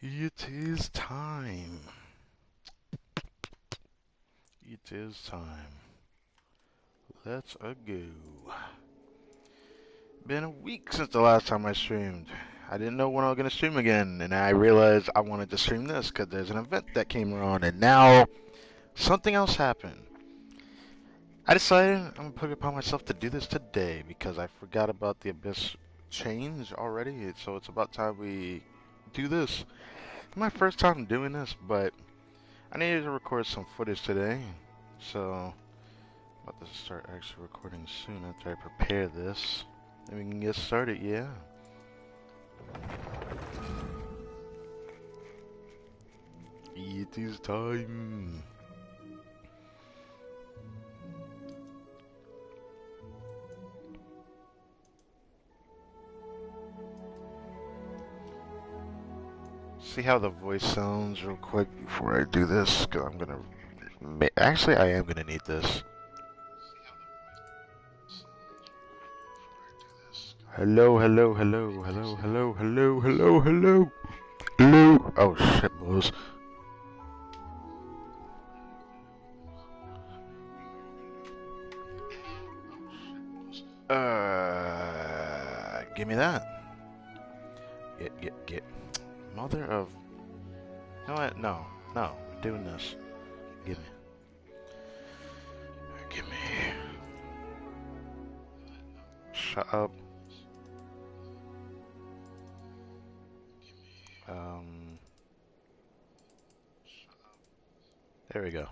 It is time. It is time. Let's go. Been a week since the last time I streamed. I didn't know when I was going to stream again, and I realized I wanted to stream this because there's an event that came around, and now something else happened. I decided I'm going to put it upon myself to do this today because I forgot about the Abyss change already, so it's about time we do this. It's my first time doing this, but I needed to record some footage today, so I'm about to start actually recording soon after I prepare this. And we can get started, yeah. It is time. See how the voice sounds real quick before I do this, because I'm gonna... Actually, I am gonna need this. Hello, hello, hello, hello, hello, hello, hello, hello, hello. Oh shit, boys. Give me that. Get. Mother of... You know what? No, we're doing this. Give me. Shut up. There we go.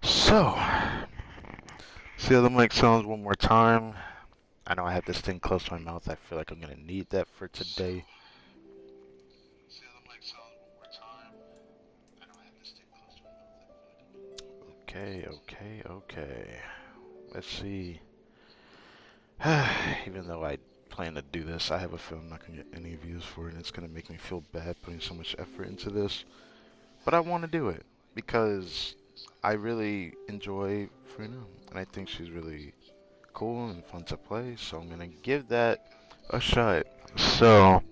So, see how the mic sounds one more time. I know I have this thing close to my mouth. I feel like I'm gonna need that for today. Okay. Let's see. Even though I plan to do this, I have a feeling I'm not gonna get any views for it, and it's gonna make me feel bad putting so much effort into this. But I want to do it because I really enjoy Furina, and I think she's really cool and fun to play, so I'm gonna give that a shot. So,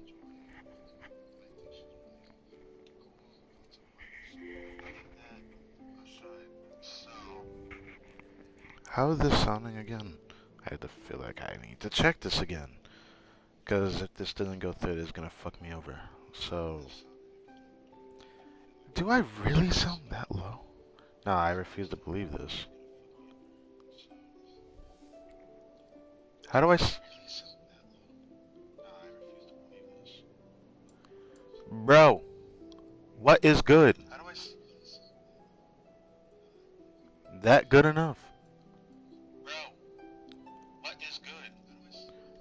how is this sounding again? I have to feel like I need to check this again, because if this doesn't go through, it's gonna fuck me over. So, do I really sound that low? No, I refuse to believe this. How do I Bro, what is good? That good enough?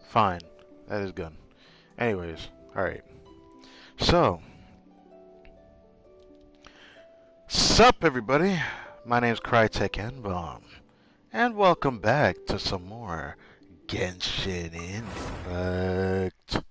Fine. That is good. Anyways, alright. So, sup everybody? My name's Crytek N-Bomb, and welcome back to some more Genshin Impact.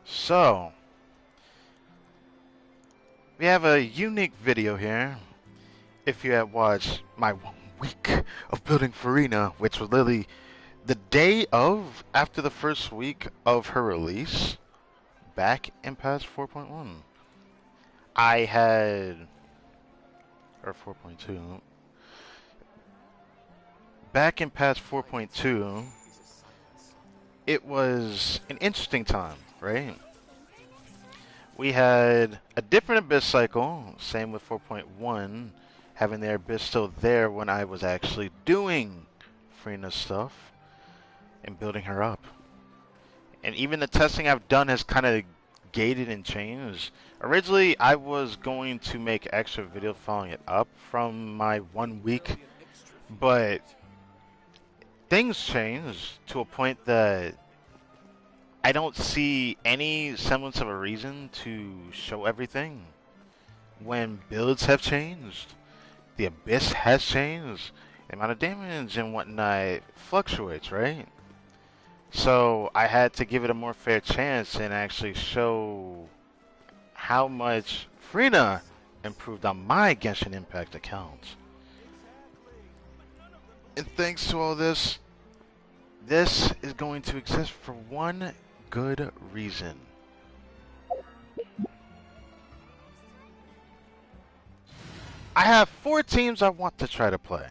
So, we have a unique video here. If you have watched my 1 week of building Furina, which was literally the day of, after the first week of her release, back in patch 4.1, I had, or 4.2, back in patch 4.2, it was an interesting time, right? We had a different Abyss cycle, same with 4.1, having their Abyss still there when I was actually doing Furina's stuff and building her up. And even the testing I've done has kind of gated and changed. Originally, I was going to make extra video following it up from my 1 week, but things changed to a point that I don't see any semblance of a reason to show everything. When builds have changed, the Abyss has changed, the amount of damage and whatnot fluctuates, right? So I had to give it a more fair chance and actually show how much Furina improved on my Genshin Impact account. And thanks to all this, this is going to exist for one good reason. I have 4 teams I want to try to play.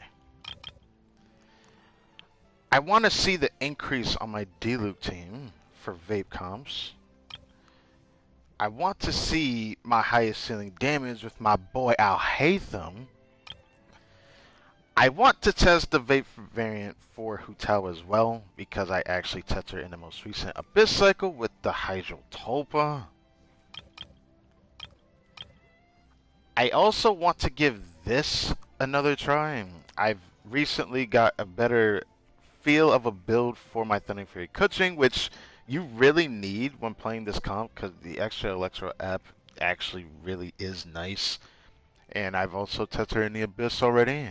I want to see the increase on my D-Luke team for vape comps. I want to see my highest ceiling damage with my boy Al-Haytham. I want to test the vape variant for Hutao as well, because I actually tested her in the most recent Abyss cycle with the Hydrotolpa. I also want to give this another try. I've recently got a better feel of a build for my Thundering Fury Kuching, which you really need when playing this comp because the extra Electro app actually really is nice. And I've also tested her in the Abyss already.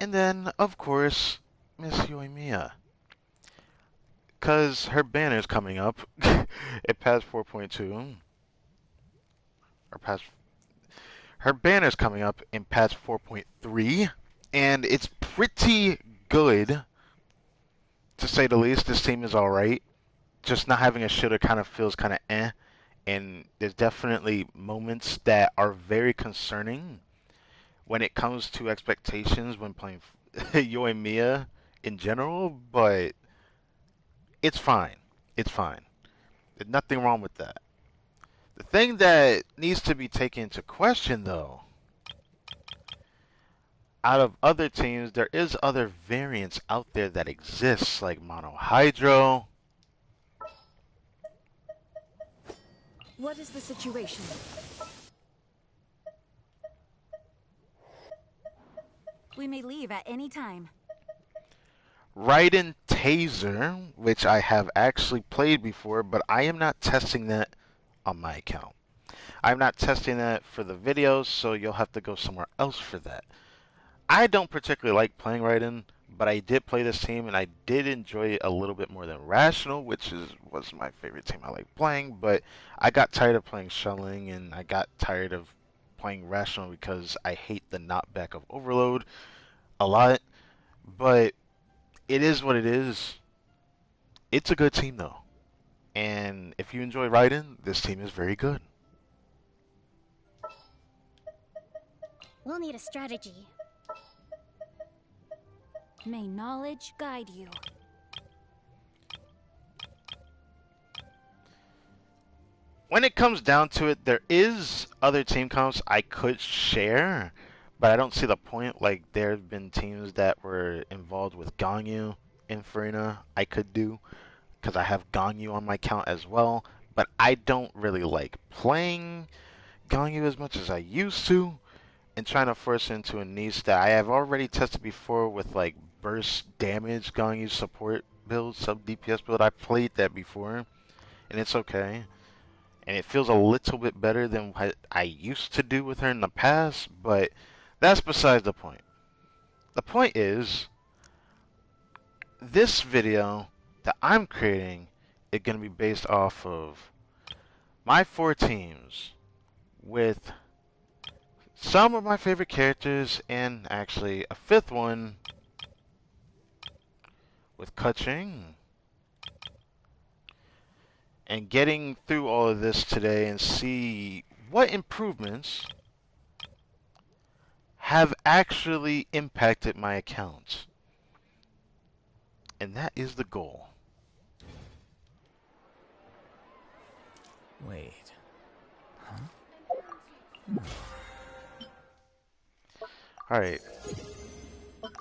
And then, of course, Miss Yoimiya. Because her banner's coming up. It passed 4.2. Or past. Her banner's coming up in patch 4.3. And it's pretty good, to say the least. This team is alright. Just not having a shooter kind of feels kind of eh. And there's definitely moments that are very concerning when it comes to expectations when playing Yoimiya in general, but it's fine. It's fine. There's nothing wrong with that. The thing that needs to be taken into question, though, out of other teams, there is other variants out there that exist, like Mono Hydro. What is the situation? We may leave at any time. Raiden Taser, which I have actually played before, but I am not testing that on my account. I'm not testing that for the videos, so you'll have to go somewhere else for that. I don't particularly like playing Raiden, but I did play this team, and I did enjoy it a little bit more than Rational, which was my favorite team I like playing, but I got tired of playing Shelling, and I got tired of playing Rational because I hate the knockback of Overload a lot, but it is what it is. It's a good team, though. And if you enjoy Raiden, this team is very good. We'll need a strategy. May knowledge guide you. When it comes down to it, there is other team comps I could share, but I don't see the point. Like, there have been teams that were involved with Ganyu in Furina I could do, because I have Ganyu on my account as well, but I don't really like playing Ganyu as much as I used to, and trying to force into a niche that I have already tested before with, like, burst damage Ganyu support build, sub DPS build. I played that before, and it's okay. And it feels a little bit better than what I used to do with her in the past, but that's besides the point. The point is, this video that I'm creating is going to be based off of my 4 teams with some of my favorite characters and actually a 5th one with Kuching. And getting through all of this today and see what improvements have actually impacted my account. And that is the goal. Wait. Alright.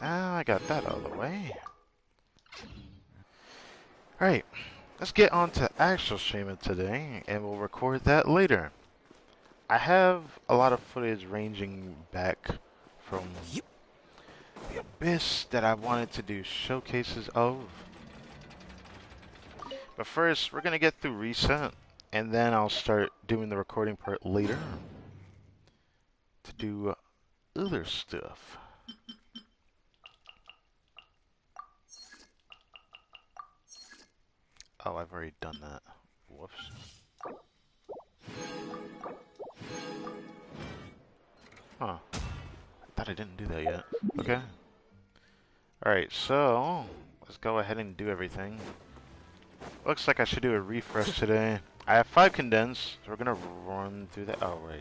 Now I got that out of the way. Alright. Let's get on to actual streaming today, and we'll record that later. I have a lot of footage ranging back from the abyss that I wanted to do showcases of. But first, we're gonna get through reset, and then I'll start doing the recording part later to do other stuff. Oh, I've already done that. Whoops. Huh. I thought I didn't do that yet. Okay. Alright, so let's go ahead and do everything. Looks like I should do a refresh today. I have 5 condensed, so we're gonna run through that. Oh, wait.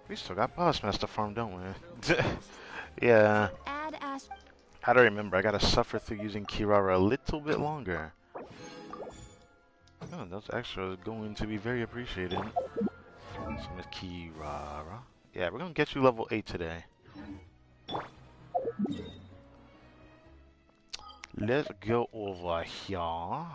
We still got Boss Master Farm, don't we? Yeah. Add as How do I remember? I gotta suffer through using Kirara a little bit longer. Oh, those extras are going to be very appreciated. So Miss Kirara. Yeah, we're gonna get you level 8 today. Let's go over here.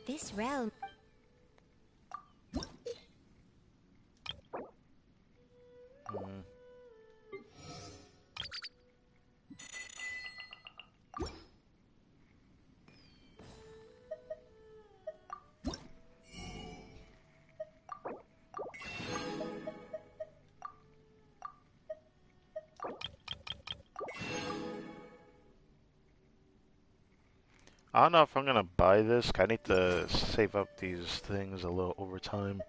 This realm. Hmm. I don't know if I'm gonna buy this. I need to save up these things a little over time.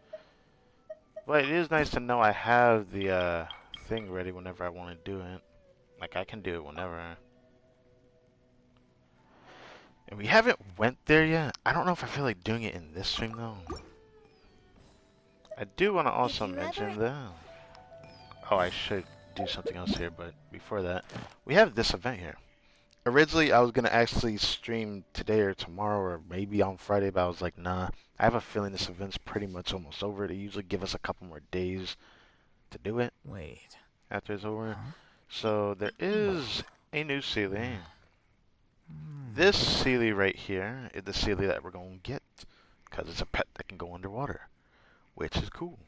But it is nice to know I have the thing ready whenever I want to do it. Like, I can do it whenever. And we haven't went there yet. I don't know if I feel like doing it in this stream, though. I do want to also mention that... Oh, I should do something else here, but before that, we have this event here. Originally, I was going to actually stream today or tomorrow or maybe on Friday, but I was like, nah. I have a feeling this event's pretty much almost over. They usually give us a couple more days to do it. Wait. After it's over. Huh? So there is a new Sealy. This Sealy right here is the Sealy that we're going to get because it's a pet that can go underwater, which is cool.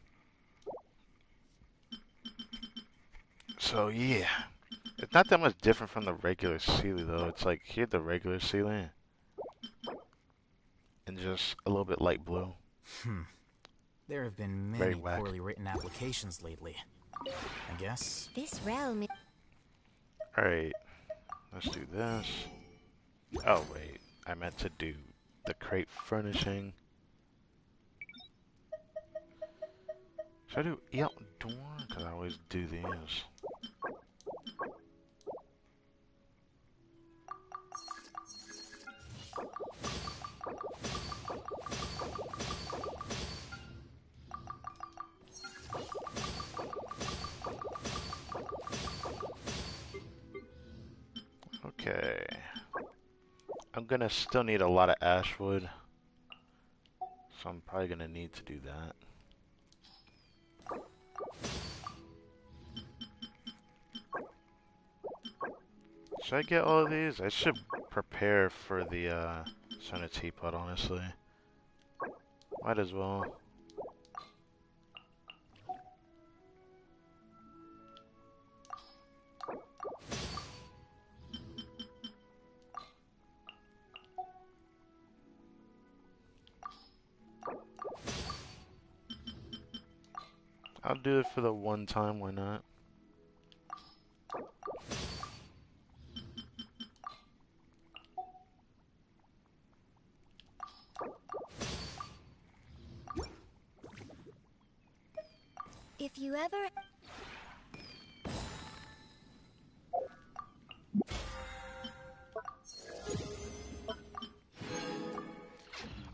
So yeah, it's not that much different from the regular Sealy though. It's like here's the regular Sealy and just a little bit light blue. There have been Very many whack. poorly written applications lately. I guess. This realm. Alright, let's do this. Oh wait, I meant to do the crate furnishing. Should I do outdoor? Because I always do these. Okay. I'm gonna still need a lot of ash wood. So I'm probably gonna need to do that. Should I get all of these? I should prepare for the Sona teapot, honestly. Might as well. I'll do it for the one time, why not? If you ever.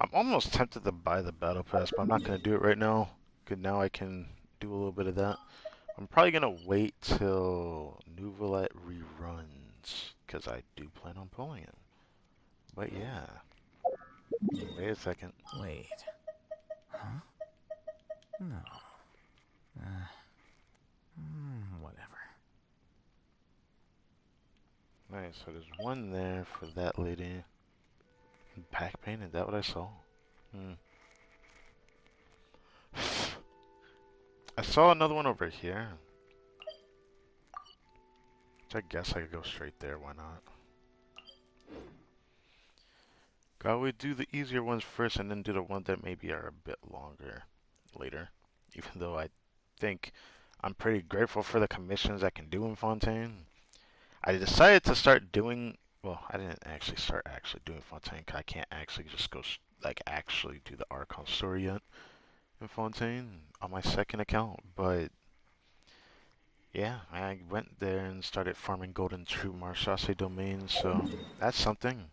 I'm almost tempted to buy the battle pass, but I'm not gonna do it right now. Good, now I can do a little bit of that. I'm probably gonna wait till Nouvelette reruns, because I do plan on pulling it. But yeah. Wait a second. Wait. Huh? No. Whatever. Nice, so there's one there for that lady. Back pain, is that what I saw? I saw another one over here. Which I guess I could go straight there, why not? Gotta do the easier ones first and then do the ones that maybe are a bit longer later. Even though I think I'm pretty grateful for the commissions I can do in Fontaine. I decided to start doing, well, I didn't actually start doing Fontaine, 'cause I can't actually just go, like, actually do the Archon story yet in Fontaine on my second account, but yeah, I went there and started farming golden true Marchase domains, so that's something.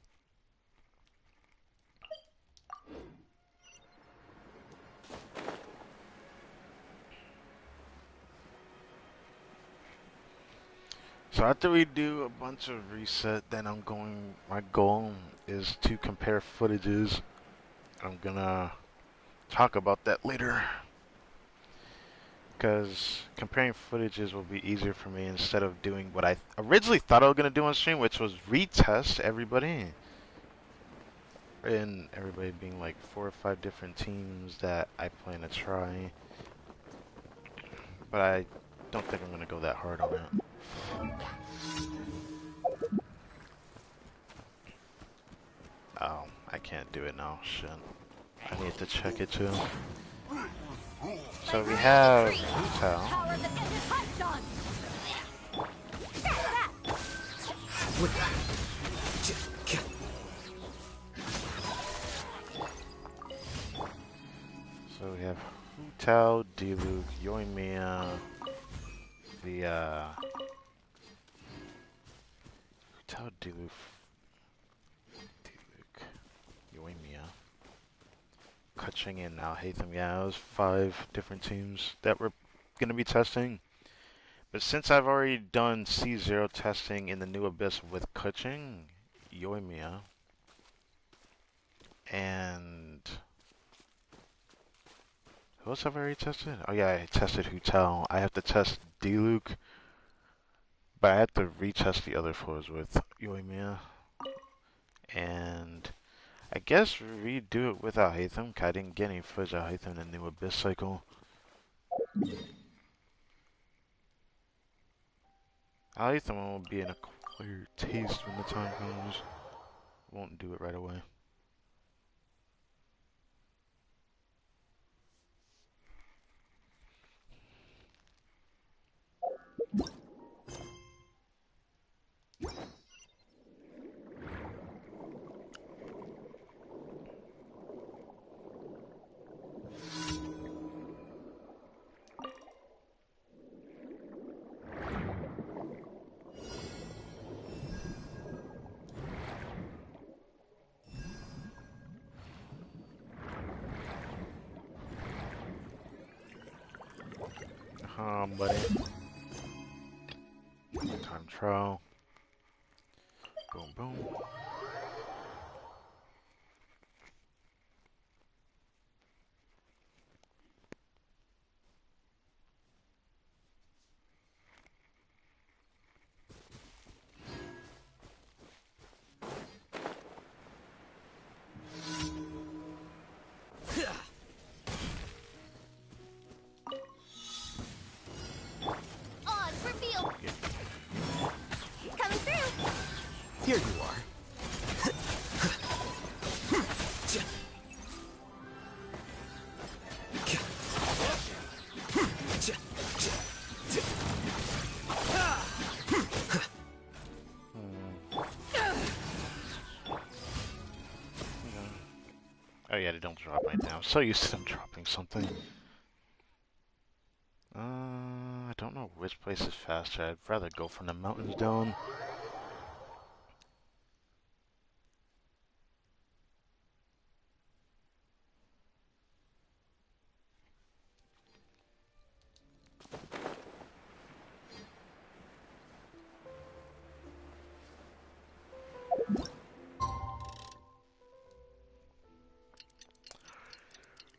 So after we do a bunch of reset, then my goal is to compare footages. I'm gonna talk about that later. Because comparing footages will be easier for me instead of doing what I originally thought I was gonna do on stream, which was retest everybody. And everybody being like 4 or 5 different teams that I plan to try. But I don't think I'm gonna go that hard on it. Oh, I can't do it now. Shit. I need to check it too. So we have Hotel. So we have Hotel, Diluc, Yoimiya, the Hotel, Diluc, Yoimiya, Kaching, and now Hatham. Yeah, it was 5 different teams that we're gonna be testing. But since I've already done C0 testing in the New Abyss with Kaching, Yoimiya, and who else have I already tested? Oh yeah, I tested Hotel. I have to test Diluc, but I have to retest the other floors with Yoimiya. And I guess redo it without Hatham, 'cause I didn't get any footage of Hatham in the New Abyss cycle. Hatham will be an acquired taste when the time comes. Won't do it right away. Buddy. Time trial. Boom, boom. Here you are. Oh yeah, they don't drop right now. I'm so used to them dropping something. I don't know which place is faster. I'd rather go from the mountains down.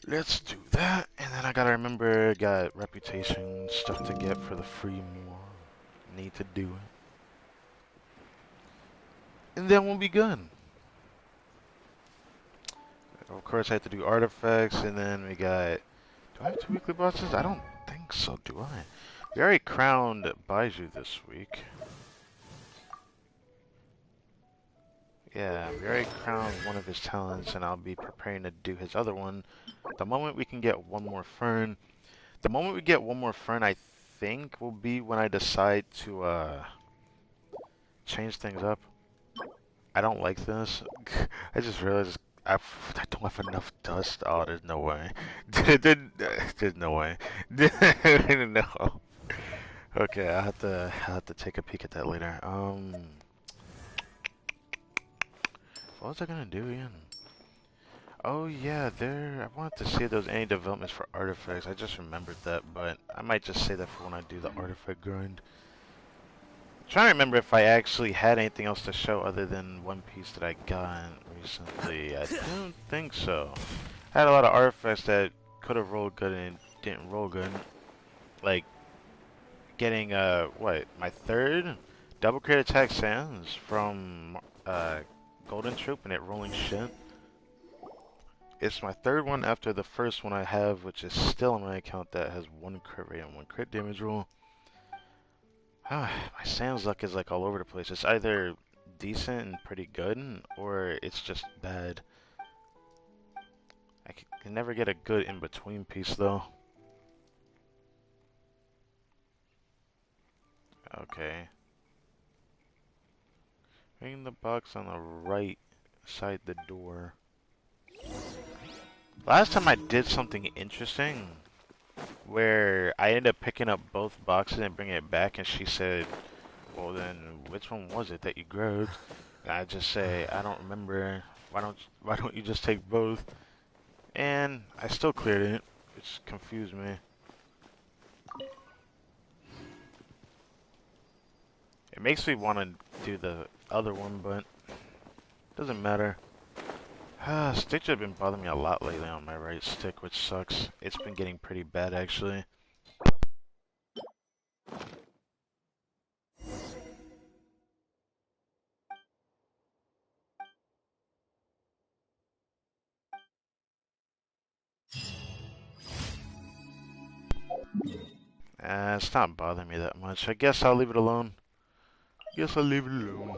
let's do that. And then I gotta remember, got reputation stuff to get for the free more. Need to do it. And then we'll be good. Of course, I have to do artifacts, and then we got... Do I have 2 weekly bosses? I don't think so, do I? We already crowned Baiju this week. Yeah, we already crowned one of his talents, and I'll be preparing to do his other one. The moment we can get one more fern... The moment we get one more fern, I think, will be when I decide to, change things up. I don't like this. I just realized I don't have enough dust. Oh, there's no way. There's no way. No. Okay, I'll have to take a peek at that later. What was I gonna do again? Oh yeah, I wanted to see if there was any developments for artifacts. I just remembered that, but I might just say that for when I do the artifact grind. Trying to remember if I actually had anything else to show other than one piece that I got recently. I don't think so. I had a lot of artifacts that could have rolled good and didn't roll good. Like getting my third double crit attack sands from Golden Troop and it rolling shit. It's my third one after the first one I have, which is still on my account that has 1 crit rate and 1 crit damage roll. My Sans luck is like all over the place. It's either decent and pretty good, or it's just bad. I can never get a good in-between piece, though. Okay. Ring the box on the right side the door. Last time I did something interesting, where I ended up picking up both boxes and bringing it back, and she said, well then, which one was it that you grabbed? And I just say, I don't remember. Why don't you just take both? And I still cleared it, which confused me. It makes me want to do the other one, but doesn't matter. Stitch have been bothering me a lot lately on my right stick, which sucks. It's been getting pretty bad, actually. It's not bothering me that much. I guess I'll leave it alone. Guess I'll leave it alone.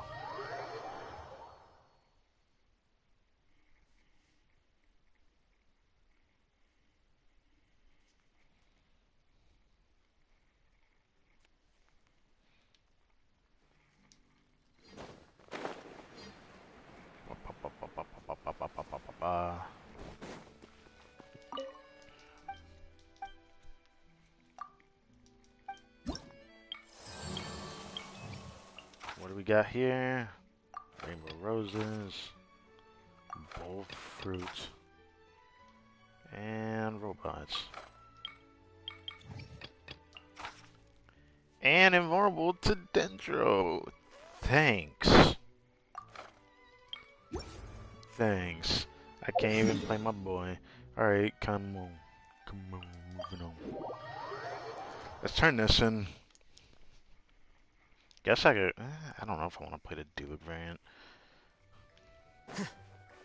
What do we got here? Rainbow roses, bowl fruit, and robots. And invulnerable to Dendro. Thanks. Thanks. I can't even play my boy. Alright, come on. Come on, moving on. Let's turn this in. Guess I could... I don't know if I want to play the Duke variant.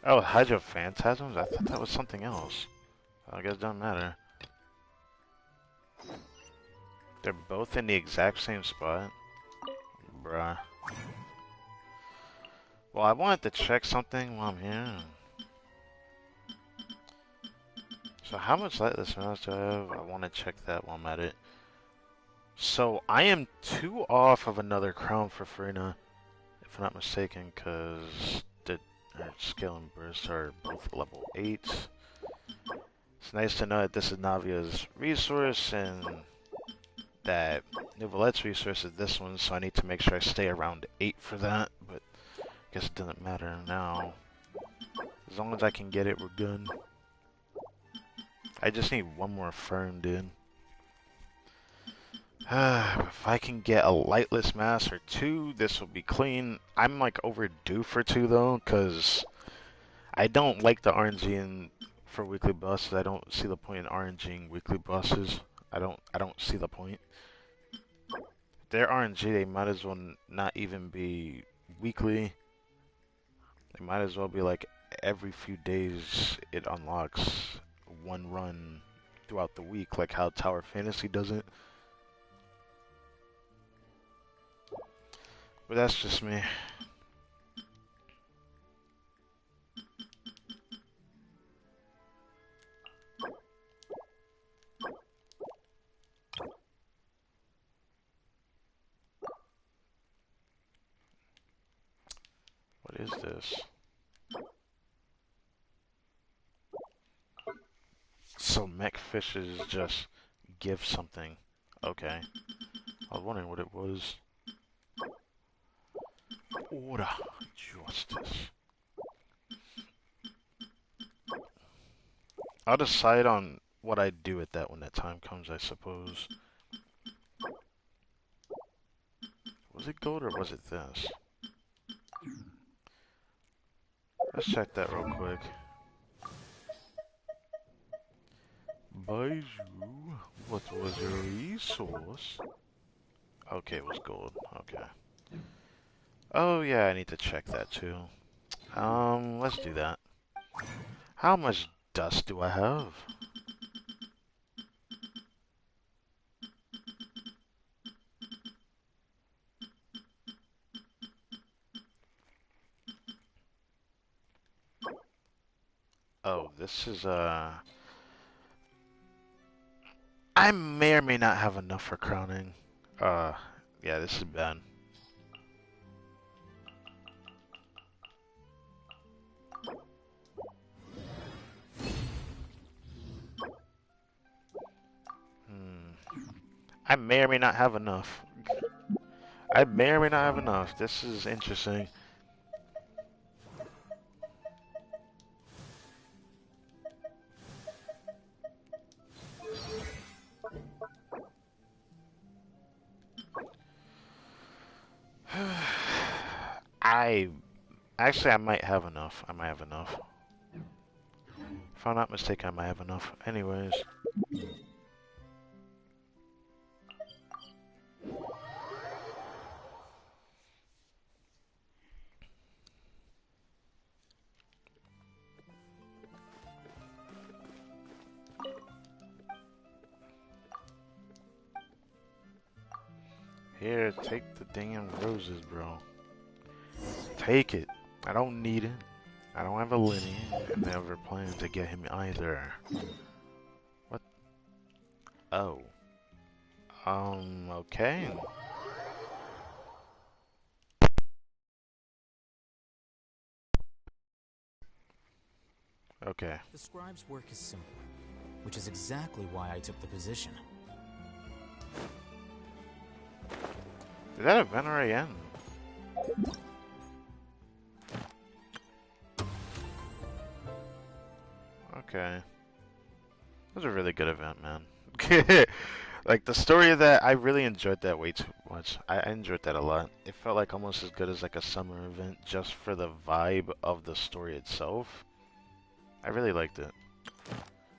Oh, Hydro Phantasms? I thought that was something else. I guess it doesn't matter. They're both in the exact same spot. Bruh. Well, I wanted to check something while I'm here. So how much Lightless Mouse do I have? I want to check that while I'm at it. So I am 2 off of another crown for Furina, if I'm not mistaken, because the skill and burst are both level 8. It's nice to know that this is Navia's resource and that Nouvelette's resource is this one, so I need to make sure I stay around 8 for that, but I guess it doesn't matter now. As long as I can get it, we're good. I just need one more fern, dude. If I can get a Lightless Mass or 2, this will be clean. I'm like overdue for 2 though, because I don't like the RNG in for weekly bosses. I don't see the point in RNGing weekly bosses. I don't see the point. If they're RNG, they might as well not even be weekly. They might as well be like every few days it unlocks one run throughout the week, like how Tower Fantasy does it. But that's just me. What is this? So mech fishes just give something. Okay. I was wondering what it was. Order. Justice. I'll decide on what I do with that when that time comes, I suppose. Was it gold or was it this? Let's check that real quick. Baiju, what was your resource? Okay, it was gold. Okay. Oh yeah, I need to check that too. Let's do that. How much dust do I have? Oh, this is I may or may not have enough for crowning. Yeah, this is bad. I may or may not have enough. I may or may not have enough. This is interesting. I actually I might have enough. I might have enough. If I'm not mistaken, I might have enough. Anyways. Here, take the damn roses, bro. Take it. I don't need it. I don't have a Lenny, and never plan to get him either. What? Oh. Okay. Okay. The scribe's work is simple, which is exactly why I took the position. Did that event already end? Okay. That was a really good event, man. Like, the story of that, I really enjoyed that way too much. I enjoyed that a lot. It felt like almost as good as like a summer event just for the vibe of the story itself. I really liked it.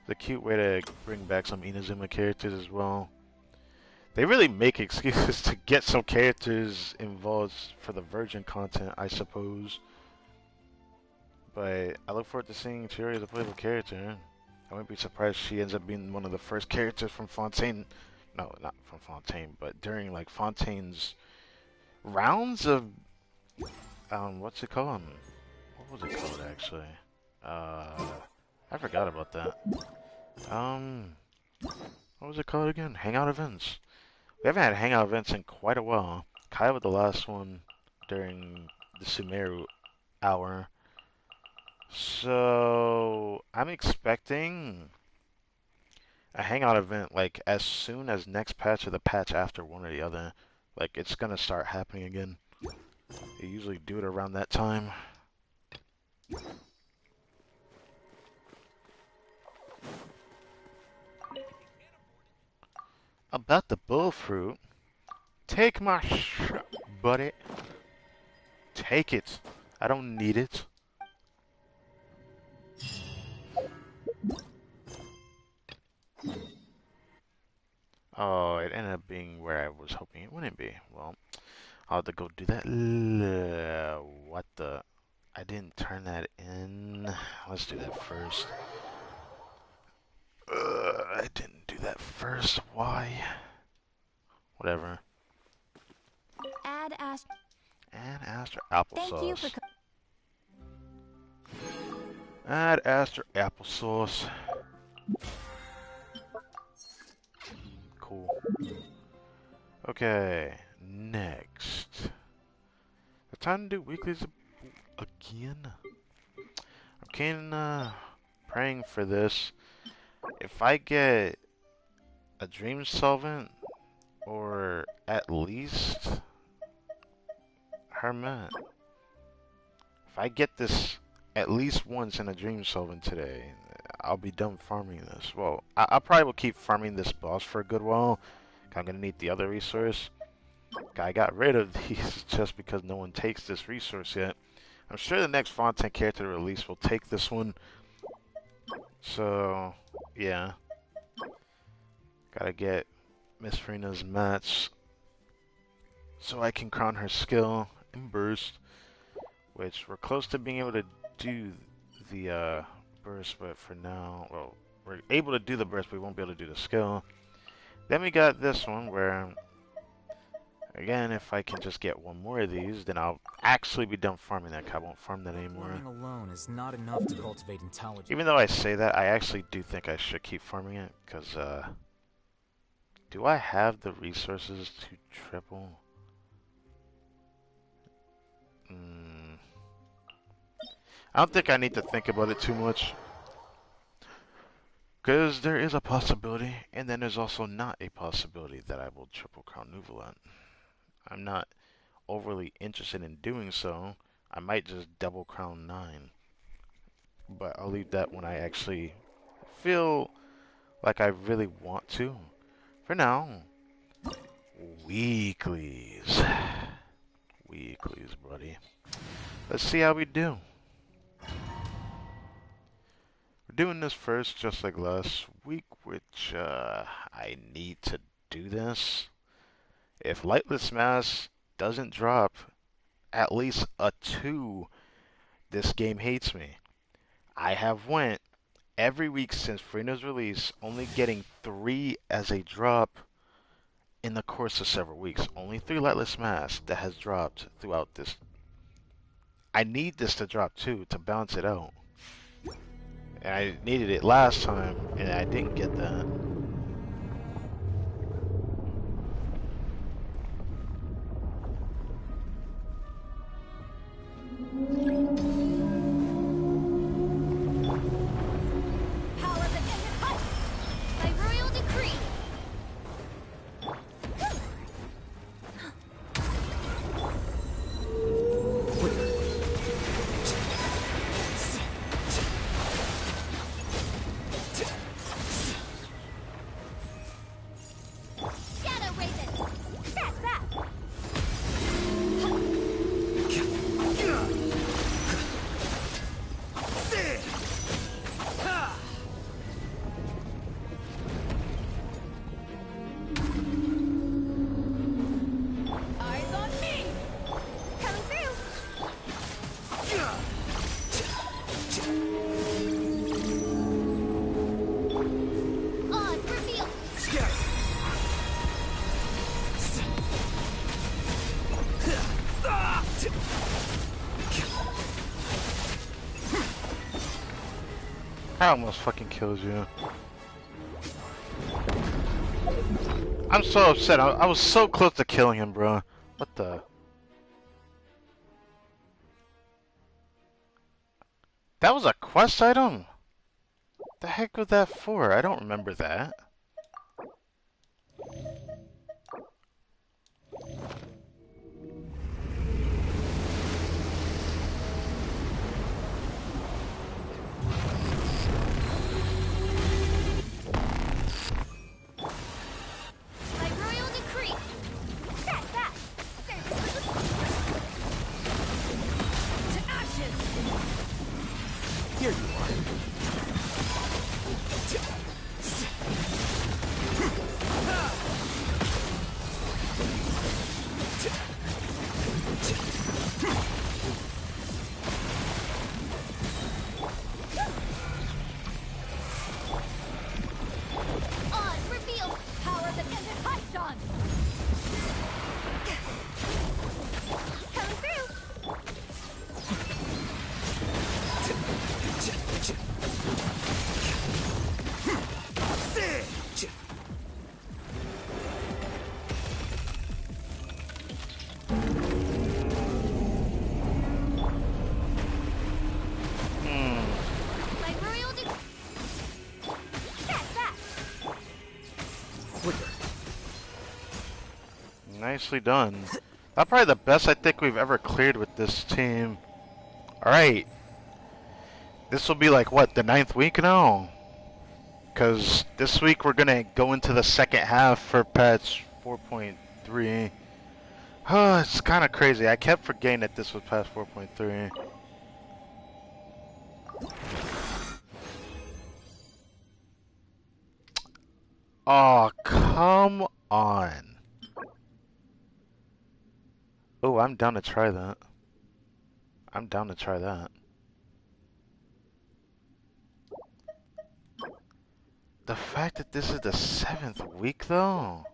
The cute way to bring back some Inazuma characters as well. They really make excuses to get some characters involved for the Virgin content, I suppose. But I look forward to seeing Chiri as a playable character. I wouldn't be surprised if she ends up being one of the first characters from Fontaine. No, not from Fontaine, but during like Fontaine's rounds of what's it called? What was it called actually? I forgot about that. What was it called again? Hangout events. We haven't had hangout events in quite a while. Kai with the last one during the Sumeru hour. So I'm expecting a hangout event like as soon as next patch or the patch after, one or the other. Like it's gonna start happening again. They usually do it around that time. About the bullfruit, take my buddy. Take it. I don't need it. Oh, it ended up being where I was hoping it wouldn't be. Well, I'll have to go do that. What the? I didn't turn that in. Let's do that first. I didn't do that first. Why? Whatever. Add Ast. Add Aster Thank you for. applesauce. Add Aster applesauce. Cool. Okay, next. The time to do weeklies again. I'm kinda praying for this. If I get a dream solvent, or at least Hermit. If I get this at least once in a dream solvent today, I'll be done farming this. Well, I probably will keep farming this boss for a good while. I'm gonna need the other resource. I got rid of these just because no one takes this resource yet. I'm sure the next Fontaine character release will take this one. So, yeah. Gotta get Miss Furina's mats so I can crown her skill and burst, which we're close to being able to do the burst, but for now, well, we're able to do the burst, but we won't be able to do the skill. Then we got this one where, again, if I can just get one more of these, then I'll actually be done farming that. I won't farm that anymore. Learning alone is not enough to cultivate intelligence. Even though I say that, I actually do think I should keep farming it, because, do I have the resources to triple? I don't think I need to think about it too much. Because there is a possibility, and then there's also not a possibility that I will triple crown Nouvelant. I'm not overly interested in doing so. I might just double crown 9. But I'll leave that when I actually feel like I really want to. For now, weeklies. Weeklies, buddy. Let's see how we do. We're doing this first just like last week, which I need to do this. If Lightless Mass doesn't drop at least a 2, this game hates me. I have went every week since Furina's release, only getting 3 as a drop in the course of several weeks. Only 3 Lightless Mass that has dropped throughout this. I need this to drop too to balance it out. And I needed it last time, and I didn't get that. Power of the Desert Hunt! By royal decree! Shadow Raven! That's that! Eyes on me! Coming through! Oz revealed! I almost fucking killed you. I'm so upset. I was so close to killing him, bro. What the? That was a quest item? The heck was that for? I don't remember that. By royal decree! That's that! To ashes! Here you are. nicely done. That's probably the best I think we've ever cleared with this team. Alright. This will be like, what, the 9th week now? Because this week we're going to go into the second half for patch 4.3. Oh, it's kind of crazy. I kept forgetting that this was patch 4.3. Oh, come on. Oh, I'm down to try that. I'm down to try that. The fact that this is the 7th week, though.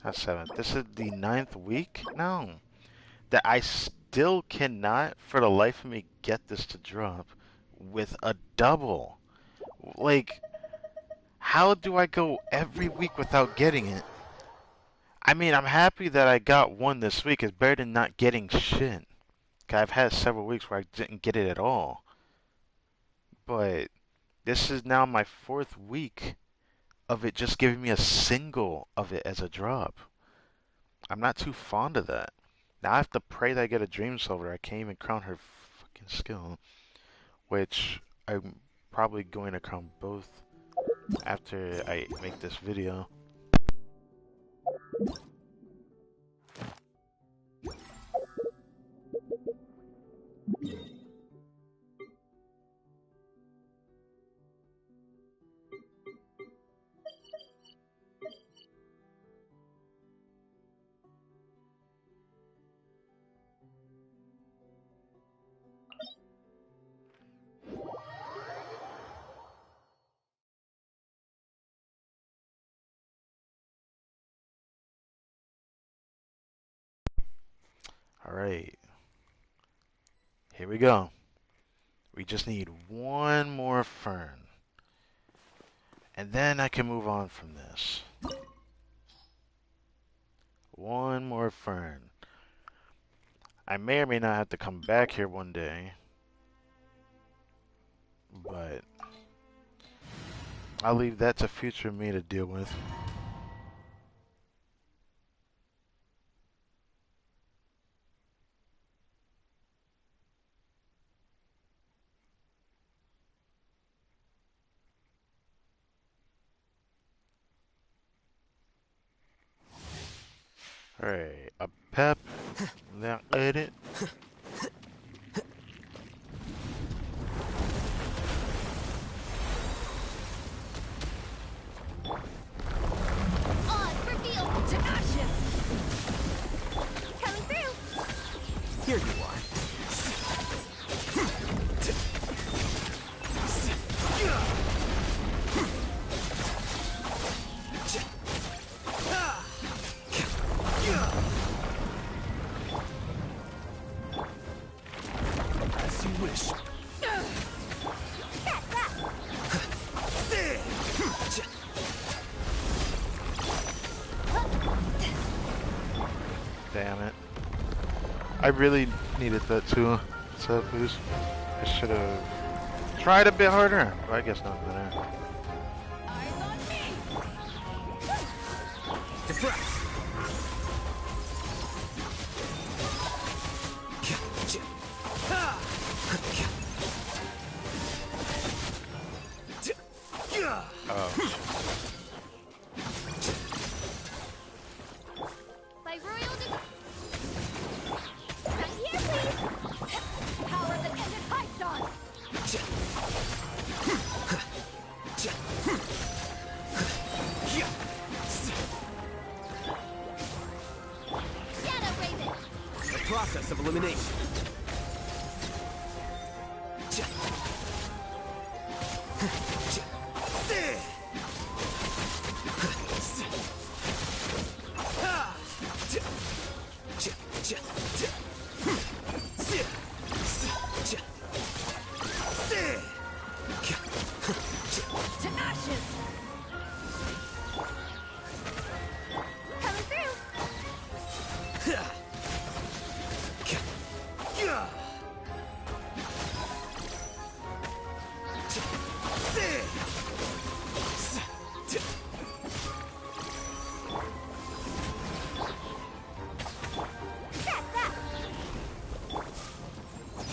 Not 7th. This is the 9th week now. That I still cannot, for the life of me, get this to drop with a double. Like, how do I go every week without getting it? I mean, I'm happy that I got one this week. It's better than not getting shit. 'Cause I've had several weeks where I didn't get it at all. But this is now my 4th week of it just giving me a single of it as a drop. I'm not too fond of that. Now I have to pray that I get a Dream Silver. I can't even crown her fucking skill. Which I'm probably going to crown both after I make this video. Alright. Here we go. We just need one more fern. And then I can move on from this. One more fern. I may or may not have to come back here one day. But I'll leave that to future me to deal with. Alright, a pep. Now edit. On reveal to ashes. Coming through. Here you are. As you wish. Damn it. I really needed that too. So boost. I should have tried a bit harder, but I guess not better. Eyes on me. Deflect. Oh. By royal right here, please. Power that ended Python. Shadow Raven. The process of elimination. To ashes. Coming through.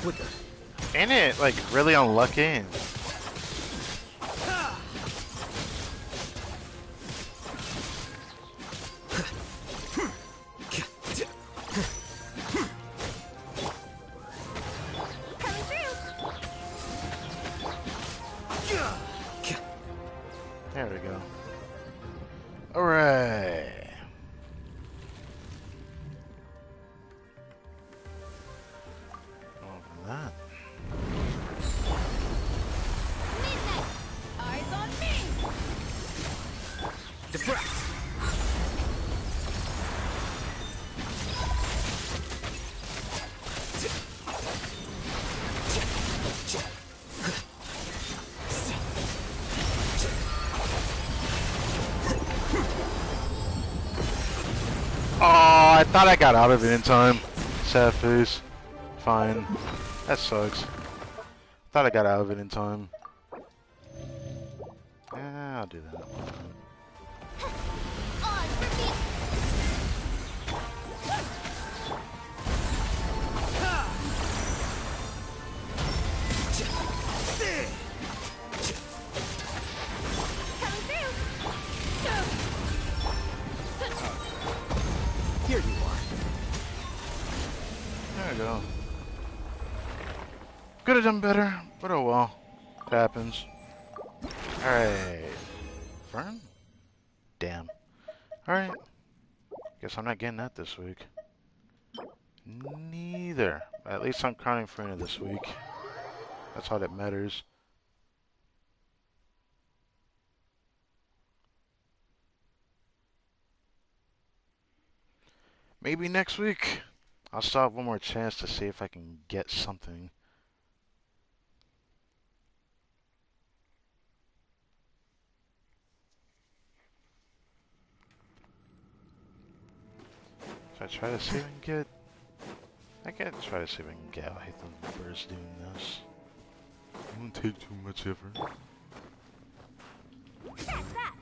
Quicker. Ain't it like really unlucky? Coming through. There we go. Alright. Going from that. Midnight. Eyes on me. Deflect. Oh, I thought I got out of it in time. Sad face. Fine. That sucks. Thought I got out of it in time. Yeah, I'll do that. On for me. Coming through. Here you are. There we go. Could have done better, but oh well. It happens. Alright. Fern? Damn. Alright. Guess I'm not getting that this week. Neither. At least I'm crowning Furina this week. That's all that matters. Maybe next week. I'll still have one more chance to see if I can get something. Should I try to see if I can get... I can try to see if I can get out. I hate the birds doing this. It won't take too much effort. That's that.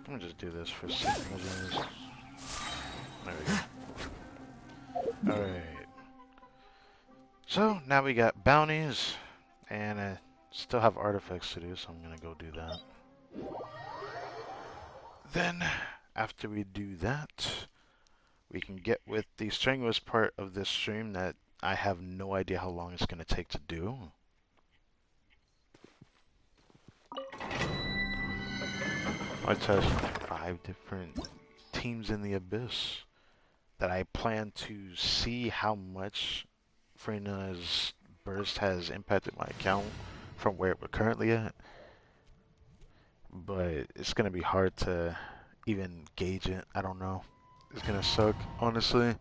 Let me just do this for 6 measures. There we go. Alright. So, now we got bounties, and I still have artifacts to do, so I'm gonna go do that. Then, after we do that, we can get with the strenuous part of this stream that I have no idea how long it's gonna take to do. I test 5 different teams in the Abyss that I plan to see how much Furina's burst has impacted my account from where we're currently at. But it's gonna be hard to even gauge it. I don't know. It's gonna suck, honestly.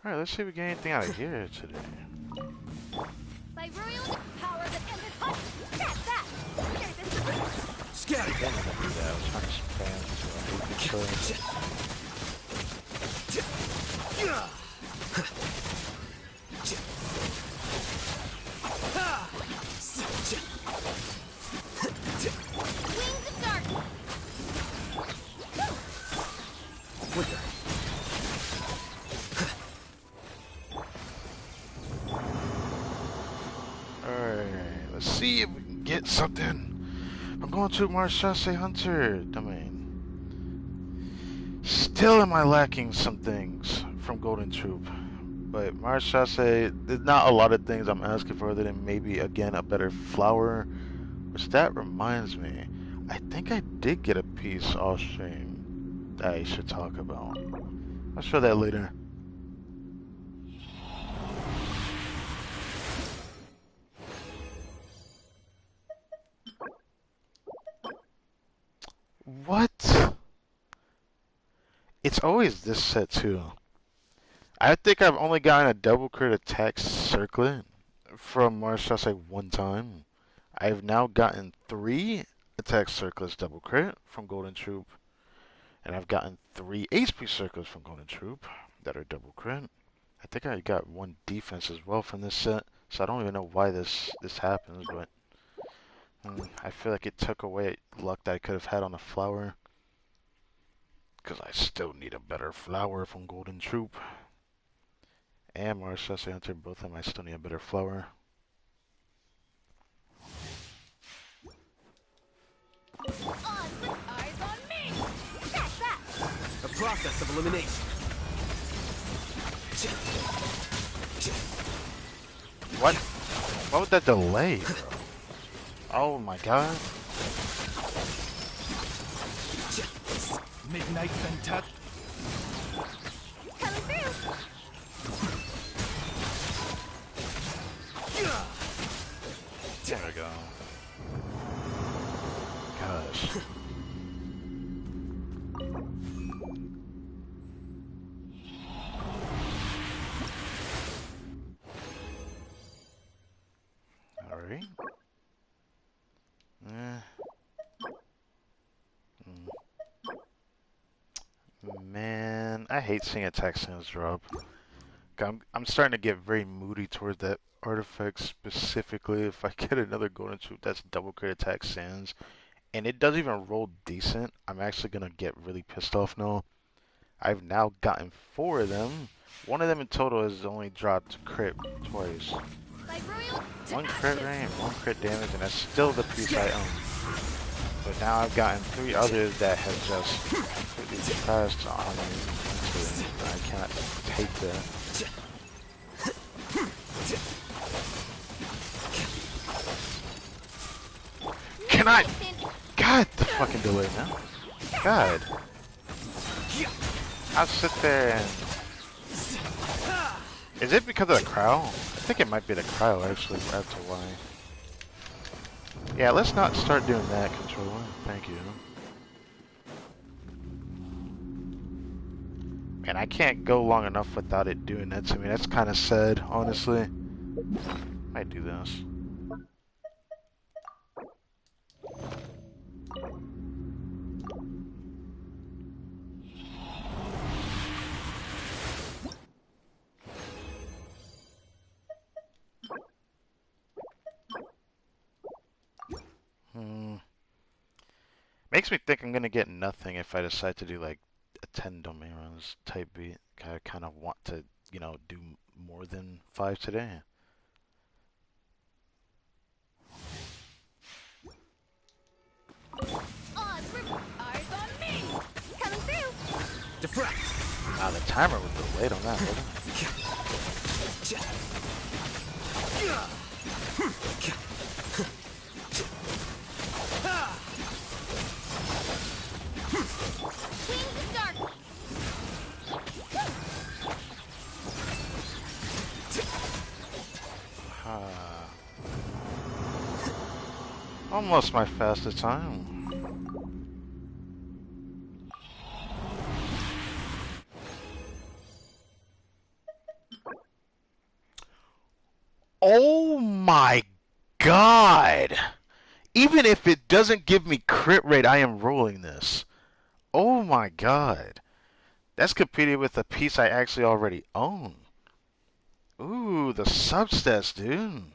Alright, let's see if we get anything out of here today. By royal power that ended hunt. That's that. Here's this to me. Scatter. I didn't do that. I was trying to spam, so I hate this play. Wings of darkness. Quicker. Alright, let's see if we can get something. I'm going to Marchese Hunter domain. Still am I lacking some things from Golden Troop. But Marchese, there's not a lot of things I'm asking for other than maybe, again, a better flower. Which that reminds me, I think I did get a piece off stream that I should talk about. I'll show that later. What? It's always this set too. I think I've only gotten a double crit attack circlet from Marchese one time. I've now gotten 3 attack circles double crit from Golden Troop, and I've gotten 3 HP circles from Golden Troop that are double crit. I think I got 1 defense as well from this set, so I don't even know why this happens, but I feel like it took away luck that I could have had on a flower, because I still need a better flower from Golden Troop. And Marshall Hunter, both of them, I still need a better flower. Eyes on me! That's that! A process of elimination. What? What was that delay, bro? Oh my god. Midnight Ventat. Coming through! There we go. Gosh. Alright. Man, I hate seeing attack sales drop. I'm starting to get very moody toward that artifact specifically. If I get another golden troop that's double crit attack sands, and it doesn't even roll decent, I'm actually gonna get really pissed off now. I've now gotten 4 of them. One of them in total has only dropped crit twice. Like royal 1 crit range, 1 crit damage, and that's still the piece I own. But now I've gotten 3 others that have just completely crashed on me. I cannot take that. Can I? God, the fucking delay now. God. I'll sit there and... Is it because of the crowd? I think it might be the crowd actually, after why. Yeah, let's not start doing that, controller. Thank you. Man, I can't go long enough without it doing that to me. That's kind of sad, honestly. Might do this. Makes me think I'm gonna get nothing if I decide to do like a 10 domain runs type beat. I kind of want to, you know, do more than 5 today. Eyes on me! Coming through! Defract. Ah, the timer was delayed on that, wasn't it? Wings of dark! Almost my fastest time. Oh my god! Even if it doesn't give me crit rate, I am rolling this. Oh my god. That's competing with a piece I actually already own. Ooh, the substats, dude.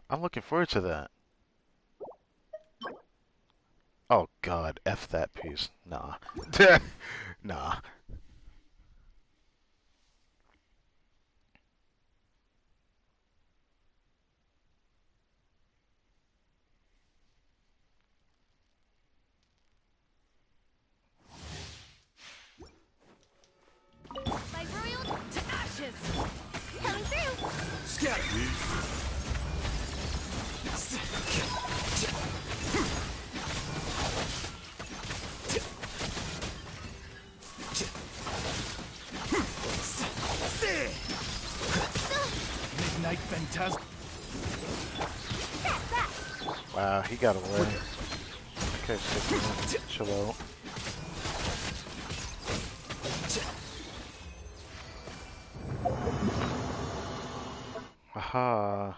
I'm looking forward to that. Oh god, F that piece. Nah. Nah. Like royal to ashes! Coming through! Scatter. Midnight Phantasm. That's that! Wow, he got away. Okay, chill out. Aha.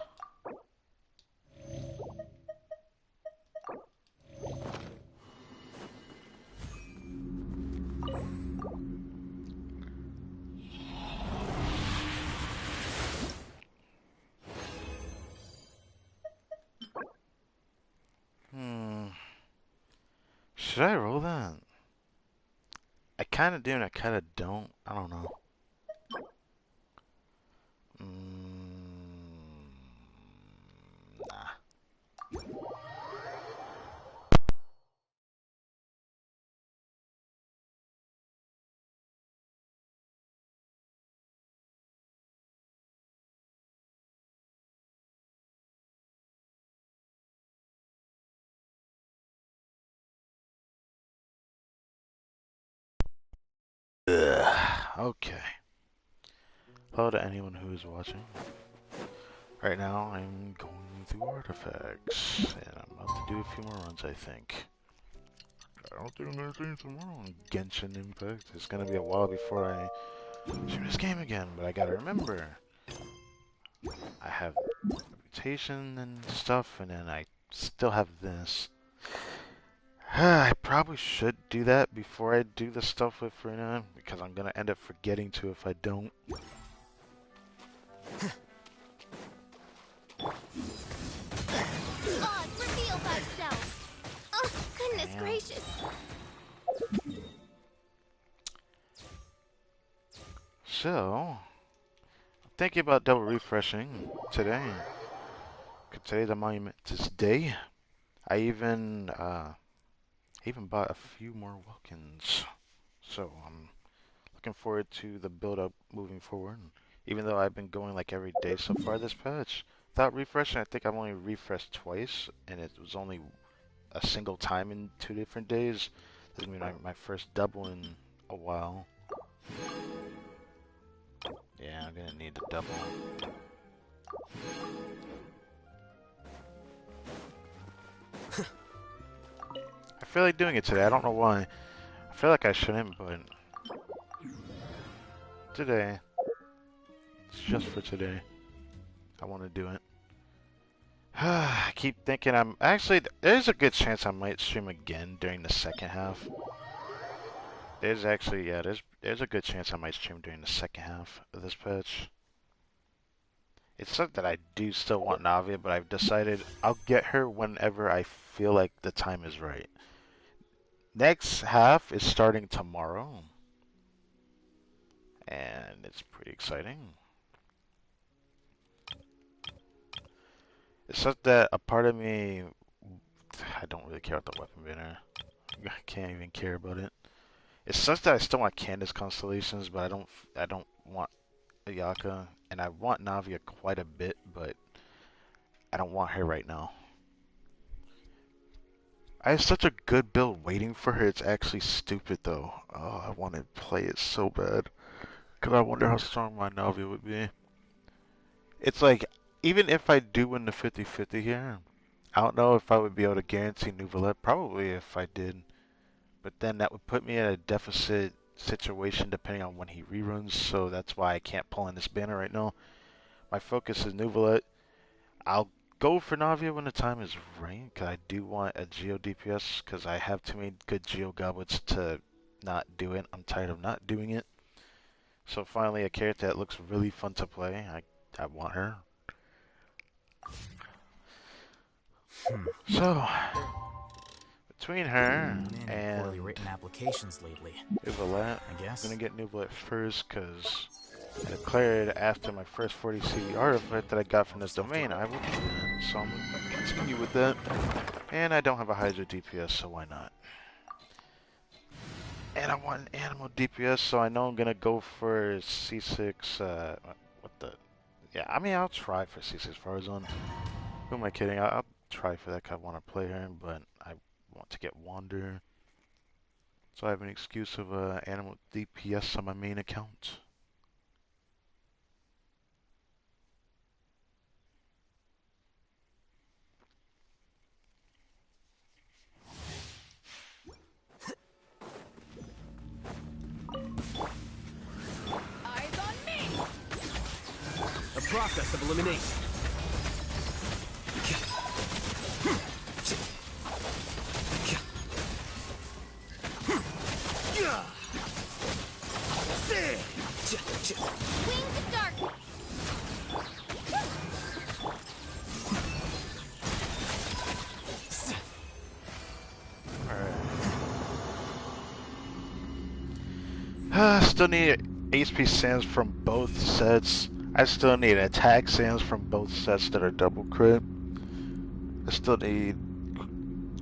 Should I roll that? I kind of do and I kind of don't. I don't know. Nah. Ugh. Okay. Hello to anyone who is watching. Right now, I'm going through artifacts, and I'm about to do a few more runs, I think. I don't do anything tomorrow on Genshin Impact. It's gonna be a while before I shoot this game again, but I gotta remember. I have reputation and stuff, and then I still have this. I probably should do that before I do the stuff with Furina, because I'm gonna end up forgetting to if I don't. Odds reveal thyself. Oh, goodness Damn. gracious. So, I'm thinking about double refreshing today. Because today's a momentous day. I even bought a few more Wilkins. So, I'm looking forward to the build-up moving forward. Even though I've been going like every day so far this patch. Without refreshing, I think I've only refreshed twice, and it was only a single time in 2 different days. This is gonna be my first double in a while. Yeah, I'm gonna need the double. I feel like doing it today. I don't know why. I feel like I shouldn't, but today, it's just for today. I want to do it. I keep thinking there's a good chance I might stream again during the second half. There's actually, yeah, there's a good chance I might stream during the second half of this patch. It's not that I do still want Navia, but I've decided I'll get her whenever I feel like the time is right. Next half is starting tomorrow, and it's pretty exciting. It's just that a part of me, I don't really care about the weapon banner. I can't even care about it. It's such that I still want Candace constellations, but I don't want Ayaka, and I want Navia quite a bit, but I don't want her right now. I have such a good build waiting for her, it's actually stupid though. Oh, I want to play it so bad. Because I wonder how strong my Navia would be. It's like, even if I do win the 50-50 here, I don't know if I would be able to guarantee Nouvelette. Probably if I did. But then that would put me in a deficit situation depending on when he reruns. So that's why I can't pull in this banner right now. My focus is Nouvelette. I'll go for Navia when the time is right. Because I do want a Geo DPS. Because I have too many good Geo goblets to not do it. I'm tired of not doing it. So finally a character that looks really fun to play. I want her. So, between her Many poorly and written applications lately. Nouvelette, I guess. I'm gonna get Nouvelette first because I declared after my first 40 CV artifact that I got from this domain I would do that. So I'm gonna continue with that. And I don't have a Hydra DPS, so why not? And I want an animal DPS, so I know I'm gonna go for C6. What the? Yeah, I mean I'll try for C6 Farazan. Who am I kidding? I'll try for that 'cause I want to play her, but I want to get Wander. So I have an excuse of animal DPS on my main account. Eyes on me. A process of elimination. Wings of darkness. Alright. Still need HP sands from both sets. I still need attack sands from both sets that are double crit. I still need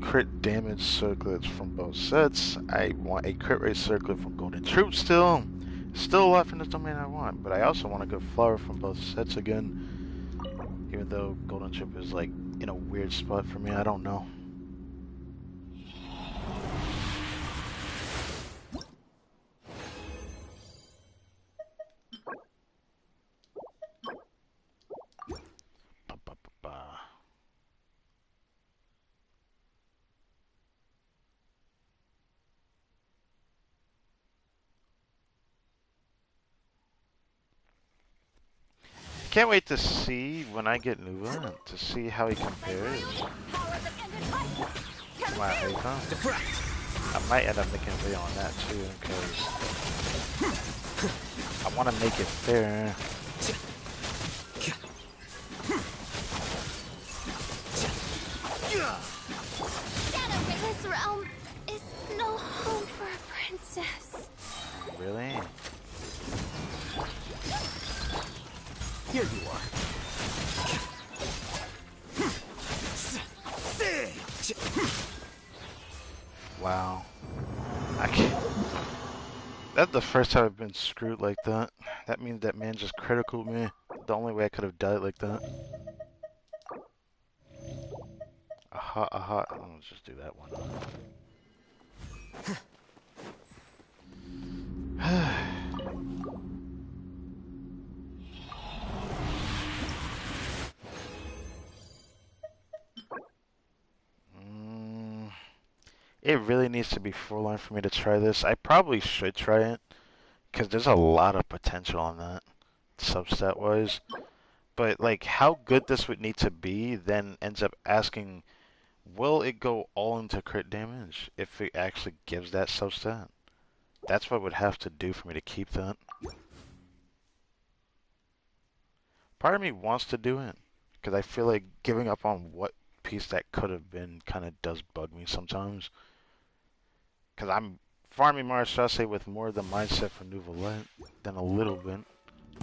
crit damage circlets from both sets. I want a crit rate circlet from Golden Troop still. Still a lot from this domain I want, but I also want a good flower from both sets again. Even though Golden Troop is like in a weird spot for me, I don't know. Ba, ba, ba, ba. Can't wait to see when I get Nuva to see how he compares. Wow, here he comes. I might end up making a video on that too, because I want to make it fair. This realm is no home for a princess. Really? Here you are. Wow. I can't. That's the first time I've been screwed like that. That means that man just critical me. The only way I could have died like that. Aha, aha. Let's just do that one. It really needs to be 4-line for me to try this. I probably should try it, because there's a lot of potential on that, substat wise. But like, how good this would need to be then ends up asking, will it go all into crit damage if it actually gives that substat? That's what it would have to do for me to keep that. Part of me wants to do it, because I feel like giving up on what piece that could have been kind of does bug me sometimes. Because I'm farming Marshase with more of the mindset for Nouvelette than a little bit.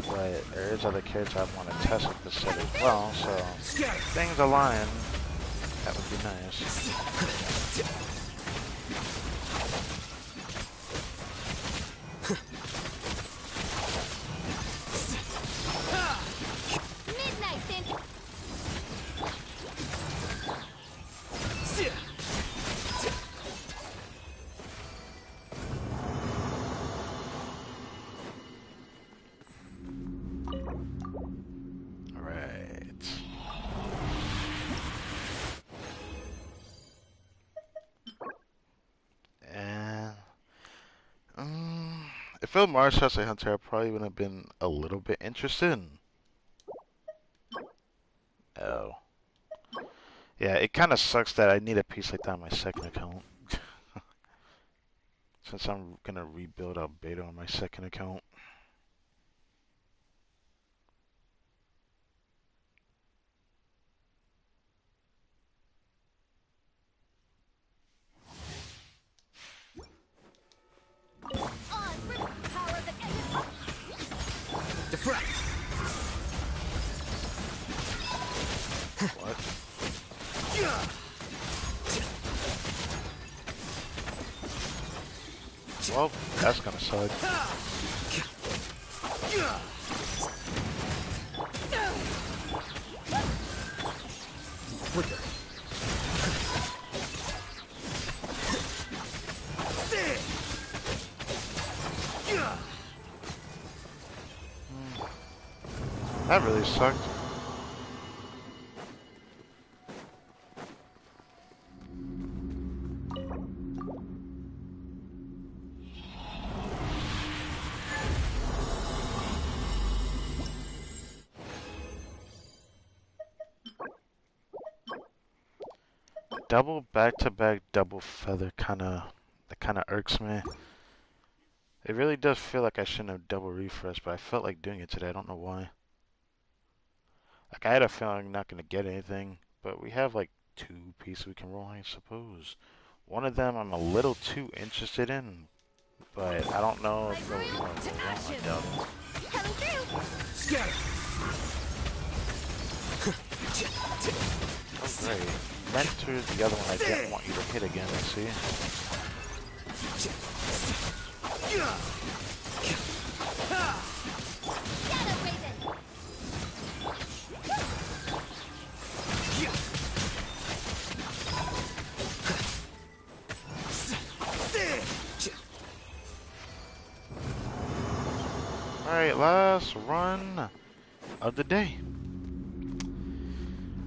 But there is other characters I want to test with this set as well, so things align. That would be nice. If it was Marshase Hunter, I probably would have been a little bit interested. Oh. Yeah, it kind of sucks that I need a piece like that on my second account. Since I'm gonna rebuild a beta on my second account. What? Well, that's gonna suck. That really sucked. Double back-to-back double feather that kinda irks me. It really does feel like I shouldn't have double refreshed, but I felt like doing it today. I don't know why. Like, I had a feeling I'm not gonna get anything, but we have like 2 pieces we can roll, I suppose. One of them I'm a little too interested in, But I don't know My if they'll even royal to roll one. I ashes. doubt it. Coming through. Scatter. Oh, great. You went to the other one I didn't want you to hit again, I see. Shadow Raven. Alright, last run of the day.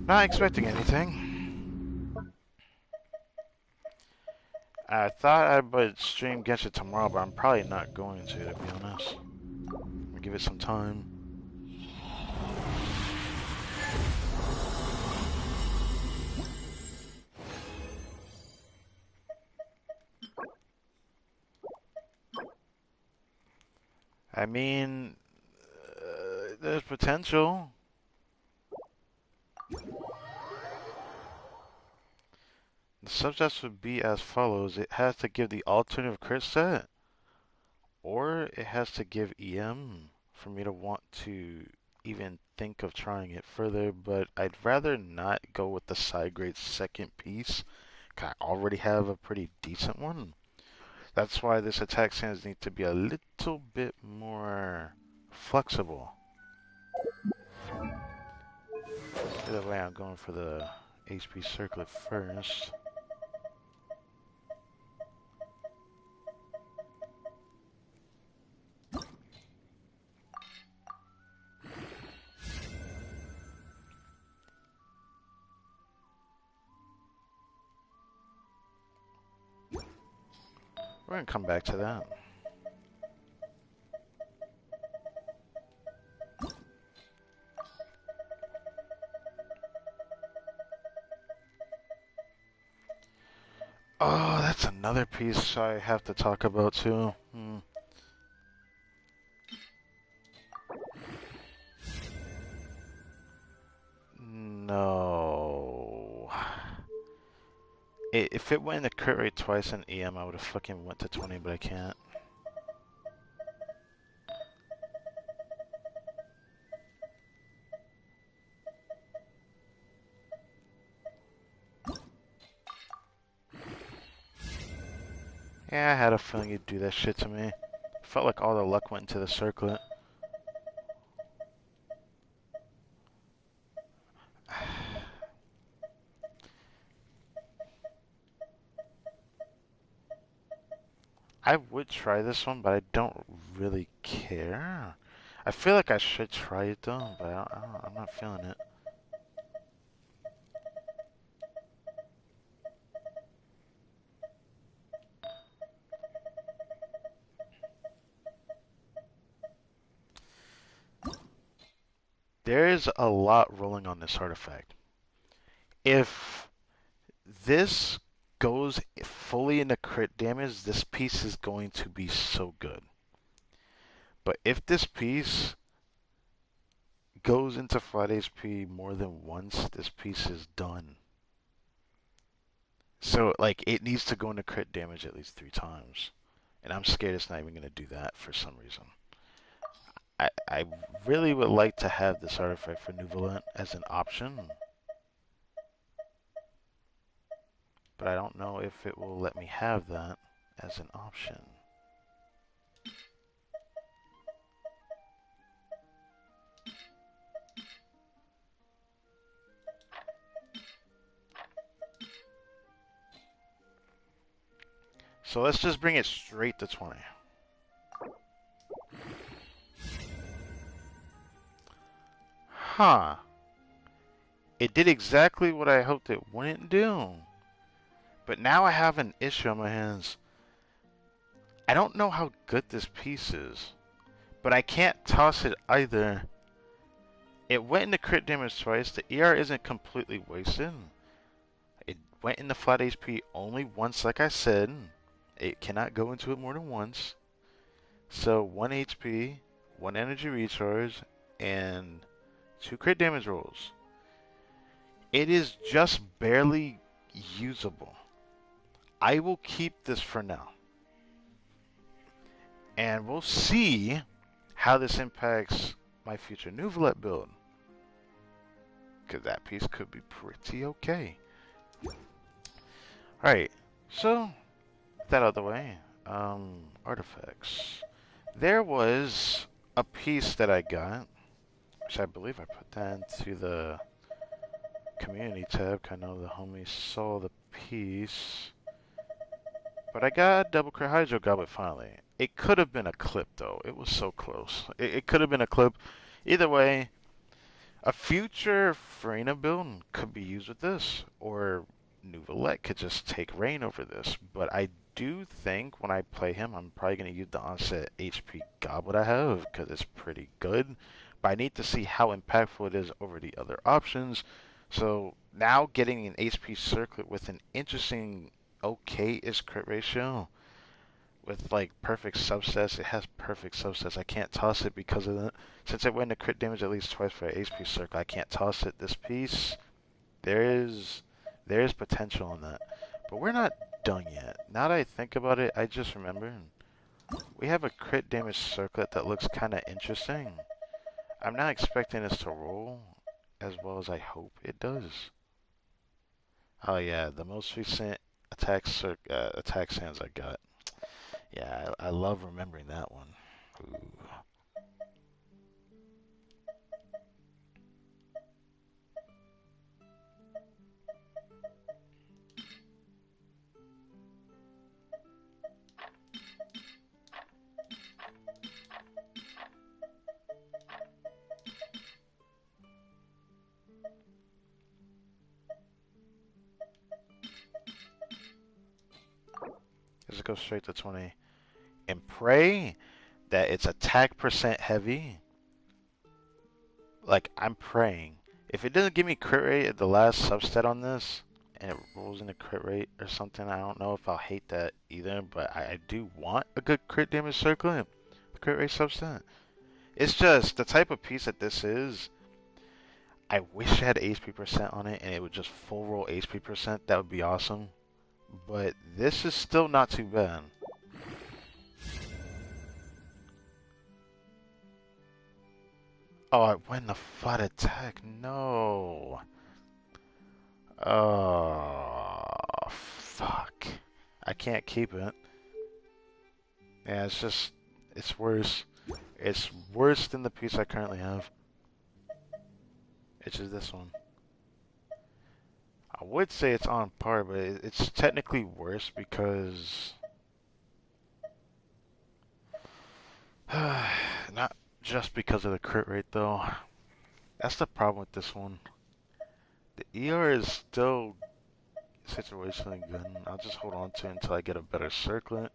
Not expecting anything. I thought I would stream Genshin tomorrow, but I'm probably not going to be honest. I'll give it some time. I mean, there's potential. The subjects would be as follows. It has to give the alternative crit set, or it has to give EM for me to want to even think of trying it further, but I'd rather not go with the side grade second piece. I already have a pretty decent one. That's why this attack stance needs to be a little bit more flexible. Either way, I'm going for the HP circlet first. We're gonna come back to that. Oh, that's another piece I have to talk about too. No. If it went in the crit rate twice in EM, I would have fucking went to 20, but I can't. Yeah, I had a feeling you'd do that shit to me. Felt like all the luck went into the circlet. I would try this one, but I don't really care. I feel like I should try it though, but I'm not feeling it. There is a lot rolling on this artifact. If this goes fully into crit damage, this piece is going to be so good. But if this piece goes into flat HP more than once, this piece is done. So, like, it needs to go into crit damage at least 3 times. And I'm scared it's not even going to do that for some reason. I really would like to have this artifact for Nuvolent as an option. But I don't know if it will let me have that as an option. So let's just bring it straight to 20. Huh. It did exactly what I hoped it wouldn't do. But now I have an issue on my hands. I don't know how good this piece is, but I can't toss it either. It went into crit damage twice. The ER isn't completely wasted. It went into flat HP only once, like I said. It cannot go into it more than once. So 1 HP, 1 energy recharge, and 2 crit damage rolls. It is just barely usable. I will keep this for now. And we'll see how this impacts my future Nuvolet build. Because that piece could be pretty okay. Alright, so, with that out of the way, artifacts. There was a piece that I got, which I believe I put that into the community tab. I know the homies saw the piece. But I got a double crit hydro goblet finally. It could have been a clip though. It was so close. It could have been a clip. Either way, a future Furina build could be used with this, or Nuvolet could just take reign over this. But I do think when I play him, I'm probably going to use the onset HP goblet I have, because it's pretty good. But I need to see how impactful it is over the other options. So now getting an HP circlet with an interesting okay-ish crit ratio, with like perfect subsets. It has perfect subsets. I can't toss it because of that. Since it went to crit damage at least twice for an HP circle, I can't toss it. This piece, there is potential in that. But we're not done yet. Now that I think about it, I just remember we have a crit damage circlet that looks kind of interesting. I'm not expecting this to roll as well as I hope it does. Oh yeah, the most recent attack sands I got. Yeah, I love remembering that one. Ooh. Let's go straight to 20. And pray that it's attack percent heavy. Like, I'm praying. If it doesn't give me crit rate at the last substat on this, and it rolls into crit rate or something, I don't know if I'll hate that either, but I do want a good crit damage circle, the crit rate substat. It's just, the type of piece that this is, I wish it had HP percent on it, and it would just full roll HP percent, that would be awesome. But this is still not too bad. Oh, I win the flat attack. No. Oh, fuck. I can't keep it. Yeah, it's just, it's worse. It's worse than the piece I currently have. It's just this one. I would say it's on par, but it's technically worse because... not just because of the crit rate, though. That's the problem with this one. The ER is still situationally good. I'll just hold on to it until I get a better circlet.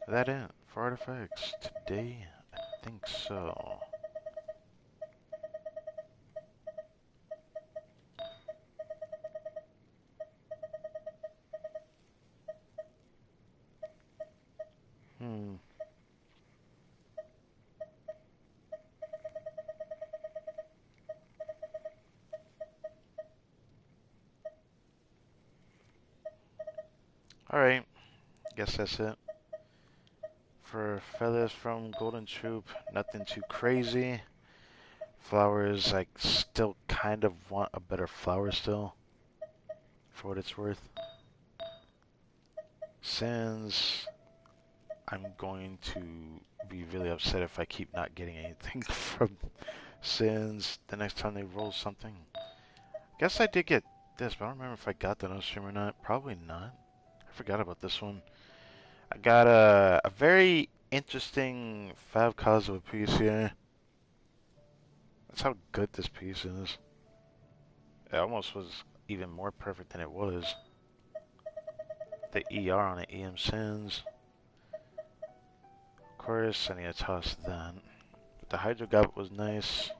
That it for artifacts today? I think so. Alright, guess that's it. For feathers from Golden Troop, nothing too crazy. Flowers, I still kind of want a better flower still, for what it's worth. Sands, I'm going to be really upset if I keep not getting anything from Sands the next time they roll something. Guess I did get this, but I don't remember if I got that on stream or not. Probably not. I forgot about this one. I got a very interesting Fab Cosmo piece here. That's how good this piece is. It almost was even more perfect than it was. The ER on it, EM Sins. Of course, I need to toss that. But the Hydro Goblet was nice.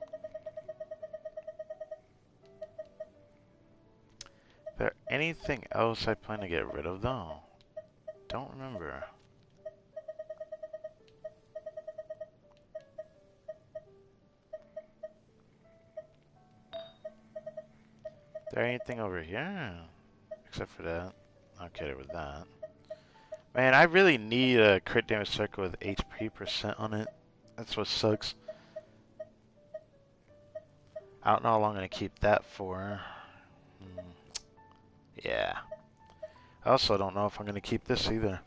Is there anything else I plan to get rid of though? Don't remember. there anything over here? Except for that. Okay, with that. Man, I really need a crit damage circle with HP % on it. That's what sucks. I don't know how long I'm gonna keep that for. Yeah. I also don't know if I'm gonna keep this either.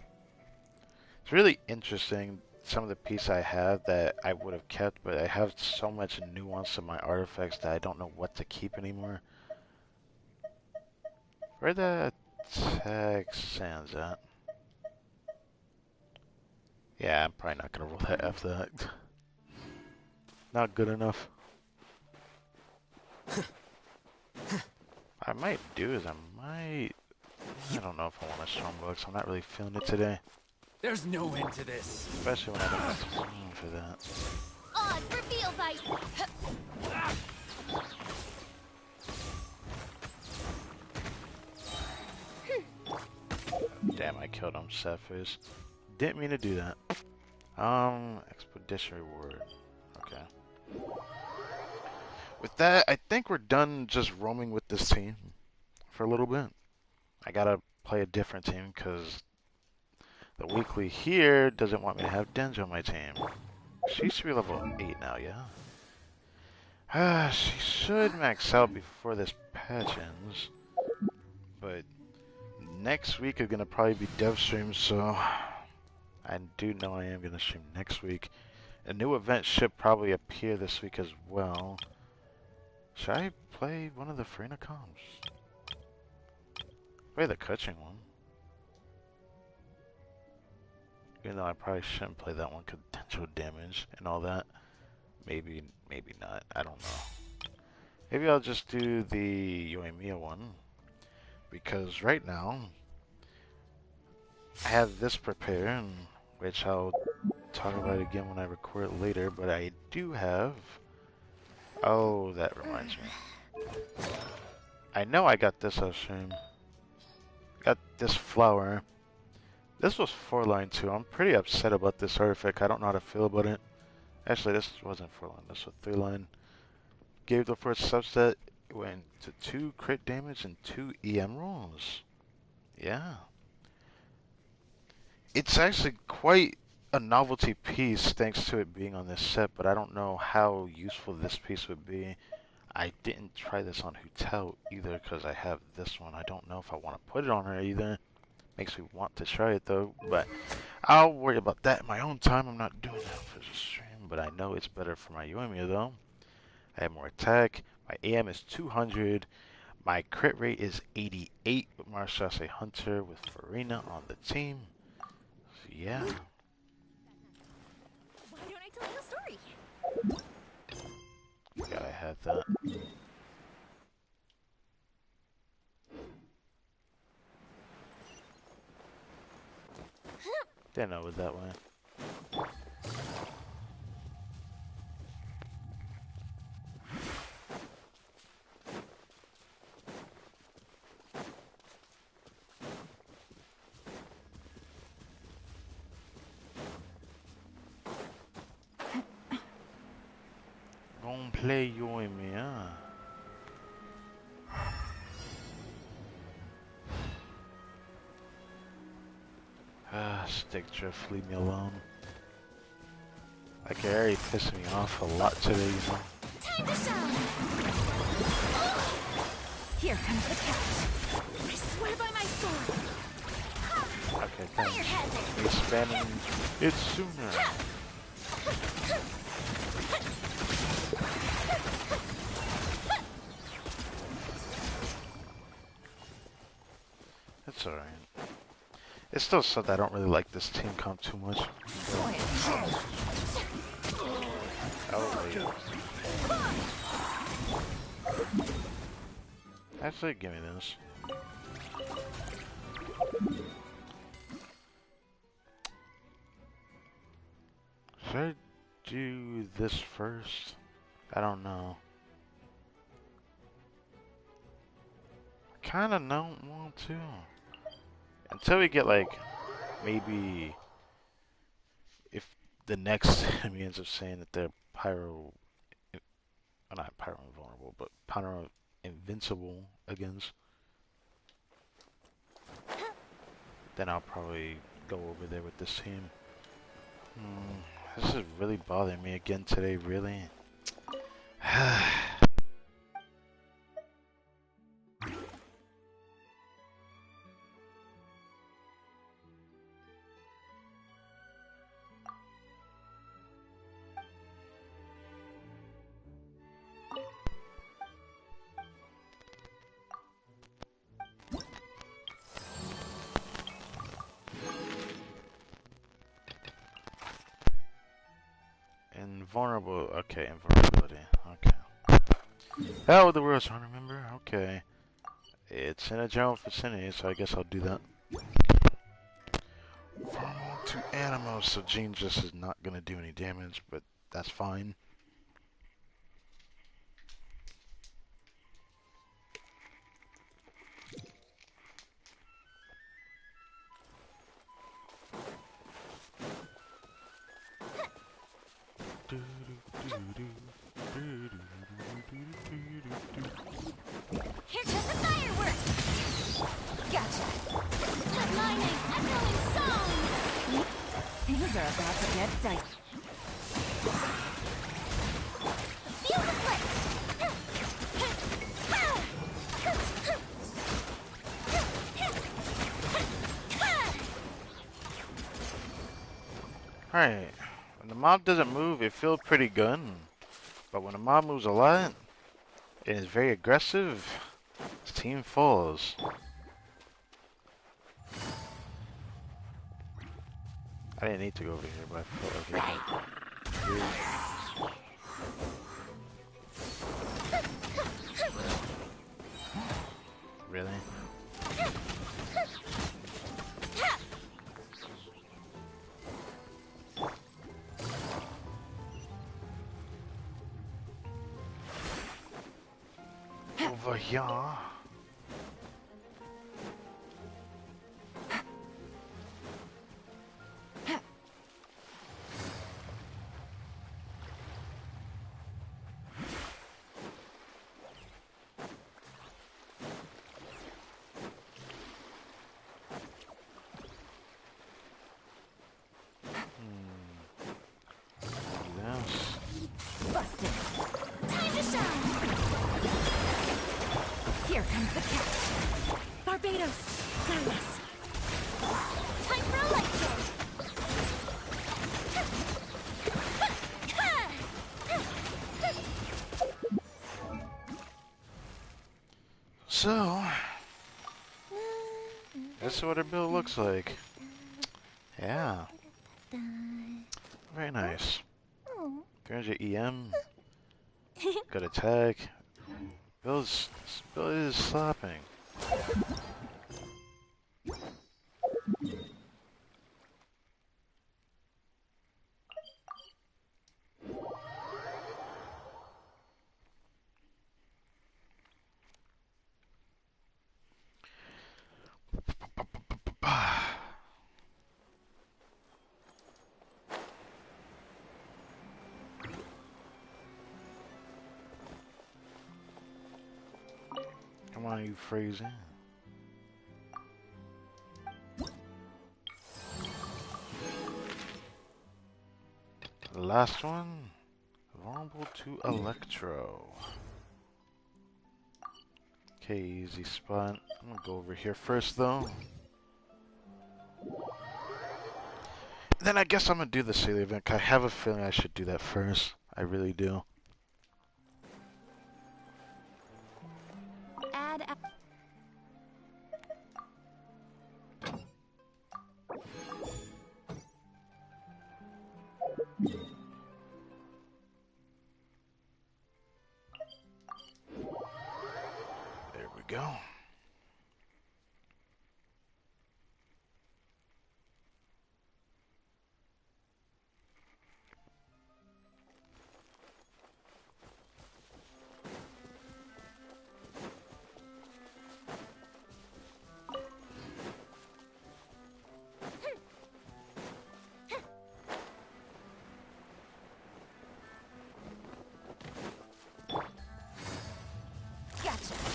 It's really interesting, some of the pieces I have that I would have kept, but I have so much nuance in my artifacts that I don't know what to keep anymore. Where the attack sands at? Yeah, I'm probably not gonna roll that F that. Not good enough. I might do is I don't know if I want a strongbox. I'm not really feeling it today. There's no end to this. Especially when I don't have time for that. Odds reveal vice. Damn, I killed him, Sapphires. Didn't mean to do that. Expedition reward. Okay. With that, I think we're done just roaming with this team for a little bit. I gotta play a different team because the weekly here doesn't want me to have Denja on my team. She should be level 8 now, yeah? She should max out before this patch ends. But next week is gonna probably be dev stream, so I do know I am gonna stream next week. A new event should probably appear this week as well. Should I play one of the Furina comps? Play the coaching one. Even though I probably shouldn't play that one because potential damage and all that. Maybe, maybe not. I don't know. Maybe I'll just do the Yoimiya one. Because right now, I have this prepared, which I'll talk about again when I record it later. But I do have... Oh, that reminds me. I know I got this off stream. Got this flower. This was 4-line too. I'm pretty upset about this artifact. I don't know how to feel about it. Actually, this wasn't 4-line. This was 3-line. Gave the first subset. It went to 2 crit damage and 2 EM rolls. Yeah. It's actually quite a novelty piece thanks to it being on this set, but I don't know how useful this piece would be. I didn't try this on Hutel either because I have this one. I don't know if I want to put it on her either. Makes me want to try it though, but I'll worry about that in my own time. I'm not doing that for the stream, but I know it's better for my Yoimiya though. I have more attack. My AM is 200. My crit rate is 88 with Marshase Hunter with Furina on the team. So yeah. Why don't I tell you a story? Forgot I had that. Didn't know it was that way. Gonna play Yoimiya. Stick drift, leave me alone. Like, it already pissed me off a lot today, you know? Time to shine! Here comes the catch. I swear by my sword. Okay, Fire thanks. hazard. Me spamming it sooner. That's alright. It's still something I don't really like this team comp too much. Oh, yeah. Actually, give me this. Should I do this first? I don't know. I kinda don't want to. Until we get like, maybe, if the next enemy ends up saying that they're pyro, well, not pyro invulnerable, but pyro invincible against, then I'll probably go over there with this team. This is really bothering me again today, really. Invulnerable. Okay, invulnerability. Okay. Hell with the worst one, remember? Okay. It's in a general vicinity, so I guess I'll do that. Vulnerable to animals, so Jean just is not gonna do any damage, but that's fine. Here comes the fireworks! Gotcha! Aligning, echoing song! Things are about to get dicey. Feel the flip! Alright. When the mob doesn't move, it feels pretty good. But when the mob moves a lot, and is very aggressive, this team falls. I didn't need to go over here, but I felt like it. Really? Over here. Busted! Time to shine! Here comes the catch! Barbados! Glass! Time for a light So, this is what our build looks like. Yeah. Very nice. 300 EM. Good attack. Build is slapping. Come on, you freezing. Last one. Vulnerable to Electro. Okay, easy spot. I'm gonna go over here first, though. Then I guess I'm gonna do the Sailor event. 'Cause I have a feeling I should do that first. I really do. Add. There we go. Gotcha!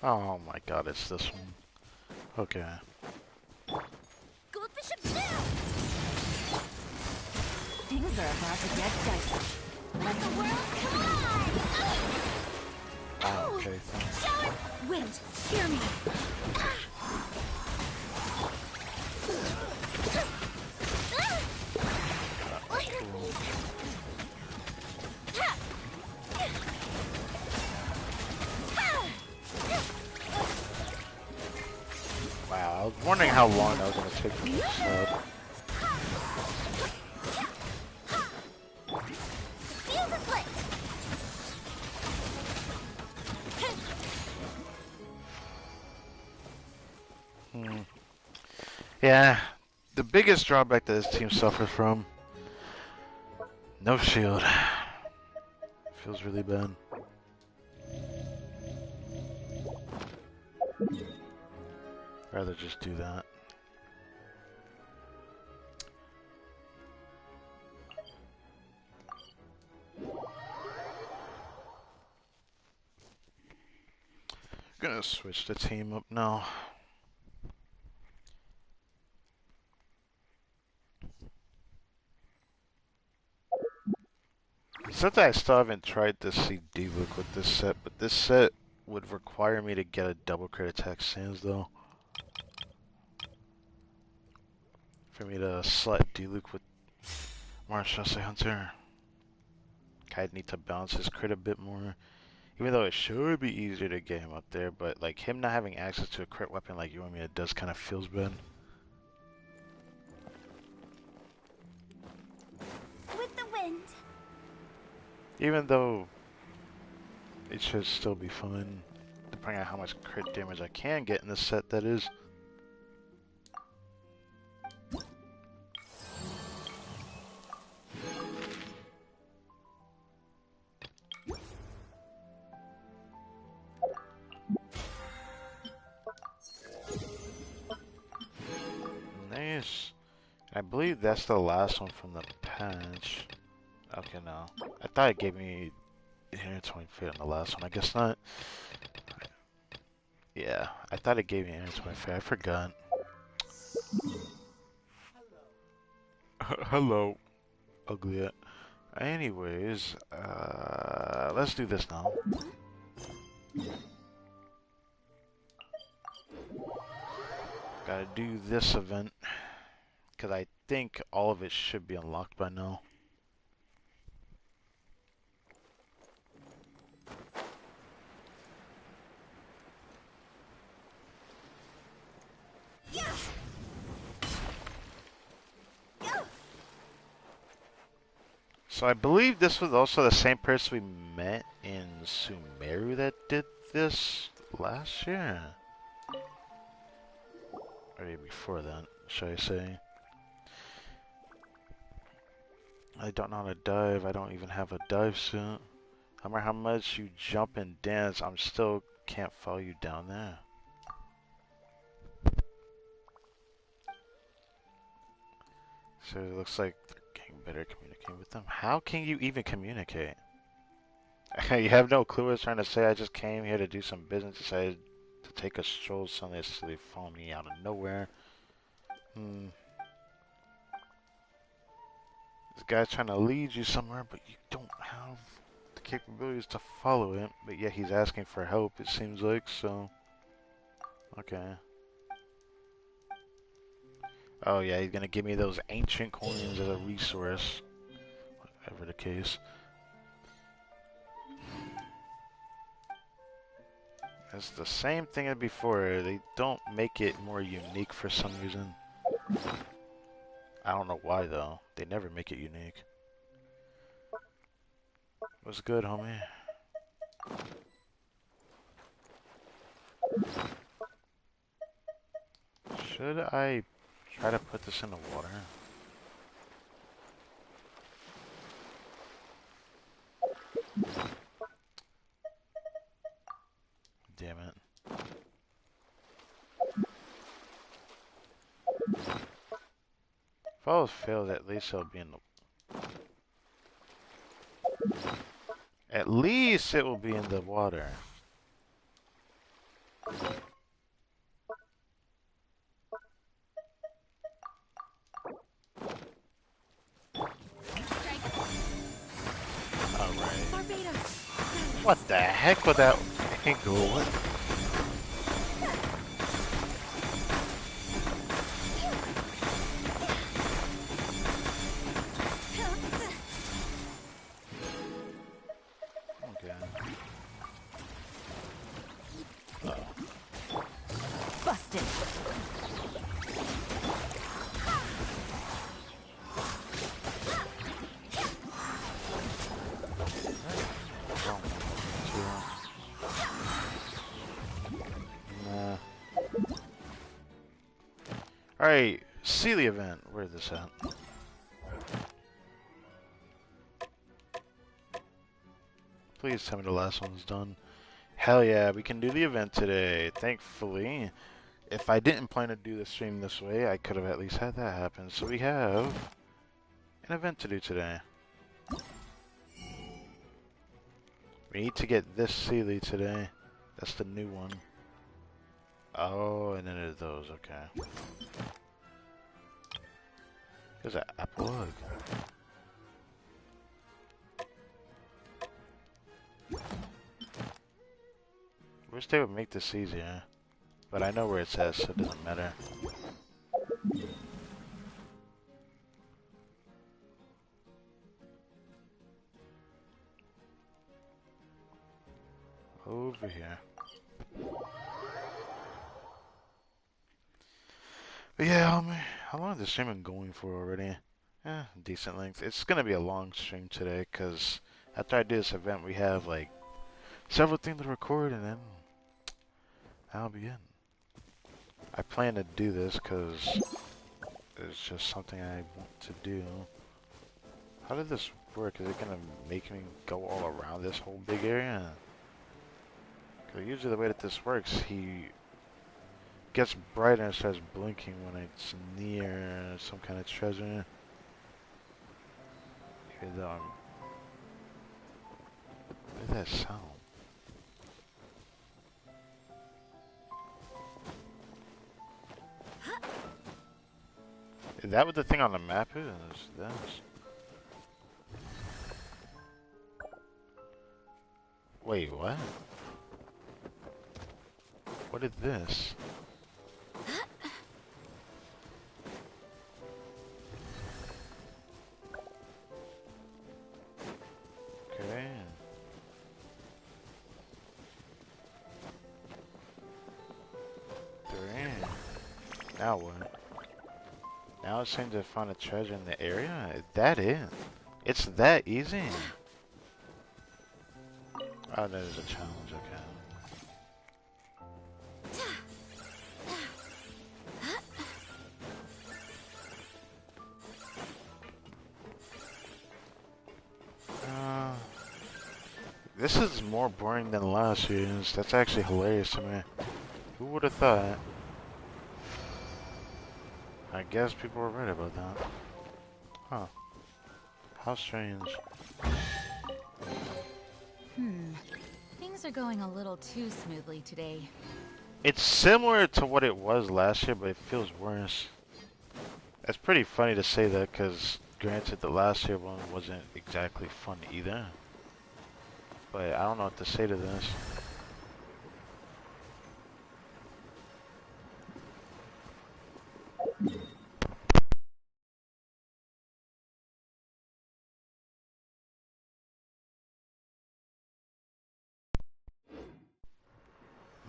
Oh my god, it's this one. Okay. Goldfish up now! Things are about to get dicey. Let the world collide! Oh, okay, thanks. Shower! Wind, hear me! Lighter, please! Wow, I was wondering how long that was gonna take for this sub. Fuse is lit! Yeah, the biggest drawback that this team suffers from, no shield. Feels really bad. Rather just do that. Gonna switch the team up now. Except that I still haven't tried to see D-Look with this set, but this set would require me to get a double crit attack sands though. For me to select D-Luke with Marshall Hunter. I'd need to balance his crit a bit more. Even though it should be easier to get him up there, but like him not having access to a crit weapon like you and me, it does kind of feels bad. With the wind. Even though it should still be fun, depending on how much crit damage I can get in this set, that is. Nice. I believe that's the last one from the patch. Okay, no. I thought it gave me 120 feet on the last one. I guess not. Yeah, I thought it gave me 120 feet. I forgot. Hello. Ugly. Anyways, let's do this now. Gotta do this event. Because I think all of it should be unlocked by now. So I believe this was also the same person we met in Sumeru that did this last year. Or maybe before that, should I say. I don't know how to dive. I don't even have a dive suit. No matter how much you jump and dance, I'm still can't follow you down there. So it looks like they're getting better at communicating with them. How can you even communicate? You have no clue what I was trying to say. I just came here to do some business. Decided to take a stroll. Suddenly, so they follow me out of nowhere. This guy's trying to lead you somewhere, but you don't have the capabilities to follow him. But yet he's asking for help, it seems like, so... Okay. Oh yeah, he's gonna give me those ancient coins as a resource. Whatever the case. It's the same thing as before. They don't make it more unique for some reason. I don't know why though. They never make it unique. What's good, homie? Should I try to put this in the water? Damn it. If all fails, at least it'll be in the... At least it will be in the water. Alright. Barbados. What the heck with that angle? What? Okay. Busted. Nah. Alright, see the event. Where's this at? Please tell me the last one's done. Hell yeah, we can do the event today. Thankfully, if I didn't plan to do the stream this way, I could have at least had that happen. So we have an event to do today. We need to get this Sealy today. That's the new one. Oh, and then there's those, okay. There's an apple lug. Wish they would make this easier. But I know where it's at, so it doesn't matter. Over here. But yeah, how long has this stream been going for already? Decent length. It's gonna be a long stream today, because after I do this event, we have like several things to record, and then that'll be it. I plan to do this because it's just something I want to do. How did this work? Is it gonna make me go all around this whole big area? Because usually the way that this works, he gets brighter and starts blinking when it's near some kind of treasure. Hear that? What is that sound? Is that what the thing on the map is? This. Wait, what? What is this? Okay. Three. Now what? Now it seems to find a treasure in the area? Is that it? It's that easy? Oh, that is a challenge, okay. This is more boring than last year's. That's actually hilarious to me. Who would have thought? I guess people were right about that. Huh. How strange. Things are going a little too smoothly today. It's similar to what it was last year, but it feels worse. It's pretty funny to say that, because granted the last year one wasn't exactly fun either. But I don't know what to say to this.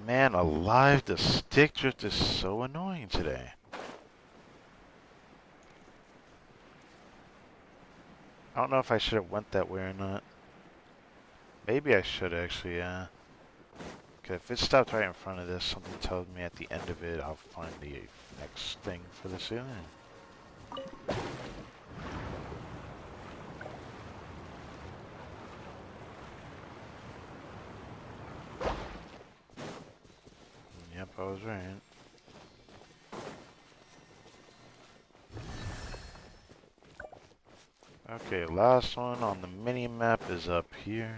Man alive, the stick drift is so annoying today. I don't know if I should have went that way or not. Maybe I should actually, yeah. Okay, if it stopped right in front of this, something tells me at the end of it, I'll find the next thing for the ceiling. Yep, I was right. Okay, last one on the mini map is up here.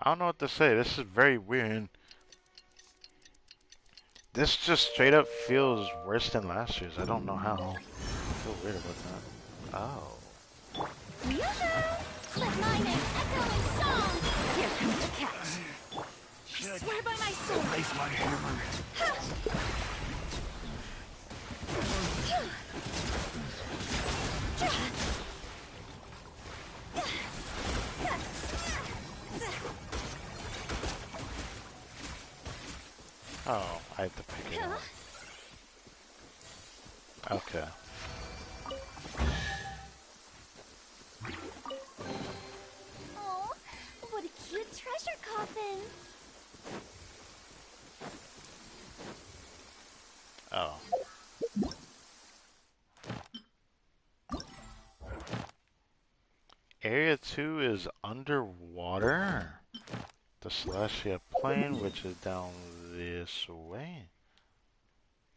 don't know what to say. This is very weird. This just straight up feels worse than last year's. I don't know how. I feel weird about that. Oh. Yoo-hoo! Let my name echo in song! Here comes the catch. I swear by my sword! Place my hammer. Oh, I have to pick it up. Okay. Oh, what a cute treasure coffin! Oh. Area 2 is underwater. The Celestia Plain, which is down this way.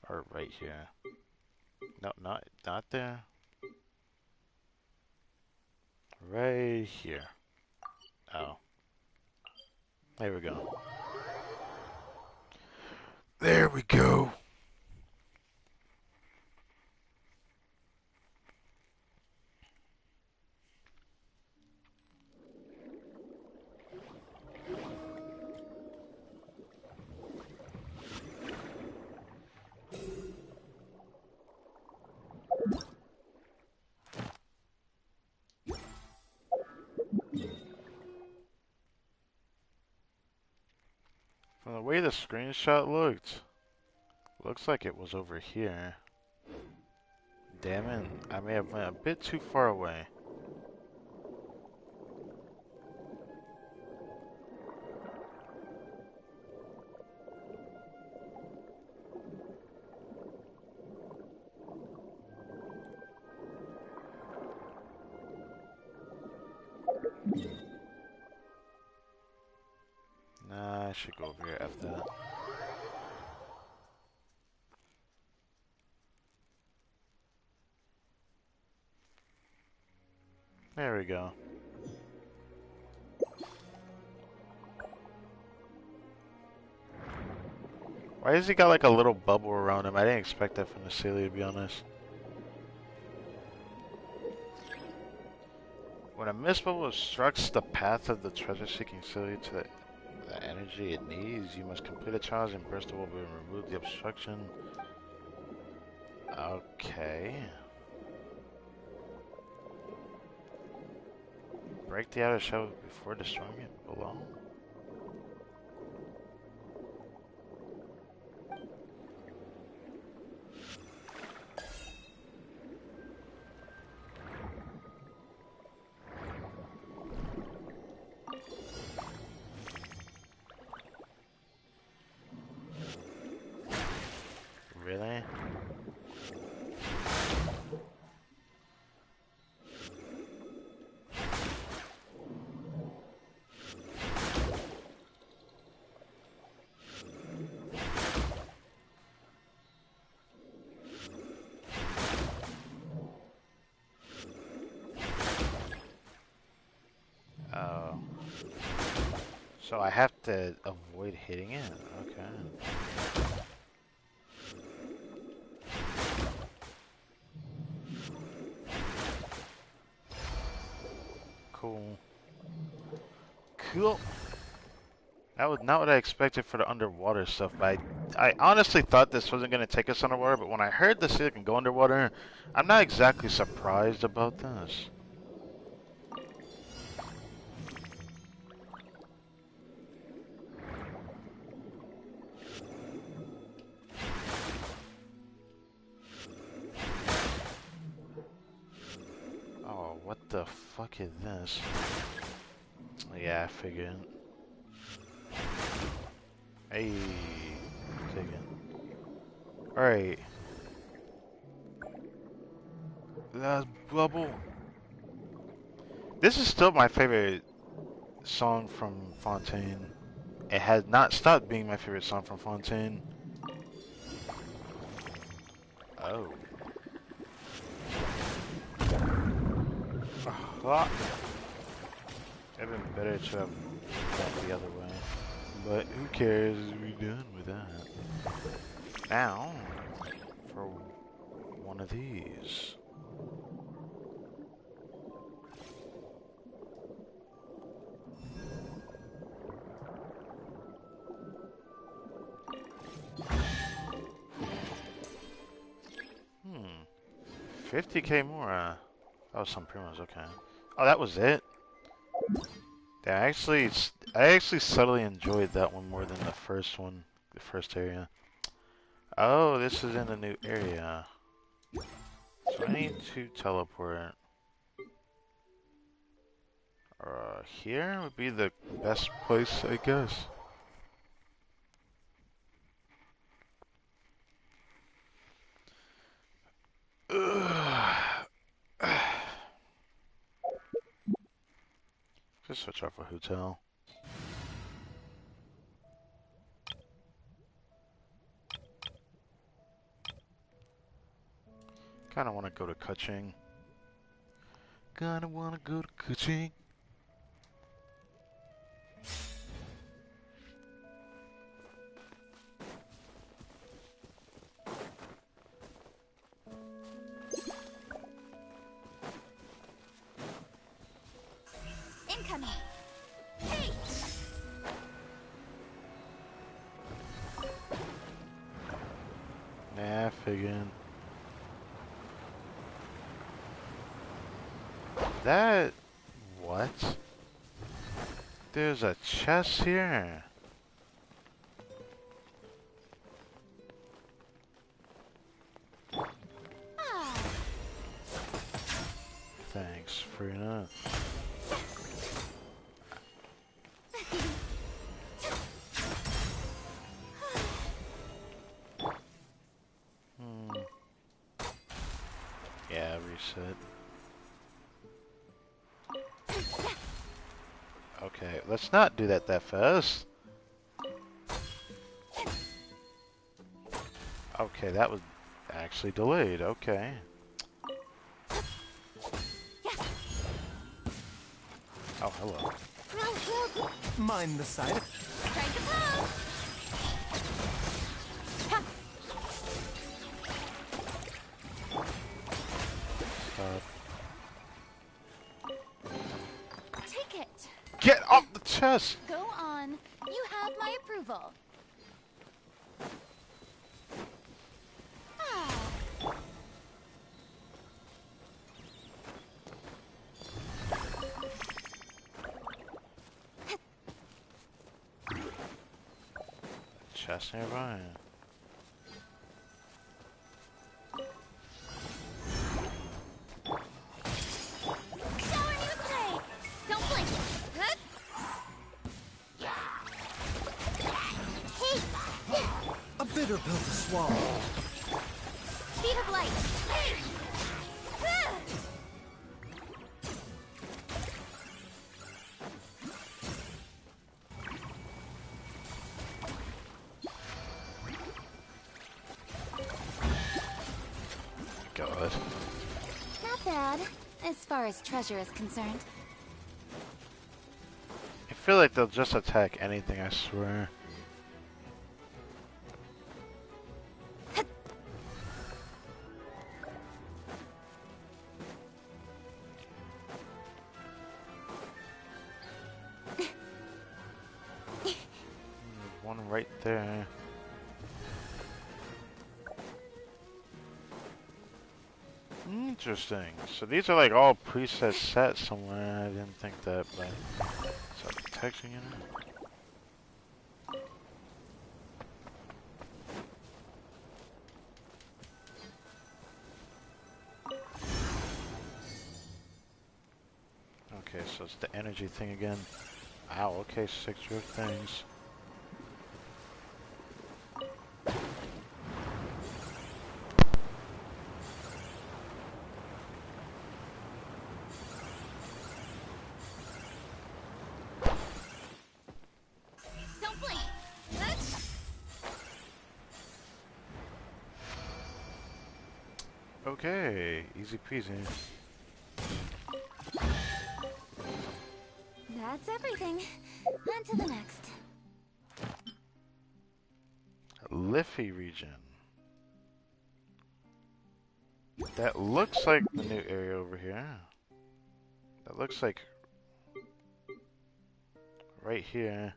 Or right here. No, not there. Right here. Oh. There we go. There we go. From the way the screenshot looked, looks like it was over here. Damn it, I may have went a bit too far away. Nah, I should go over here after that. There we go. Why has he got like a little bubble around him? I didn't expect that from the Celia, to be honest. When a mist bubble obstructs the path of the treasure-seeking Celia to the energy it needs, you must complete a challenge and burst the bubble and remove the obstruction. Okay. Break the outer shell before destroying it below. Really? Oh. So I have to avoid hitting it? Okay. Cool. Cool. That was not what I expected for the underwater stuff, but I honestly thought this wasn't going to take us underwater, but when I heard the sea can go underwater, I'm not exactly surprised about this. Oh, what the fuck is this? Yeah, I figured. Hey, take it. Alright. That's Bubble. This is still my favorite song from Fontaine. It has not stopped being my favorite song from Fontaine. Oh. It'd been better to have the other way. But who cares? We're done with that. Now, for one of these. Hmm. 50k more. Oh, some primos. Okay. Oh, that was it. Yeah, I actually subtly enjoyed that one more than the first one, the first area. Oh, this is in a new area. So I need to teleport. Here would be the best place, I guess. Just switch off a hotel. Kinda wanna go to Kuching. Kinda wanna go to Kuching. Incoming. Hey! Nah, figured. That... What? There's a chest here. Ah. Thanks, Furina. Yeah, reset. Okay, let's not do that fast. Okay, that was actually delayed. Okay. Oh, hello. Mind the side. Strike a pose! Stop. Take it. Get off the chest! Go on. You have my approval. Ah. Chest nearby. Shower me with play. Don't blink. Huh? Hey. A bitter pill to swallow. Speed of light. God. Not bad, as far as treasure is concerned. I feel like they'll just attack anything, I swear. One right there. Interesting. So these are like all preset set somewhere. I didn't think that, but is that protection unit? Okay, so it's the energy thing again. Ow, okay, 6 drift things. Don't blink. Huh? Okay, easy peasy. That's everything. On to the next. Liffey region. That looks like the new area over here. That looks like right here,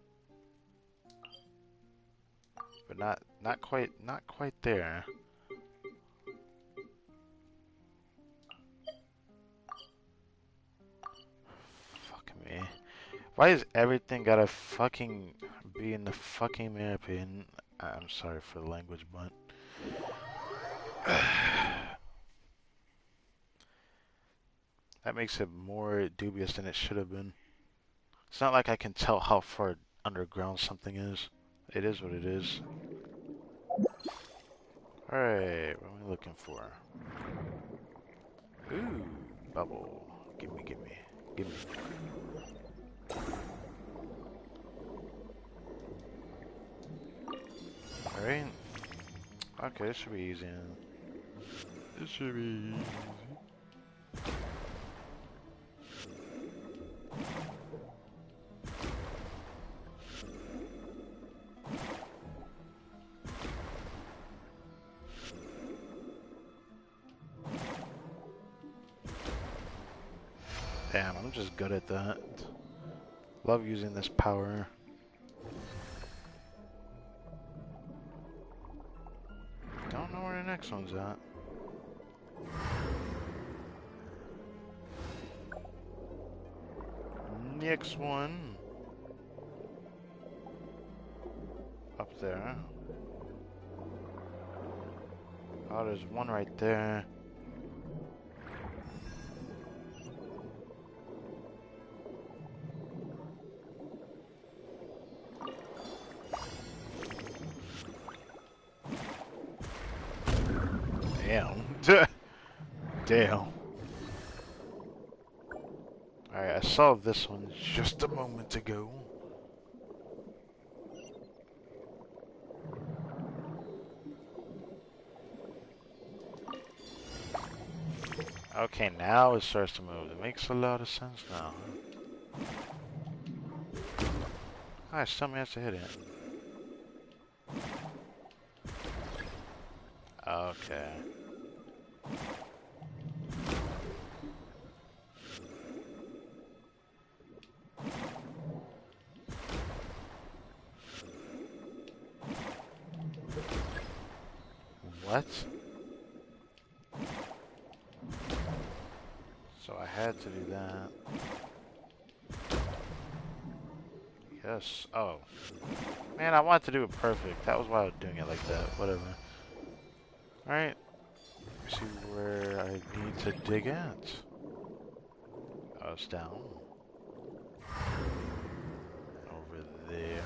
but not quite there. Fuck me. Why is everything gotta fucking be in the fucking map? And I'm sorry for the language, but that makes it more dubious than it should have been. It's not like I can tell how far underground something is. It is what it is. Alright, what am I looking for? Ooh, bubble. Gimme, gimme, gimme. Alright. Okay, this should be easy. This should be easy. Damn, I'm just good at that. Love using this power. Don't know where the next one's at. Next one. Up there. Oh, there's one right there. Damn. Damn. Alright, I saw this one just a moment ago. Okay, now it starts to move. It makes a lot of sense now. I still managed to hit it. Okay. What? So I had to do that. Yes. Oh. Man, I wanted to do it perfect. That was why I was doing it like that. Whatever. Alright. See where I need to dig at. Oh, it's down. Over there.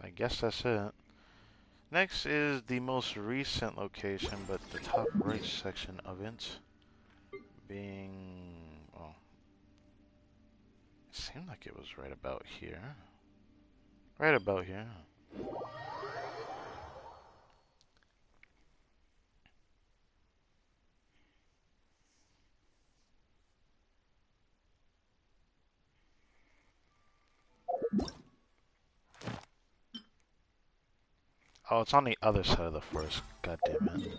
I guess that's it. Next is the most recent location, but the top right section of it being, well, it seemed like it was right about here. Right about here. Oh, it's on the other side of the forest. God damn it.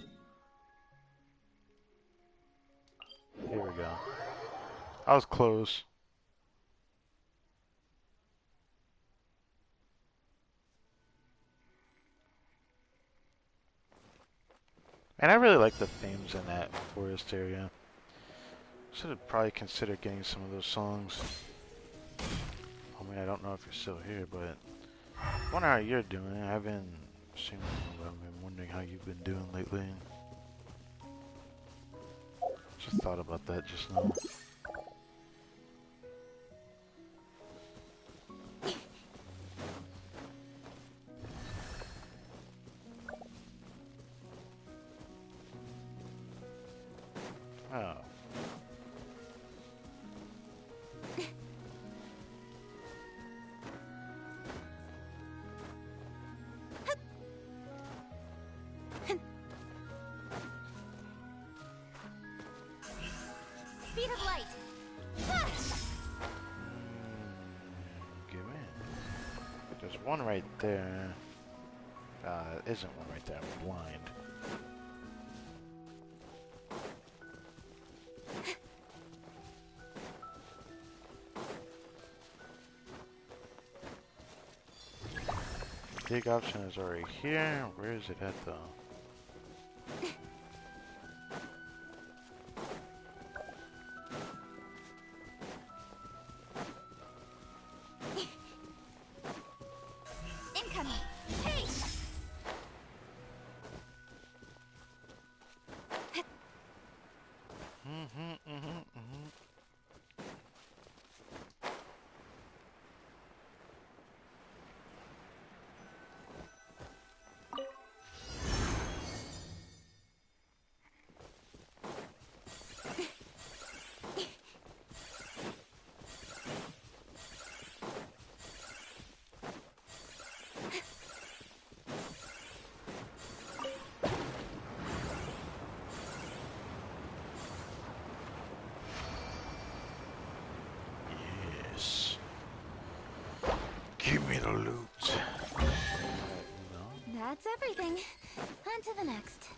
Here we go. I was close. And I really like the themes in that forest area. Should have probably considered getting some of those songs. I mean, I don't know if you're still here, but I wonder how you're doing. I've been seeing, I've been wondering how you've been doing lately. Just thought about that just now. Oh. There's one right there. Isn't one right there. I'm blind. Dig option is already here. Where is it at though? Incoming. Hey! Yes. Give me the loot. No. That's everything. On to the next.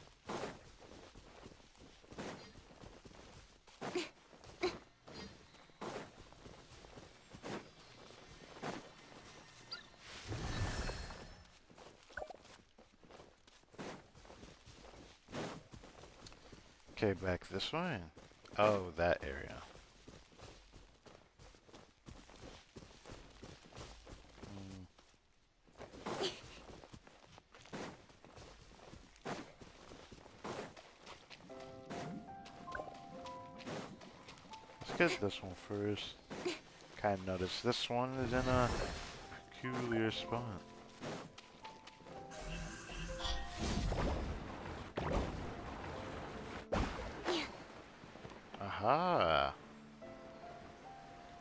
Okay, back this way. Oh, that area. Let's get this one first. Kind of noticed this one is in a peculiar spot. Aha!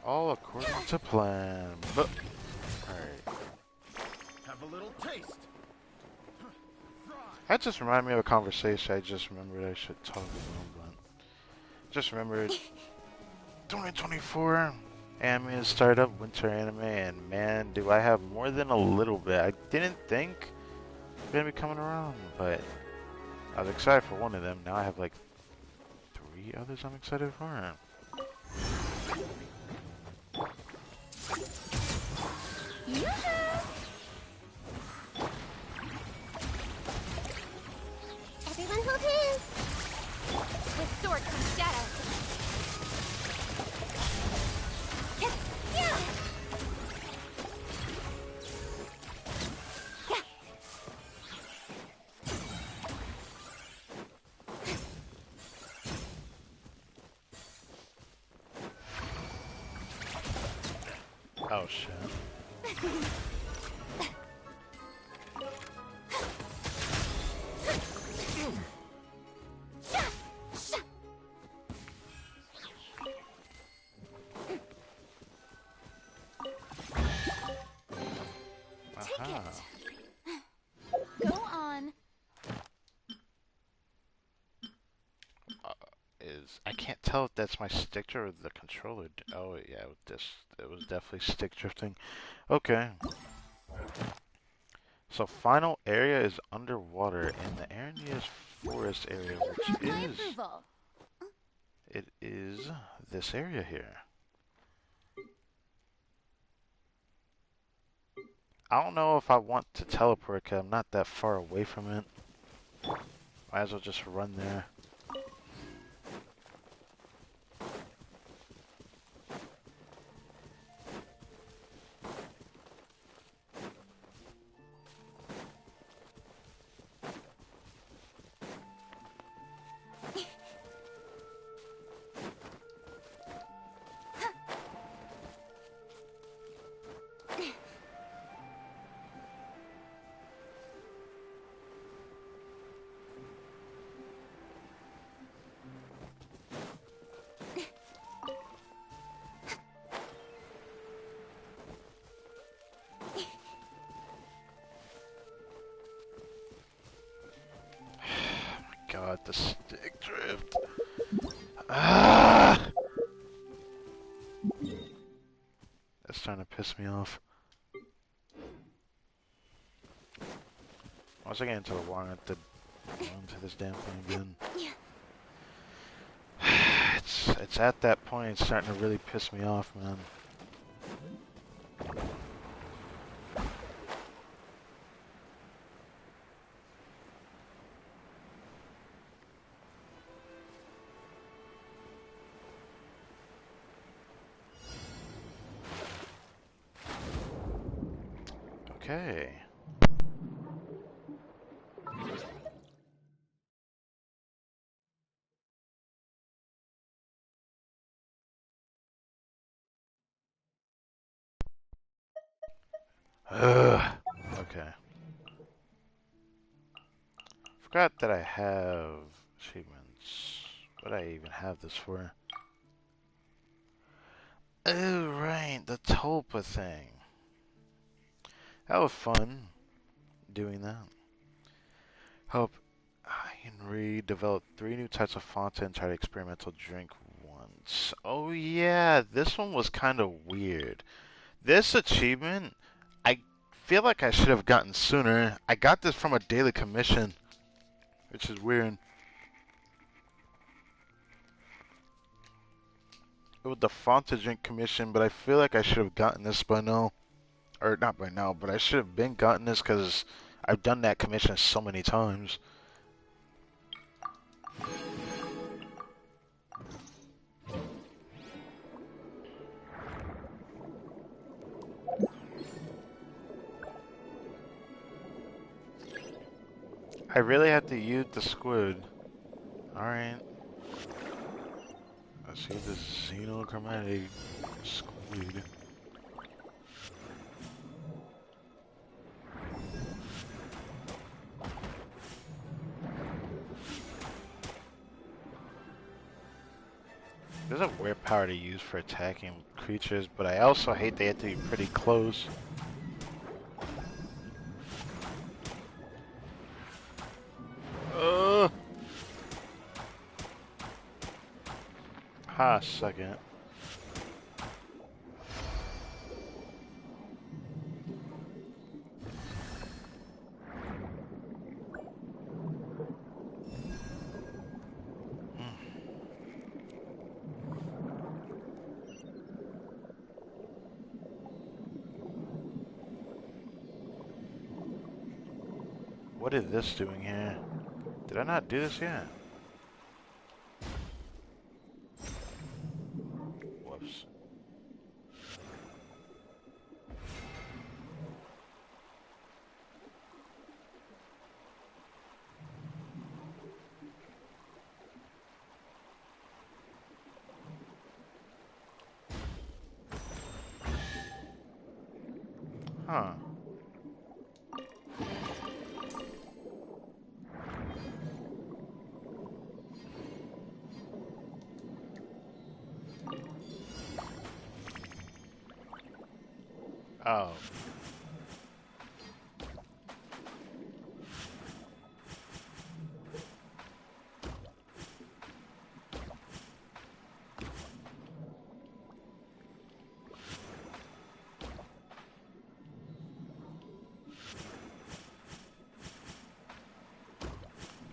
All according to plan. But alright. Have a little taste. That just reminded me of a conversation I just remembered I should talk about, but just remembered 2024 anime has started up, winter anime, and man, do I have more than a little bit. I didn't think we're gonna be coming around, but I was excited for one of them. Now I have like 3 others I'm excited for. Everyone hold hands. With sword comes shadow. Yeah. Oh shit. Take Aha. it. Go on. I can't tell if that's my stick drift or the controller. Oh yeah, with this it was definitely stick drifting. Okay. So final area is underwater in the Arania's forest area, which My is approval. it is this area here. I don't know if I want to teleport because I'm not that far away from it. Might as well just run there. God, the stick drift. Ah! That's starting to piss me off. Once I get into the water, I have to run to this damn thing again. It's at that point, it's starting to really piss me off, man. Okay. Ugh. Okay. Forgot that I have achievements. What do I even have this for? Oh, right, the tulpa thing. That was fun, doing that. Help Henry develop 3 new types of Fanta and try to experimental drink once. Oh yeah, this one was kind of weird. This achievement, I feel like I should have gotten sooner. I got this from a daily commission, which is weird. It was the Fanta drink commission, but I feel like I should have gotten this by now. Or not by now, but I should have been gotten this because I've done that commission so many times. I really had to use the squid. Alright. Let's use the xenochromatic squid. There's a weird power to use for attacking creatures, but I also hate they have to be pretty close. Ha, second. What is this doing here? Did I not do this yet? Whoops. Huh. Oh.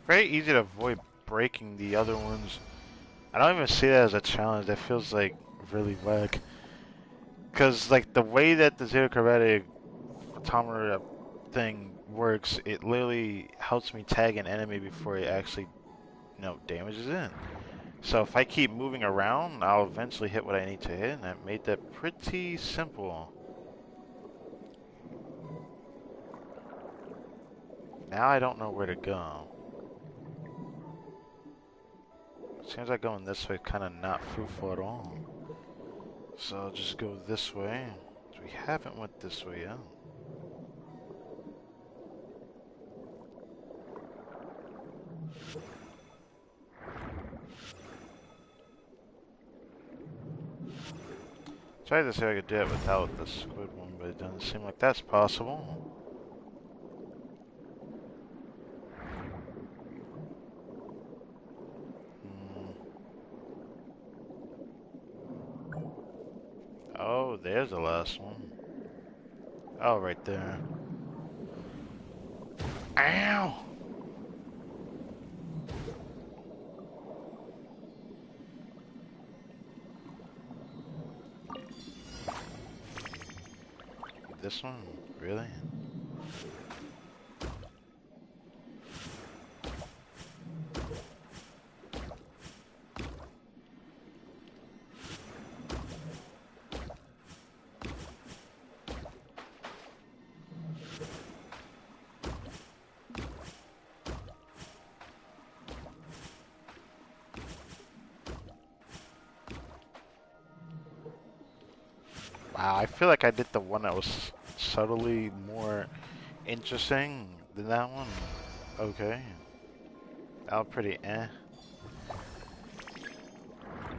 Very easy to avoid breaking the other ones. I don't even see that as a challenge. That feels like really whack. Cause like the way that the zero chromatic photometer thing works, it literally helps me tag an enemy before it actually, damages in. So if I keep moving around, I'll eventually hit what I need to hit, and that made that pretty simple. Now I don't know where to go. Seems like going this way kind of not fruitful at all. So I'll just go this way. We haven't went this way yet. Tried to see if I could do it without the squid one, but it doesn't seem like that's possible. Oh, there's the last one. Oh, right there. Ow! This one? Really? Wow, I feel like I did the one that was subtly more interesting than that one. Okay. That was pretty eh.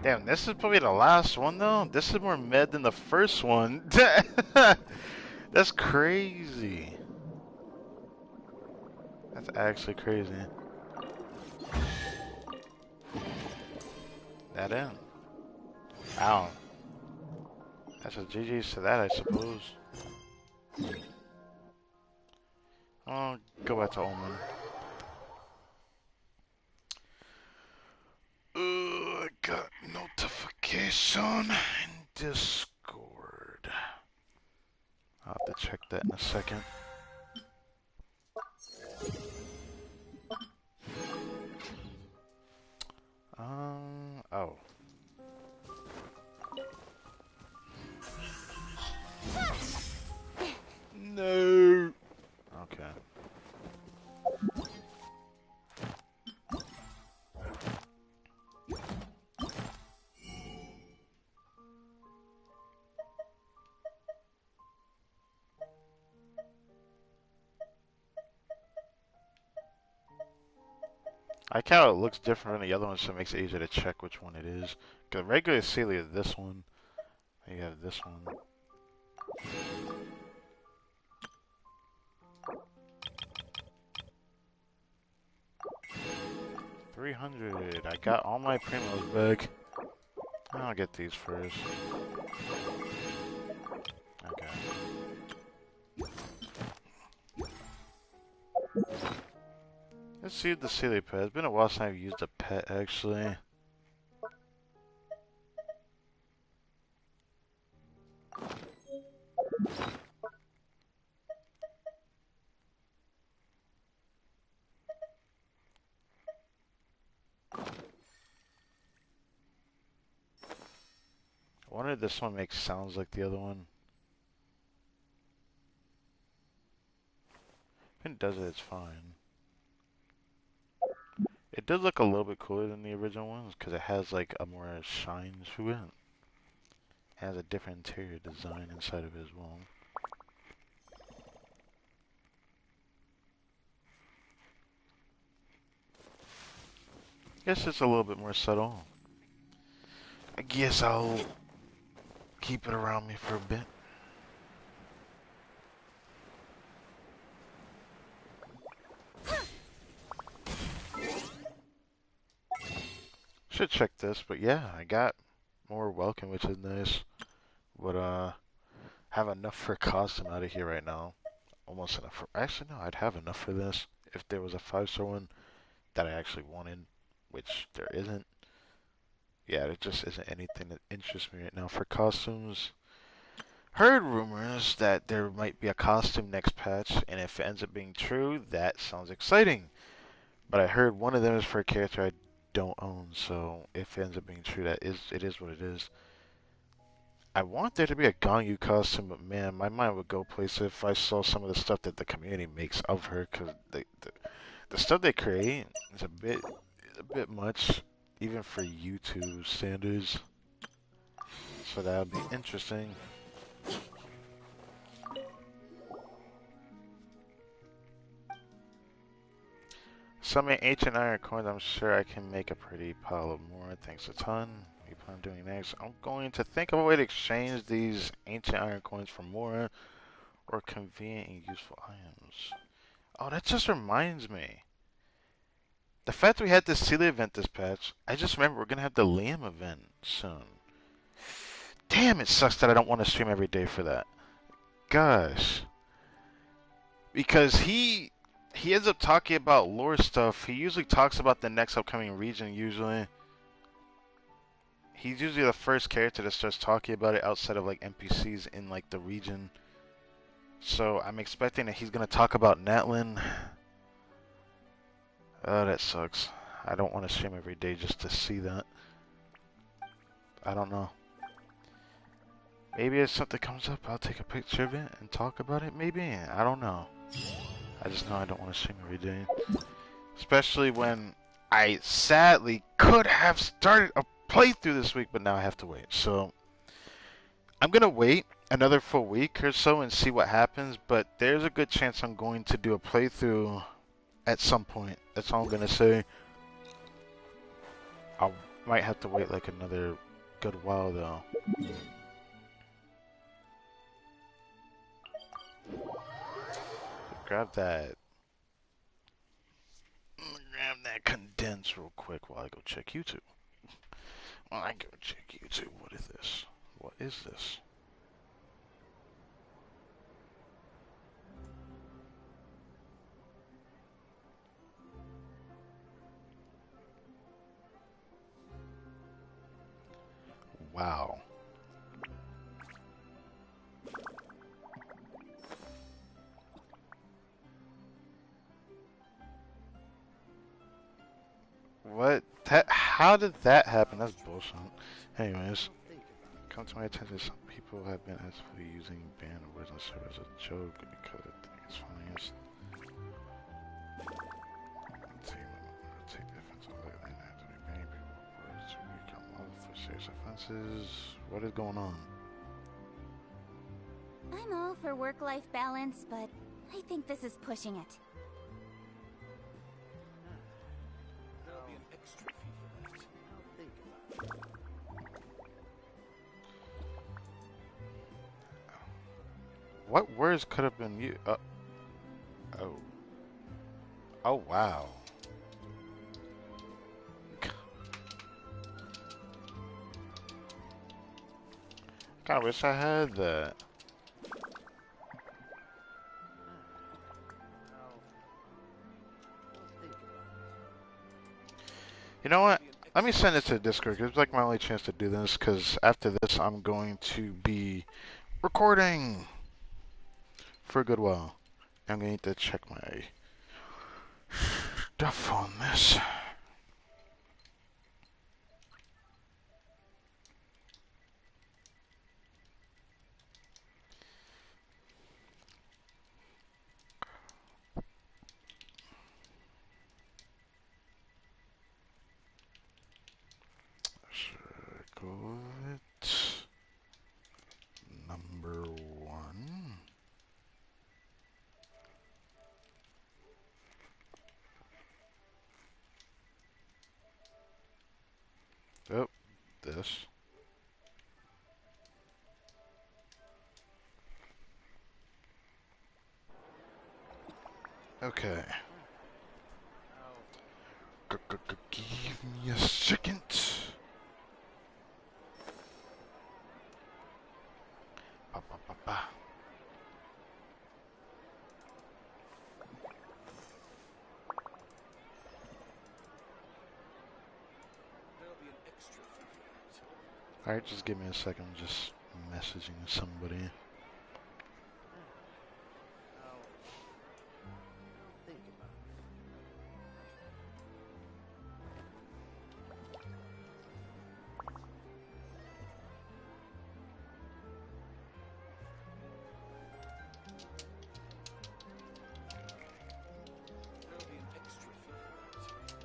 Damn, this is probably the last one though. This is more mid than the first one. That's crazy. That's actually crazy. That in. Wow. That's a GG's to that, I suppose. I'll go back to Omen. I got notification in Discord. I'll have to check that in a second. Oh. No. Okay. I like how it looks different than the other one, so it makes it easier to check which one it is. Because regular Celia is this one. You have this one. 300. I got all my primos back. I'll get these first. Okay. Let's see the Celia pet. It's been a while since I've used a pet, actually. I wonder if this one makes sounds like the other one. If it does it, it's fine. It does look a little bit cooler than the original ones because it has like a more shine to it. It has a different interior design inside of it as well. Guess it's a little bit more subtle. I guess I'll keep it around me for a bit. Should check this, but yeah, I got more welcome, which is nice. But have enough for a costume out of here right now. Almost enough for. Actually, no, I'd have enough for this if there was a 5-star one that I actually wanted, which there isn't. Yeah, there just isn't anything that interests me right now for costumes. Heard rumors that there might be a costume next patch, and if it ends up being true, that sounds exciting. But I heard one of them is for a character I don't own, so if it ends up being true, it is what it is. I want there to be a Ganyu costume, but man, my mind would go places if I saw some of the stuff that the community makes of her, because the stuff they create is a bit much, even for YouTube standards. So that would be interesting. Some ancient iron coins, I'm sure I can make a pretty pile of more. Thanks a ton. We plan on doing next. I'm going to think of a way to exchange these ancient iron coins for more or convenient and useful items. Oh, that just reminds me. The fact that we had this Celia event this patch, I just remember we're going to have the Liam event soon. Damn, it sucks that I don't want to stream every day for that. Gosh. Because he ends up talking about lore stuff. He usually talks about the next upcoming region, usually. He's usually the first character that starts talking about it outside of like NPCs in like the region. So I'm expecting that he's gonna talk about Natlin. Oh, that sucks. I don't want to stream every day just to see that. I don't know. Maybe if something comes up, I'll take a picture of it and talk about it. Maybe. I don't know. I just know I don't want to stream every day. Especially when I sadly could have started a playthrough this week, but now I have to wait. So I'm going to wait another full week or so and see what happens. But there's a good chance I'm going to do a playthrough at some point. That's all I'm going to say. I might have to wait like another good while though. Grab that. Grab that condense real quick while I go check YouTube. While I go check YouTube. What is this? What is this? Wow. What? How did that happen? That's bullshit. Anyways, come to my attention. Some people have been actively using banned words on server as a joke because I think it's funniest. Take defense of it and have to be banning people words to become law for serious offenses. What is going on? I'm all for work-life balance, but I think this is pushing it. There'll be an extra fee for that. I'll think about it. What words could have been used? Oh. Oh, wow. Kinda wish I had that. You know what? Let me send it to Discord. It's like my only chance to do this, because after this, I'm going to be recording for a good while. I'm going to need to check my stuff on this. Circle it. Number 1. Oh, this. Okay. Give me a second. Ba, ba, ba, ba. There'll be an extra fee for that. Alright, just give me a second. I'm just messaging somebody. I'll think about it. There'll be an extra fee for that.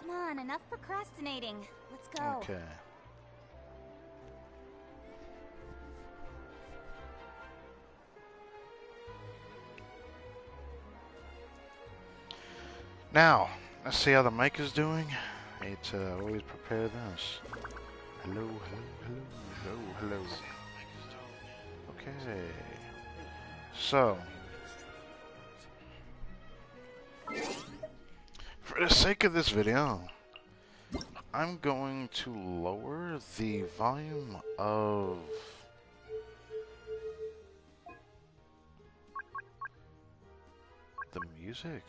Come on, enough procrastinating. Let's go. Okay. Now, let's see how the mic is doing. I need to always prepare this. Hello, hello, hello, hello, hello. Okay. So, for the sake of this video, I'm going to lower the volume of the music.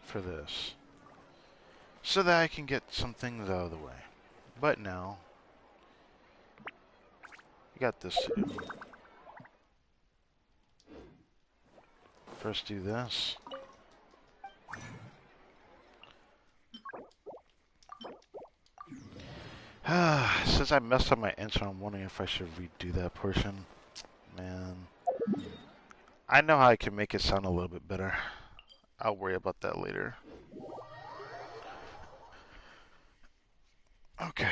For this. So that I can get some things out of the way. But now, we got this to do. First do this. Since I messed up my intro, I'm wondering if I should redo that portion. Man. I know how I can make it sound a little bit better. I'll worry about that later. Okay.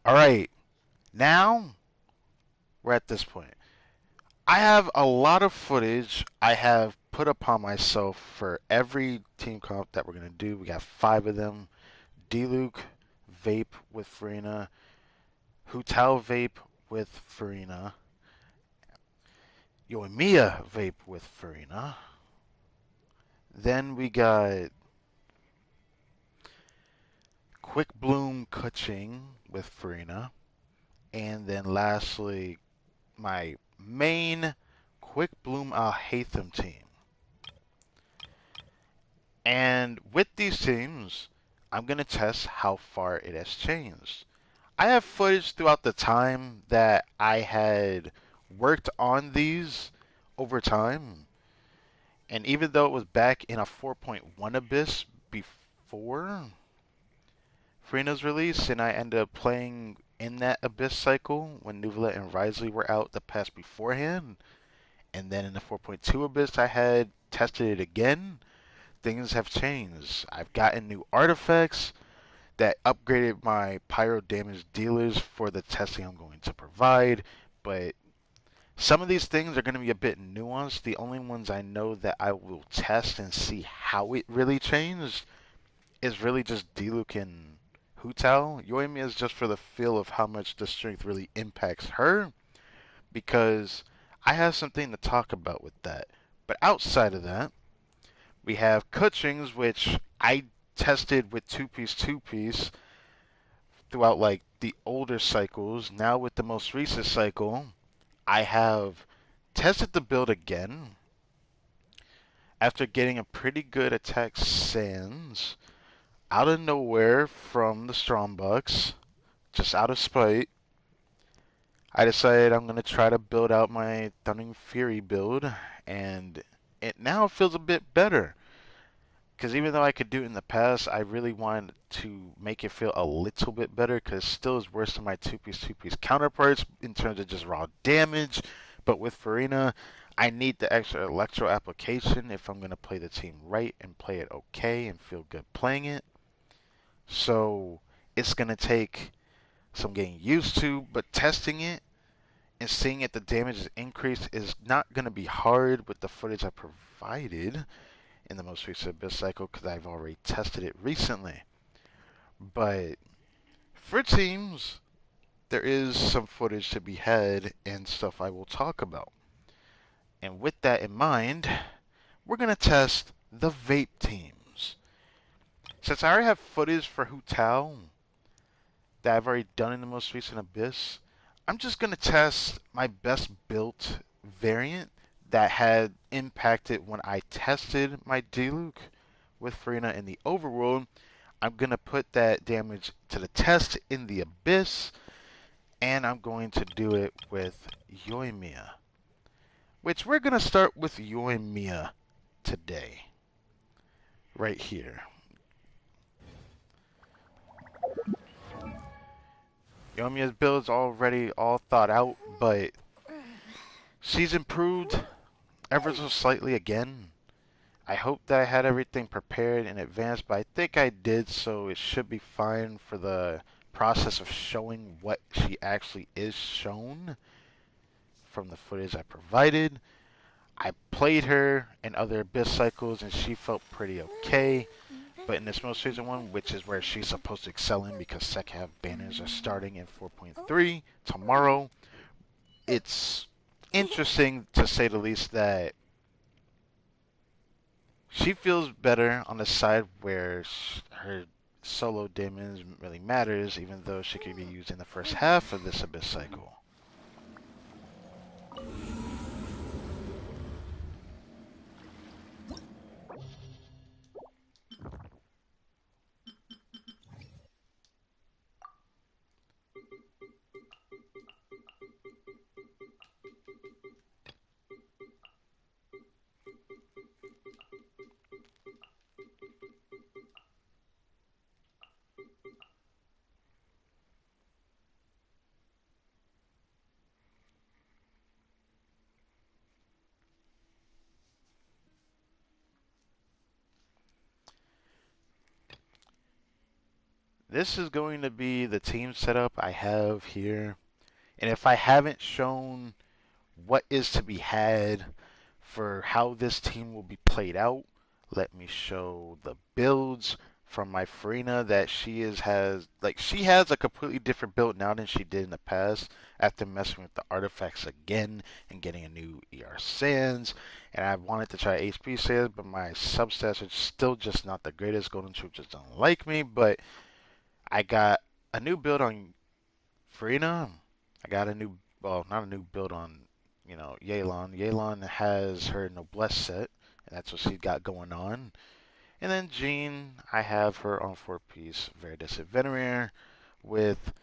Alright. Now, we're at this point. I have a lot of footage I have put upon myself for every team comp that we're going to do. We got 5 of them. D-Luke, Vape with Furina. Hutao Vape with Furina. Yoimiya Vape with Furina. Then we got Quick Bloom Kuching with Furina. And then lastly, my main Quick Bloom Al Haytham team. And with these teams, I'm going to test how far it has changed. I have footage throughout the time that I had worked on these over time. And even though it was back in a 4.1 Abyss before Furina's release, and I ended up playing in that Abyss cycle when Nuvolet and Risley were out the past beforehand, and then in the 4.2 Abyss I had tested it again, things have changed. I've gotten new artifacts that upgraded my pyro damage dealers for the testing I'm going to provide, but some of these things are going to be a bit nuanced. The only ones I know that I will test and see how it really changed is really just Diluc and Hutao. Yoimi is just for the feel of how much the strength really impacts her, because I have something to talk about with that. But outside of that, we have Kuchings, which I tested with two-piece throughout like the older cycles. Now with the most recent cycle, I have tested the build again after getting a pretty good attack sans out of nowhere from the Strongbucks, just out of spite. I decided I'm going to try to build out my Thundering Fury build, and it now feels a bit better. Because even though I could do it in the past, I really wanted to make it feel a little bit better, because it still is worse than my two-piece counterparts in terms of just raw damage. But with Furina, I need the extra electro application if I'm going to play the team right and play it okay and feel good playing it. So it's going to take some getting used to, but testing it and seeing if the damage is increased is not going to be hard with the footage I provided in the most recent Abyss cycle, because I've already tested it recently. But for teams, there is some footage to be had and stuff I will talk about. And with that in mind, we're going to test the Vape teams. Since I already have footage for Hutao that I've already done in the most recent Abyss, I'm just going to test my best built variant that had impacted when I tested my Diluc with Furina in the overworld. I'm going to put that damage to the test in the Abyss, and I'm going to do it with Yoimiya. Which we're going to start with Yoimiya today. Right here. Yoimiya's build's already all thought out, but she's improved ever so slightly again. I hope that I had everything prepared in advance, but I think I did, so it should be fine for the process of showing what she actually is shown from the footage I provided. I played her in other Abyss cycles, and she felt pretty okay. But in this most recent one, which is where she's supposed to excel in because second half banners are starting in 4.3 tomorrow, it's interesting to say the least that she feels better on the side where her solo damage really matters, even though she could be used in the first half of this Abyss cycle. This is going to be the team setup I have here. And if I haven't shown what is to be had for how this team will be played out, let me show the builds from my Furina that she has a completely different build now than she did in the past after messing with the artifacts again and getting a new ER Sands. And I wanted to try HP Sands, but my substats are still just not the greatest. Golden Troop just don't like me, but I got a new build on Furina. I got a new, well, not a new build on, Yelan. Yelan has her Noblesse set, and that's what she's got going on. And then Jean, I have her on 4-piece Veritas Venereer with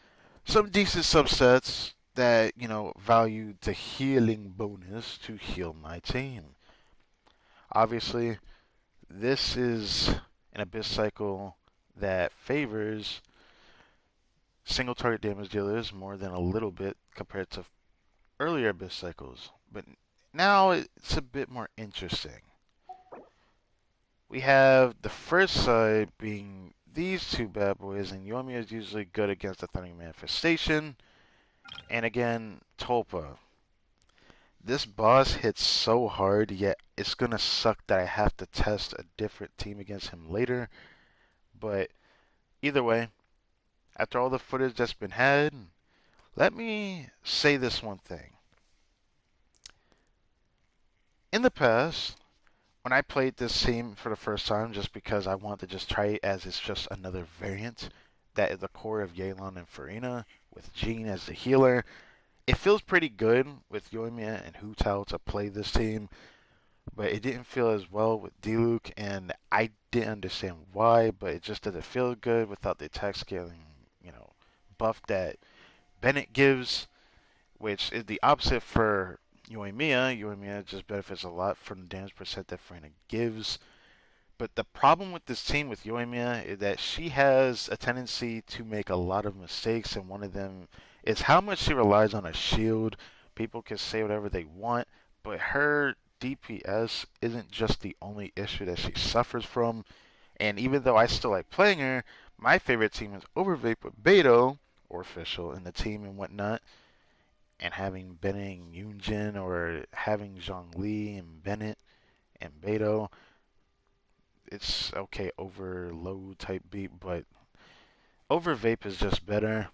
some decent subsets that, value the healing bonus to heal my team. Obviously, this is an Abyss cycle that favors single target damage dealers more than a little bit compared to earlier Abyss cycles. But now it's a bit more interesting. We have the first side being these two bad boys, and Yoimiya is usually good against the Thundering Manifestation. And again, Tulpa. This boss hits so hard, yet it's gonna suck that I have to test a different team against him later. But either way, after all the footage that's been had, let me say this one thing. In the past, when I played this team for the first time, just because I wanted to just try it as it's just another variant that is the core of Yelan and Furina, with Jean as the healer, it feels pretty good with Yoimiya and Hu Tao to play this team, but it didn't feel as well with Diluc, and I didn't understand why, but it just doesn't feel good without the attack scaling, buff that Bennett gives, which is the opposite for Yoimiya. Yoimiya just benefits a lot from the damage percent that Furina gives. But the problem with this team with Yoimiya is that she has a tendency to make a lot of mistakes, and one of them is how much she relies on a shield. People can say whatever they want, but her DPS isn't just the only issue that she suffers from. And even though I still like playing her, my favorite team is Overvape with Beto, or Official, in the team and whatnot. And having Bennett and Yunjin, or having Zhongli and Bennett and Beto, it's okay overload type beat, but Overvape is just better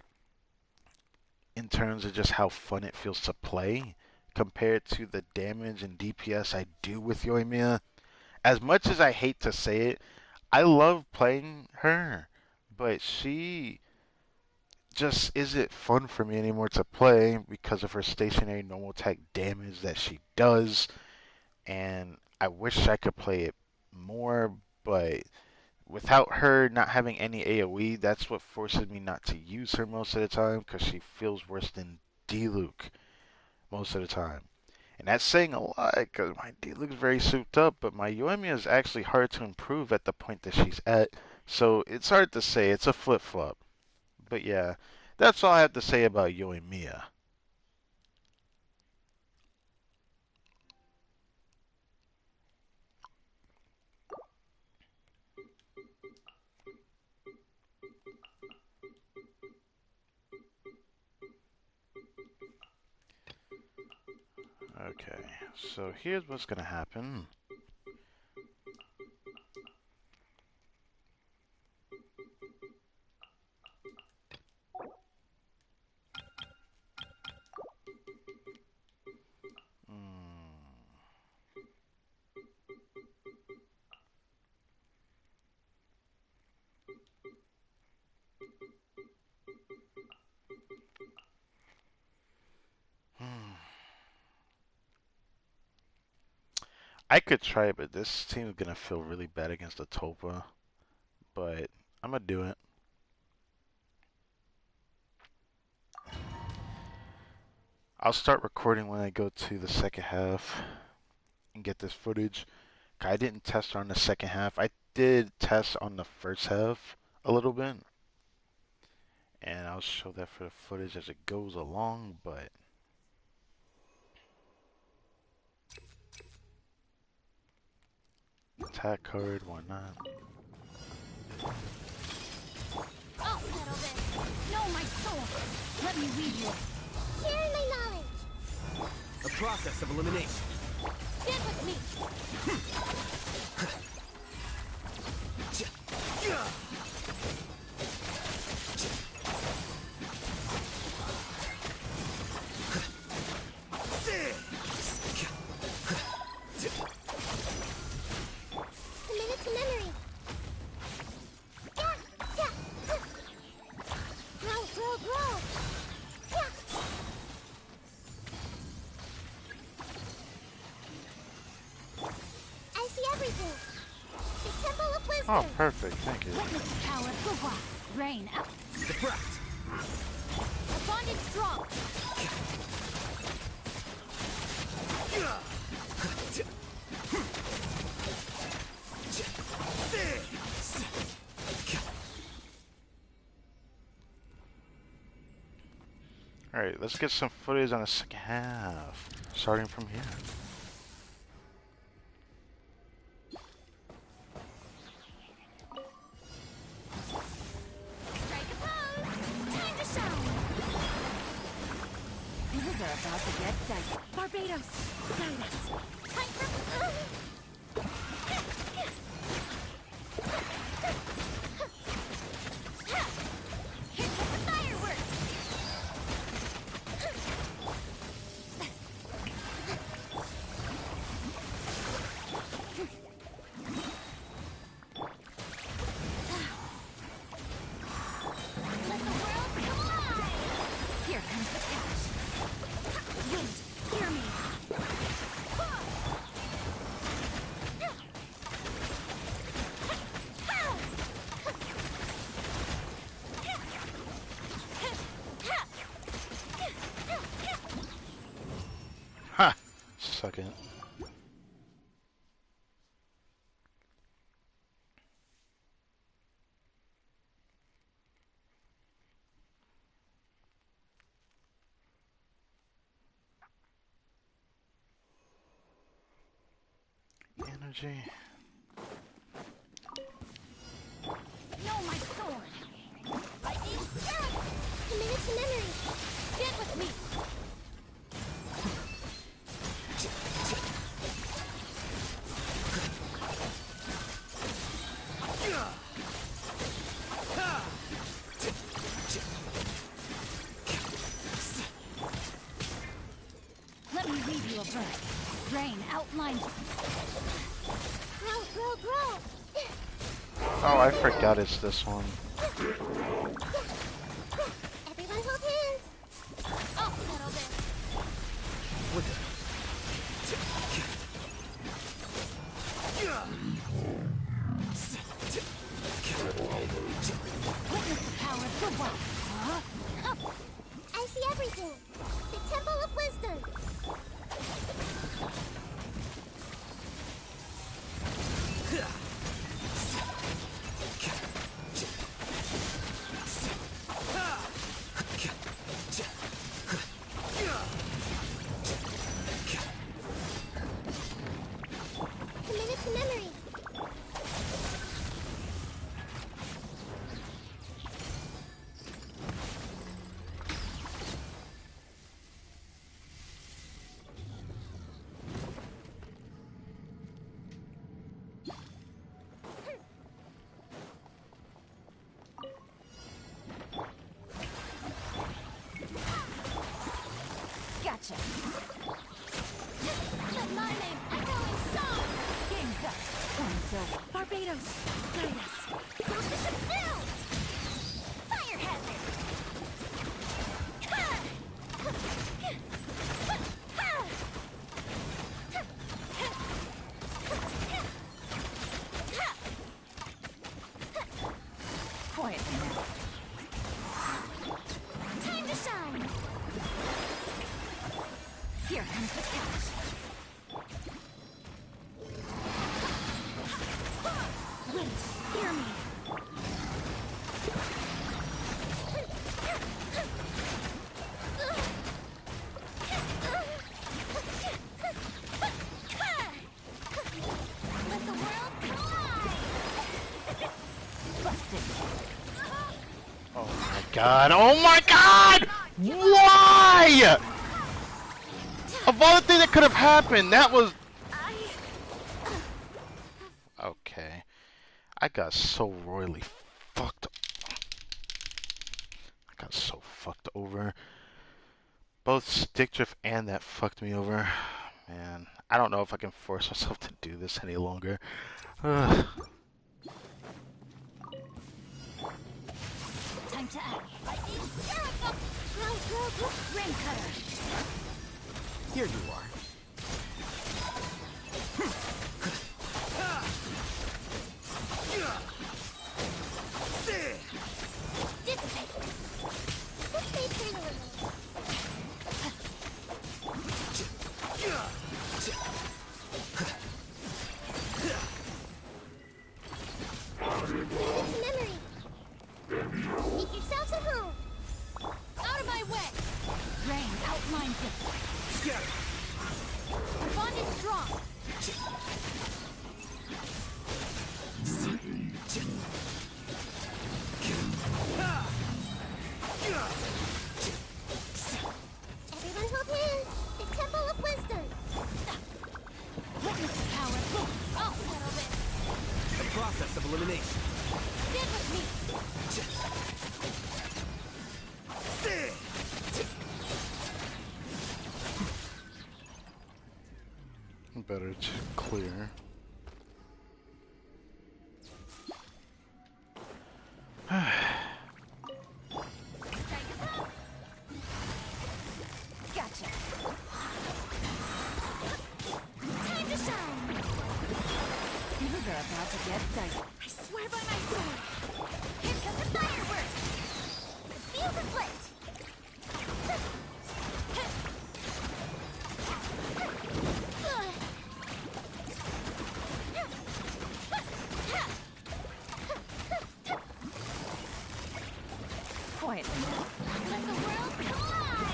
in terms of just how fun it feels to play compared to the damage and DPS I do with Yoimiya. As much as I hate to say it, I love playing her, but she just isn't fun for me anymore to play because of her stationary normal attack damage that she does, and I wish I could play it more, but without her not having any AoE, that's what forces me not to use her most of the time because she feels worse than D-Luke most of the time. And that's saying a lot because my D-Luke's very souped up, but my Yoimiya is actually hard to improve at the point that she's at. So it's hard to say. It's a flip-flop. But yeah, that's all I have to say about Yoimiya. Okay, so here's what's gonna happen. I could try it, but this team's gonna feel really bad against the Topa. But I'm gonna do it. I'll start recording when I go to the second half and get this footage. I didn't test on the second half. I did test on the first half a little bit. And I'll show that for the footage as it goes along, but attack card, why not? I'll settle this. Know my soul. Let me lead you. Share my knowledge. A process of elimination. Stand with me. Commit it to memory. Grow, grow, grow. I see everything. The Temple of Wisdom. Oh, perfect, thank you. Witness the power of Fuhua. Rain out. Defract. The bond is strong. Alright, let's get some footage on the second half. Starting from here. Strike a pose. Time to shine. Things are about to get dicey. Barbados, guide us. Time for... Here comes the fireworks. Let the world come alive. Here comes the catch. Wind, hear me. Ha! Suck it. Energy. Know my sword. Lightning, arrow. Commit it to memory. Stand with me. Let me leave you a verse. Rain outlines. Grow, grow, grow. Oh, I forgot it's this one. Everyone hold hands. I'll settle this. I see everything. The Temple of Wisdom. Commit it to memory. Gotcha. Let my name echo in song. Game's up. Time's over. Barbados, guide us. Position filled. Fire hazard. Quietly now. Time to shine. Here comes the catch. Wait, hear me. Let the world collide. Busted. Oh my god! Oh my god! Why? Of all the things that could have happened, that was... Okay. I got so royally fucked. I got so fucked over. Both stick drift and that fucked me over. Man, I don't know if I can force myself to do this any longer. Ugh. Time to act. Rim cutter. Here you are. Dissipate. Let's stay pretty little. Memory. Make yourselves at home. Out of my way. Rain outlines it. The bond is strong. Everyone hold hands. The Temple of Wisdom. Witness the power. I'll settle this. The process of elimination. Stand with me. Better to clear. Gotcha. Time to shine. Things are about to get dicey. I swear by my sword. Here comes the fireworks. The field is lit. Quietly now. Let the world collide.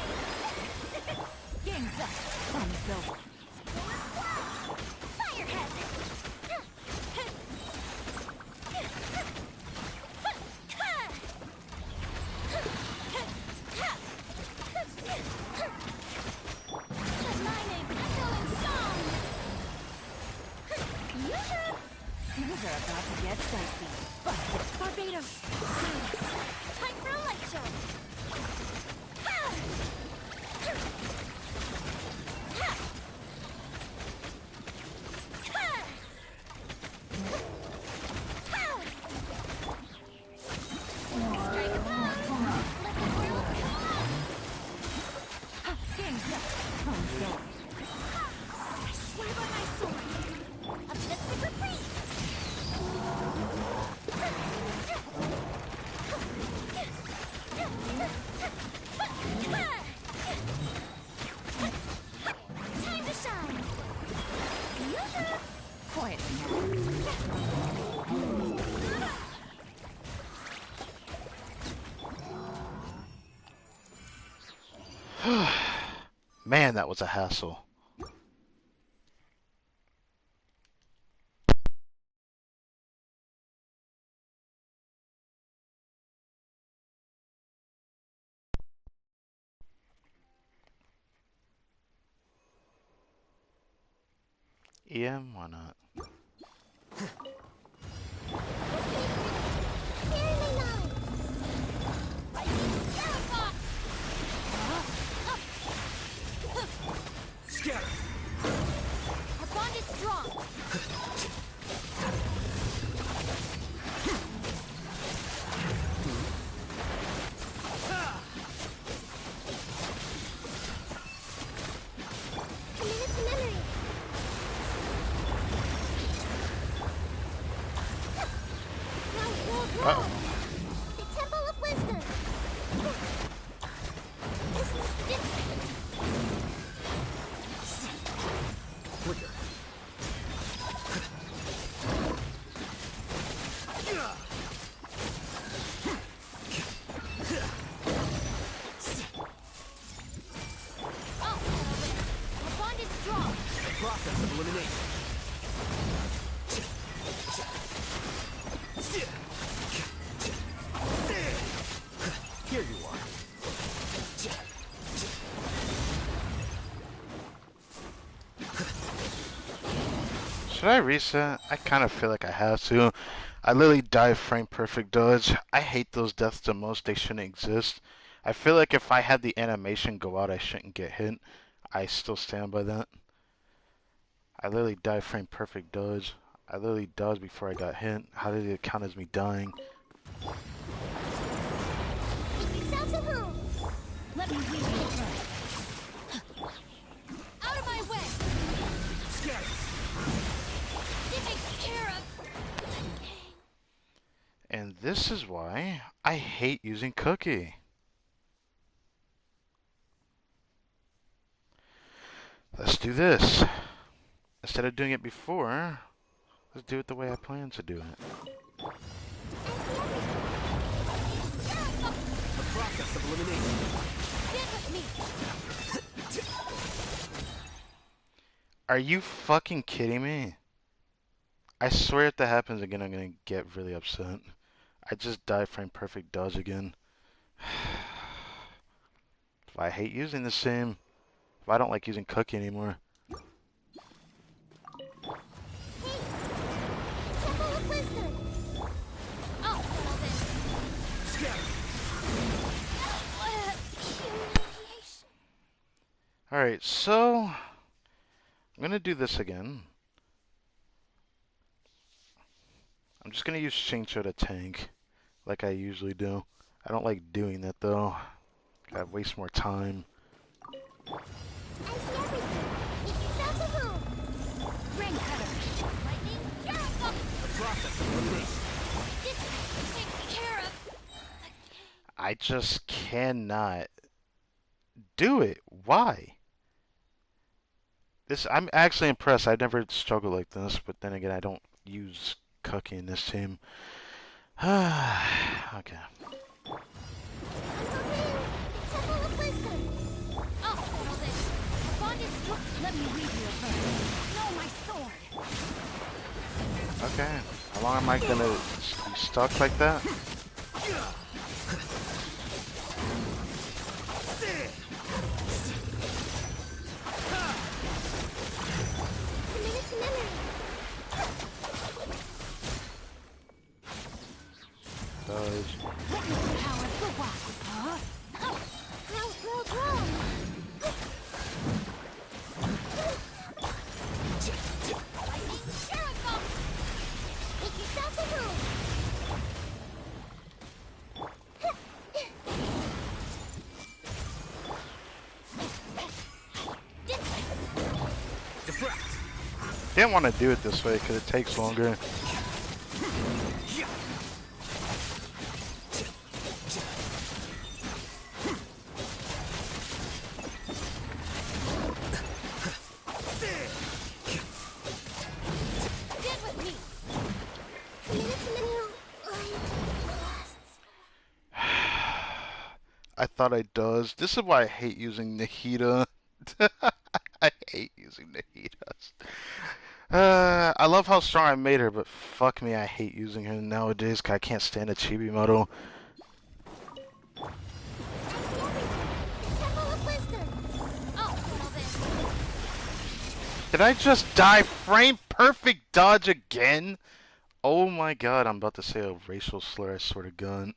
Game's up. Time's over. Fire hazard. Let my name echo in song. Things are about to get dicey. Busted. Barbados. Time for a light show. Man, that was a hassle. EM, why not? Scatter! Our bond is strong. Commit to memory. Row. Uh-oh. The Temple of Wisdom. Quicker. Our bond is strong. Process of elimination. Here you are. Should I reset? I kind of feel like I have to. I literally dive frame perfect dodge. I hate those deaths the most. They shouldn't exist. I feel like if I had the animation go out, I shouldn't get hit. I still stand by that. I literally dive frame perfect dodge. I literally dodged before I got hit. How did it count as me dying? Let me read your turn. Out of my way. Scatter! Taken care of. And this is why I hate using Cookie. Let's do this. Instead of doing it before, let's do it the way I plan to do it. The process of elimination. Get with me. Are you fucking kidding me? I swear if that happens again, I'm gonna get really upset. I just dive frame perfect dodge again. If I hate using the same. If I don't like using Cookie anymore. Temple of Wisdom. Oh, well then. Scatter! Humiliation. Alright, so I'm gonna do this again. I'm just gonna use Shincho to tank, like I usually do. I don't like doing that though. Gotta waste more time. I see everything. It's out of home. Ring cutter. Lightning, Jericho. The process of elimination. This is taken care of. I just cannot do it. Why? I'm actually impressed. I've never struggled like this, but then again, I don't use Cookie in this team. Okay. Temple of Wisdom. Oh, well then. Bond is strong. Let me read your turn. No, my sword. Okay. How long am I gonna be stuck like that? Commit to memory. Dodge. Power for what? Huh? Grow. Lightning, Jericho. Take yourself to home. Deflect! Didn't want to do it this way because it takes longer. Get with me. Commit to memory. I thought I does. This is why I hate using Nahida. I hate using Nahidas. I love how strong I made her, but fuck me, I hate using her nowadays because I can't stand a chibi model. Did I just die frame perfect dodge again? Oh my god, I'm about to say a racial slur, I swear to God.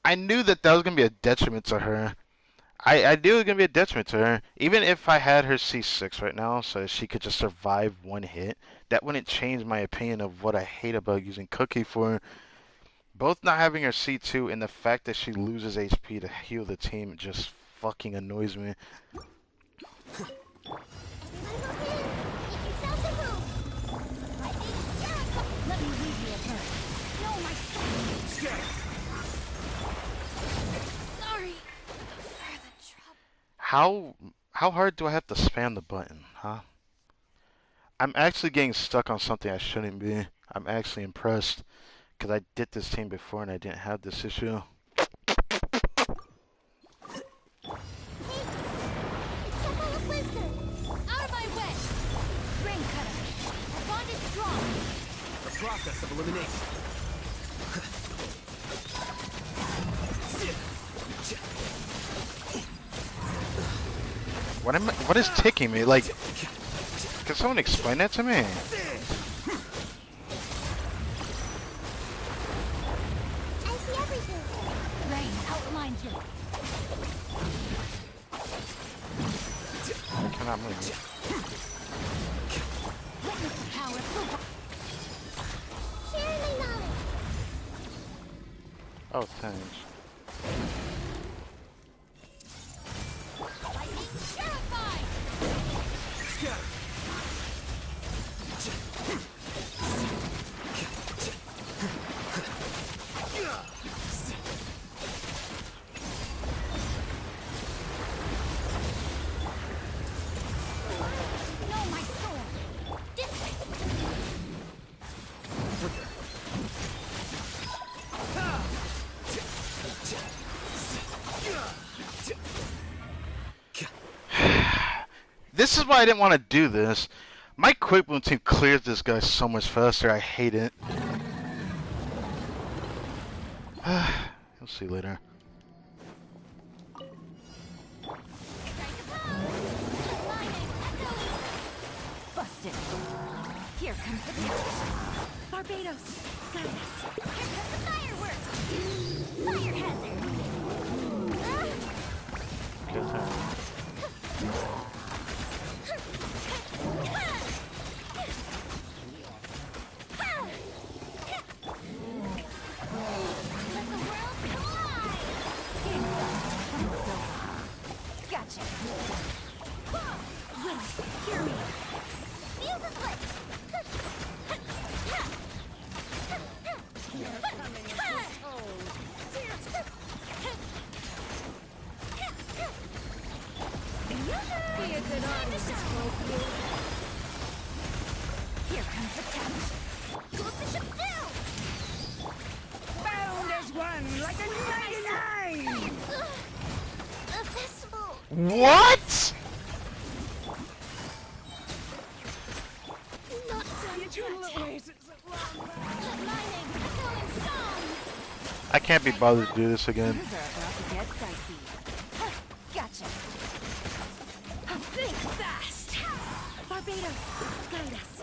I knew that was going to be a detriment to her. I knew it was going to be a detriment to her. Even if I had her C6 right now, so she could just survive one hit, that wouldn't change my opinion of what I hate about using Cookie for. Both not having her C2 and the fact that she loses HP to heal the team just fucking annoys me. Let me leave you at first. No, my son. Sorry for the trouble. How hard do I have to spam the button, huh? I'm actually getting stuck on something I shouldn't be. I'm actually impressed because I did this team before and I didn't have this issue. Process of elimination. What is ticking me? Like, can someone explain that to me? I see everything. Rain outlines you. I cannot move. Witness the power of share my knowledge. Oh, thanks. Lightning terrified. No, my sword. This way. This is why I didn't want to do this. My quick boom team clears this guy so much faster. I hate it. You'll see later. Busted. Here comes the Barbados. Guide us. Here comes the fireworks. Fire hazard. Good time. Let the world collide. Gotcha. Wind, hear me. Feel the split. Be a good audience, Scorpio. Here comes the catch. Look the ship down. Bound as one, like a 99! A festival. What? Not done yet. Mining, echoing song. I can't be bothered to do this again. Things are about to get dicey. Gotcha. Think fast. Barbados, guide us.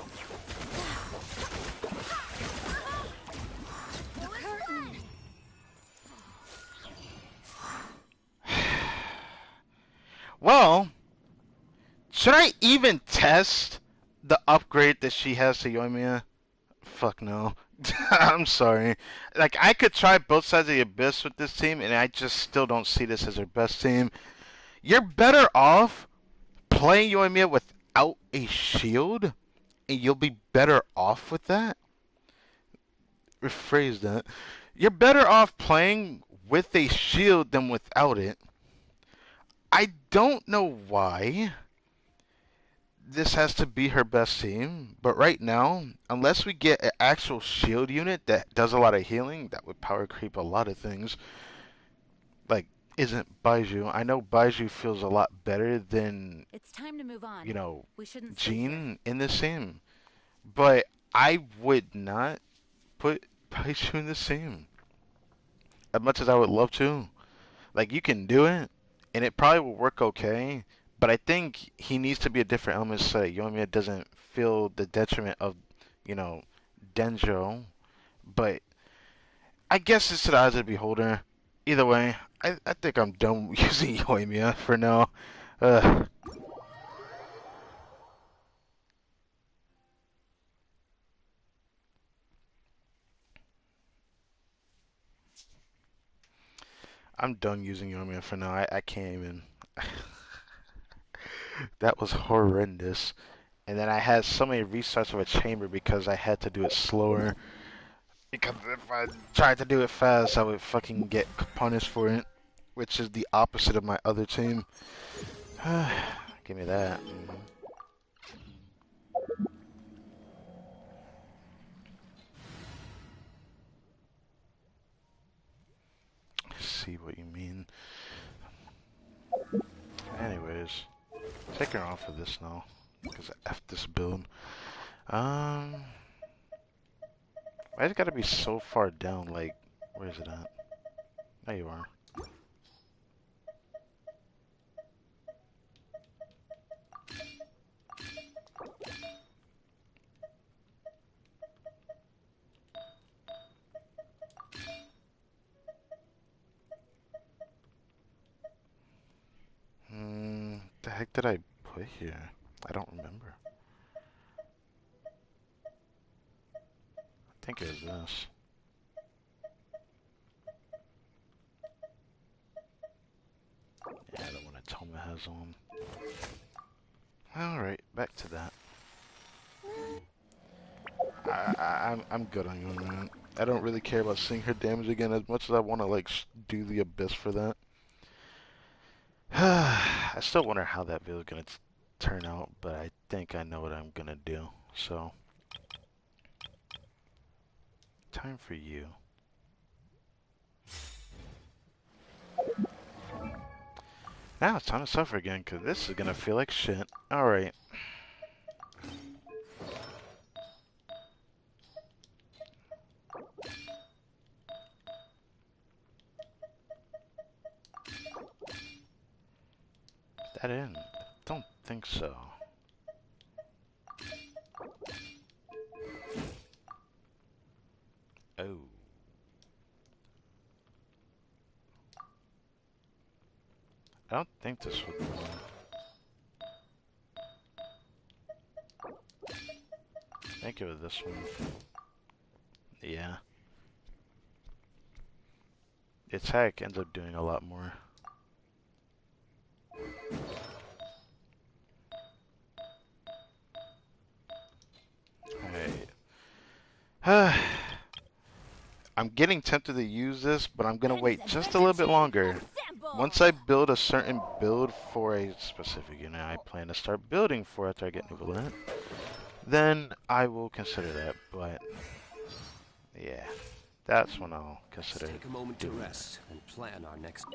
The curtain. Well, should I even test the upgrade that she has to Yoimiya? Fuck no. I'm sorry. Like, I could try both sides of the abyss with this team, and I just still don't see this as her best team. You're better off playing Yoimiya without a shield, and you'll be better off with that. Rephrase that. You're better off playing with a shield than without it. I don't know why this has to be her best team. But right now, unless we get an actual shield unit that does a lot of healing, that would power creep a lot of things. Like, isn't Baiju? I know Baiju feels a lot better than, It's time to move on. you know, We shouldn't stay here. Jean in the same. But I would not put Baiju in the same. As much as I would love to. Like, you can do it, and it probably will work okay. But I think he needs to be a different element so that Yoimiya doesn't feel the detriment of, you know, Denjo. But I guess it's to the eyes of the beholder. Either way, I think I'm done using Yoimiya for now. Uh, I'm done using Yoimiya for now. I can't even. That was horrendous. And then I had so many restarts of a chamber because I had to do it slower. Because if I tried to do it fast, I would fucking get punished for it, which is the opposite of my other team. Give me that. I see what you mean. Anyways, taking her off of this now, because I F this build. I just gotta be so far down, like, where is it at? There you are. The heck did I put here? I don't remember. I think it was this. Yeah, the one that Toma has on. Alright, back to that. I'm good on you, man. I don't really care about seeing her damage again as much as I want to, like, do the Abyss for that. I still wonder how that video is going to turn out, but I think I know what I'm going to do. So, time for you. Now it's time to suffer again, because this is going to feel like shit. Alright. That in? Don't think so. Oh. I don't think this would work. I think it was this one. Yeah. Its hack ends up doing a lot more. Alright. I'm getting tempted to use this, but I'm gonna wait just a little bit longer. Once I build a certain build for a specific unit I plan to start building for after I get new Valent, then I will consider that, but yeah, that's when I'll consider Let's take a moment to doing rest and plan our next.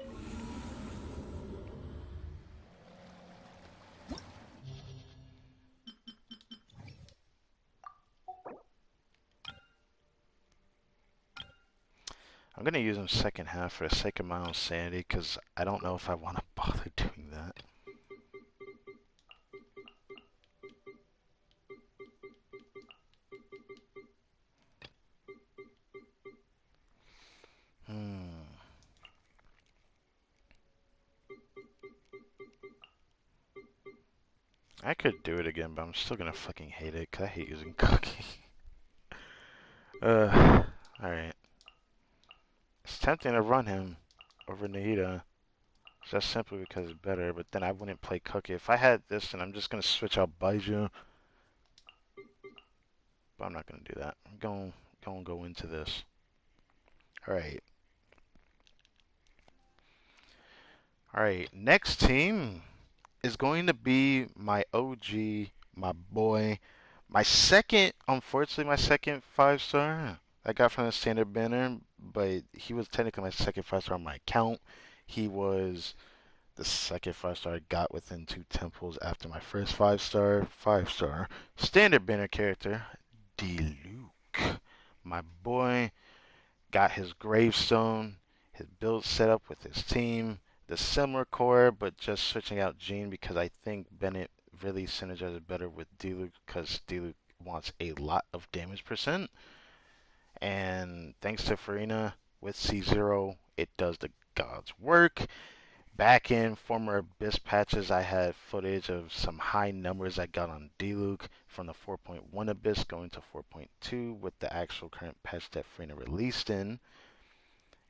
I'm gonna use them second half for the sake of my own sanity, because I don't know if I want to bother doing that. I could do it again, but I'm still gonna fucking hate it, because I hate using Cookie. Alright. It's tempting to run him over Nahida, just simply because it's better, but then I wouldn't play Cookie. If I had this, then I'm just gonna switch out Baiju. But I'm not gonna do that. I'm gonna go into this. Alright. Alright, next team is going to be my OG my boy. My second, unfortunately, my second 5 star I got from the standard banner, but he was technically my second 5 star on my account. He was the second 5 star I got within 2 temples after my first 5 star standard banner character, D-Luke. My boy got his gravestone, his build set up with his team, the similar core, but just switching out Jean because I think Bennett really synergizes better with D-Luke because D-Luke wants a lot of damage percent. And thanks to Furina with C0, it does the God's work. Back in former Abyss patches, I had footage of some high numbers I got on D-Luke from the 4.1 Abyss going to 4.2 with the actual current patch that Furina released in.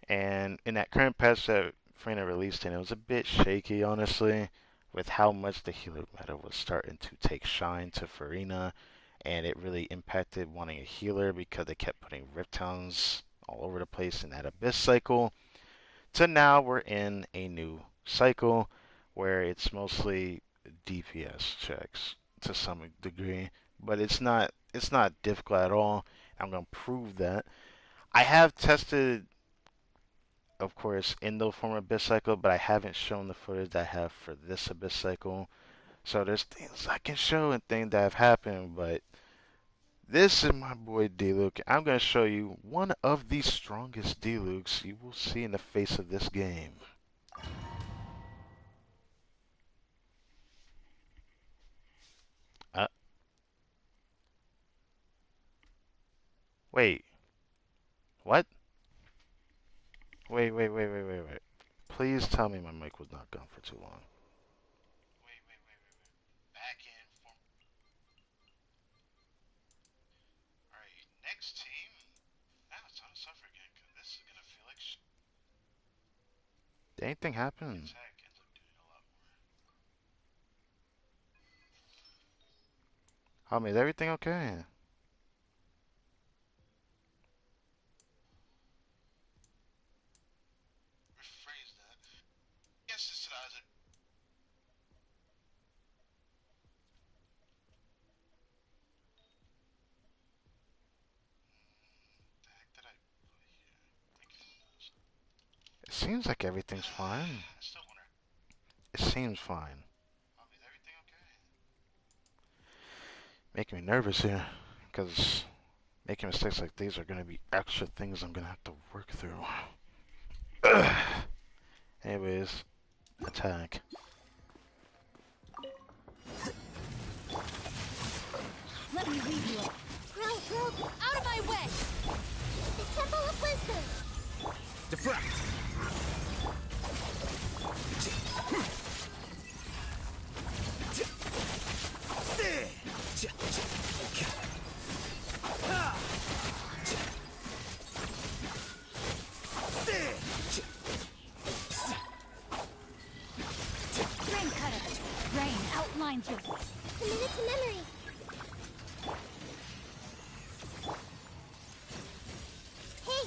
And in that current patch that Furina released in, it was a bit shaky, honestly, with how much the healer meta was starting to take shine to Furina, and it really impacted wanting a healer because they kept putting Rift Towns all over the place in that Abyss cycle. So now we're in a new cycle where it's mostly DPS checks to some degree, but it's not difficult at all. I'm gonna prove that. I have tested, of course, in the former Abyss cycle, but I haven't shown the footage that I have for this Abyss cycle. So there's things I can show and things that have happened, but this is my boy D-Luke. I'm going to show you one of the strongest D-Lukes you will see in the face of this game. Uh, wait, what? Wait. Please tell me my mic was not gone for too long. Wait. Back in form. Alright, next team. Now it's time to suffer again, because this is going to feel like did anything happen? Homie, is everything okay? Rephrase that. Yes, this is the heck did I put here? It seems like everything's fine. It seems fine. Homie, is everything okay? Making me nervous here, because making mistakes like these are going to be extra things I'm going to have to work through. Ugh. Anyways, attack. Let me lead you up. Grow, out of my way! The Temple of Wisdom! Deflect! Rain cutter! Rain outlines your... Committed to memory! Hey!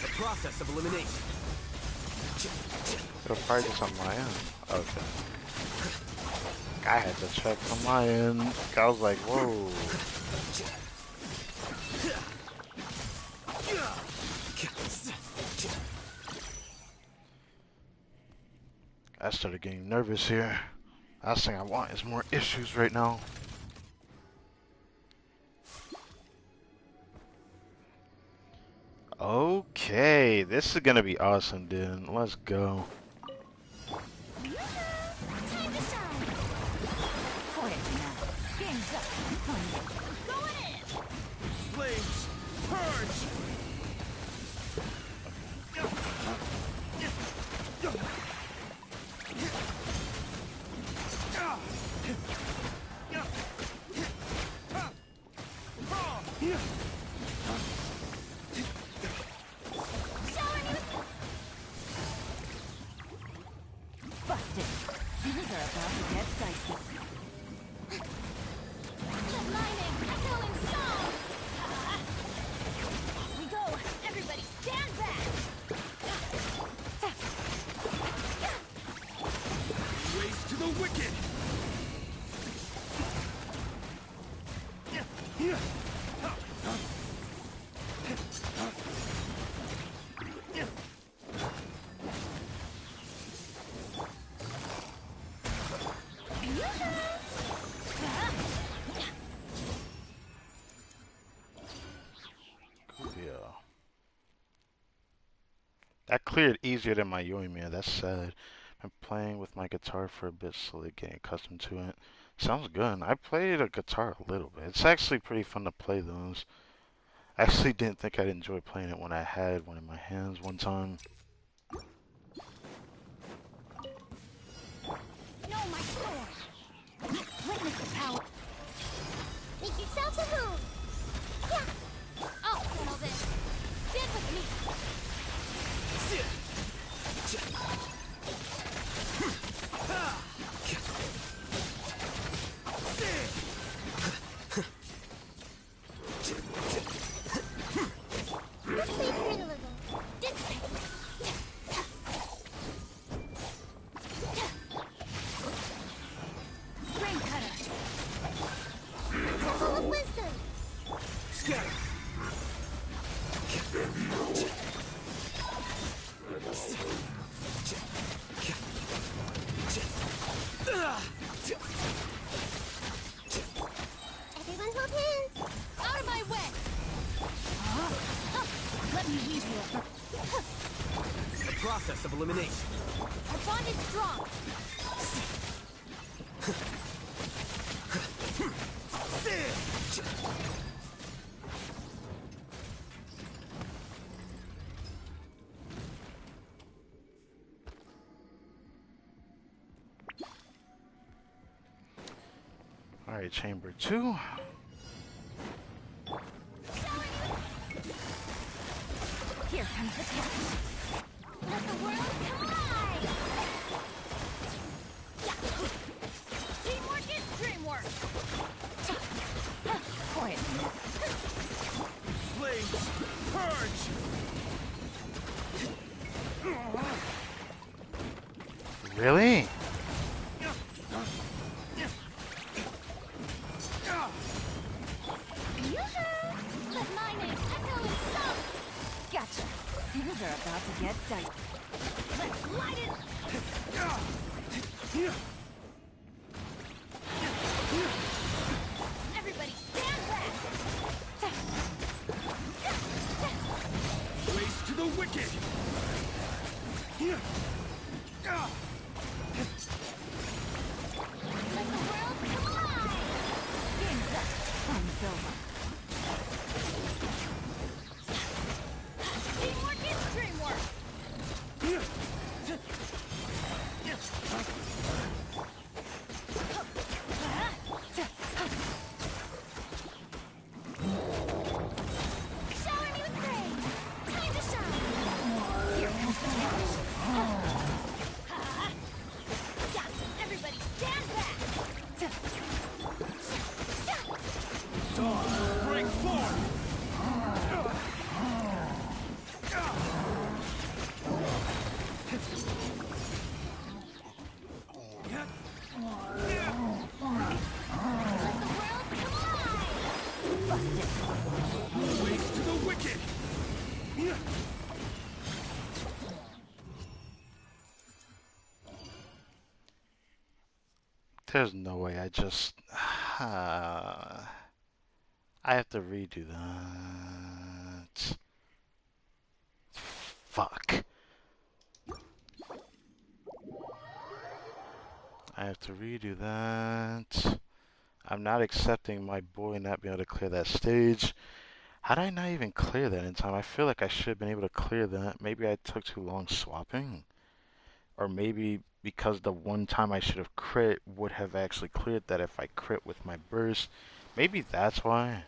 The process of elimination. It'll probably just on my end. Okay. I had to check on my end. I was like, whoa. I started getting nervous here. Last thing I want is more issues right now. Okay, this is gonna be awesome, dude. Let's go. Time to shine! Quiet now. Game's up. Going in! Flames! Purge! Busted. Things are about to get dicey. The lightning echoing song! That cleared easier than my Yoimiya. That's sad. I'm playing with my guitar for a bit, slowly getting accustomed to it. Sounds good. I played a guitar a little bit. It's actually pretty fun to play those. I actually didn't think I'd enjoy playing it when I had one in my hands one time. No, my sword! Witness the power! Make yourselves at home! Yeah! I'll handle this! Stand with me! Let's play for it a little. Dissipate! Brain cutter! Full of wisdom! Scatter! Everyone hold hands! Out of my way! Let me weave you a The process of elimination. Our bond is strong! Alright, chamber 2. Here comes the catch. Let the world collide! Teamwork is dreamwork! Quiet. Flames, purge! Really? Yoo-hoo! Let my name echo in song! Gotcha. Things are about to get dicey. Let's light it! Everybody stand back! Race to the wicked! Let the world collide! Game's up. Fun's over. Teamwork is dreamwork! Shower me with praise! Time to shine! Here comes the catch. Yeah, everybody stand back! Dawn, break forth! Let the world collide! Busted. Race to the wicked! There's no way I just... I have to redo that. Fuck. I have to redo that. I'm not accepting my boy not being able to clear that stage. How did I not even clear that in time? I feel like I should have been able to clear that. Maybe I took too long swapping. Or maybe because the one time I should have crit would have actually cleared that if I crit with my burst. Maybe that's why.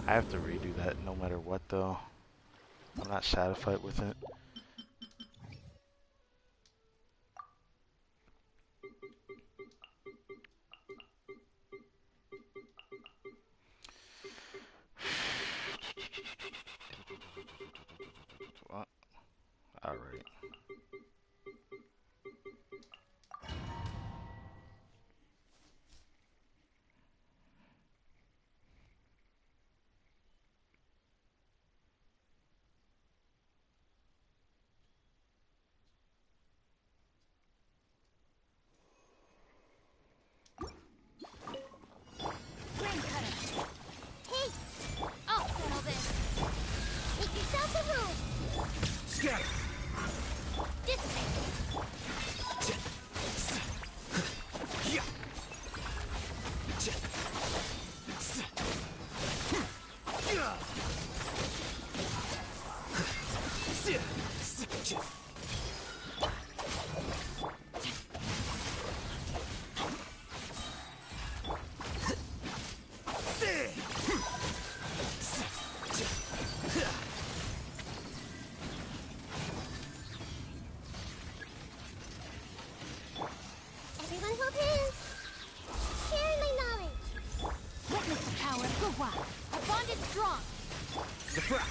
I have to redo that no matter what though. I'm not satisfied with it. Alright. Brain cutter! Hey! I'll handle this! Make yourself at home! Scatter! bond is strong. Deflect.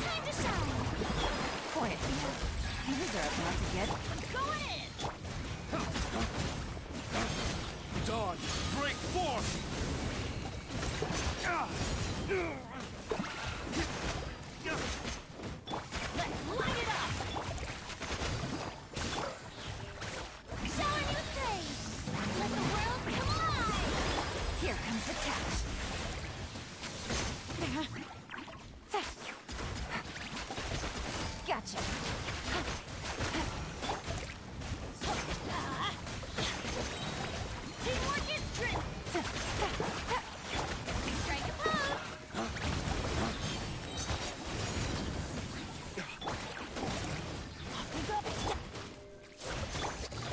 Time to shine. Quiet. These are about to get... Going in. Dawn, break forth! Let's light it up. Showing you praise. Let the world come alive. Here comes the catch. Gotcha. Teamwork is strength. Strike a pose.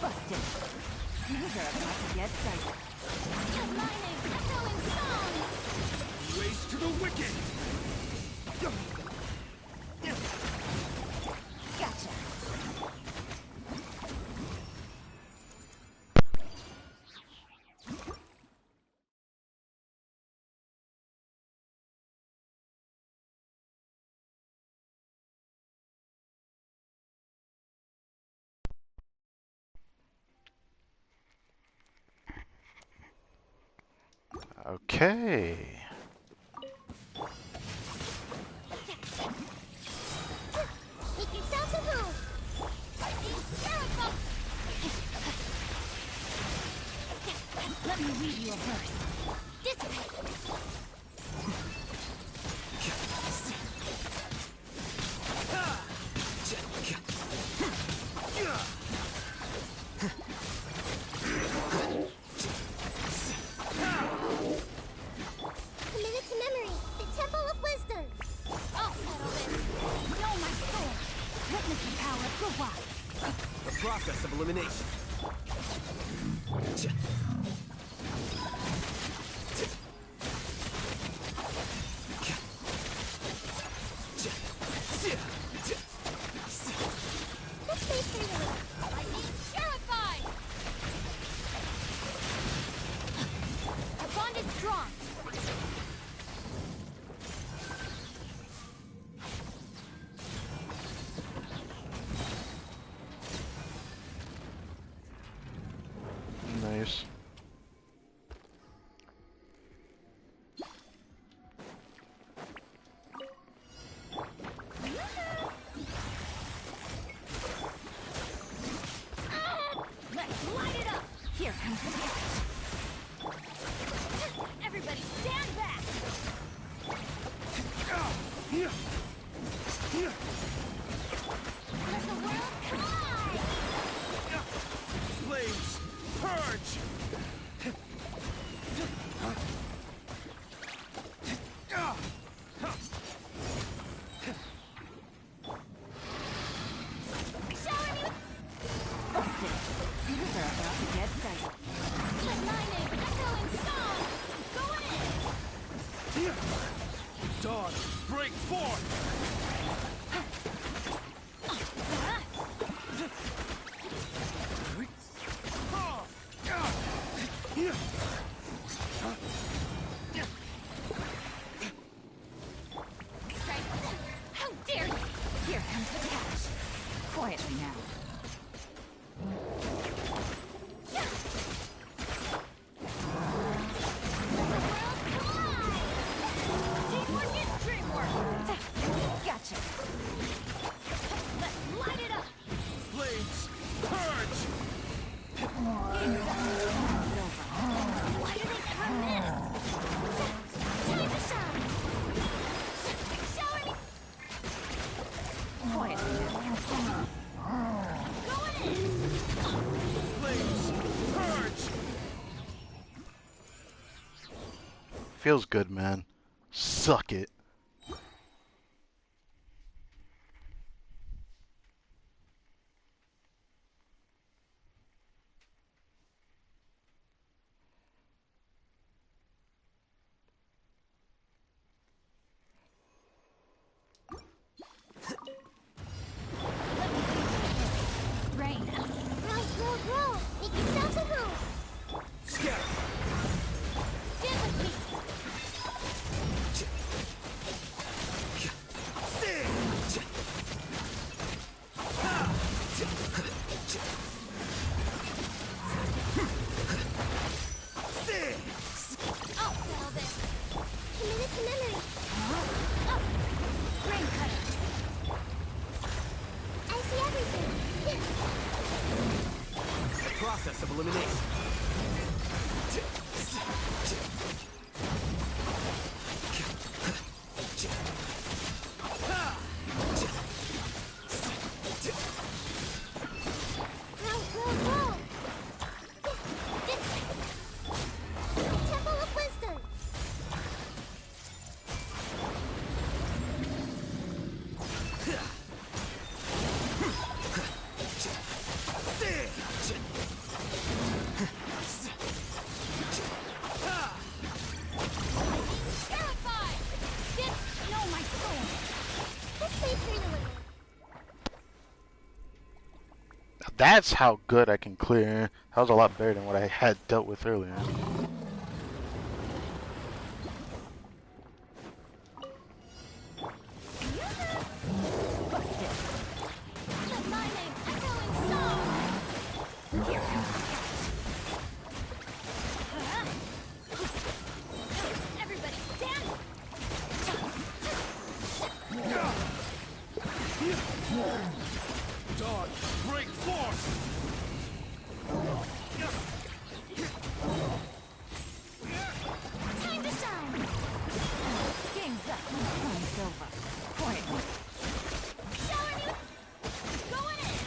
Busted. These are about to get dicey. Aligning, echoing song. Race to the wicked! Gotcha. Okay. Make yourselves at home. Terrible. Let me read you a verse. Dissipate. Committed to memory. The Temple of Wisdom. I'll settle this. Know my soul. Witness the power of Gua. The process of elimination. Let's wait for you. Lightning terrified. Our bond is strong. Nice. Let's light it up. Here comes the catch. Everybody stand back. Let the world come alive. Flames, purge! Showing you. Busted. These are about to get dicey. Aligning, echoing song. Going in. Dawn, break forth! Strike. How dare you? Here comes the catch. Quietly now. Teamwork is dreamwork. Gotcha. Let's light it up. Flames, purge! Why do they ever miss? Time to shine. Shower me. Quietly now. Going in. Flames, purge! Feels good, man. Suck it. Rain. Grow. Make yourselves at home. Scatter. Stand with me. I'll settle this. Committed to memory. Up. Rain cutter. I see everything. Process of elimination. Grow. This way. Temple of Wisdom. Terrified. No, my soul. Let's play Furina. That's how good I can clear. That was a lot better than what I had dealt with earlier. Let my name echo in song. Here comes the catch. Everybody stand. Dodge. Break force. Time to shine. Game's up. Time's over. Quietly. Shower new. Going in.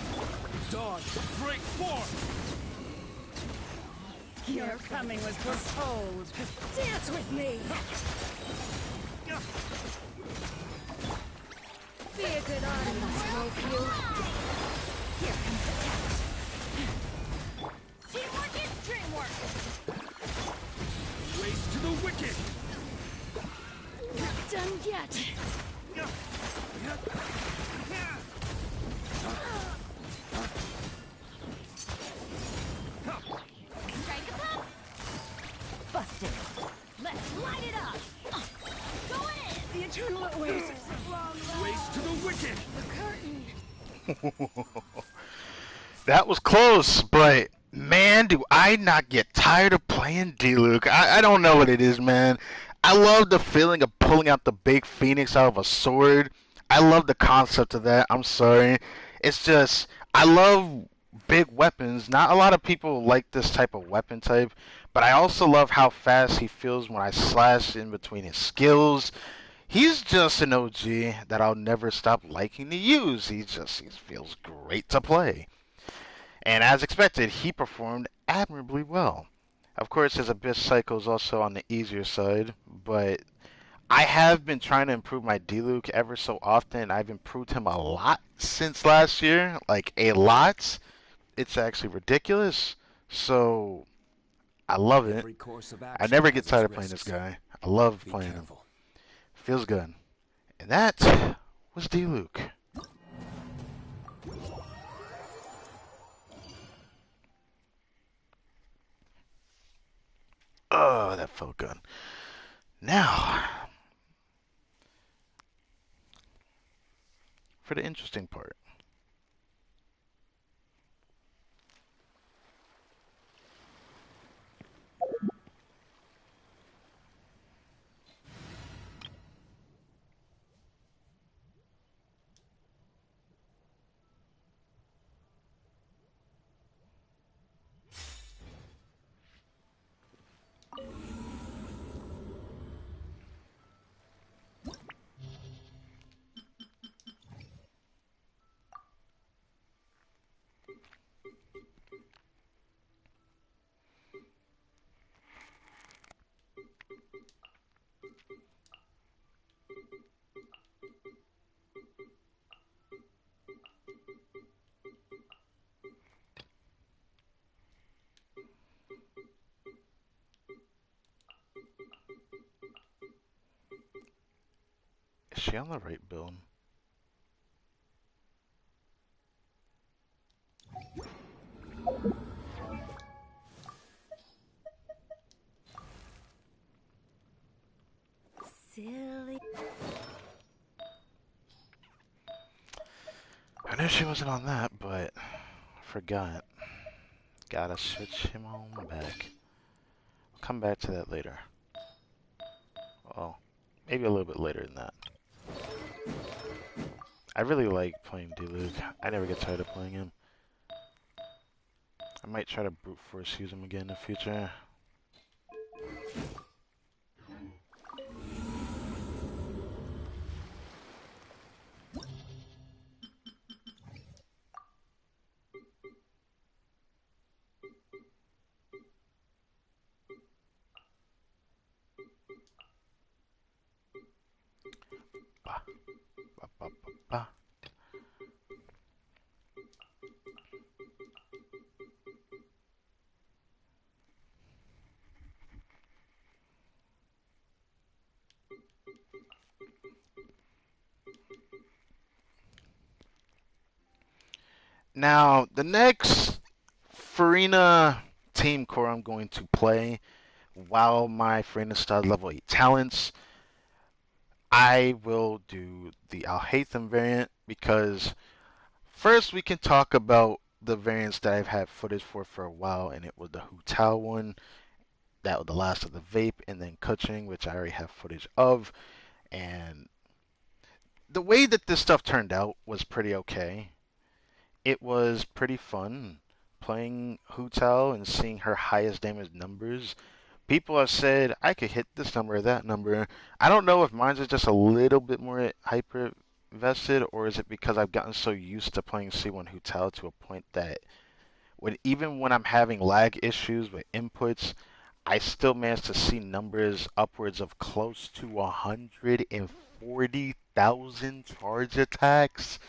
Dodge. Break force. Your coming was foretold. Dance with me. Be a good audience, won't you? Here comes the catch. Teamwork is dreamwork. Race to the wicked. Not done yet. Strike a pop. Busted. Let's light it up. Going in. The eternal oasis. Race to the wicked. The curtain. That was close, but man, do I not get tired of playing D-Luke. I don't know what it is, man. I love the feeling of pulling out the big phoenix out of a sword. I love the concept of that. I'm sorry. It's just, I love big weapons. Not a lot of people like this type of weapon type, but I also love how fast he feels when I slash in between his skills. He's just an OG that I'll never stop liking to use. He feels great to play. And as expected, he performed admirably well. Of course, his Abyss Cycle is also on the easier side, but I have been trying to improve my D-Luke ever so often. I've improved him a lot since last year, like a lot. It's actually ridiculous. So, I love it. Every course of I action never get has tired its of playing this risks. guy. I love Be playing him. careful. Feels good. And that was D-Luke. Oh, that felt good. Now, for the interesting part. she on the right build? Silly. I knew she wasn't on that, but I forgot. Gotta switch him on back. Come back to that later. Well, maybe a little bit later than that. I really like playing D-Luke. I never get tired of playing him. I might try to brute force use him again in the future. Bah, bah, bah, bah, bah. Now, the next Furina team core I'm going to play while my Furina starts level 8 talents, I will do the Alhaitham variant because first we can talk about the variants that I've had footage for a while, and it was the Hu Tao one, that was the last of the vape, and then Kuching, which I already have footage of, and the way that this stuff turned out was pretty okay. It was pretty fun playing Hu Tao and seeing her highest damage numbers. People have said I could hit this number or that number. I don't know if mine's is just a little bit more hyper vested, or is it because I've gotten so used to playing C1 Hu Tao to a point that even when I'm having lag issues with inputs, I still manage to see numbers upwards of close to 140,000 charge attacks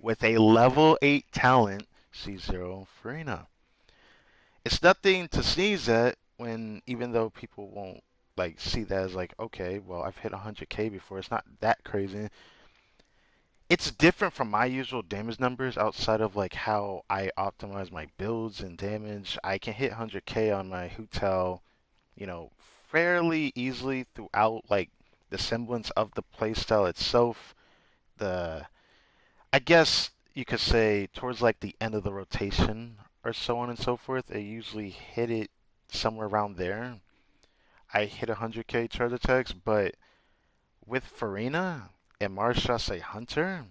with a level 8 talent, C0 Furina. It's nothing to sneeze at when, even though people won't like see that as like, okay, well, I've hit 100k before. It's not that crazy. It's different from my usual damage numbers outside of like how I optimize my builds and damage. I can hit 100k on my Hu Tao, fairly easily throughout like the semblance of the playstyle itself. The I guess you could say towards like the end of the rotation or so on and so forth, I usually hit it somewhere around there. I hit 100k charge attacks, but with Furina and Marshase Hunter,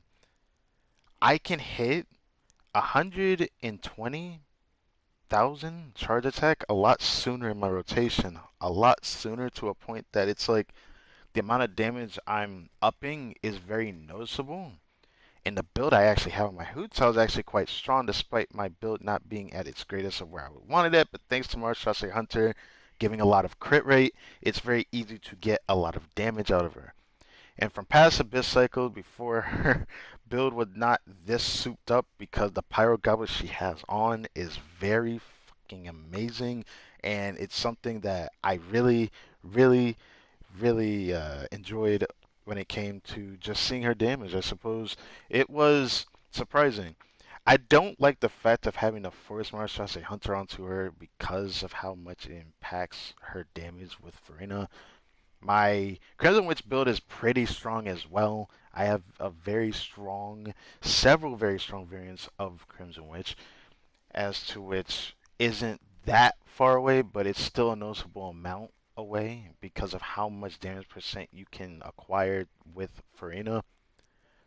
I can hit 120,000 charge attack a lot sooner in my rotation. A lot sooner to a point that it's like the amount of damage I'm upping is very noticeable. And the build I actually have on my Hootsaw is actually quite strong, despite my build not being at its greatest of where I wanted it. But thanks to Marshase Hunter giving a lot of crit rate, it's very easy to get a lot of damage out of her. And from past Abyss cycles, before her build was not this souped up, because the Pyro Goblet she has on is very fucking amazing. And it's something that I really, really, really enjoyed when it came to just seeing her damage. I suppose it was surprising. I don't like the fact of having to force Marshase Hunter onto her because of how much it impacts her damage with Furina. My Crimson Witch build is pretty strong as well. I have several very strong variants of Crimson Witch, as to which isn't that far away, but it's still a noticeable amount away because of how much damage percent you can acquire with Furina,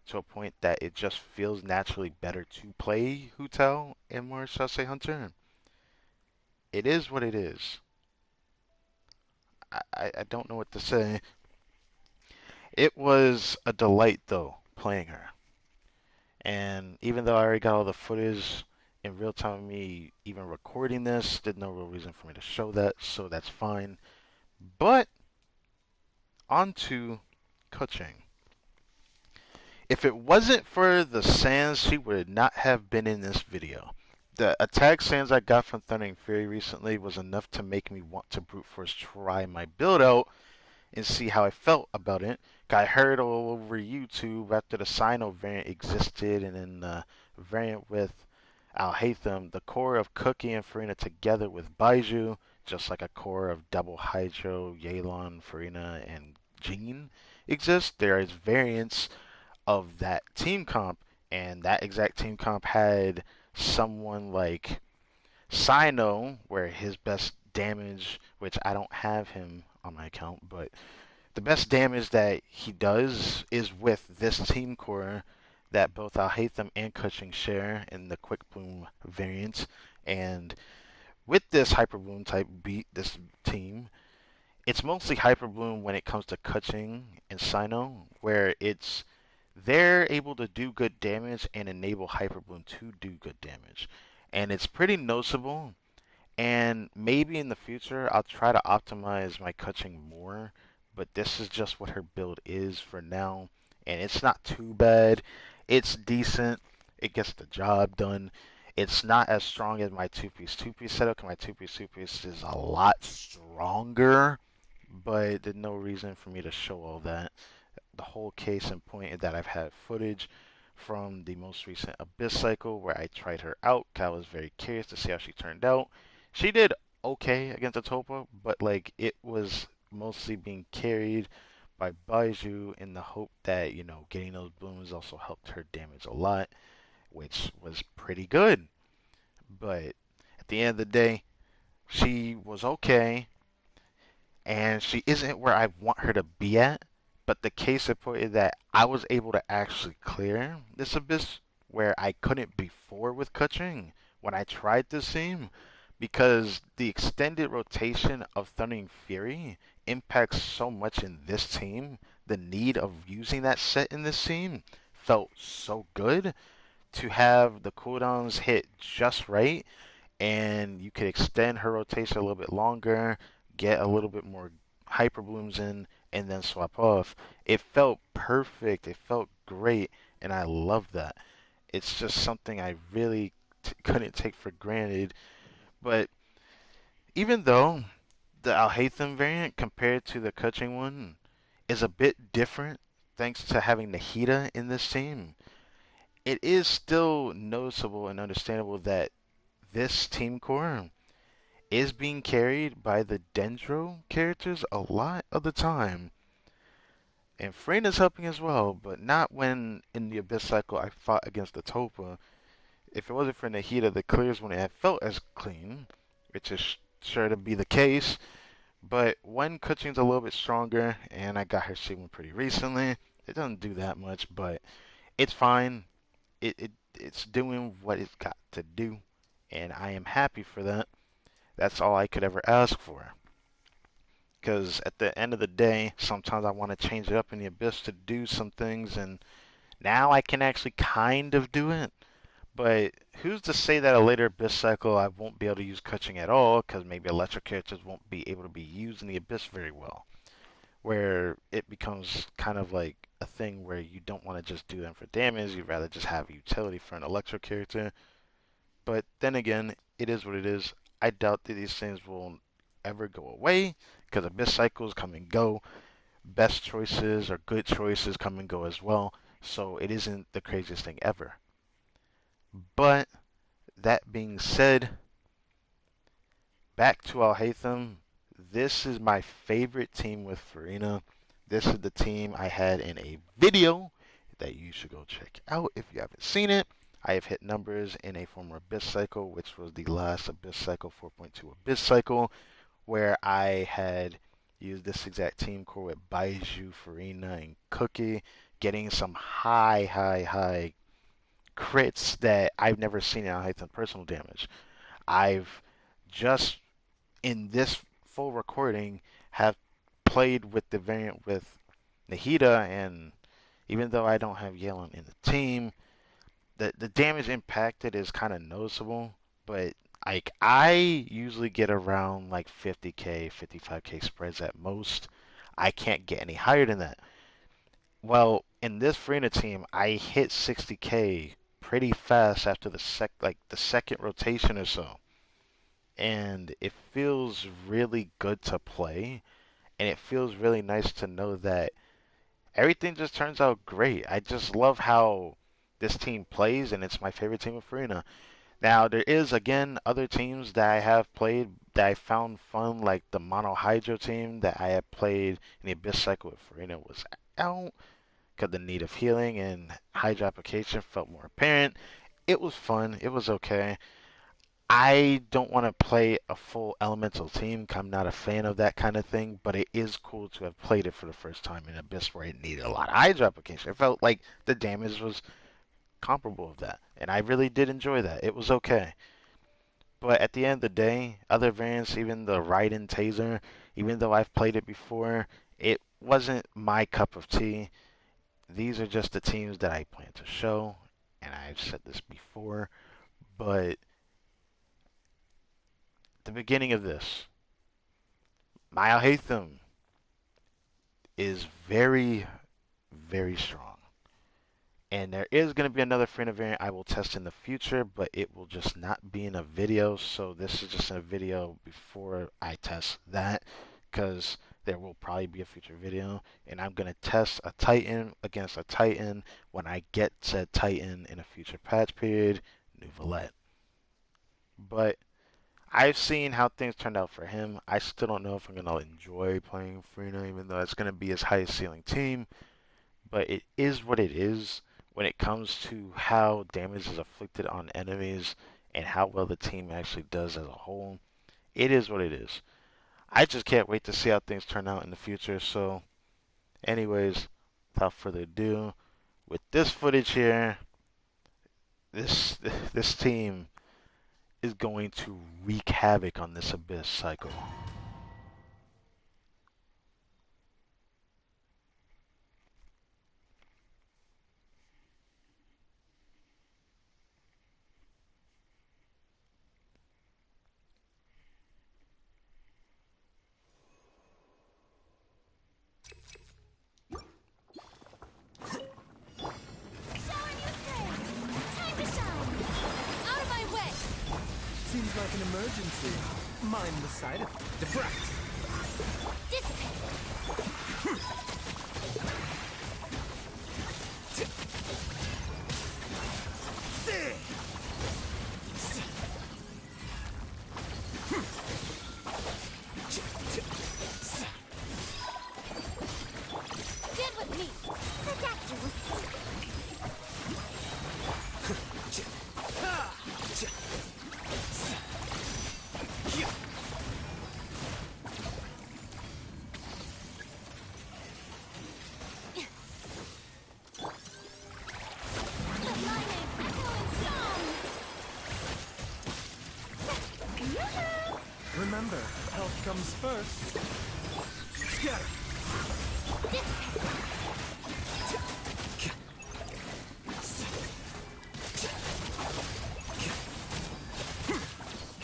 to a point that it just feels naturally better to play Hu Tao and more Sase Hunter. It is what it is. I don't know what to say. It was a delight, though, playing her. And even though I already got all the footage in real time of me even recording this, there's no real reason for me to show that, so that's fine. But, on to Kuching. If it wasn't for the sands, she would not have been in this video. The attack sands I got from Thundering Fury recently was enough to make me want to brute force try my build out and see how I felt about it, I heard all over YouTube after the Sino variant existed, and then the variant with Al-Haytham, the core of Cookie and Furina together with Baiju, just like a core of Double Hydro, Yelan, Furina, and Jean exists. There is variants of that team comp, and that exact team comp had someone like Sino, where his best damage, which I don't have him on my account, but the best damage that he does is with this team core that both Al-Haytham and Cushing share in the Quick Bloom variant. And with this Hyper Bloom type beat, this team, it's mostly Hyper Bloom when it comes to Cushing and Sino, where they're able to do good damage and enable Hyper Bloom to do good damage. And it's pretty noticeable, and maybe in the future, I'll try to optimize my coaching more, but this is just what her build is for now. And it's not too bad. It's decent. It gets the job done. It's not as strong as my two-piece setup, 'cause my two-piece is a lot stronger, but there's no reason for me to show all that. The whole case in point is that I've had footage from the most recent Abyss cycle where I tried her out. 'Cause I was very curious to see how she turned out. She did okay against the Topa, but like it was mostly being carried by Baiju in the hope that, getting those blooms also helped her damage a lot, which was pretty good. But at the end of the day, she was okay, and she isn't where I want her to be at. But the case in point is that I was able to actually clear this abyss where I couldn't before with Kuching when I tried this team, because the extended rotation of Thundering Fury impacts so much in this team. The need of using that set in this team felt so good to have the cooldowns hit just right, and you could extend her rotation a little bit longer, get a little bit more hyper blooms in, and then swap off. It felt perfect. It felt great, and I love that. It's just something I really couldn't take for granted. But even though the Alhaitham variant compared to the Kuching one is a bit different thanks to having Nahida in this team, it is still noticeable and understandable that this team core is being carried by the Dendro characters a lot of the time. And Freyna's helping as well, but not when in the Abyss cycle I fought against the Topa. If it wasn't for Nahida, the clears wouldn't have felt as clean, which is sure to be the case. But when Kuching's a little bit stronger, and I got her Sigma pretty recently, it doesn't do that much, but it's fine. It's doing what it's got to do, and I am happy for that. That's all I could ever ask for. Because at the end of the day, sometimes I want to change it up in the Abyss to do some things, and now I can actually kind of do it. But who's to say that a later Abyss cycle I won't be able to use Kuching at all, because maybe electric characters won't be able to be used in the Abyss very well, where it becomes kind of like a thing where you don't want to just do them for damage, you'd rather just have utility for an electric character. But then again, it is what it is. I doubt that these things will ever go away, because Abyss cycles come and go. Best choices or good choices come and go as well. So it isn't the craziest thing ever. But that being said, back to Al Haytham. This is my favorite team with Furina. This is the team I had in a video that you should go check out if you haven't seen it. I have hit numbers in a former Abyss cycle, which was the last Abyss cycle 4.2 Abyss cycle, where I had used this exact team core with Baiju, Furina, and Cookie, getting some high crits that I've never seen in Alhaitham personal damage. I've just in this full recording have played with the variant with Nahida, and even though I don't have Yelan in the team, the damage impacted is kind of noticeable. But like I usually get around like 50k, 55k spreads at most. I can't get any higher than that. Well, in this Furina team, I hit 60k pretty fast after the second rotation or so, and it feels really good to play, and it feels really nice to know that everything just turns out great. I just love how this team plays, and it's my favorite team of Furina. Now, there is, again, other teams that I have played that I found fun, like the Mono Hydro team that I had played in the Abyss Cycle with Furina was out because the need of healing and Hydro application felt more apparent. It was fun. It was okay. I don't want to play a full elemental team 'cause I'm not a fan of that kind of thing, but it is cool to have played it for the first time in Abyss where it needed a lot of Hydro application. It felt like the damage was comparable of that, and I really did enjoy that. It was okay. But at the end of the day, other variants, even the Raiden Taser, even though I've played it before, it wasn't my cup of tea. These are just the teams that I plan to show, and I've said this before, but the beginning of this, Mile Haytham is very, very strong. And there is going to be another Furina variant I will test in the future, but it will just not be in a video. So this is just a video before I test that, because there will probably be a future video. And I'm going to test a Titan against a Titan when I get said Titan in a future patch period, New Valette. But I've seen how things turned out for him. I still don't know if I'm going to enjoy playing Furina, even though it's going to be his highest ceiling team. But it is what it is when it comes to how damage is afflicted on enemies and how well the team actually does as a whole. It is what it is. I just can't wait to see how things turn out in the future. So, anyways, without further ado, with this footage here, this this team is going to wreak havoc on this Abyss cycle. Showing you things! Time to shine! Out of my way! Seems like an emergency. Mind the side effect. Defract! Dissipate! Get with me! The lightning echoing song! Remember, health comes first. Scatter!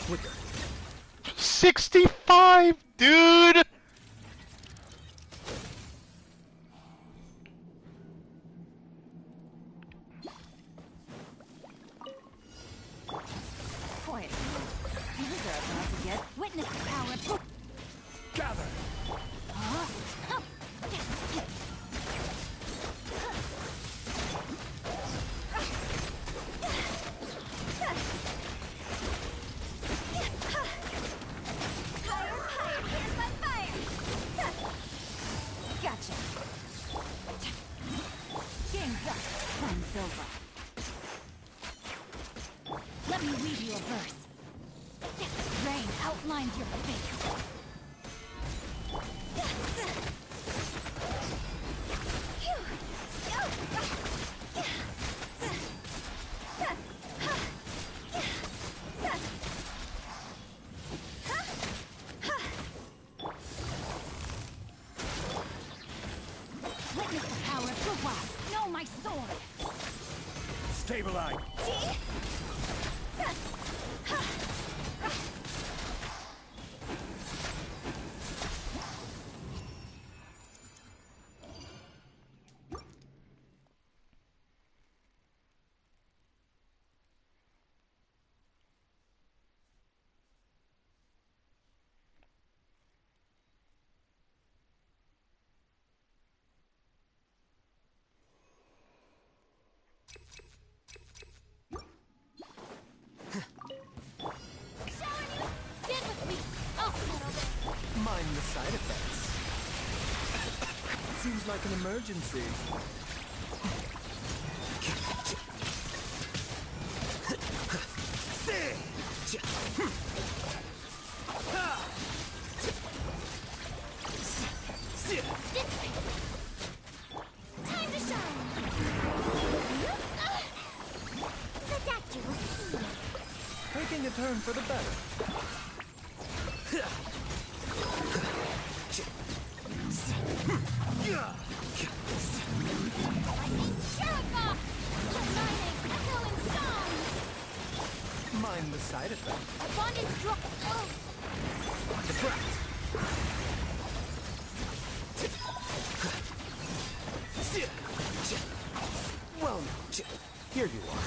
Quicker. 65, dude! Quiet. You are about to get witness the power of... Gather! Gotcha. Game's up. Time's over. Let me read you a verse. Rain outlines your fate. Witness the power of Gawad. Know my sword. Stabilize! Seems like an emergency. Time to shine! Sadaki will see. Taking a turn for the better. Jericho! Mining, echo and song! Mind the side effect. A bond is drop. Oh! Well, here you are.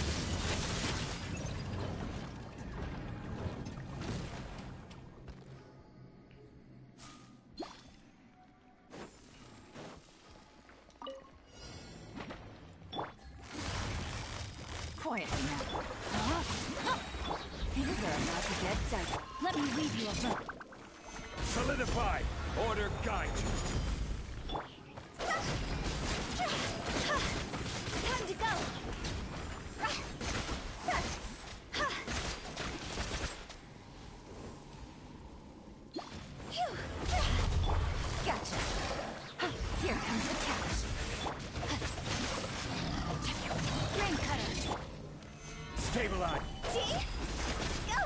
Quietly now. Things are about to get dicey. Let me leave you alone. Solidify! Order guide you! Time to go! Gotcha. Here comes the catch. Grain cutter! Stabilize! See? Go!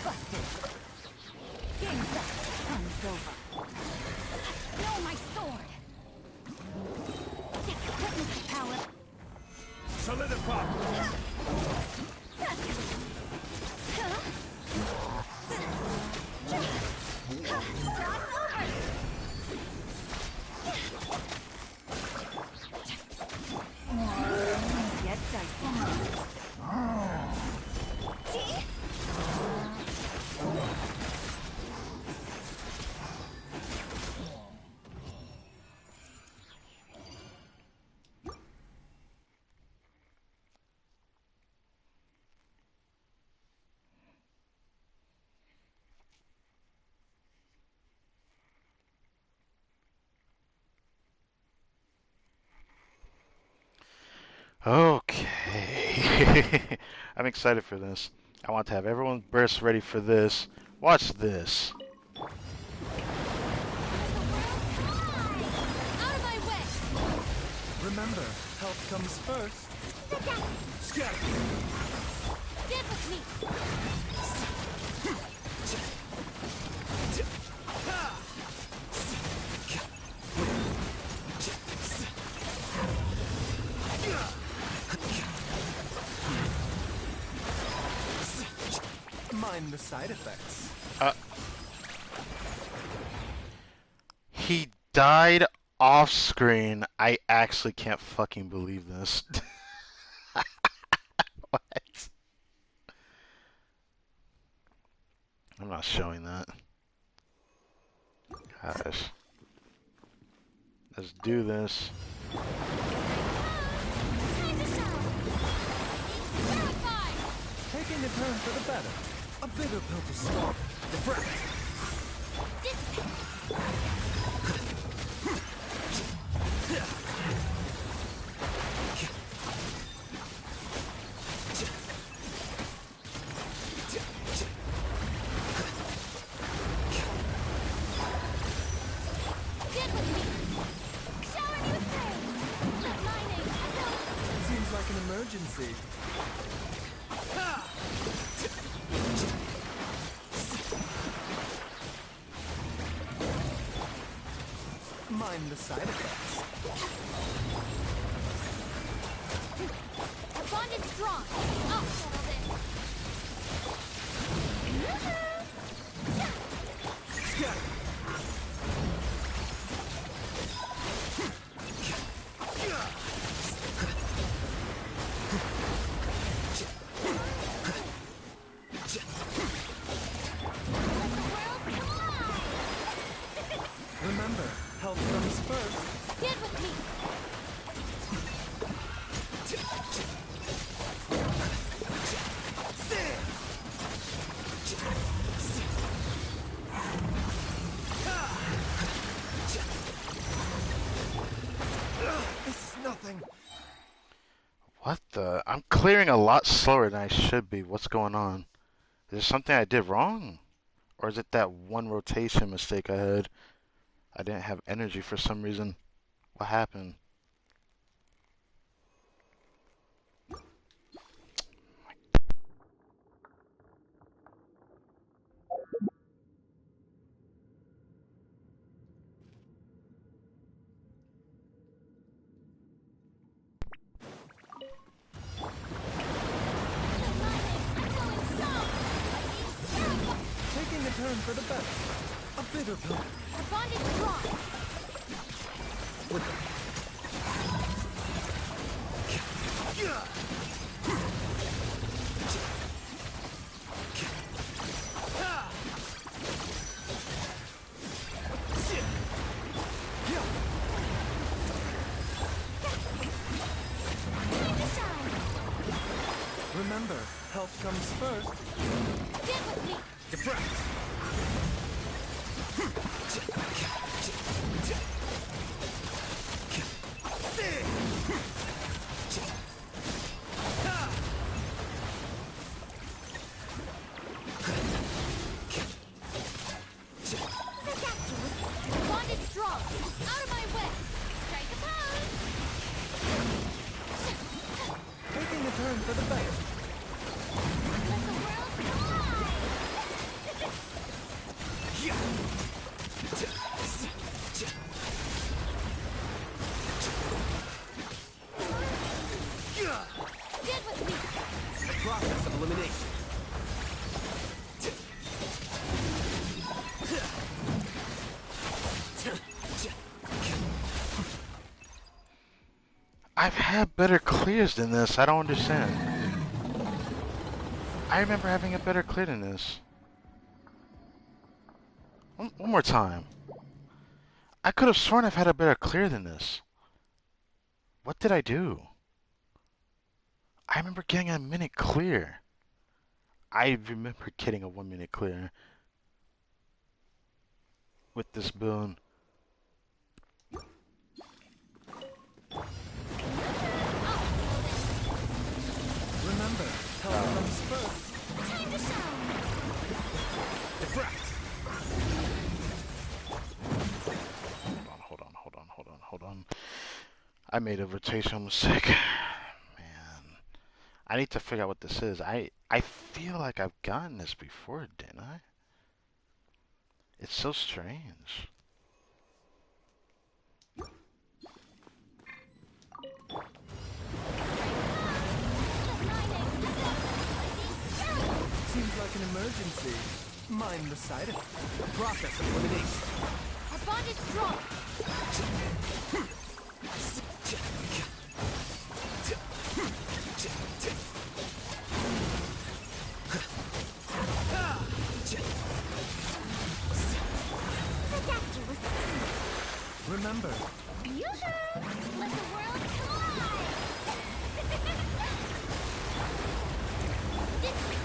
Busted. Game's up. Fun's over. No, my sword! Witness the power! Solidify! Get dicey. See? Okay. I'm excited for this. I want to have everyone burst ready for this. Watch this. Out of my way! Remember, health comes first. Scatter! Dip with me! Mind the side effects. He died off screen. I actually can't fucking believe this. What? I'm not showing that. Gosh. Let's do this. Time to shine! Purify! Taking a turn for the better. A bitter pill to swallow. Diffract. Dip with me! Shower me with praise! Let my name echo! Seems like an emergency. Mind the side effects. Our bond is strong! I'll settle this! Scatter. Remember, health comes first. Get with me! I'm clearing a lot slower than I should be. What's going on? Is there something I did wrong? Or is it that one rotation mistake I had? I didn't have energy for some reason. What happened? Taking a turn for the better. A bitter pill. The bond is strong. Time to shine. Remember, health comes first. Stand with me. Defract. The bond is strong. Out of my way. Strike a pose. Taking a turn for the better. Let the world collide. Stand with me. The process of elimination. I've had better clears than this. I don't understand. I remember having a better clear than this. One more time. I could have sworn I've had a better clear than this. What did I do? I remember getting a minute clear. I remember getting a 1 minute clear with this boon. Remember, health comes first. Time to shine. Defract. Hold on. I made a rotational mistake. Man. I need to figure out what this is. I feel like I've gotten this before, didn't I? It's so strange. Seems like an emergency. Mind the side effect. The process of elimination. Our bond is strong. Remember, Yoo-hoo! Let the world collide! This way.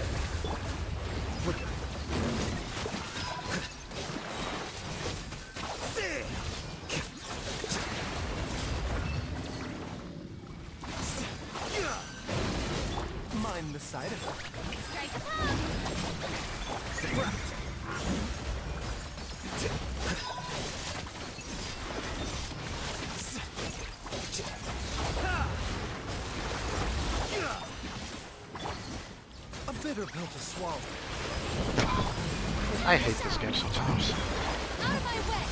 mind the side effect. Strike a pose! Deflect. A bitter pill to swallow. I hate this game sometimes. Out of my way!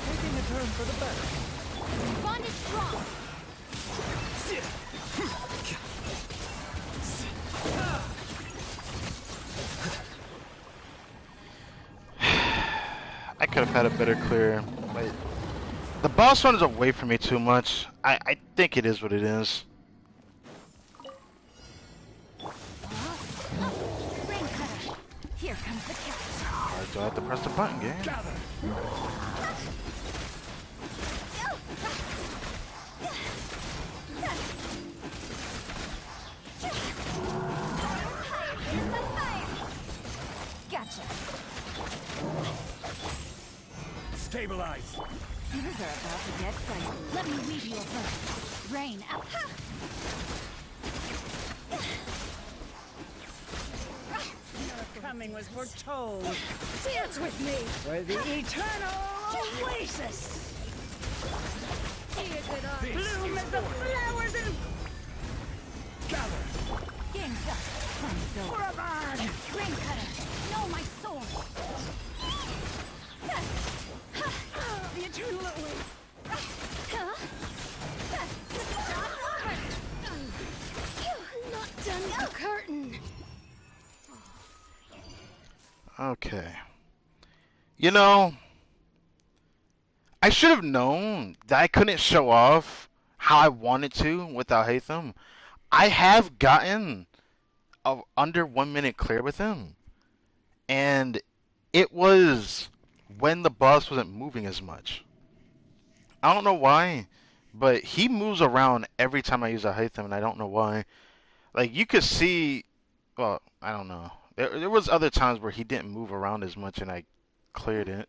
Taking a turn for the better. Bond is strong! I could have had a better clear, but the boss one is away from me too much. I think it is what it is. Rain cutter. Here comes the catch. Alright, do I have to press the button, game? Gather. Gotcha. Stabilize. Things are about to get dicey. Let me weave you a verse. Rain out. coming was foretold. Dance with me for the eternal oasis. Bloom as the flowers and Gather. Game's up. Time's over. Brabard. Rain cutter. No, my sword. The eternal oasis. Not done with the curtain. Okay. You know, I should have known that I couldn't show off how I wanted to without Hatham. I have gotten a under 1 minute clear with him, and it was when the boss wasn't moving as much. I don't know why, but he moves around every time I use a Hatham, and I don't know why. Like, you could see, well, I don't know. There was other times where he didn't move around as much, and I cleared it,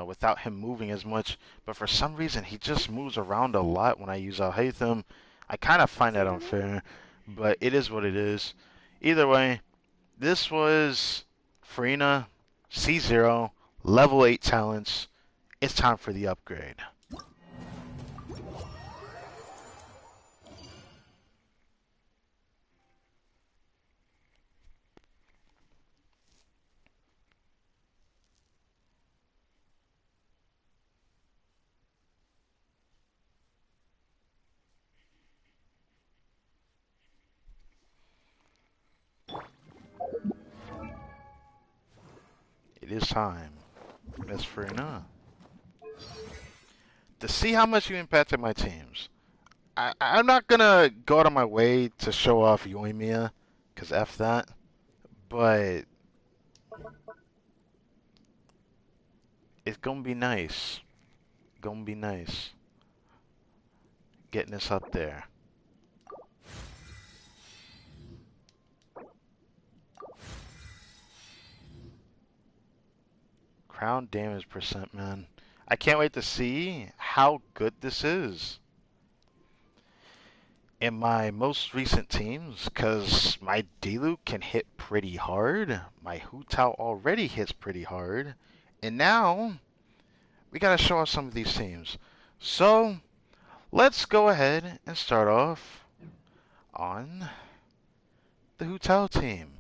without him moving as much. But for some reason, he just moves around a lot when I use Al Haytham. I kind of find that unfair, but it is what it is. Either way, this was Furina, C0, level 8 talents. It's time for the upgrade. It is time, Miss Furina, to see how much you impacted my teams. I'm not gonna go out of my way to show off Yoimiya, cause F that. But it's gonna be nice. Gonna be nice. Getting this up there. Crown damage percent, man. I can't wait to see how good this is in my most recent teams, because my Diluc can hit pretty hard. My Hu Tao already hits pretty hard. And now, we gotta show off some of these teams. So, let's go ahead and start off on the Hu Tao team.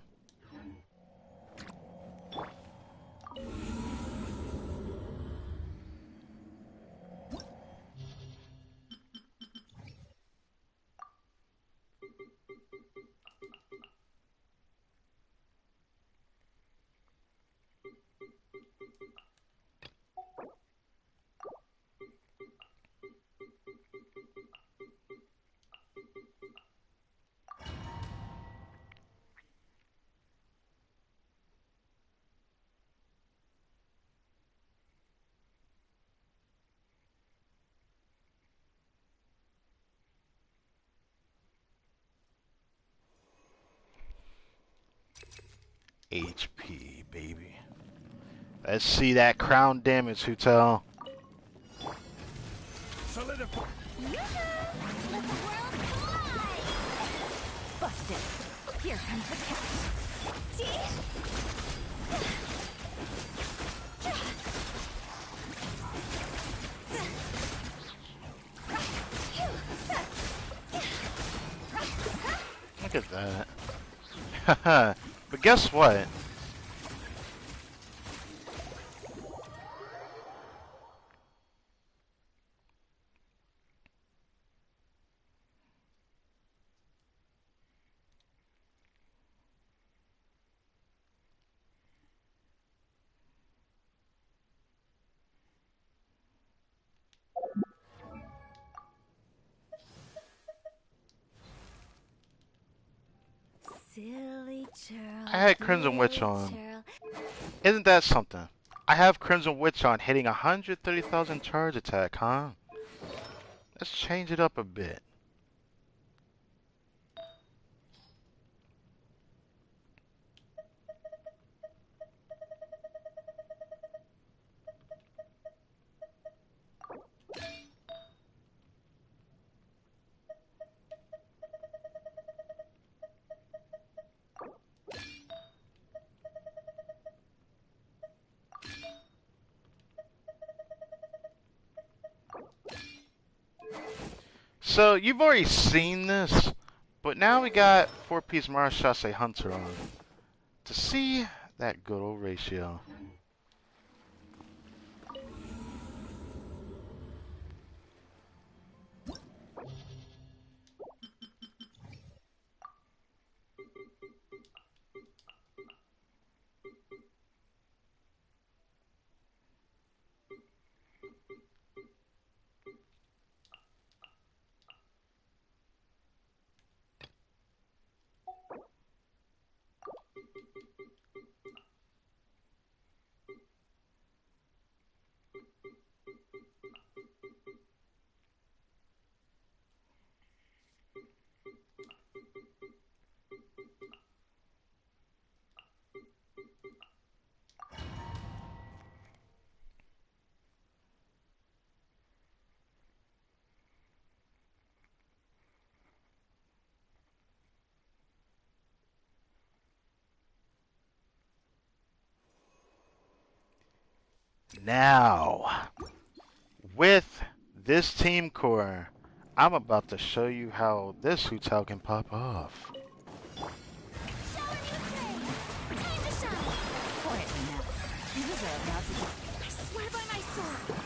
HP, baby. Let's see that crown damage, Hu Tao. Solidify. Let the world collide! Busted. Here comes the catch. See? Look at that. But guess what? Silly churl. I had Crimson Witch on. churl. Isn't that something? I have Crimson Witch on hitting 130,000 charge attack, huh? Let's change it up a bit. So you've already seen this, but now we got 4-piece Marachase Hunter on to see that good old ratio. Now, with this team core, I'm about to show you how this hotel can pop off. Quietly now. You deserve not to get... I swear by my sword.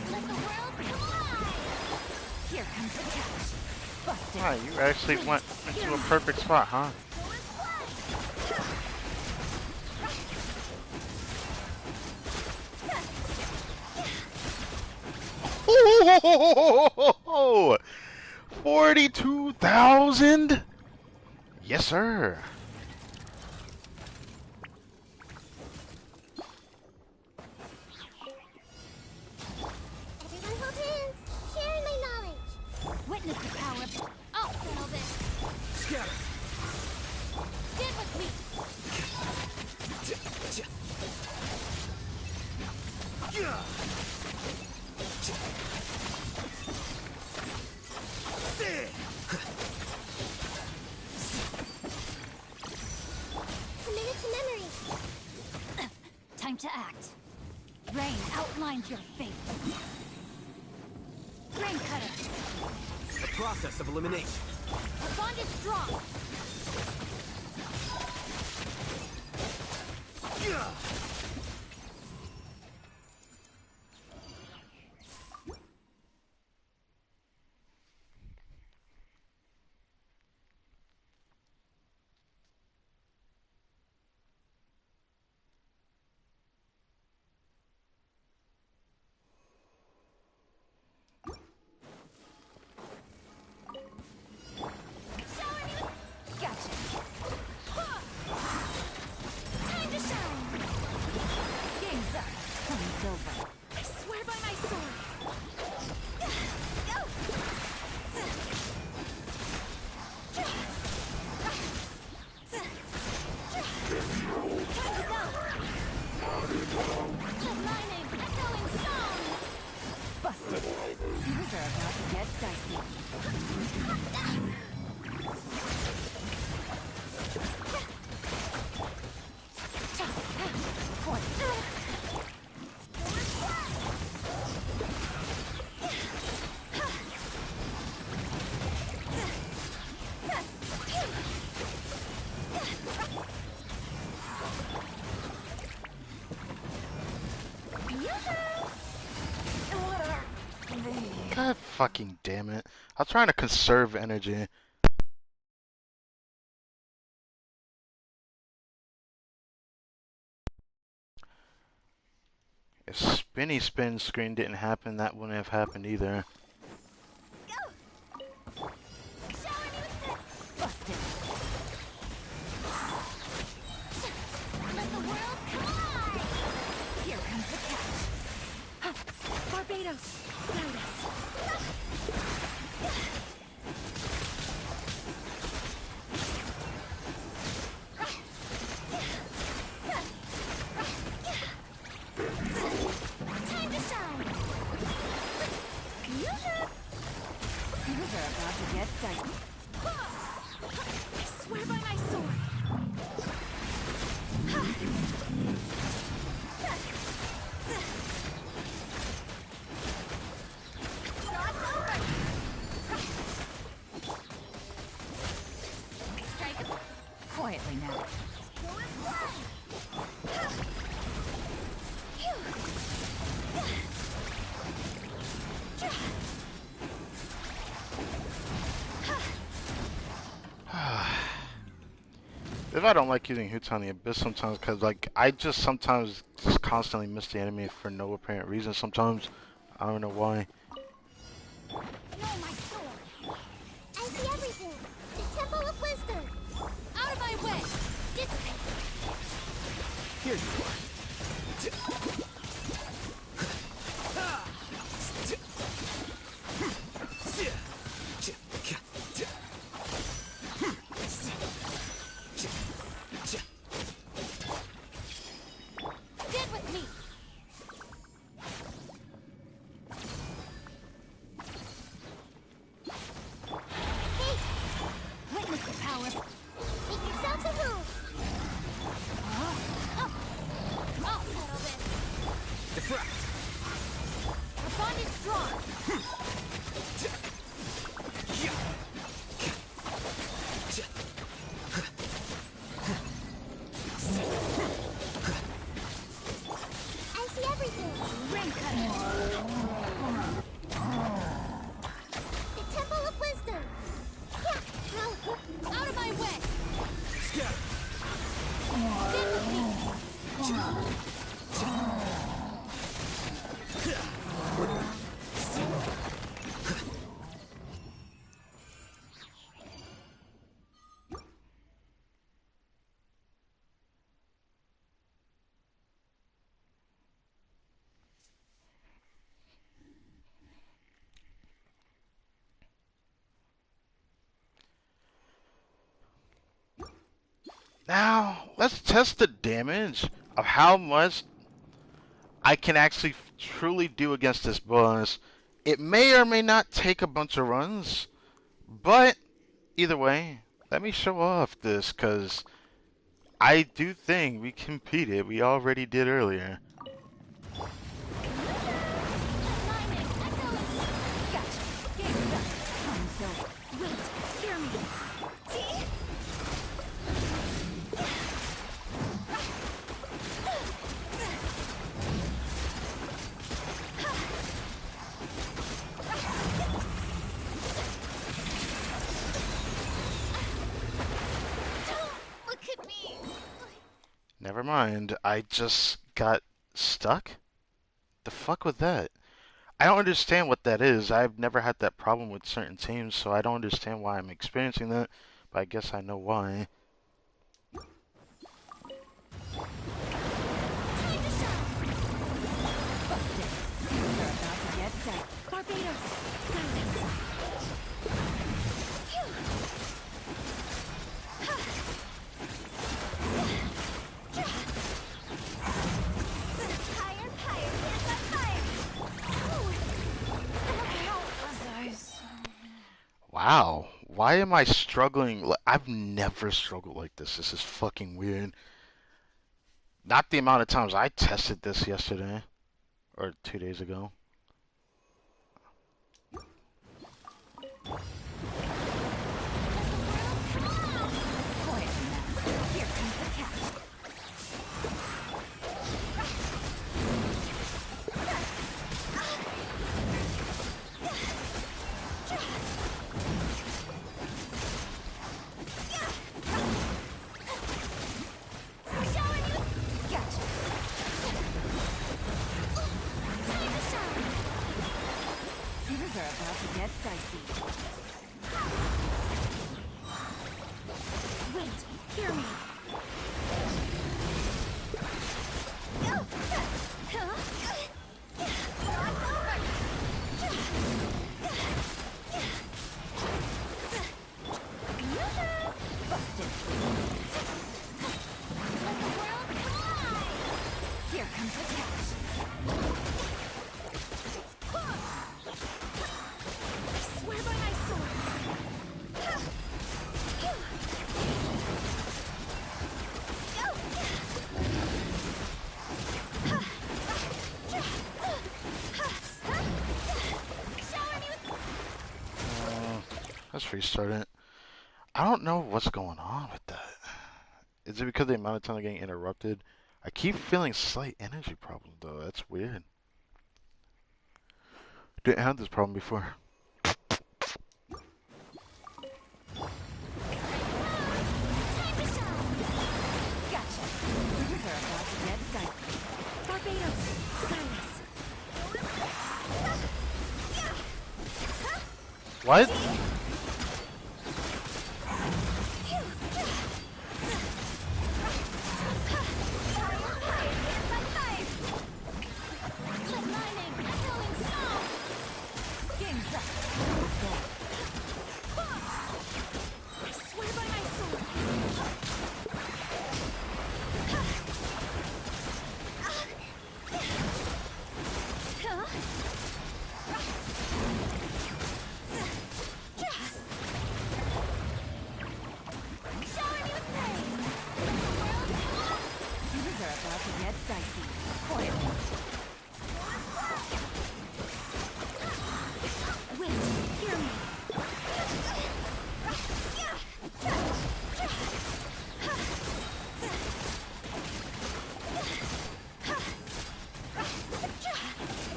Let the world come alive. Here comes the catch. Busted. Wow, you actually went into a perfect spot, huh? Oh, 42,000? Yes, sir. Everyone hold hands. Sharing my knowledge. Witness the power of... I'll settle this. Scatter. Stand with me. Committed to memory. Time to act. Rain outlines your fate. Rain cutter. The process of elimination. Our bond is strong. Gotcha. Time to shine. Game's up. Time's over. I swear by my sword. The lightning echoing song. Busted. You deserve not to get dicey. God fucking damn it. I was trying to conserve energy. If spinny spin screen didn't happen, that wouldn't have happened either. Busted. Let the world come alive. Here comes the catch. Barbados, guide us. Things are about to get dicey. I swear by my sword. Start over. Strike. Quietly now. Go and fly. If I don't like using Hoots on the Abyss sometimes, because like I just sometimes just constantly miss the enemy for no apparent reason. Sometimes I don't know why. No, my sword. I see everything. The Temple of Wisdom. Out of my way. Dissipate. Here you are. Stand with me. Hey, Witness the power. make yourselves a move. I'll settle this. Defract. The bond is strong. I see everything. Rain cutter. The Temple of Wisdom. Yeah. Out of my way. Scatter. Stand with me. Now let's test the damage of how much I can actually truly do against this boss. It may or may not take a bunch of runs, but either way, let me show off this because I do think we competed. We already did earlier. Aligning. Echoes. Gotcha. Game's done. Time's over. Wait. Hear me. See? Don't look at me. Never mind, I just got stuck? The fuck with that? I don't understand what that is. I've never had that problem with certain teams, so I don't understand why I'm experiencing that, but I guess I know why. Time to shine. Busted. Things are about to get dicey. Barbados. Got this. Phew. Higher, higher, hands up higher. Wow, why am I struggling? I've never struggled like this. This is fucking weird. Not the amount of times I tested this yesterday, or 2 days ago. Quietly now. Here comes the catch. Gotcha. Time to shine. Things are about to get dicey. Wait, hear me. Busted. Let the world fly. Here comes the catch. I swear by my sword. Let's restart it. I don't know what's going on with that. Is it because the amount of time I'm getting interrupted? I keep feeling slight energy problem though. That's weird. Didn't have this problem before. Gotcha. Rumors are about to get dicey. Barbados, Silas. What? Game's up. I swear by my sword. Rumors are about to get dicey. Quiet. Wait, hear me.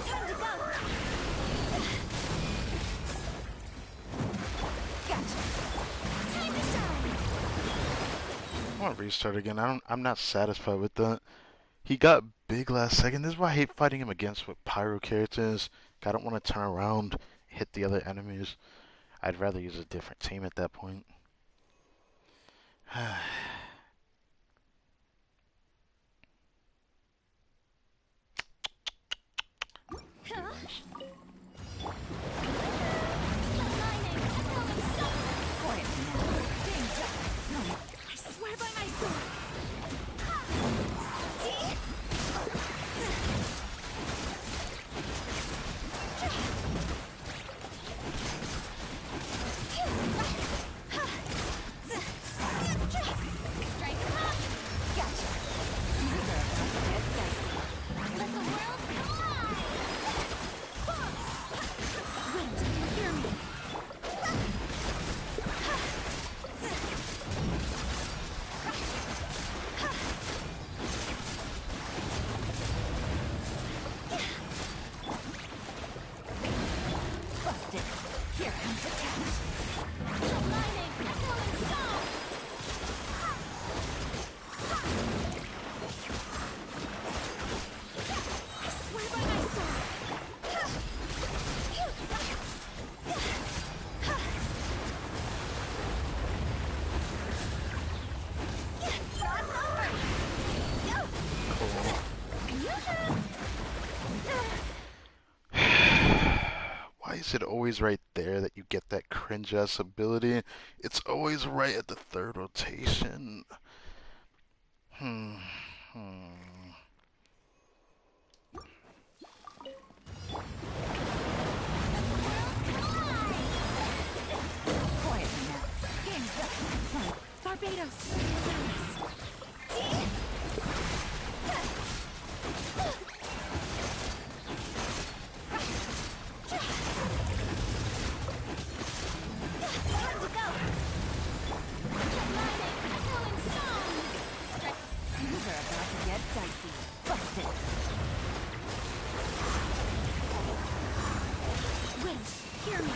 Time to go. Gotcha. Time to shine. I want to restart again. I'm not satisfied with that. He got big last second. This is why I hate fighting him against with pyro characters. I don't want to turn around, hit the other enemies. I'd rather use a different team at that point. Quiet now. Game's up. No, I swear by my sword. Gotcha. Rumors are about to get dicey. Let the world collide. Wait, hear me. Busted. Here comes the catch. I swear by my sword. Why is it always right there that you get that cringe ass ability? It's always right at the third rotation. Hmm. Quiet now. Game's up. Barbados. Silas. Time to go. Things are about to get dicey. Busted. Wait, hear me.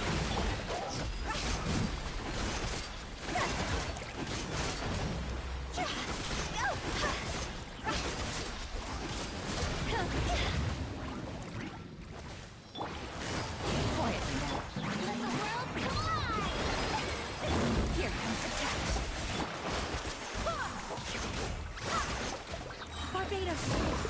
Quiet now. Let the world collide. Here comes the catch. Barbados. Silas.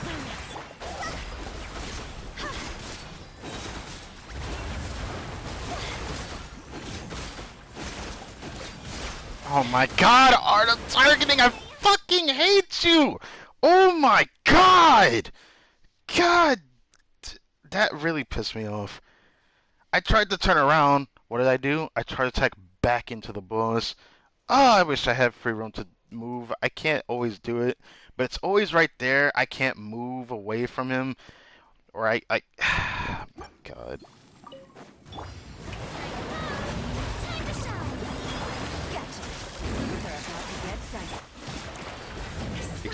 Oh my god, Art of Targeting, I fucking hate you! Oh my god! God, that really pissed me off. I tried to turn around. What did I do? I tried to attack back into the boss. Oh, I wish I had free room to move. I can't always do it, but it's always right there. I can't move away from him, or God.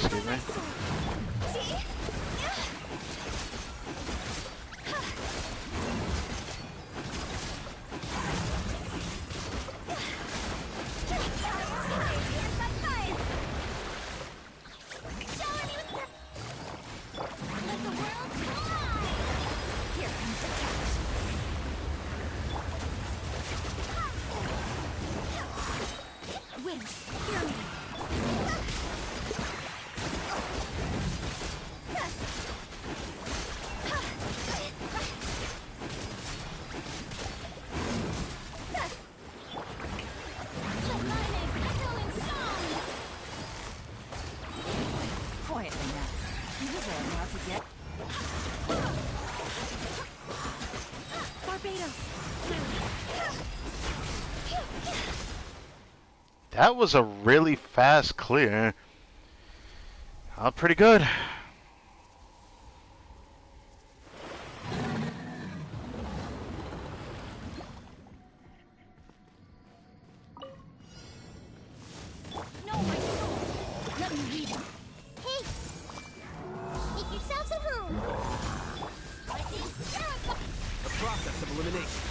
Excuse me. See? Let the world collide! Here comes the catch. Wind, hear me. The lightning echoing song! Quietly now. You were about to get Barbados. That was a really fast clear. Pretty good. No, my soul! Let me read it. Hey! Make yourselves at home! Lightning, terrifying! The process of elimination.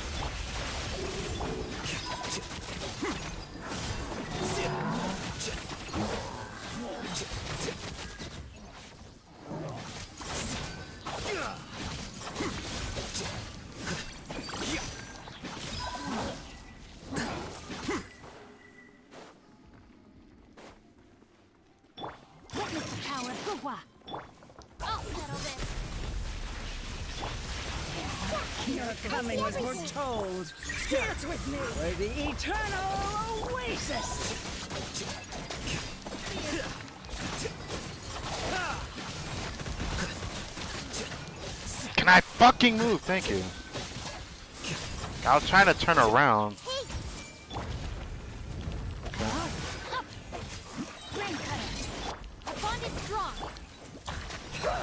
Witness the power of Gugwa. I'll settle this! your coming was foretold. Dance with me for the eternal oasis. Can I fucking move? Thank you. I was trying to turn around. Hey! Rain cutter. Our bond is strong! Yeah,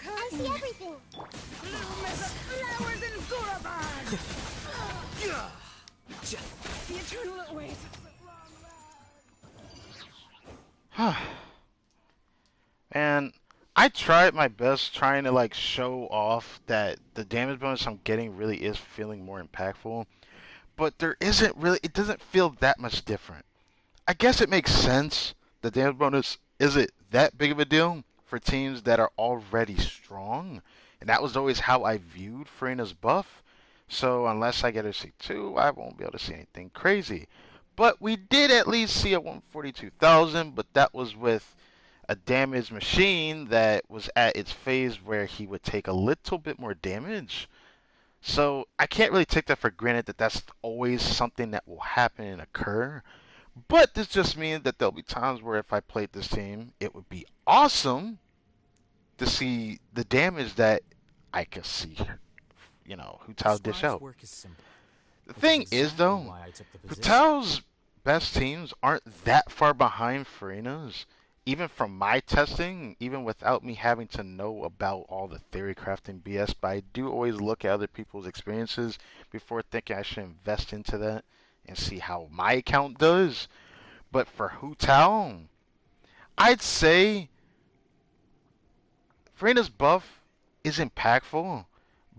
I see everything! Bloom as the flowers in Guraban. The eternal oasis. And I tried my best trying to like show off that the damage bonus I'm getting really is feeling more impactful, but there isn't really, it doesn't feel that much different. I guess it makes sense. The damage bonus isn't that big of a deal for teams that are already strong, and that was always how I viewed Furina's buff. So unless I get a C2, I won't be able to see anything crazy. But we did at least see a 142,000, but that was with a damaged machine that was at its phase where he would take a little bit more damage. So I can't really take that for granted that that's always something that will happen and occur. But this just means that there'll be times where if I played this team, it would be awesome to see the damage that I could see, Hu Tao dish Scribe's out. work is simple, The which is thing is, exactly though, why I took the Hu position. Tao's best teams aren't that far behind Furina's. Even from my testing, even without me having to know about all the theory crafting BS, but I do always look at other people's experiences before thinking I should invest into that and see how my account does. But for Hu Tao, I'd say Furina's buff is impactful,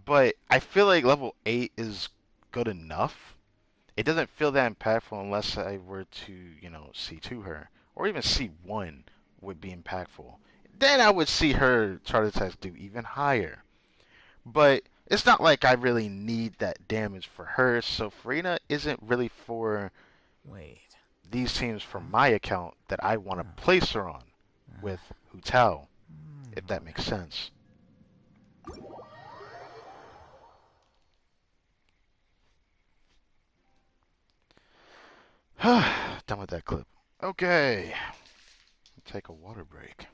but I feel like level 8 is good enough. It doesn't feel that impactful unless I were to, C2 her. Or even C1 would be impactful. Then I would see her chart attacks do even higher. But it's not like I really need that damage for her, so Furina isn't really for Wait. these teams from my account that I want to place her on with Hu Tao, if that makes sense. Done with that clip. Okay. Take a water break.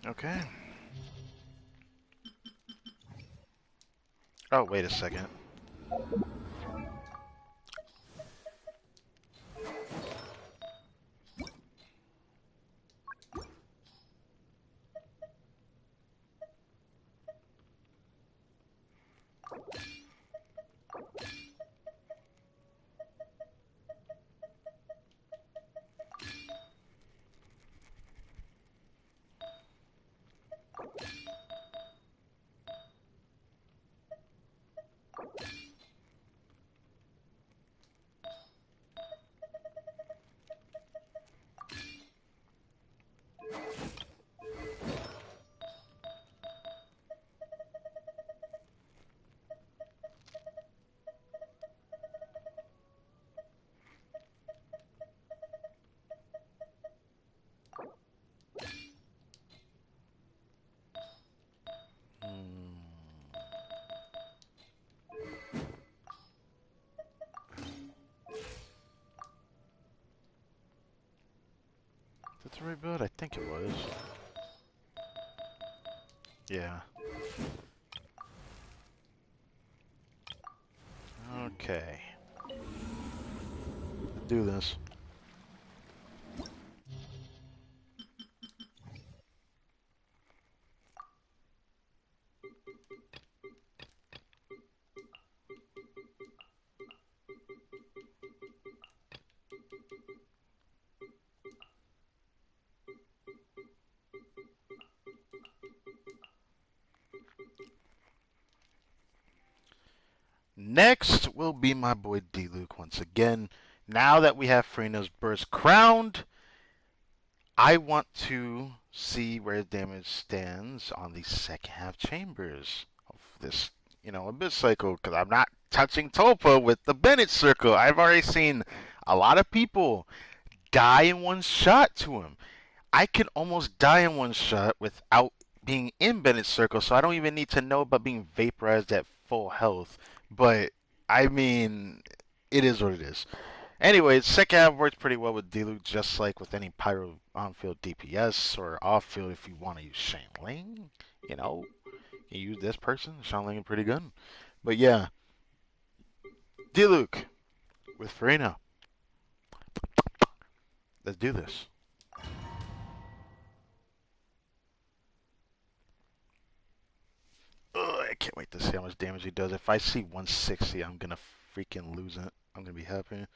Okay. Oh, wait a second. that the right build? I think it was. Yeah. Okay. Let's do this. Next will be my boy D-Luke once again. Now that we have Furina's burst crowned, I want to see where his damage stands on the second half chambers of this, Abyss cycle, because I'm not touching Tulpa with the Bennett circle. I've already seen a lot of people die in one shot to him. I can almost die in one shot without being in Bennett's circle, so I don't even need to know about being vaporized at full health. But, I mean, it is what it is. Anyways, second half works pretty well with D-Luke, just like with any Pyro on-field DPS, or off-field if you want to use Shangling. You use this person, Shangling is pretty good. But yeah, D-Luke with Furina. Let's do this. Ugh, I can't wait to see how much damage he does. If I see 160, I'm gonna freaking lose it. I'm gonna be happy.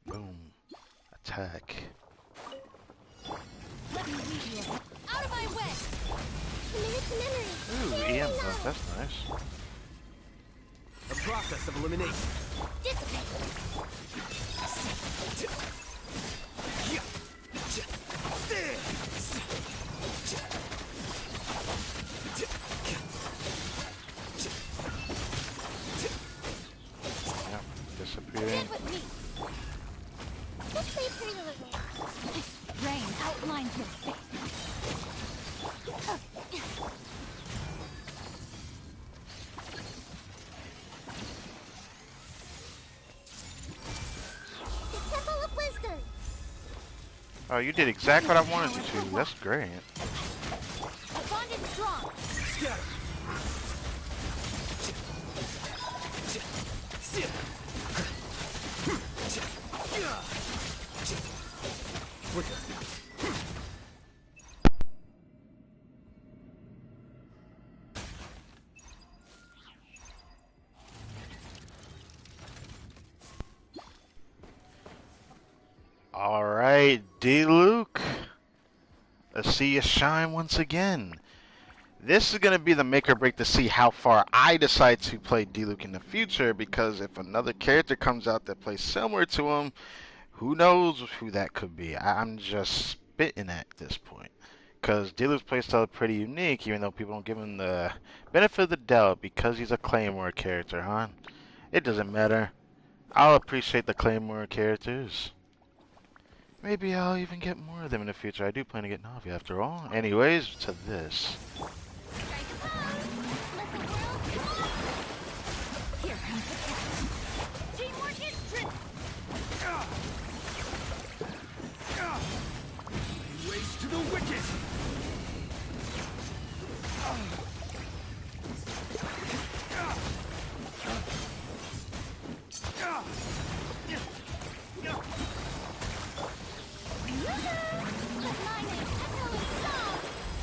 Boom. Attack. Let me lead you a... Out of my way! Commit to memory. Ooh, EM buff. That's nice. A process of elimination. Dissipate. Yep. Disappearing. Stand with me! Let's play pretty little. Rain outlines your face. The Temple of Wisdom. Oh, you did exactly what I wanted you to. That's great. A bond is strong. Scatter. Wicked. Alright, D-Luke. Let's see you shine once again. This is going to be the make or break to see how far I decide to play D-Luke in the future, because if another character comes out that plays similar to him, who knows who that could be. I'm just spitting at this point. Because D-Luke's playstyle is pretty unique, even though people don't give him the benefit of the doubt, because he's a Claymore character, huh? It doesn't matter. I'll appreciate the Claymore characters. Maybe I'll even get more of them in the future. I do plan to get Navi after all. Anyways, to this. Strike a pose. Let the world come. Here comes the test. Teamwork is tricky. Race to the wicked.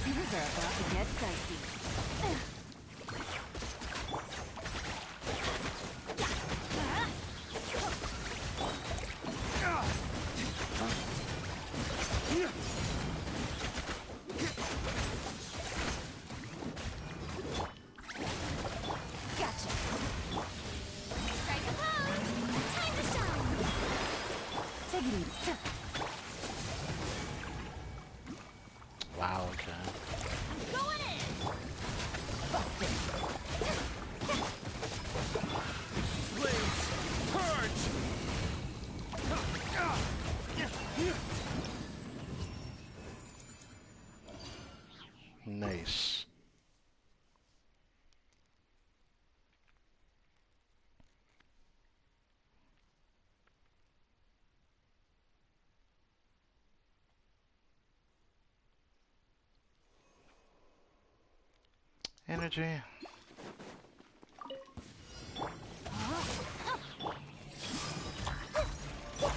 Things are about to get dicey. energy.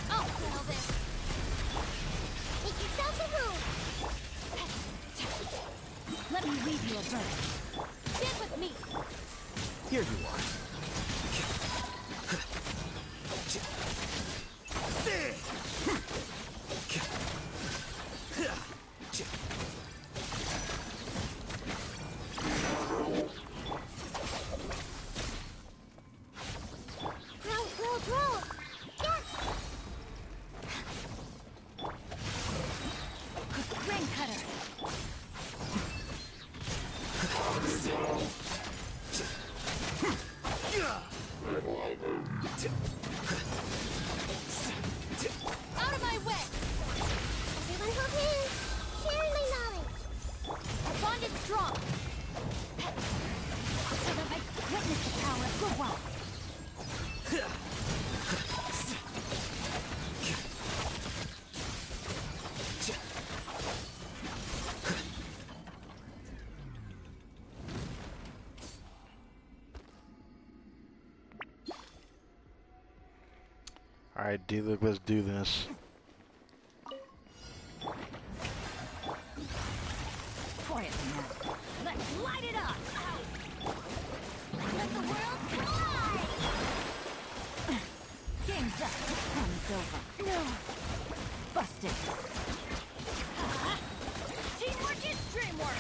I'll settle this. Make yourself at home. Let me weave you a verse. Stand with me. Here you are. Roll. Yes. Rain cutter. Out of my way. Everyone hold hands. Sharing my knowledge. Our bond is strong. So that I witness the power of goodwill. Alright, D-Luke, let's do this. Quietly now. Let's light it up. Let the world collide. Game's up. Fun's over. No. Busted. Teamwork is dreamwork.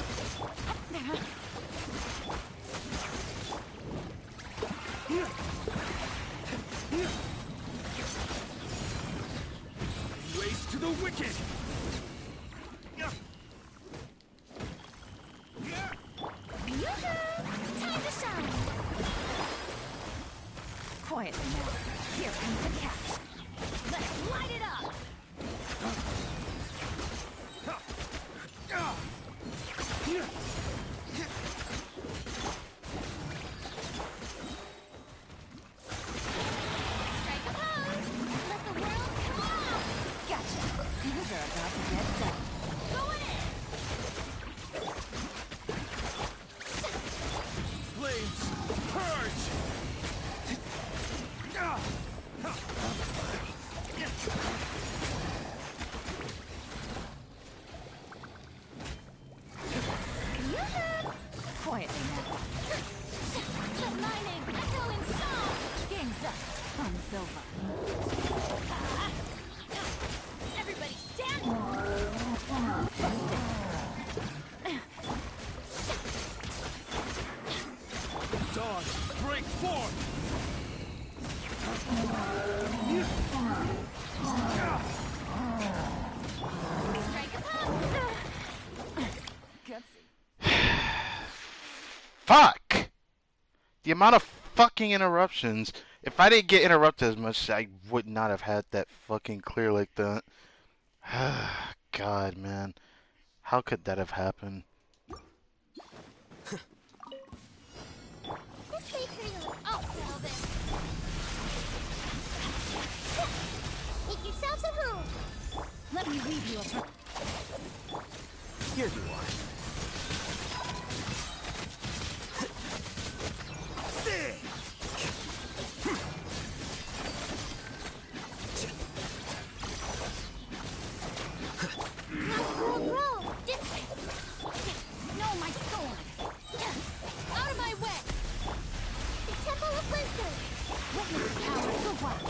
Race to the wicked! Yoo-hoo! Time to shine. Quietly now. Here comes the catch. Let's light it up. Strike a pose. Let the world collide. Gotcha. These are about to get done. Going in. Flames, purge! Yoo-hoo! Quietly now. The lightning echoing song. Game's up. Fun's over. Everybody stand. Dawn, break forth! Strike a pose. Gutsy. Fuck! The amount of fucking interruptions. If I didn't get interrupted as much, I would not have had that fucking clear like that. God, man. How could that have happened? This way, Furina. I'll settle this. Make yourselves at home. Let me weave you a verse. Here you are. Grow. This way. No, my sword. Out of my way. The Temple of Wisdom. Witness the power of goodwill.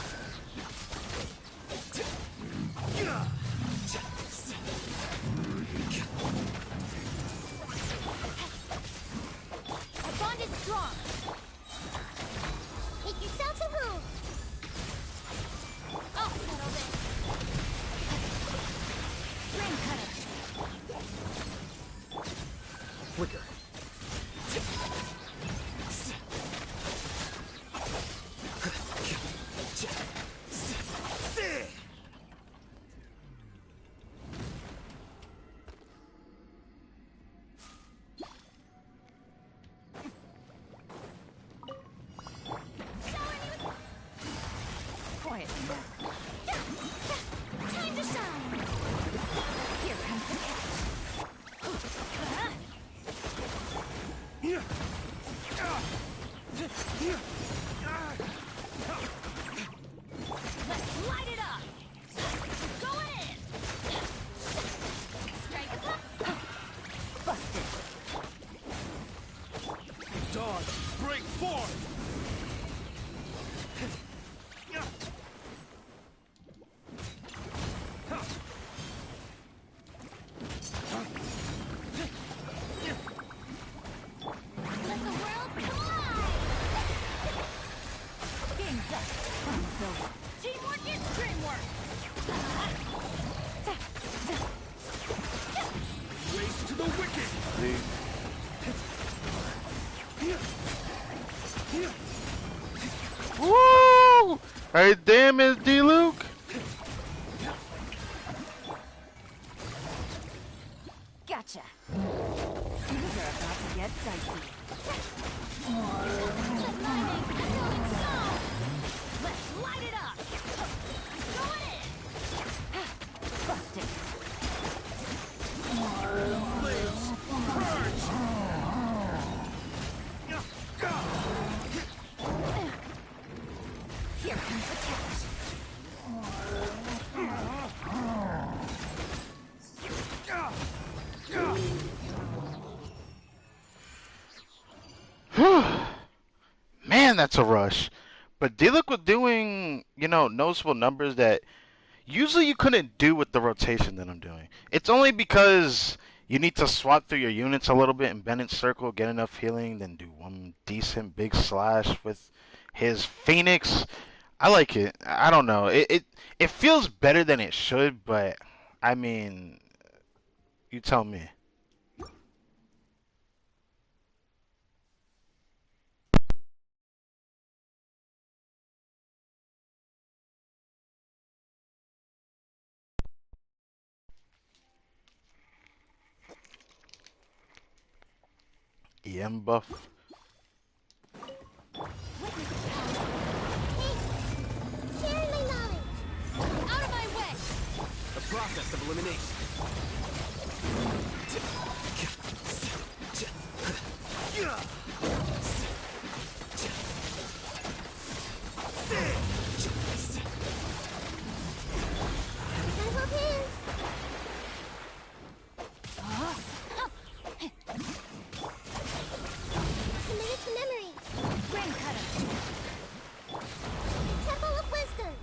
Our bond is strong. Make yourselves at home. I'll settle this. Rain cutter. Quicker. Let's light it up! Going in! Strike a blow! Busted! Dodge! Break forth! Let the world collide! Game's up. Fun's over. Teamwork is dreamwork! Race to the wicked! Woo! Hey, damn it, D. Luke. Gotcha! Things are about to get dicey. Let's light it up! Going in! Busted! Flames! Here comes the catch! Man, that's a rush. But D-Look was doing, noticeable numbers that usually you couldn't do with the rotation that I'm doing. It's only because you need to swap through your units a little bit and bend in circle, get enough healing, then do one decent big slash with his Phoenix. I like it. I don't know. It feels better than it should, but I mean, you tell me. EM buff. Sharing my knowledge. Out of my way! The process of elimination. Several pins. Committed to memory. Brain cutter! Temple of Wisdom.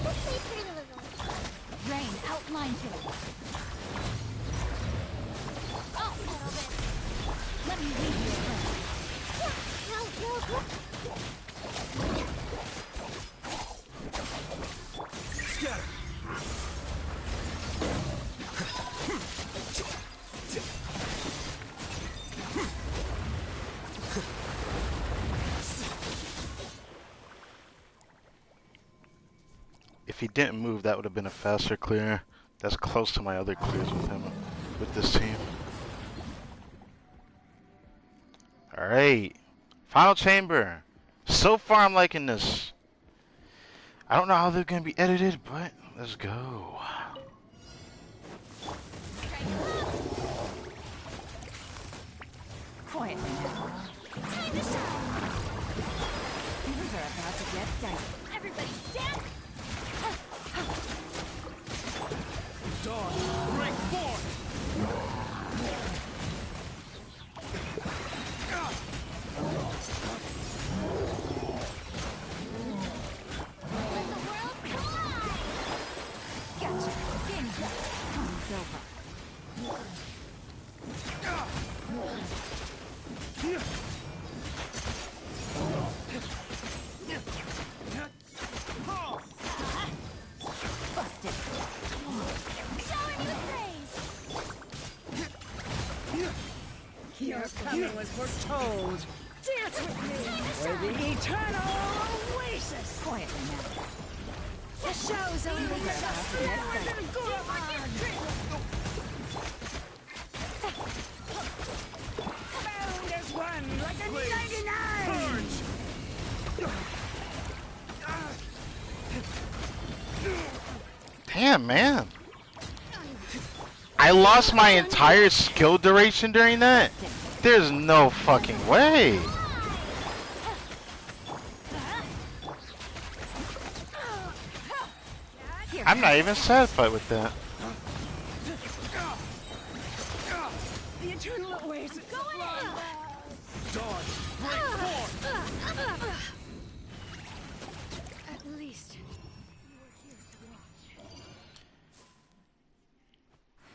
Let's say pretty little. Rain outlines it. I'll settle this. Let me lead you first. No. Scatter! If he didn't move, that would have been a faster clear. That's close to my other clears with him, with this team. Alright. Final chamber. So far, I'm liking this. I don't know how they're going to be edited, but let's go. Quietly now. Time to shine! Things are about to get dicey. Everybody stand! Dodge! Break forth! Let the world collide! Gotcha! Game's up. Fun's over. Busted! Showering you with praise. Your coming was foretold. Dance with me for the eternal oasis. Quietly now. The show's only Things are about to get dicey. Bound as one, like a 99. Purge! Damn, man. I lost my entire skill duration during that? There's no fucking way. I'm not even satisfied with that. The eternal awaits. Go in! Dodge! Break forth! At least.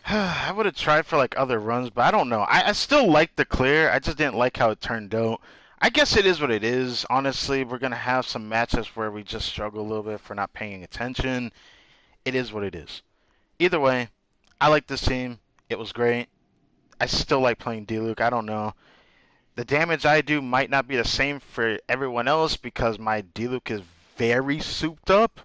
I would have tried for like other runs, but I don't know. I still like the clear. I just didn't like how it turned out. I guess it is what it is. Honestly, we're gonna have some matches where we just struggle a little bit for not paying attention. It is what it is. Either way, I like this team. It was great. I still like playing Diluc. I don't know. The damage I do might not be the same for everyone else because my Diluc is very souped up.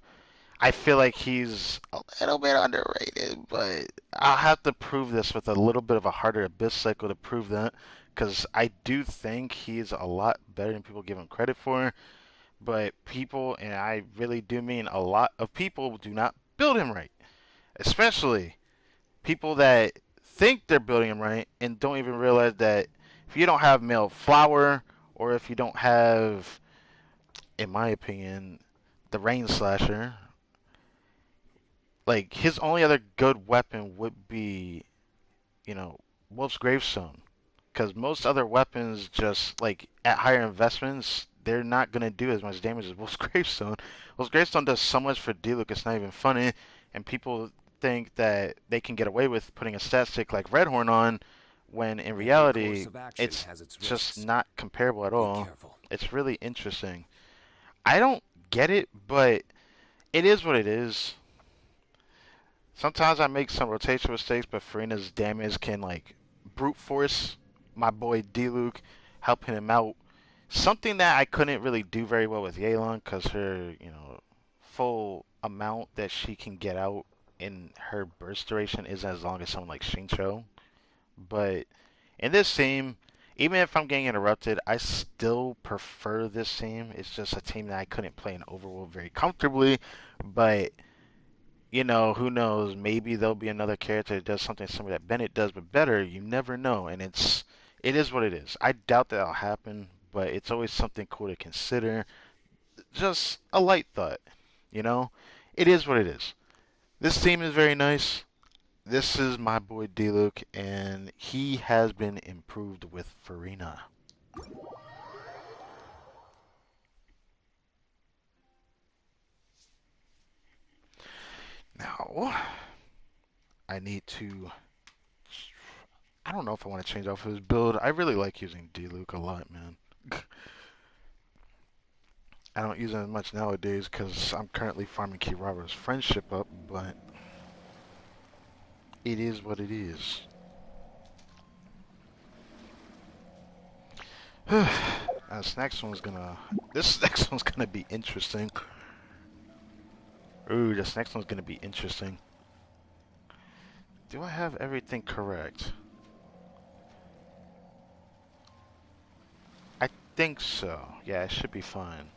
I feel like he's a little bit underrated, but I'll have to prove this with a little bit of a harder Abyss cycle to prove that, because I do think he's a lot better than people give him credit for. But people, and I really do mean a lot of people, do not build him right, especially people that think they're building him right and don't even realize that if you don't have male flower, or if you don't have, in my opinion, the rain slasher, like his only other good weapon would be, you know, Wolf's Gravestone. Because most other weapons, just like at higher investments, they're not gonna do as much damage as Wolf's Gravestone. Wolf's Gravestone does so much for Diluc, it's not even funny, and people think that they can get away with putting a stat stick like Redhorn on, when in Every reality, course of action it's has its just risks. not comparable at Be all. careful. It's really interesting. I don't get it, but it is what it is. Sometimes I make some rotation mistakes, but Furina's damage can like brute force my boy Diluc, helping him out. Something that I couldn't really do very well with Yelan, because her, full amount that she can get out in her burst duration isn't as long as someone like Xingqiu. But in this team, even if I'm getting interrupted, I still prefer this team. It's just a team that I couldn't play in Overworld very comfortably, but who knows? Maybe there'll be another character that does something similar that Bennett does, but better. You never know, and it is what it is. I doubt that'll happen, but it's always something cool to consider. Just a light thought, you know. It is what it is. This team is very nice. This is my boy Diluc, and he has been improved with Furina. Now, I need to. I don't know if I want to change off his build. I really like using Diluc a lot, man. I don't use it as much nowadays because I'm currently farming Kirara's friendship up, but it is what it is. This next one's gonna be interesting. Ooh, this next one's gonna be interesting. Do I have everything correct? I think so. Yeah, it should be fine.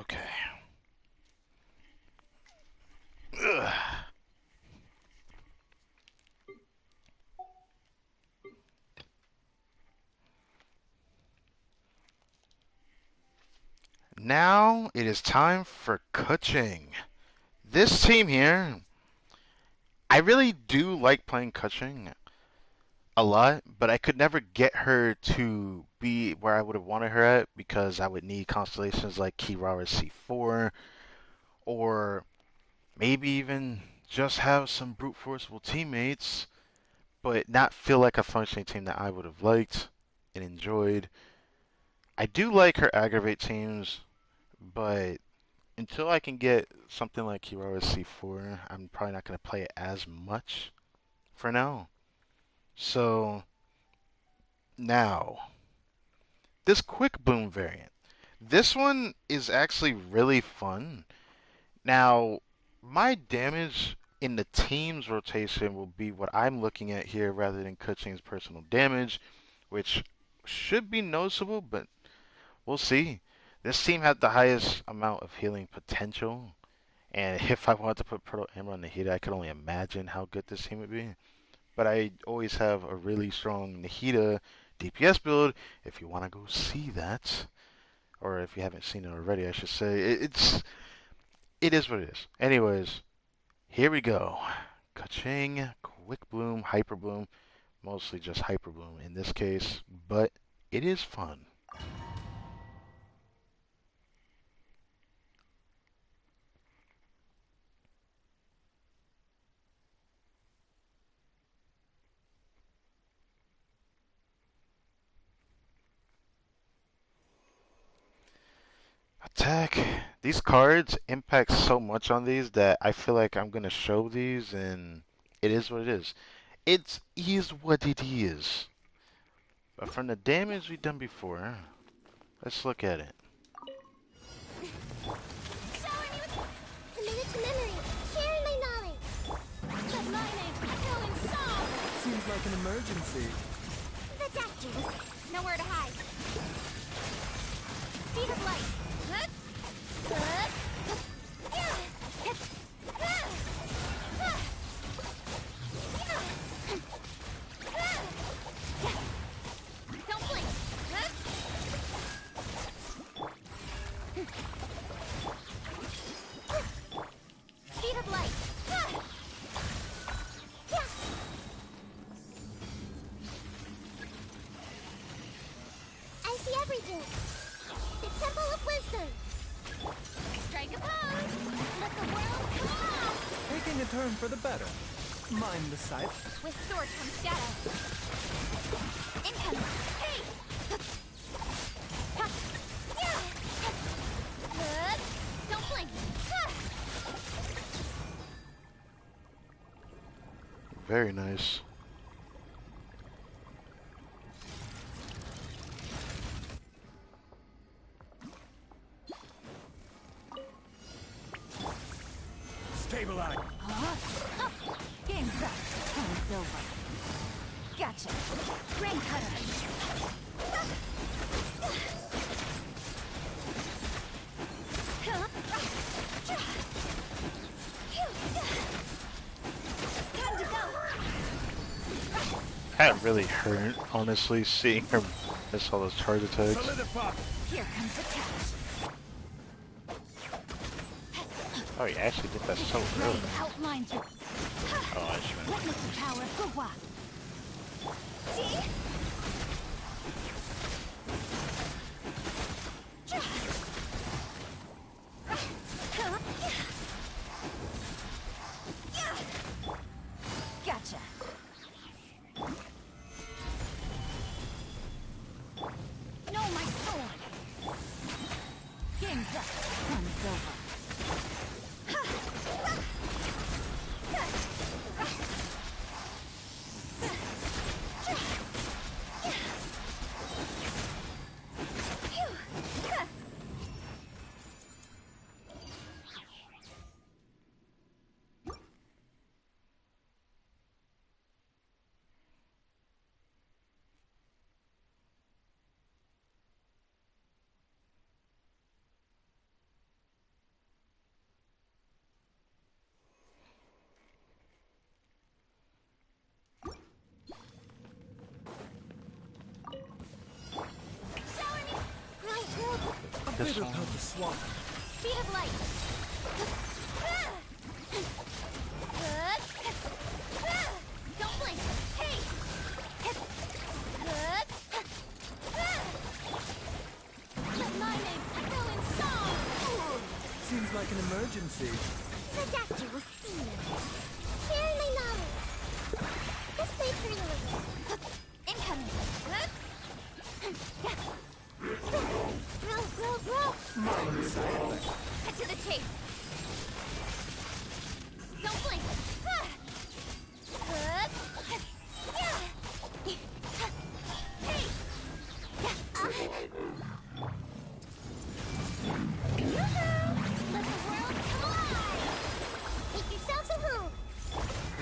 Okay. Ugh. Now it is time for coaching. This team here, I really do like playing coaching a lot, but I could never get her to be where I would have wanted her at because I would need constellations like Kirara C4 or maybe even just have some brute forceable teammates, but not feel like a functioning team that I would have liked and enjoyed. I do like her aggravate teams, but until I can get something like Kirara C4, I'm probably not going to play it as much for now. So now, this quick boom variant. This one is actually really fun. Now, my damage in the team's rotation will be what I'm looking at here rather than Kuching's personal damage, which should be noticeable, but we'll see. This team had the highest amount of healing potential, and if I wanted to put Proto Amber on Nahida, I could only imagine how good this team would be. But I always have a really strong Nahida DPS build. If you want to go see that, or if you haven't seen it already, I should say, it is what it is. Anyways, here we go. Ka-ching, Quick Bloom, Hyper Bloom, mostly just Hyper Bloom in this case, but it is fun. Attack. These cards impact so much on these that I feel like I'm gonna show these, and it is what it is. It is what it is. But from the damage we've done before, let's look at it. Showering you with committed to memory, sharing my knowledge. But my name's echoing song. Seems like an emergency. The doctors. Nowhere to hide. Speed of light. Don't blink. Speed of light. I see everything. The Temple of Wisdom. Strike a pose. Let the world come on. Taking a turn for the better. Mind the sight. With sword comes shadow. Incoming. Hey! Don't blink. Very nice. Stabilize. Game's up. Time's over. Gotcha. Rain cutter. Time to go. That really hurt, honestly, seeing her miss all those charge attacks. Solidify. Here comes the catch. Oh, you actually did that so Rain early. outlines your Oh, I should. witness the power of Gugwa. See? Gotcha. No, my sword. Game's up. Time's over. this bitter one. pill to swallow. Speed of light. Don't blink. Hey. Let my name echo in song. Seems like an emergency. The doctor will see you. Sharing my knowledge. Just wait for you. Incoming. Grow. Minor side effect. Cut to the chase. Don't blink. Hey. Let the world come alive. Make yourselves at home.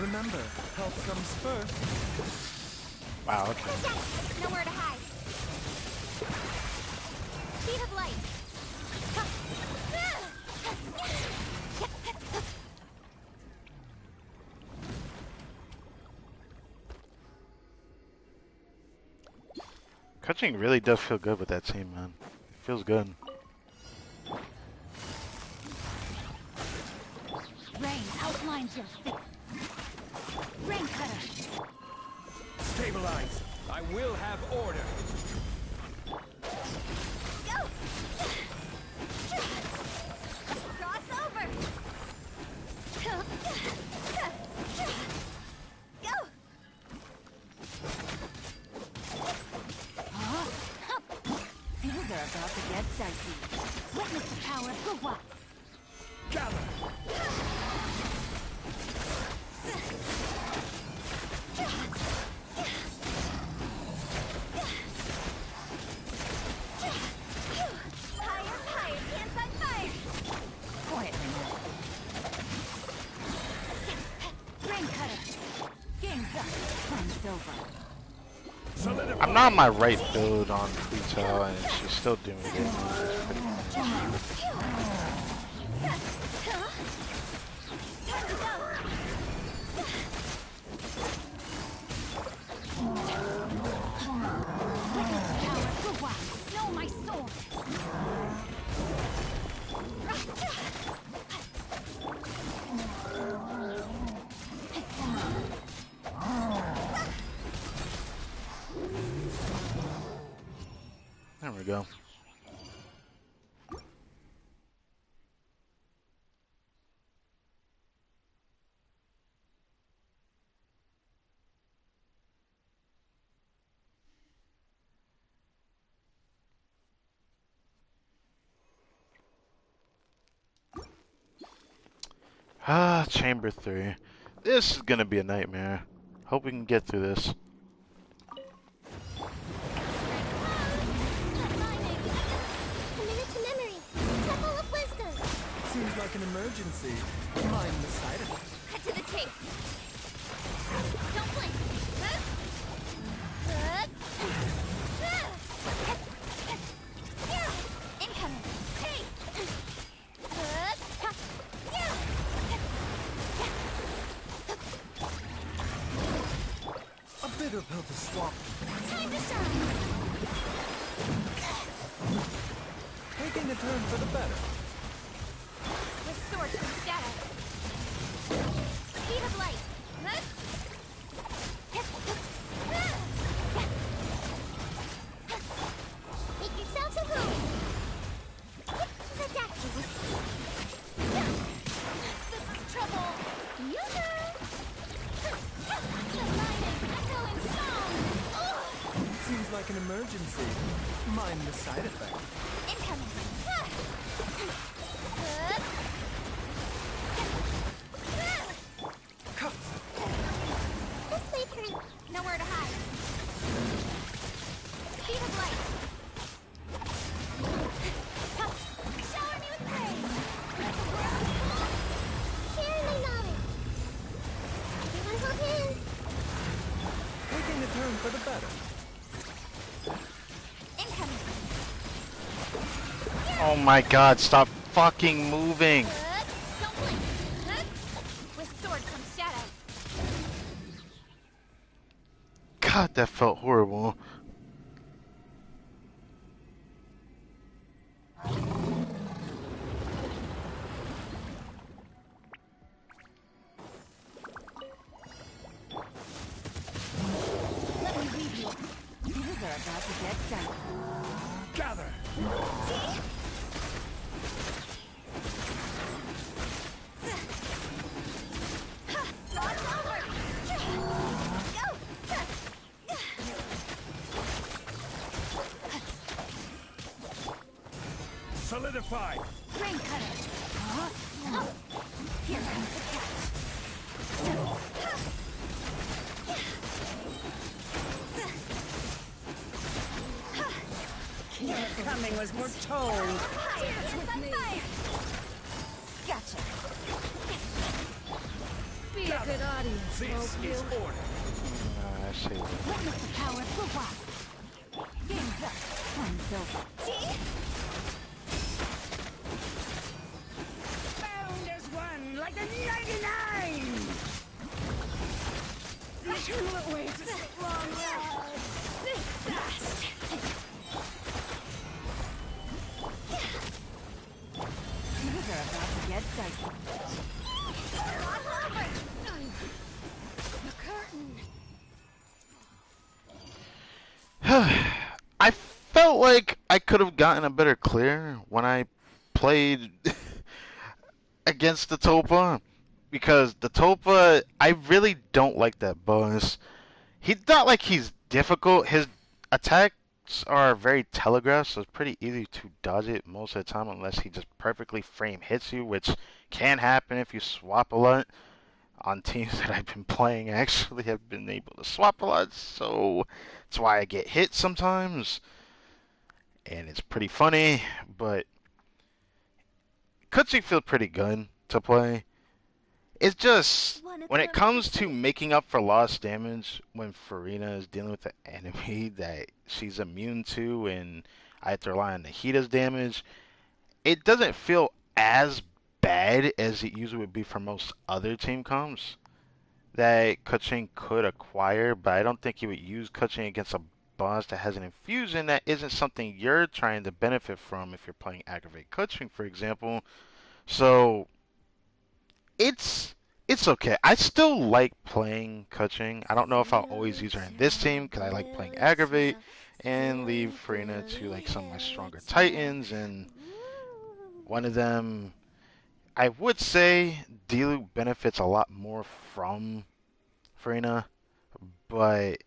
Remember, health comes first. Wow, okay. Nowhere to hide. Speed of light. Coaching really does feel good with that team, man. It feels good. Rain outlines your face. Rain cutter. Stabilize. I will have order. Go! Cross over! Go! Things are about to get dicey. Witness the power of Hua. Gather. Higher, hands on fire! Quietly now. Rain cutter. Game's up. Time's over. Solidify. I'm not on my right build on Retail, and she's still doing it. It's pretty funny. Time to go! Witness the power of Hua. Know my sword. There we go. Ah, Chamber 3. This is gonna be a nightmare. Hope we can get through this. A minute to memory. Temple of Wisdom. Seems like an emergency. Mind the side effect. Cut to the chase. Don't blink. Incoming. Hey. A bitter pill to swallow. Time to shine. Taking a turn for the better. With sword from shadow. Speed of light. Make yourselves at home. The doctor will see. This is trouble. Yoo-hoo! The lightning echo in song. Seems like an emergency. Mind the side effect. Incoming. Cut. This way, Furina. Nowhere to hide. Speed of light. Shower me with praise. Let the world come. Share my knowledge. Everyone hold hands. Taking a turn for the better. Incoming. Oh my god, stop fucking moving! Don't blink. With sword from shadow. God, that felt horrible. about to get done. Gather. Solidify. Rain cutter. Here comes the catch. Keep it coming was foretold. Dance with me. Gotcha. Be a good audience, This won't you? is order. I see. Witness the power of the rock. Game's up. Time's over. Bound as one, like the 99! The tulip waits its long ride. Think fast. Things are about to get dicey. The curtain. I felt like I could have gotten a better clear when I played against the Topa, because the Topa, I really don't like that bonus. He's not like he's difficult. His attacks are very telegraphed, so it's pretty easy to dodge it most of the time unless he just perfectly frame hits you, which can happen if you swap a lot. On teams that I've been playing, I actually have been able to swap a lot, so that's why I get hit sometimes. And it's pretty funny, but Kutsi feels pretty good to play. It's just, when it comes to making up for lost damage, when Furina is dealing with an enemy that she's immune to and I have to rely on Nahita's damage, it doesn't feel as bad as it usually would be for most other team comps that Kuching could acquire, but I don't think you would use Kuching against a boss that has an infusion that isn't something you're trying to benefit from if you're playing Aggravate Kuching, for example. So it's okay. I still like playing Kuching. I don't know if I'll always use her in this team because I like playing Aggravate and leave Furina to like some of my stronger Titans, and one of them, I would say Diluc benefits a lot more from Furina, but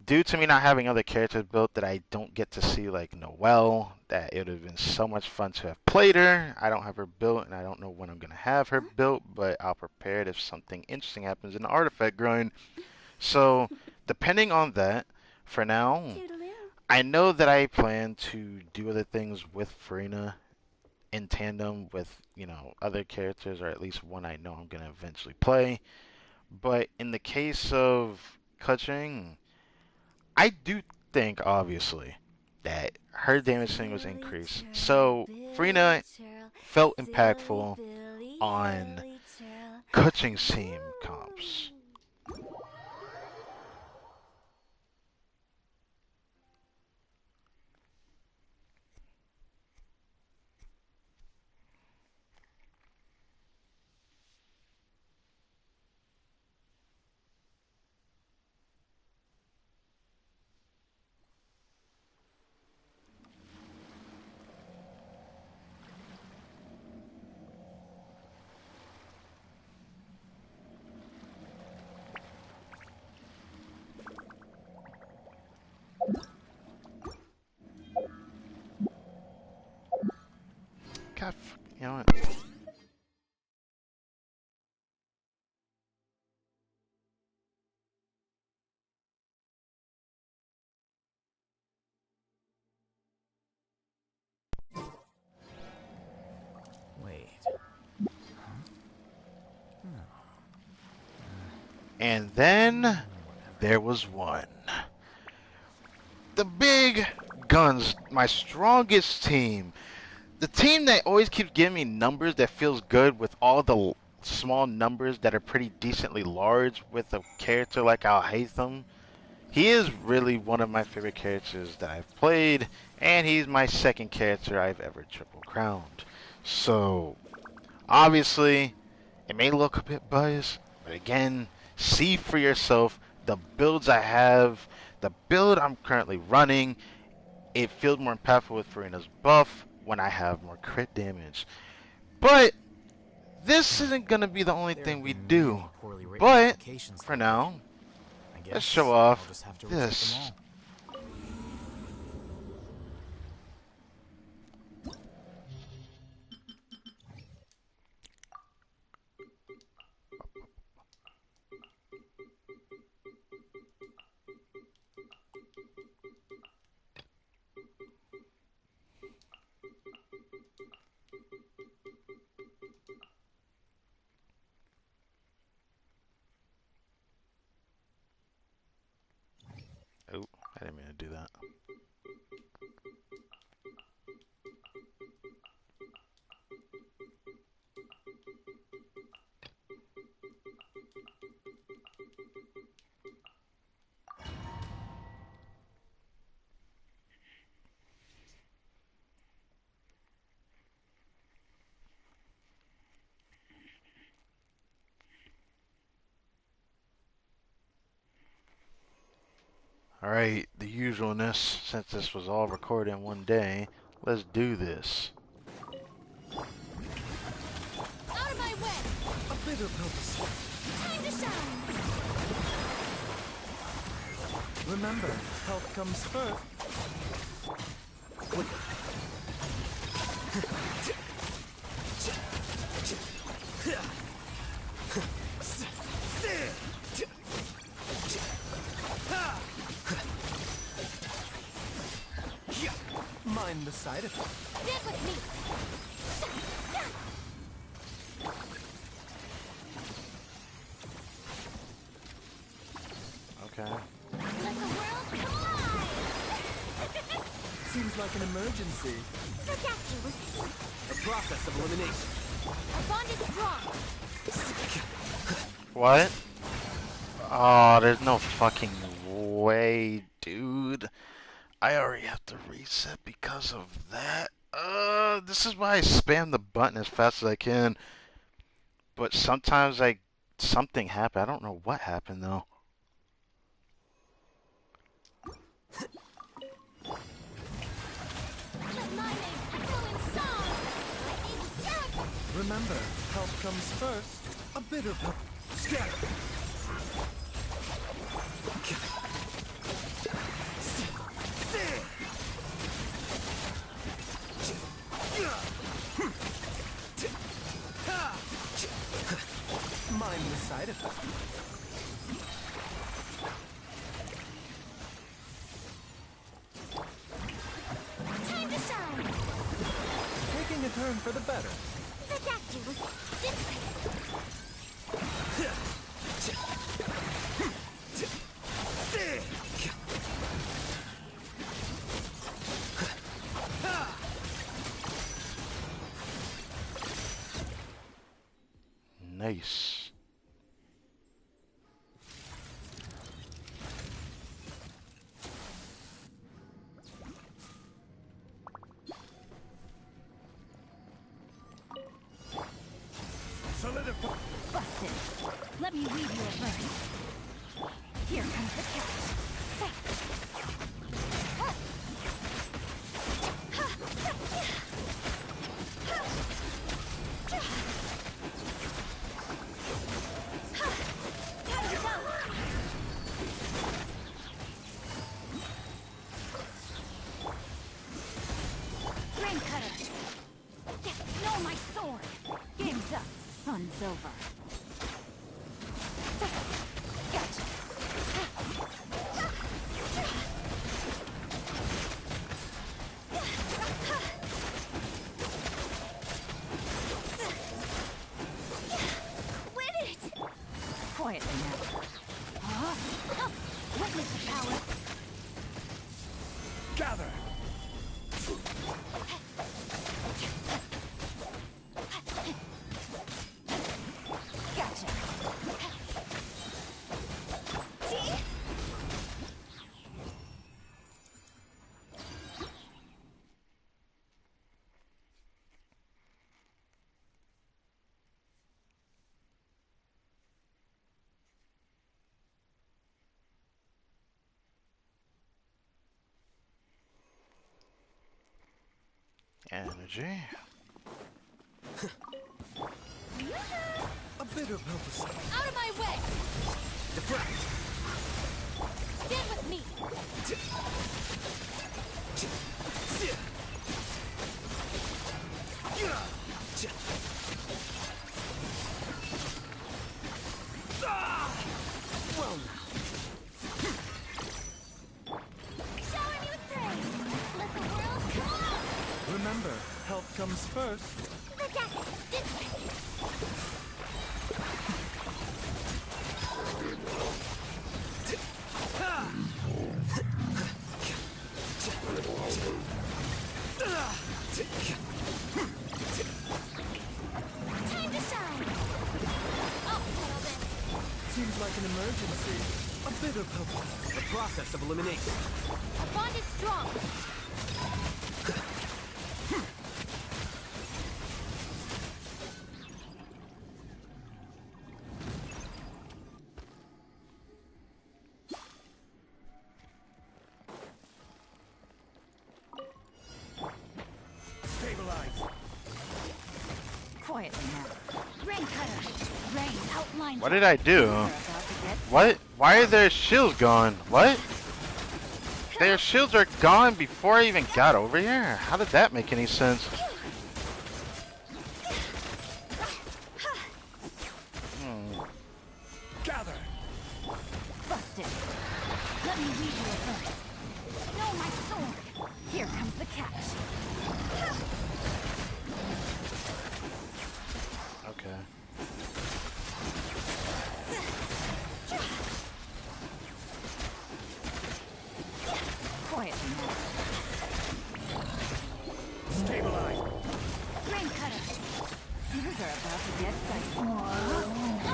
due to me not having other characters built that I don't get to see, like Noelle, that it would have been so much fun to have played her. I don't have her built, and I don't know when I'm going to have her built, but I'll prepare it if something interesting happens in the artifact grind. So, depending on that, for now, I know that I plan to do other things with Furina in tandem with, other characters, or at least one I know I'm going to eventually play. But in the case of Kuching, I do think, obviously, that her damage thing was increased. So, Furina felt impactful on Kuching's team comps. God, you know what? Wait. And then there was one. The big guns, my strongest team. The team that always keeps giving me numbers that feels good with all the small numbers that are pretty decently large with a character like Al-Haytham. He is really one of my favorite characters that I've played, and he's my second character I've ever triple crowned. So, obviously, it may look a bit biased, but again, see for yourself the builds I have, The build I'm currently running, it feels more impactful with Furina's buff when I have more crit damage. But this isn't gonna be the only There thing have we been do. many poorly written But applications for lately. now, I let's show guess I'll off just have to reject them this. all. Oh, I didn't mean to do that. Alright, the usualness, since this was all recorded in one day, let's do this. Out of my way! A bitter pill to swallow. Time to shine! Remember, health comes first. Mind the side effects. Dip with me! Okay. Let the world come alive! Seems like an emergency. Protect you with A process of elimination. our bond is strong! What? Oh, there's no fucking way, dude. I already have to reset because of that. This is why I spam the button as fast as I can. But sometimes something happened. I don't know what happened though. Let my name echo in song! Lightning miracle! Remember, health comes first. A bitter pill. Scatter. Mind the side effects. Time to shine! Taking a turn for the better. Protect you with this Nice. Solidify. Busted. Let me weave you a verse. Here comes the catch. time to go! Rain cutter. No, my sword. Game's up. Fun's over. Gotcha. Win it! Quietly now. Huh? Witness the power. Gather. Gotcha. See? Energy. A bit of help is Out of my way! deflect. Stand with me! Well now. Shower me with praise. Let the world come on. Remember, health comes first. The dagger. This way. Time to shine. I'll handle this. Seems like an emergency. A bit of help. The process of elimination. Our bond is strong! Stabilize. Quietly now. Rain cutter! Rain outlines. What did I do? We're about to get What? Why are their shields gone? What? Their shields are gone before I even got over here? How did that make any sense? Gather. busted. Let me read you a verse. No, my sword! Here comes the catch. Okay. Quietly now. Stabilize. Rain cutter! Things are about to get dicey.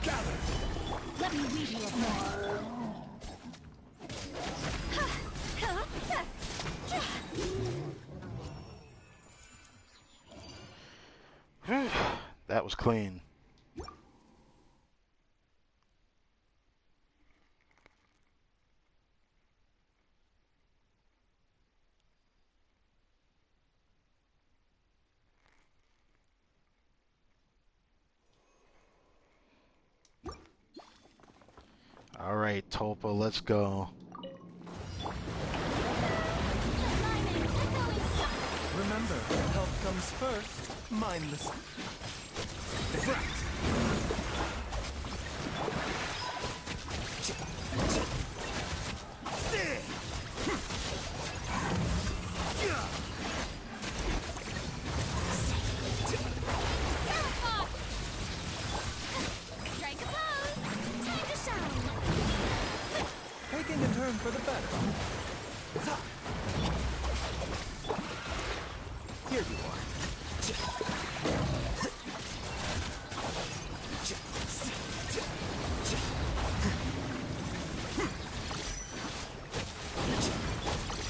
Gather. Let me read you a verse. That was clean. All right, Tulpa, let's go. Remember, health comes first. Mindless. Deflect. Strike a pose. Time to shine. Taking a turn for the better. Here you are.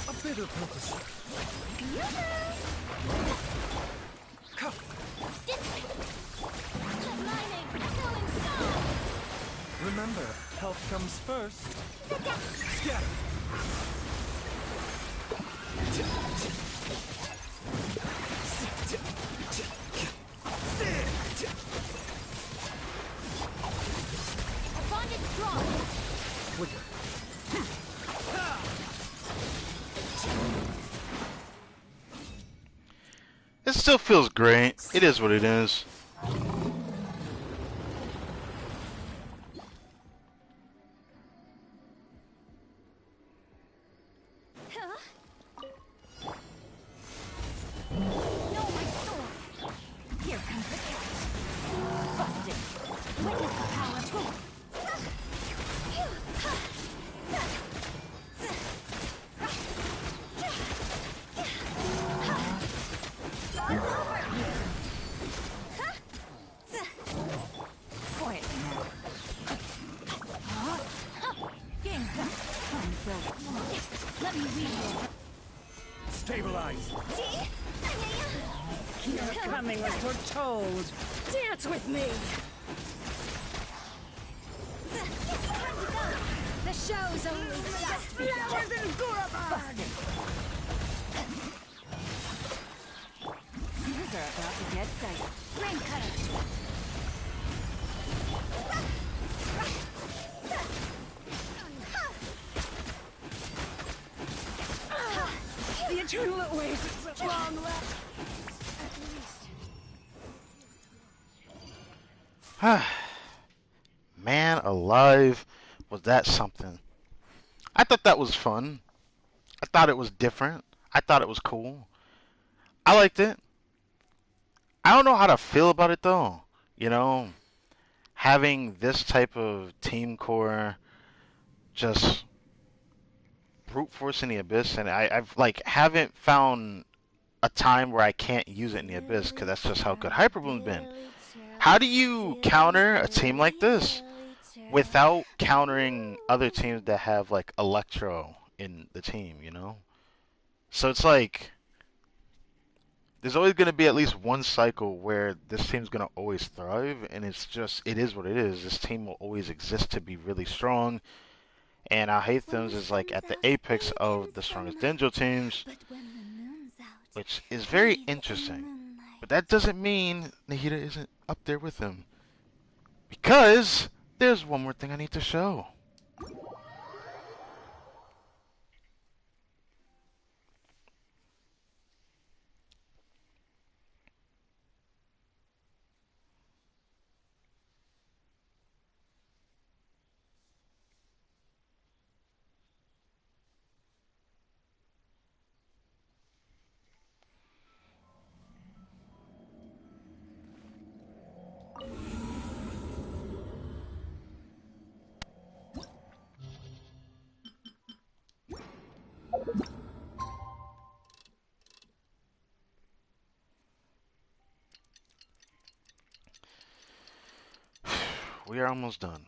A bit of purpose. The mining. Going strong. Remember, health comes first. The dagger. Scatter. Our bond is strong. Flicker. It still feels great. It is what it is. No, my sword! Here comes the catch. Busted. Witness the power of both. Stabilize. See? Your coming was foretold. Dance with me. Time to go. The show's only just begun. Flowers and Gurabad. Things are about to get dicey. Rain cutter. The eternal oasis of long rest. At least. Man alive, was that something? I thought that was fun. I thought it was different. I thought it was cool. I liked it. I don't know how to feel about it though. You know, having this type of team core just brute force in the abyss, and I've like haven't found a time where I can't use it in the abyss because that's just how good Hyperbloom's been. How do you counter a team like this without countering other teams that have like Electro in the team, you know? So it's like there's always going to be at least one cycle where this team's going to always thrive, and it's just, it is what it is. This team will always exist to be really strong, and I hate them is like at the apex of the strongest Denjo teams, which is very interesting. But that doesn't mean Nahida isn't up there with him, because there's one more thing I need to show. We are almost done.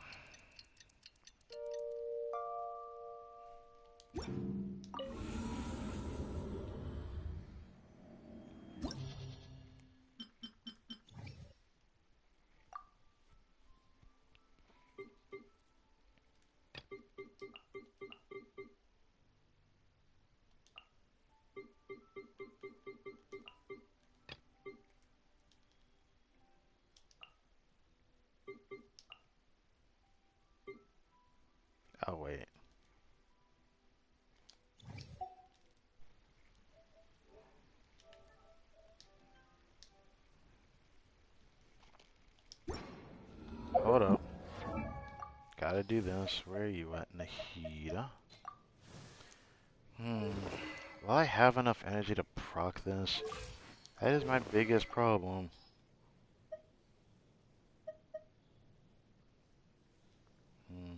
Oh, wait. Hold up. Gotta do this. Where are you at, Nahida? Will I have enough energy to proc this? That is my biggest problem. Hmm.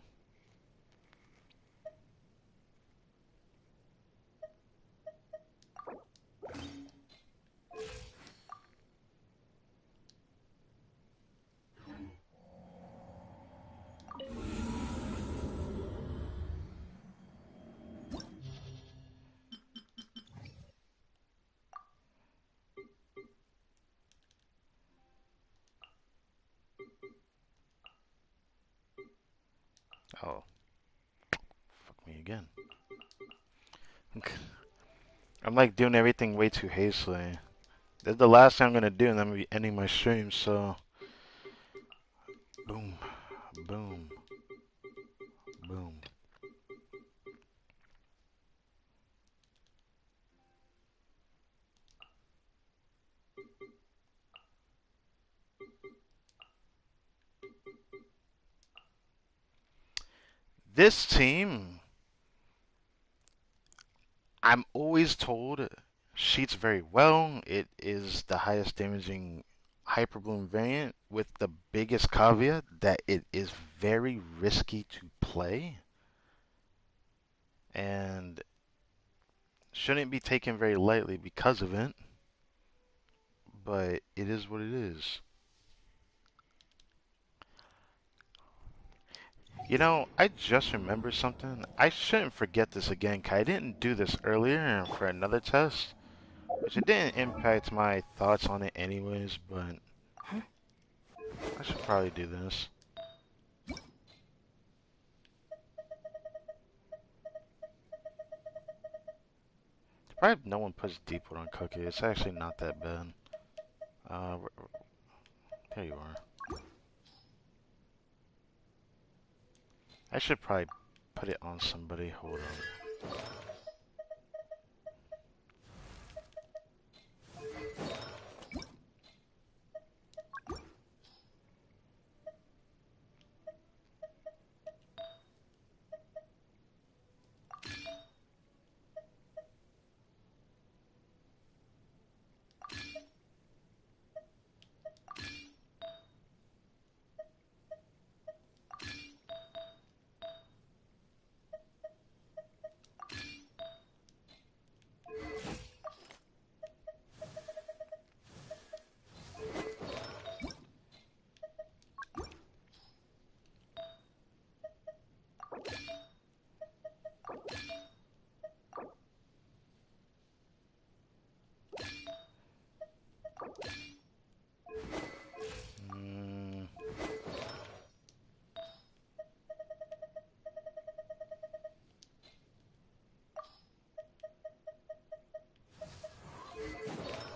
Oh. Fuck me again. I'm like doing everything way too hastily. This is the last thing I'm gonna do, and I'm gonna be ending my stream, so. Boom. Boom. Boom. This team, I'm always told, sheets very well. It is the highest damaging Hyperbloom variant, with the biggest caveat that it is very risky to play and shouldn't be taken very lightly because of it. But it is what it is. You know, I just remembered something. I shouldn't forget this again, 'cause I didn't do this earlier for another test, which it didn't impact my thoughts on it anyways, but I should probably do this. Probably no one puts deep wood on cookie. It's actually not that bad. There you are. I should probably put it on somebody. Hold on.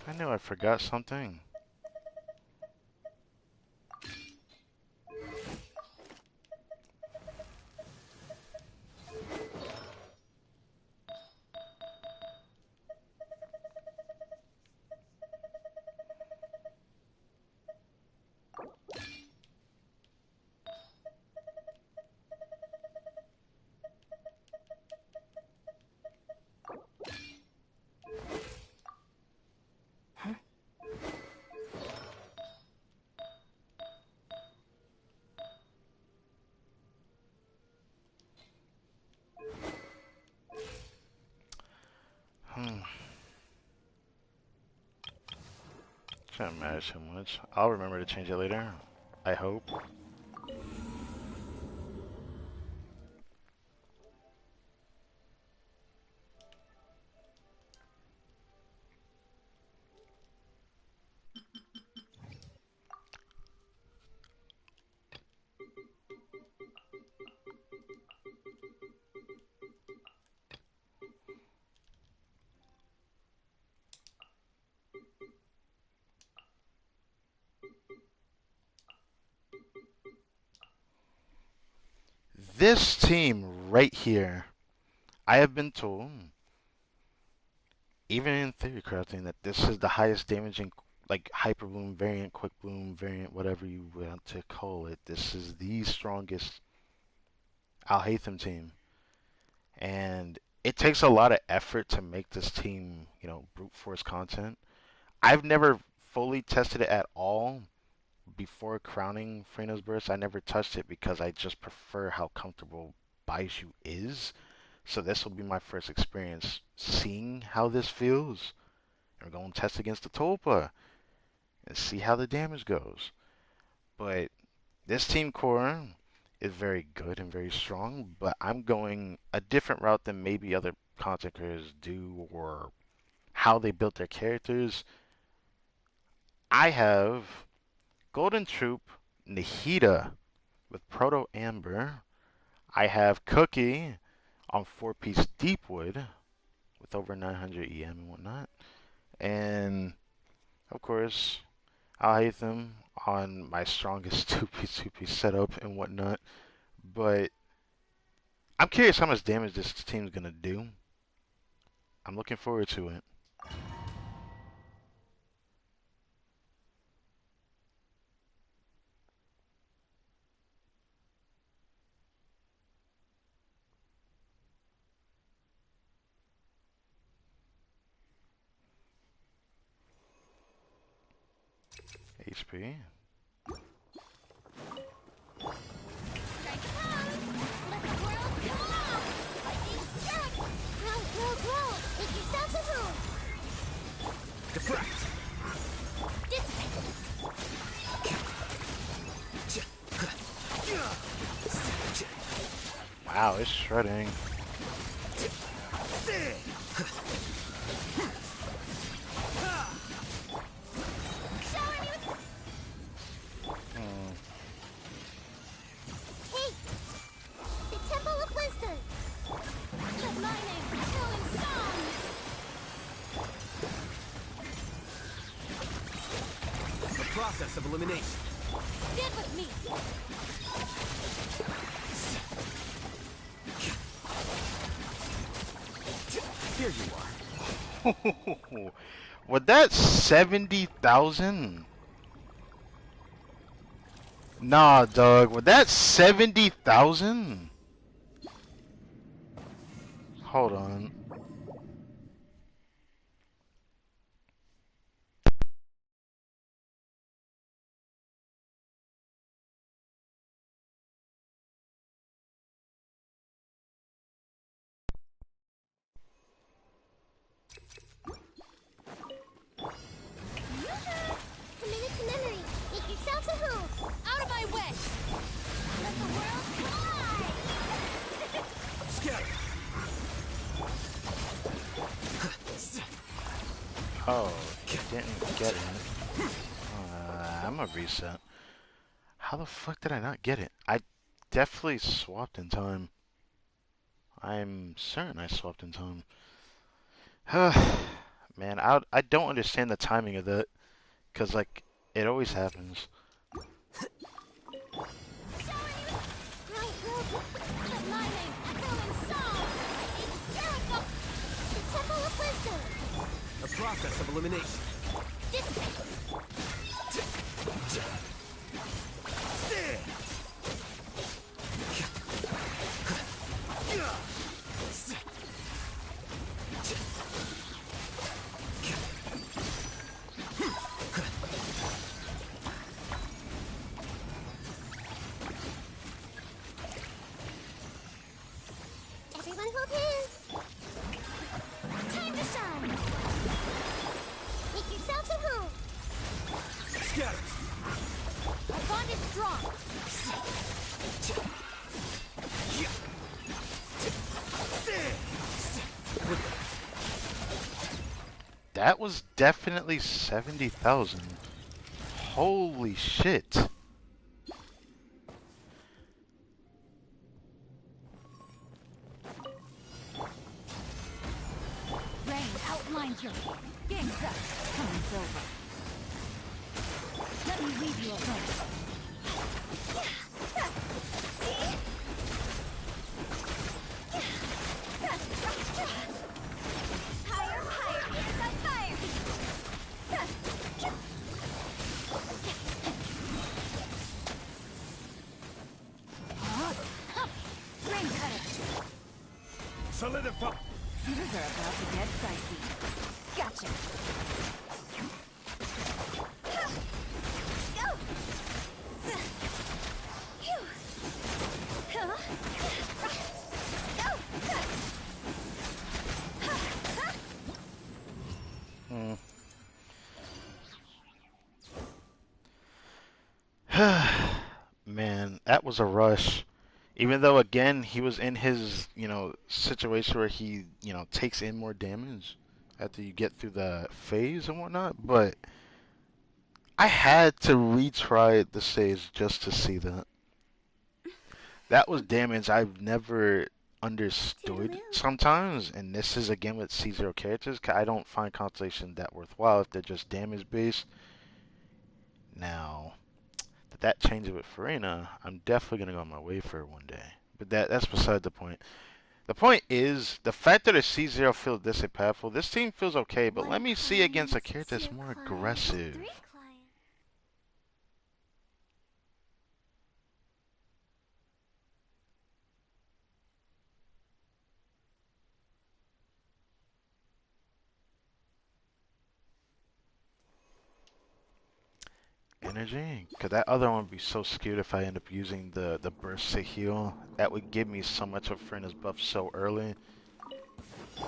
I knew I forgot something. Shouldn't matter too much. I'll remember to change it later. I hope. This team right here, I have been told, even in theory crafting, that this is the highest damaging, like, hyper bloom variant, quick bloom variant, whatever you want to call it. This is the strongest Al-Haytham team. And it takes a lot of effort to make this team, you know, brute force content. I've never fully tested it at all before crowning Furina's Burst. I never touched it because I just prefer how comfortable Baishu is. So this will be my first experience seeing how this feels. And we're going to test against the Tulpa and see how the damage goes. But this team core is very good and very strong, but I'm going a different route than maybe other content creators do, or how they built their characters. I have Golden Troop Nahida with Proto Amber. I have Cookie on 4-piece Deepwood with over 900 EM and whatnot. And of course, Al-Haytham on my strongest 2-piece setup and whatnot. But I'm curious how much damage this team's gonna do. I'm looking forward to it. HP. Strike a pose! Let the world come along! Lightning struck! Grow, grow, grow! Make yourself a room! Deflect. Dissipate! Wow, it's shredding. Hey! The Temple of Wisdom! Let my name echo in song! The process of elimination. Stand with me. Here you are. Was that 70,000? Nah, dog. Was that 70,000? Hold on. Commit to memory. Make yourselves at home. Out of my way. Let the world collide. Scatter. Oh, didn't get it. I'm a reset. How the fuck did I not get it? I definitely swapped in time. I'm certain I swapped in time. Man, I don't understand the timing of that. Because, like, it always happens. Let my name echo in song. It's Jericho. The Temple of Wisdom. The process of elimination. Everyone hold hands. Time to shine. Make yourselves at home. Scatter. Our bond is strong. That was definitely 70,000. Holy shit. Rain outlines your game's up. Time's over. Let me leave you alone. Higher, higher. It's a fire. Rain cutter. Solidify. Things are about to get dicey. Gotcha. Go. Phew. Huh? Man, that was a rush. Even though, again, he was in his, situation where he, takes in more damage after you get through the phase and whatnot. But I had to retry the stage just to see that. That was damage I've never understood sometimes. And this is, again, with C0 characters. 'Cause I don't find Constellation that worthwhile if they're just damage based. Now, that changes with Furina, I'm definitely gonna go on my way for it one day. But that's beside the point. The point is the fact that a C0 feels this impactful. This team feels okay, but let me see against a character that's more aggressive. Three clients. Energy, because that other one would be so skewed if I end up using the burst to heal. That would give me so much of Furina's buff so early. I'll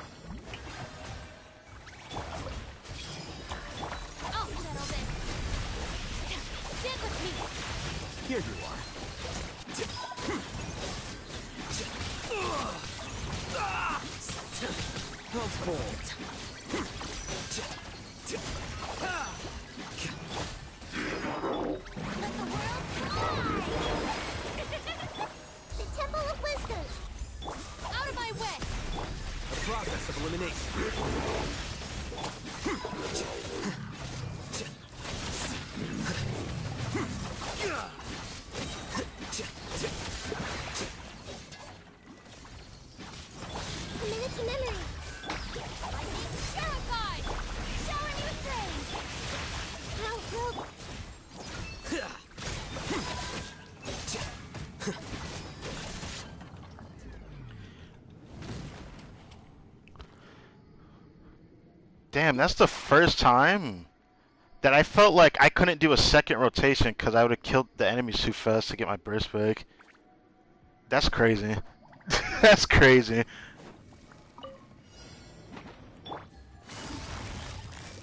settle this. Stand with me. Here you are. form. Let the world fly! The Temple of Wisdom! Out of my way! The process of elimination. A minute to memory! Lightning terrified! Showering you with praise! How will... Damn, that's the first time that I felt like I couldn't do a second rotation because I would have killed the enemies too fast to get my burst back. That's crazy. That's crazy.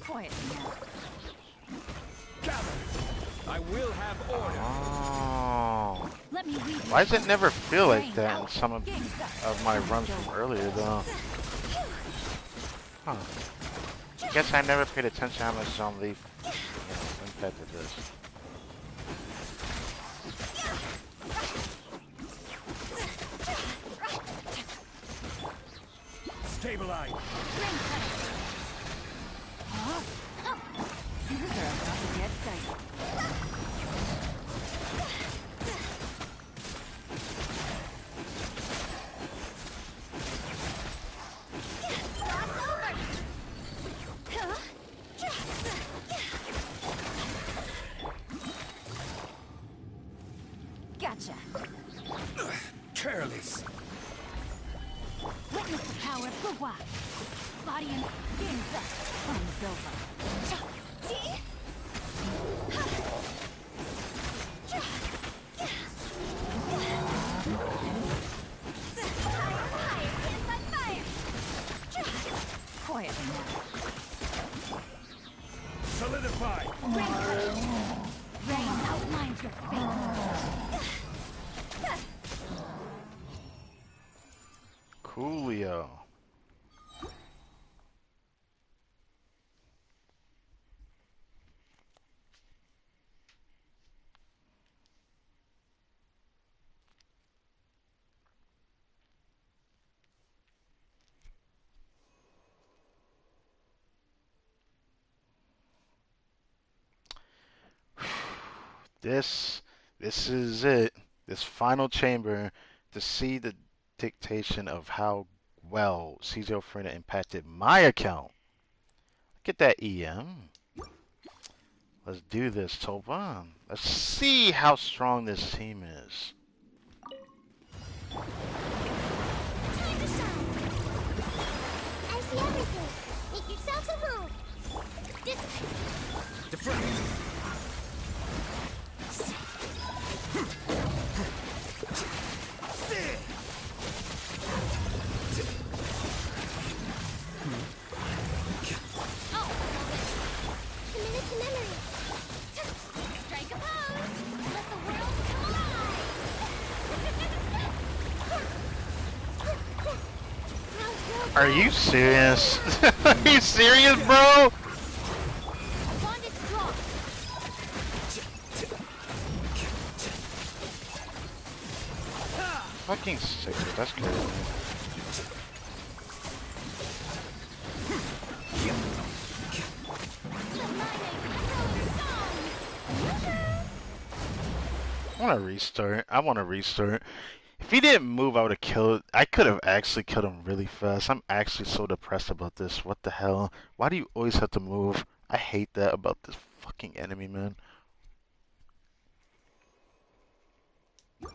Quiet now. Gather. I will have order. Oh. Let me lead you. Why does it never feel like Rain that in out. some of Game's up. my runs from earlier, though? Huh. I guess I never paid attention how much Zone Leaf, impacted this. Stabilize. Ring cutter. Huh? Things are about to get dicey. Gotcha. Careless. Witness the power of Gua. Body and game's up. Fun's over. Quietly now. Solidify. Rain cutter. Rain outlines your fate. Coolio. This is it. This final chamber to see the dictation of how well CJ Furina impacted my account. Look at that EM. Let's do this, Toba. Let's see how strong this team is. Time to shine! I see everything! Make yourselves at home! Dissipate! Deflect. Oh, a minute to memory! Strike a pose! Let the world come alive! Are you serious? Are you serious, bro? Bond is strong! Fucking sick. That's crazy. I want to restart. I want to restart. If he didn't move, I would have killed. I could have actually killed him really fast. I'm actually so depressed about this. What the hell? Why do you always have to move? I hate that about this fucking enemy, man. Time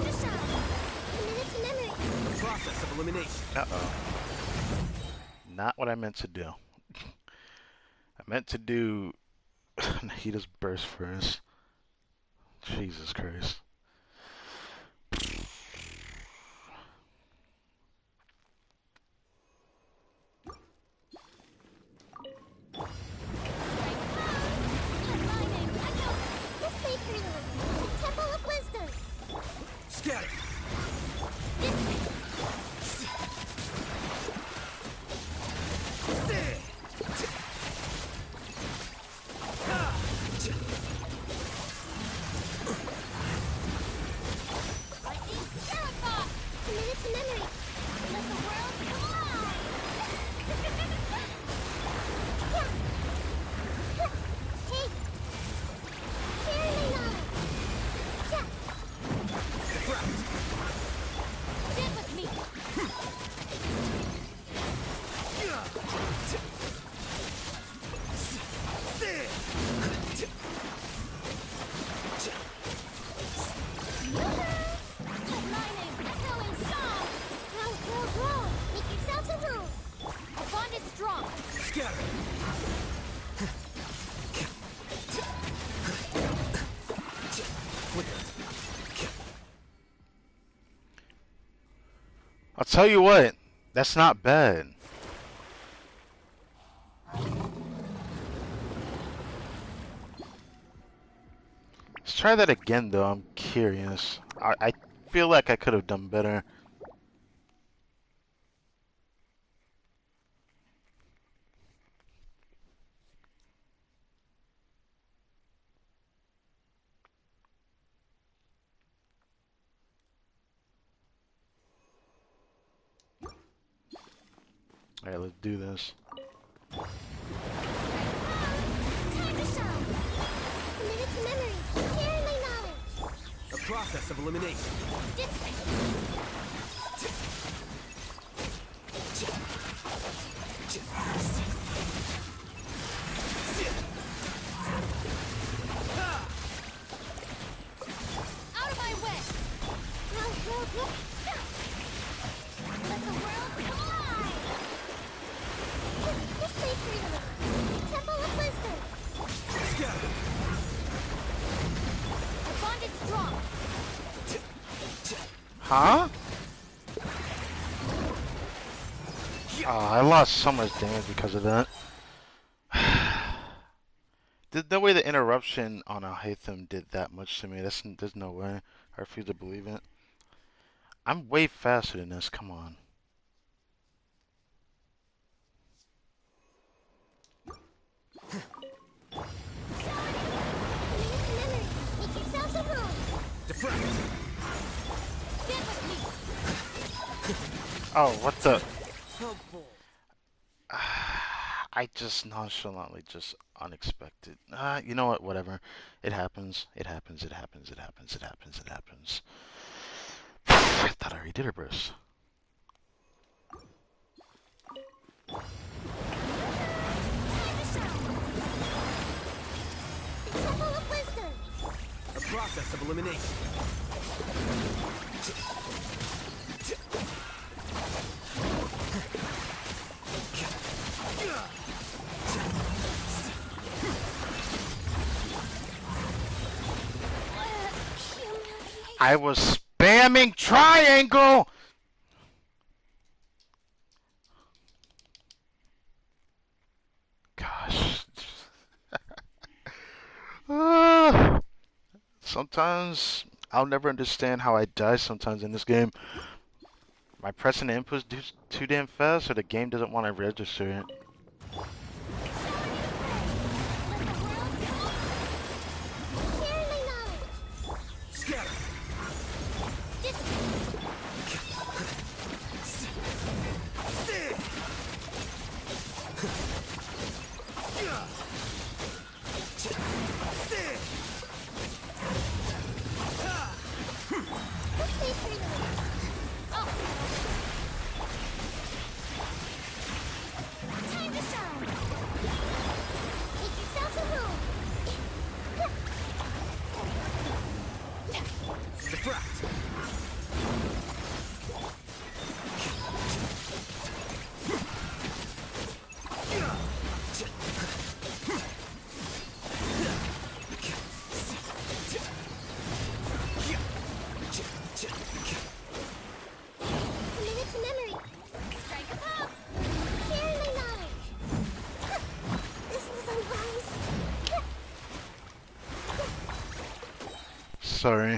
to shine! A minute to memory! The process of elimination. Uh-oh. Not what I meant to do. I meant to do Nahida's burst first. Jesus Christ. This way, Furina! The Temple of Wisdom! Scatter. I'll tell you what, that's not bad. Let's try that again, though. I'm curious. I feel like I could have done better. Alright, let's do this. Time to shine. Committed to memory. Sharing my knowledge. A process of elimination. Discipline. Out of my way. Go. Let the world collide. This way, Furina. Temple of Wisdom. Scatter. Our bond is strong. Huh? Oh, I lost so much damage because of that. The way the interruption on Alhaitham did that much to me, there's no way. I refuse to believe it. I'm way faster than this, come on. Make yourselves at home. Deflect. Get with me. Oh, what the? Helpful. I just nonchalantly, just unexpected. You know what? Whatever. It happens. It happens. It happens. It happens. It happens. It happens. I thought I already did her, Bruce. The Temple of Wisdom. A process of elimination. I was spamming triangle! Gosh. Sometimes I'll never understand how I die sometimes in this game. Am I pressing the inputs too damn fast, or the game doesn't want to register it? Sharing my knowledge. Scatter. Time to shine. Make yourselves at home. Deflect. Committed to memory. Strike a pop. Sharing my knowledge. This was unwise. Sorry.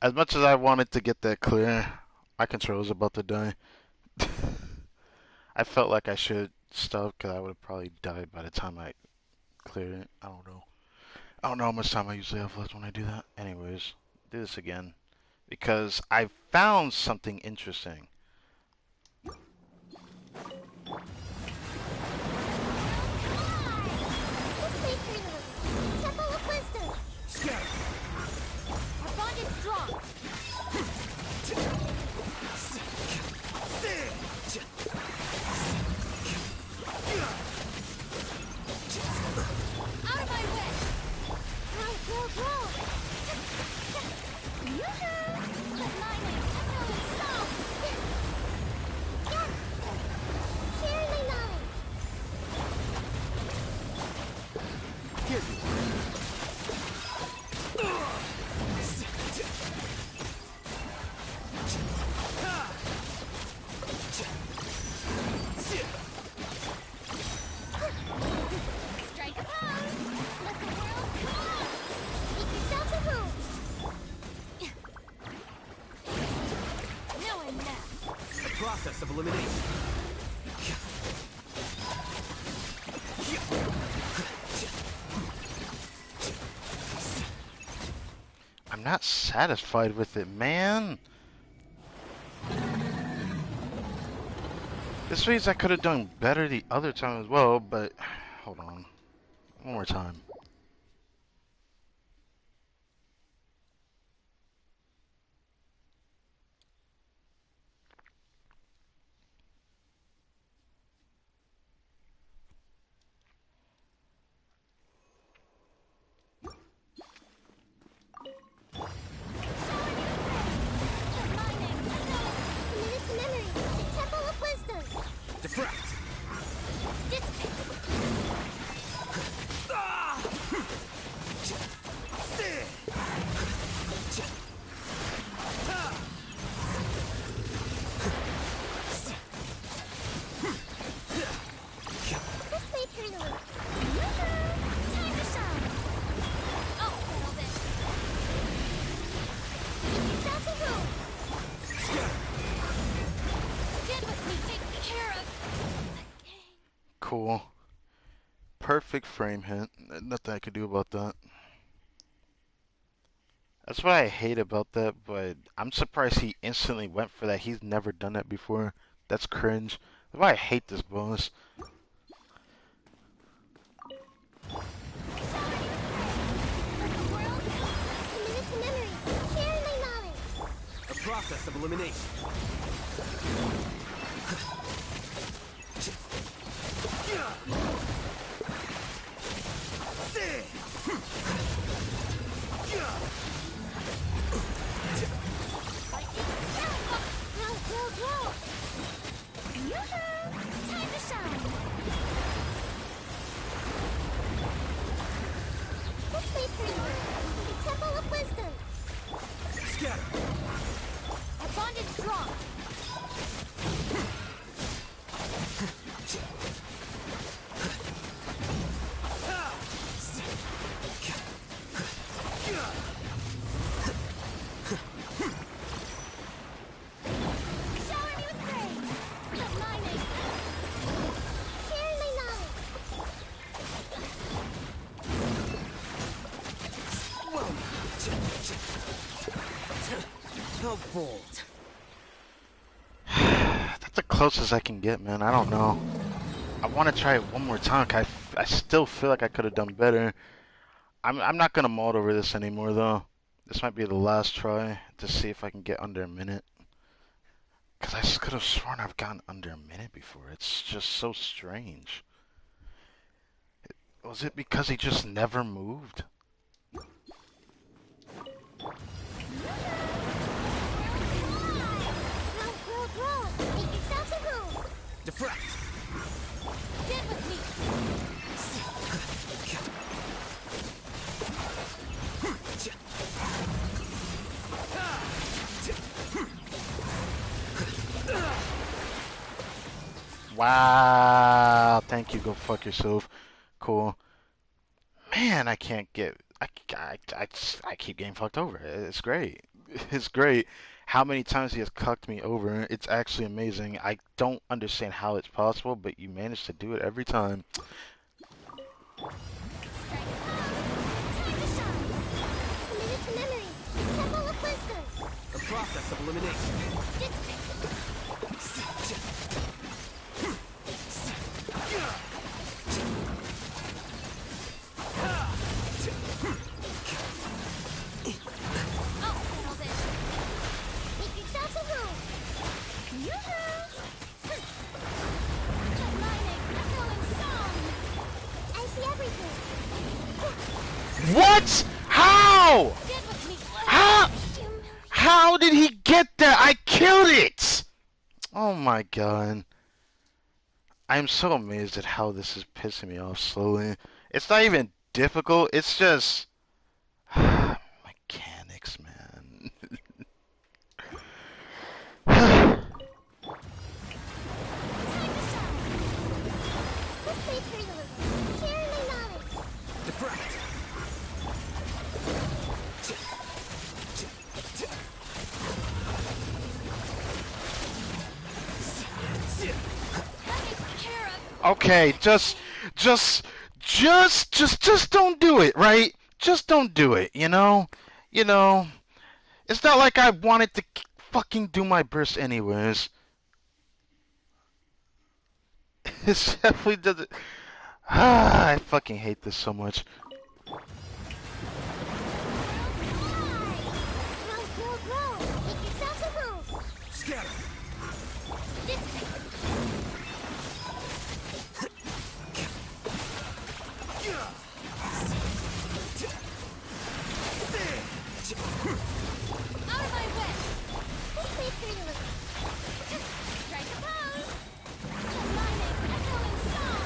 As much as I wanted to get that clear, my controller's about to die. I felt like I should stop because I would have probably died by the time I cleared it. I don't know. I don't know how much time I usually have left when I do that. Anyways, do this again. Because I found something interesting. This way, Furina. Temple of Wisdom. Scatter. Our bond is strong. Out of my way. Grow. Yoo-hoo! But mine is emerald and soft. process of elimination. I'm not satisfied with it, man. This means I could have done better the other time as well, but hold on. One more time. Diffract! Cool. Perfect frame hit. Nothing I could do about that. That's what I hate about that, but I'm surprised he instantly went for that. He's never done that before. That's cringe. That's why I hate this bonus. A process of elimination. How bold. That's the closest I can get, man. I don't know. I want to try it one more time. I still feel like I could have done better. I'm not gonna maul over this anymore though. This might be the last try to see if I can get under a minute. Cause I could have sworn I've gotten under a minute before. It's just so strange. Was it because he just never moved? Diffract! Get with me! Wow. Thank you. Go fuck yourself. Cool. Man, I can't get. I keep getting fucked over. It's great. It's great. How many times he has cucked me over. It's actually amazing. I don't understand how it's possible, but you manage to do it every time. A process of elimination. What? How? How? How did he get that? I killed it! Oh my god. I am so amazed at how this is pissing me off slowly. It's not even difficult, it's just mechanics, man. Diffract! Okay, just don't do it, right? Just don't do it, you know? You know, it's not like I wanted to fucking do my burst anyways. It definitely doesn't. Ah, I fucking hate this so much. Grow. Make yourselves a home. Scatter. This way. Out of my way. This way for you. Strike a pose. Aligning, echoing song.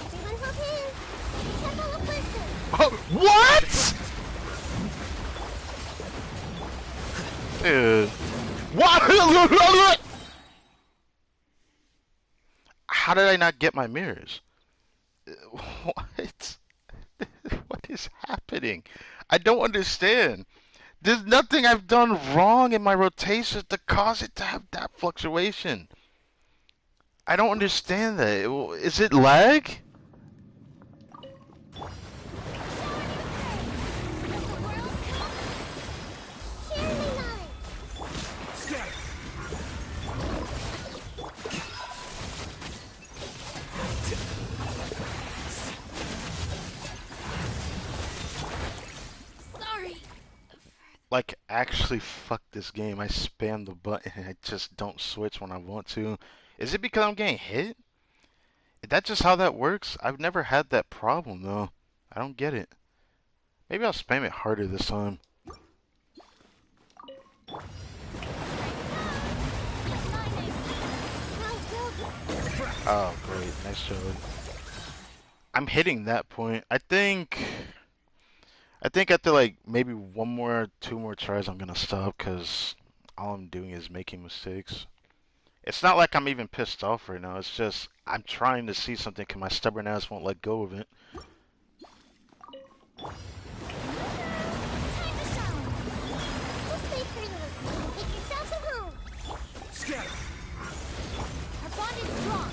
Everyone hold hands. Temple of wisdom. Oh, what? Dude. What? How did I not get my mirrors? What? What is happening? I don't understand. There's nothing I've done wrong in my rotations to cause it to have that fluctuation. I don't understand that. Is it lag? Sorry. Like, actually, fuck this game. I spam the button and I just don't switch when I want to. Is it because I'm getting hit? Is that just how that works? I've never had that problem, though. I don't get it. Maybe I'll spam it harder this time. Oh, great. Nice job. I'm hitting that point. I think after like maybe one more, two more tries, I'm gonna stop because all I'm doing is making mistakes. It's not like I'm even pissed off right now. It's just I'm trying to see something because my stubborn ass won't let go of it. Scatter. Our bond is strong.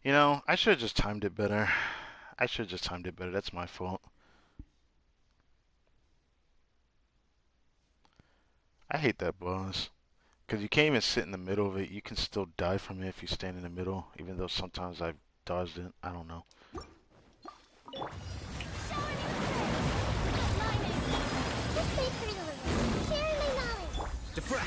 You know, I should have just timed it better. I should have just timed it better. That's my fault. I hate that boss. Because you can't even sit in the middle of it. You can still die from it if you stand in the middle. Even though sometimes I've dodged it. I don't know. Deflect.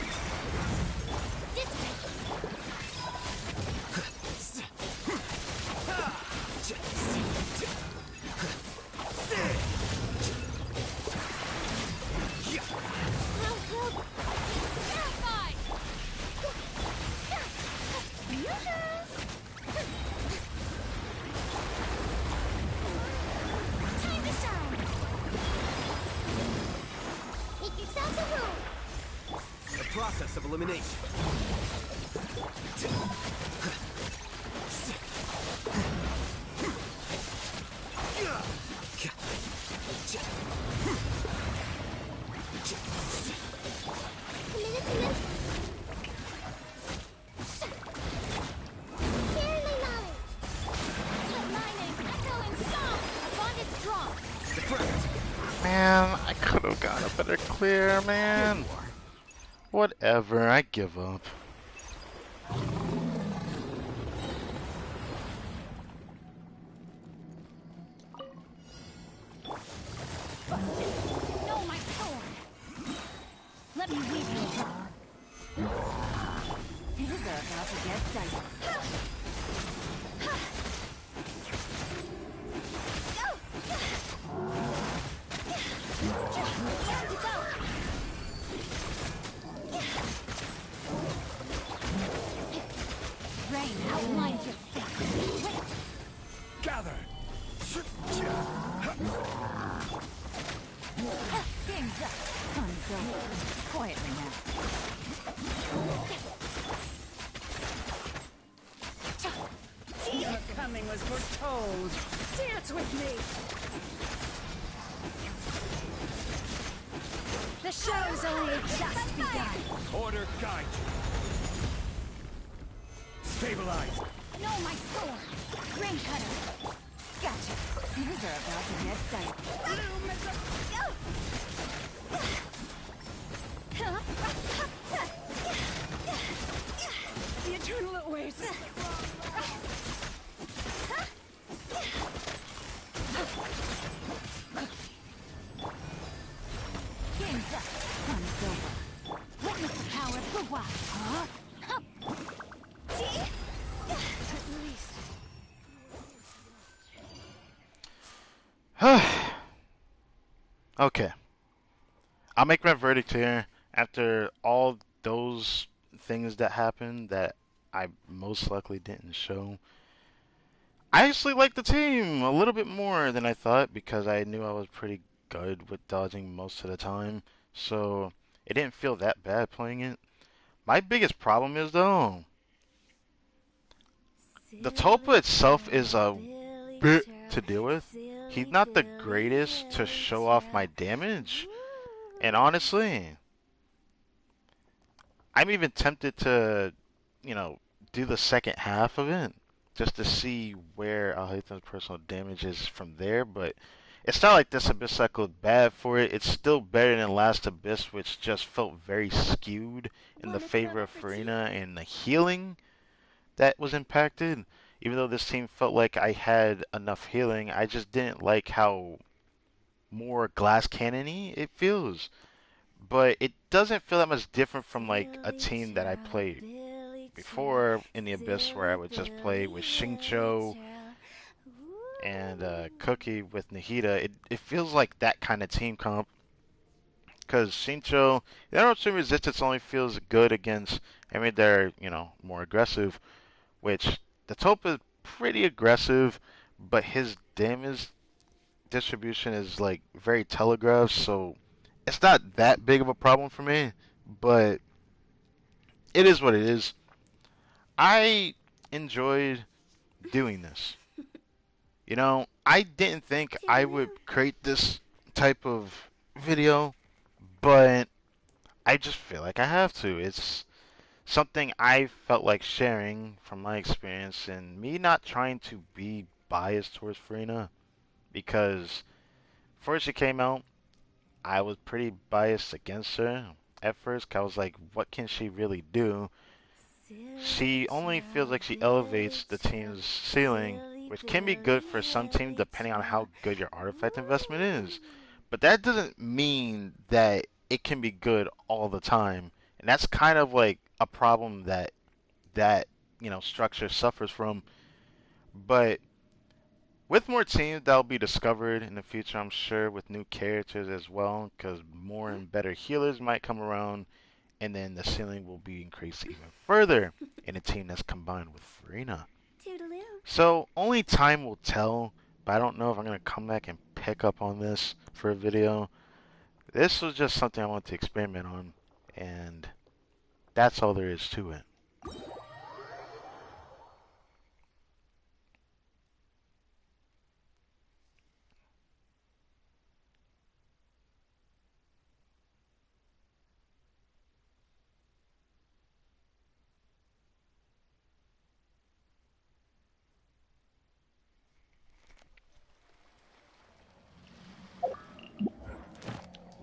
Process of elimination. Man, I could have got a better clear, man. Whatever, I give up. No, my sword! Let me weave you a Things are about to get dicey. Rain outlines your fate. Gather. Game's up. Sun's over. Quietly now. told. Dance with me. The show's only just begun. Order guide you. Stabilize. No, my sword! Ring cutter! Gotcha! Things are about to get dicey. The eternal awaits. Game's up. Fun's over. Witness the power of the wild, huh? Okay. I'll make my verdict here after all those things that happened that I most likely didn't show. I actually like the team a little bit more than I thought because I knew I was pretty good with dodging most of the time. So it didn't feel that bad playing it. My biggest problem is though, the Tulpa itself is a bit to deal with. He's not the greatest to show off my damage. And honestly, I'm even tempted to, do the second half of it just to see where Alhaitham's personal damage is from there. But it's not like this Abyss cycled bad for it. It's still better than Last Abyss, which just felt very skewed in the favor of Furina and the healing that was impacted. Even though this team felt like I had enough healing, I just didn't like how more glass cannon-y it feels. But it doesn't feel that much different from like a team that I played before in the Abyss, where I would just play with Xingqiu and Cookie with Nahida. It feels like that kind of team comp. Because Xingqiu, the Emerald Resistance only feels good against, they're, more aggressive, which the Taupe is pretty aggressive, but his damage distribution is like very telegraphed, so it's not that big of a problem for me, but it is what it is. I enjoyed doing this. I didn't think I would create this type of video, but I just feel like I have to. It's something I felt like sharing from my experience and me not trying to be biased towards Furina because first she came out, I was pretty biased against her at first. 'Cause I was like, what can she really do? She only feels like she elevates the team's ceiling, which can be good for some teams depending on how good your artifact investment is. But that doesn't mean that it can be good all the time. And that's kind of like a problem that structure suffers from. But with more teams that'll be discovered in the future, I'm sure, with new characters as well, because more and better healers might come around, and then the ceiling will be increased even further in a team that's combined with Furina. Toodaloo. So only time will tell, but I don't know if I'm going to come back and pick up on this for a video. This was just something I wanted to experiment on, and that's all there is to it.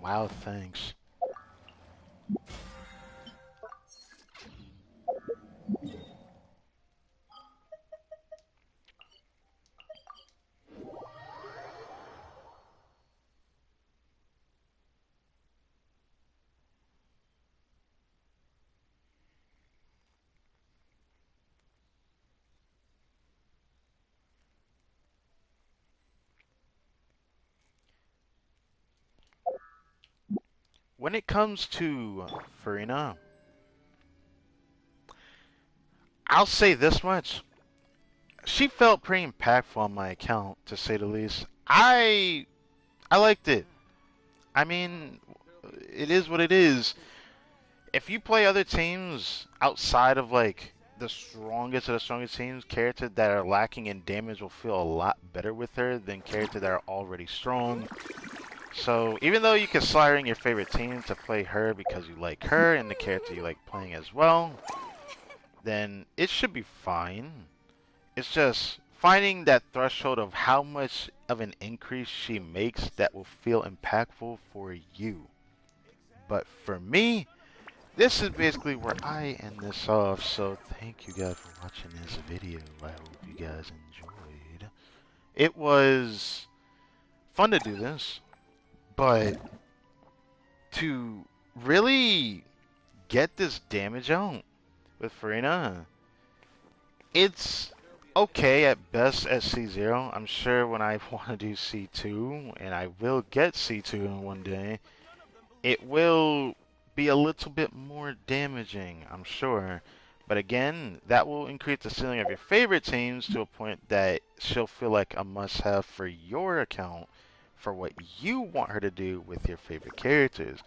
Wow, thanks. When it comes to Furina, I'll say this much. She felt pretty impactful on my account, to say the least. I liked it. I mean, it is what it is. If you play other teams outside of like the strongest of the strongest teams, characters that are lacking in damage will feel a lot better with her than characters that are already strong. So even though you can slide in your favorite team to play her because you like her and the character you like playing as well, then it should be fine. It's just finding that threshold of how much of an increase she makes that will feel impactful for you. But for me, this is basically where I end this off. So thank you guys for watching this video. I hope you guys enjoyed. It was fun to do this, but to really get this damage out with Furina, it's okay at best at C0. I'm sure when I want to do C2, and I will get C2 in one day, it will be a little bit more damaging, I'm sure. But again, that will increase the ceiling of your favorite teams to a point that she'll feel like a must-have for your account for what you want her to do with your favorite characters.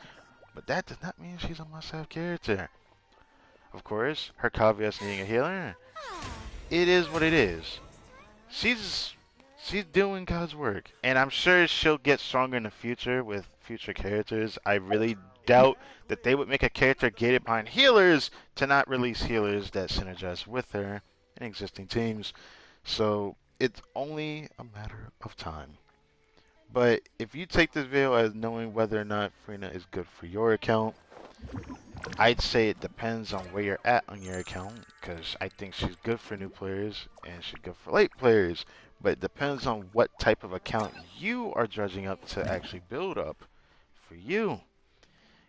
But that does not mean she's a must-have character. Of course, her caveats needing a healer, it is what it is. She's she's doing God's work, and I'm sure she'll get stronger in the future with future characters. I really doubt that they would make a character gated behind healers to not release healers that synergize with her in existing teams. So it's only a matter of time. But if you take this video as knowing whether or not Furina is good for your account, I'd say it depends on where you're at on your account, because I think she's good for new players and she's good for late players. But it depends on what type of account you are judging up to actually build up for you.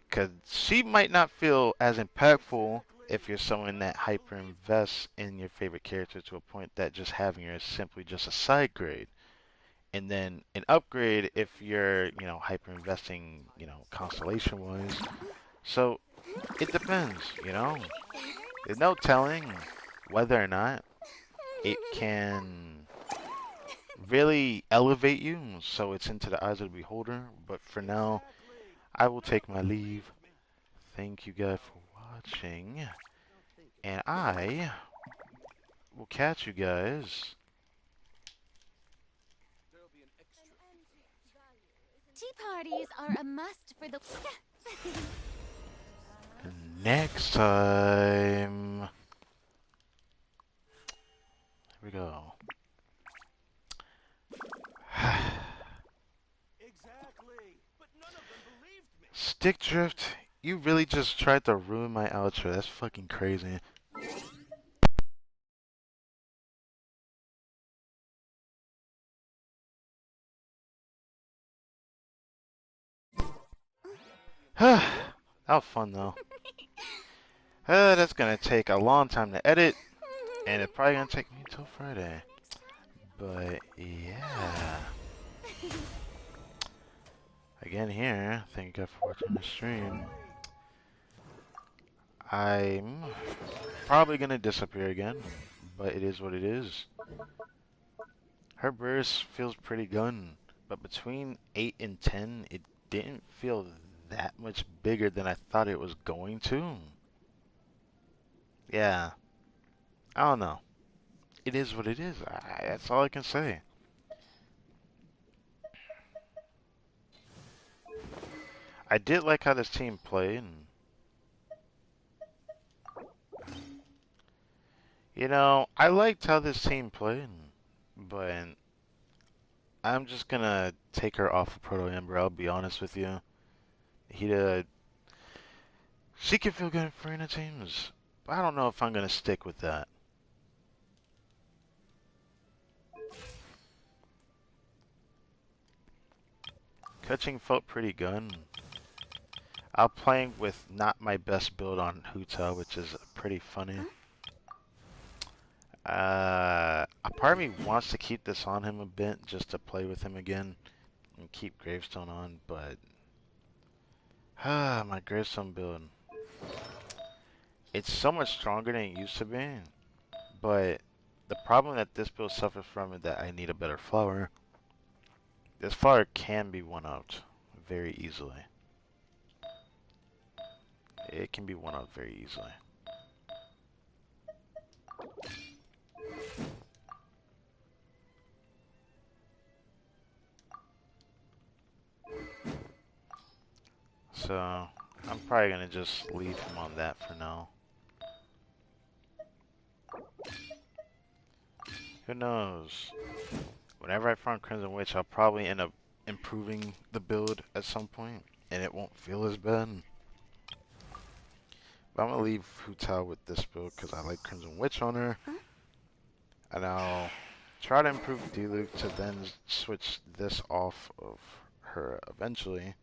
Because she might not feel as impactful if you're someone that hyper invests in your favorite character to a point that just having her is simply just a side grade. And then an upgrade if you're, hyper investing, constellation wise. So it depends, There's no telling whether or not it can really elevate you, so it's into the eyes of the beholder. But for now, I will take my leave. Thank you guys for watching, and I will catch you guys Tea parties are a must for the. next time. Here we go. Stick drift, you really just tried to ruin my outro. That's fucking crazy. That was fun though. That's gonna take a long time to edit, and it's probably gonna take me until Friday. But yeah. Again here, thank you guys for watching the stream. I'm probably gonna disappear again, but it is what it is. Her burst feels pretty good, but between 8 and 10, it didn't feel that much bigger than I thought it was going to. Yeah, I don't know. It is what it is. That's all I can say. I did like how this team played. I liked how this team played, but I'm just gonna take her off of Proto Ember, I'll be honest with you. She can feel good for Furina teams, but I don't know if I'm gonna stick with that. Catching felt pretty good. I'm playing with not my best build on Huta, which is pretty funny. A part of me wants to keep this on him a bit, just to play with him again and keep Gravestone on, but my Gravestone build. It's so much stronger than it used to be, but the problem that this build suffers from is that I need a better flower. This flower can be one-upped very easily. It can be one-upped very easily. So, I'm probably gonna just leave him on that for now. Who knows? Whenever I find Crimson Witch, I'll probably end up improving the build at some point, and it won't feel as bad. But I'm gonna leave Hu Tao with this build because I like Crimson Witch on her. And I'll try to improve Diluc to then switch this off of her eventually,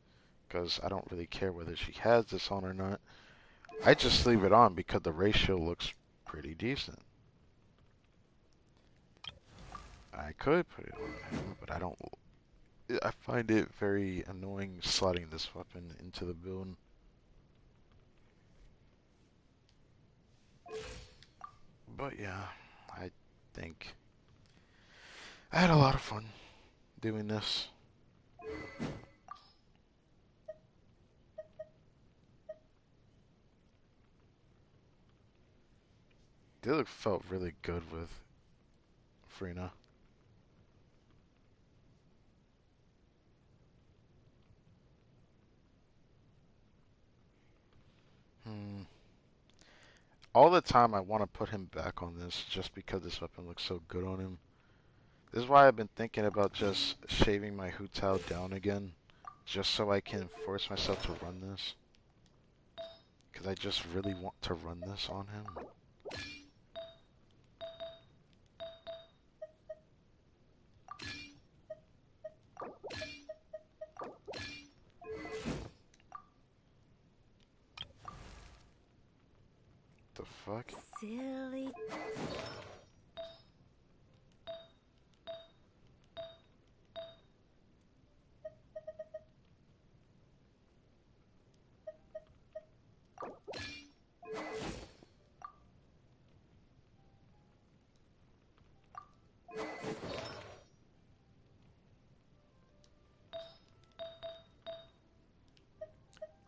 because I don't really care whether she has this on or not. I just leave it on because the ratio looks pretty decent. I could put it on him, but I don't. I find it very annoying slotting this weapon into the build. But yeah, I think I had a lot of fun doing this. Diluc felt really good with Furina. All the time I want to put him back on this just because this weapon looks so good on him. This is why I've been thinking about just shaving my Hu Tao down again, just so I can force myself to run this. Because I just really want to run this on him. The fuck? Silly.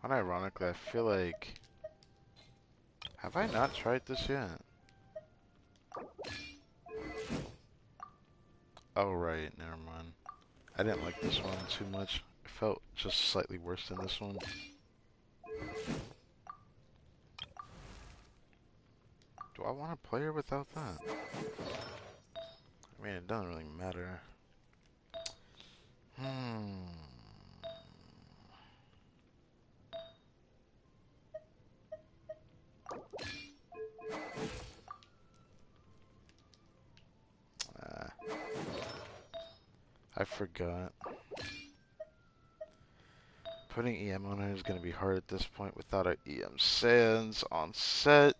Unironically, I feel like... Have I not tried this yet? Oh right, never mind. I didn't like this one too much. It felt just slightly worse than this one. Do I want to play her without that? I mean, it doesn't really matter. Ah, I forgot. Putting EM on her is going to be hard at this point without our EM Sands on set.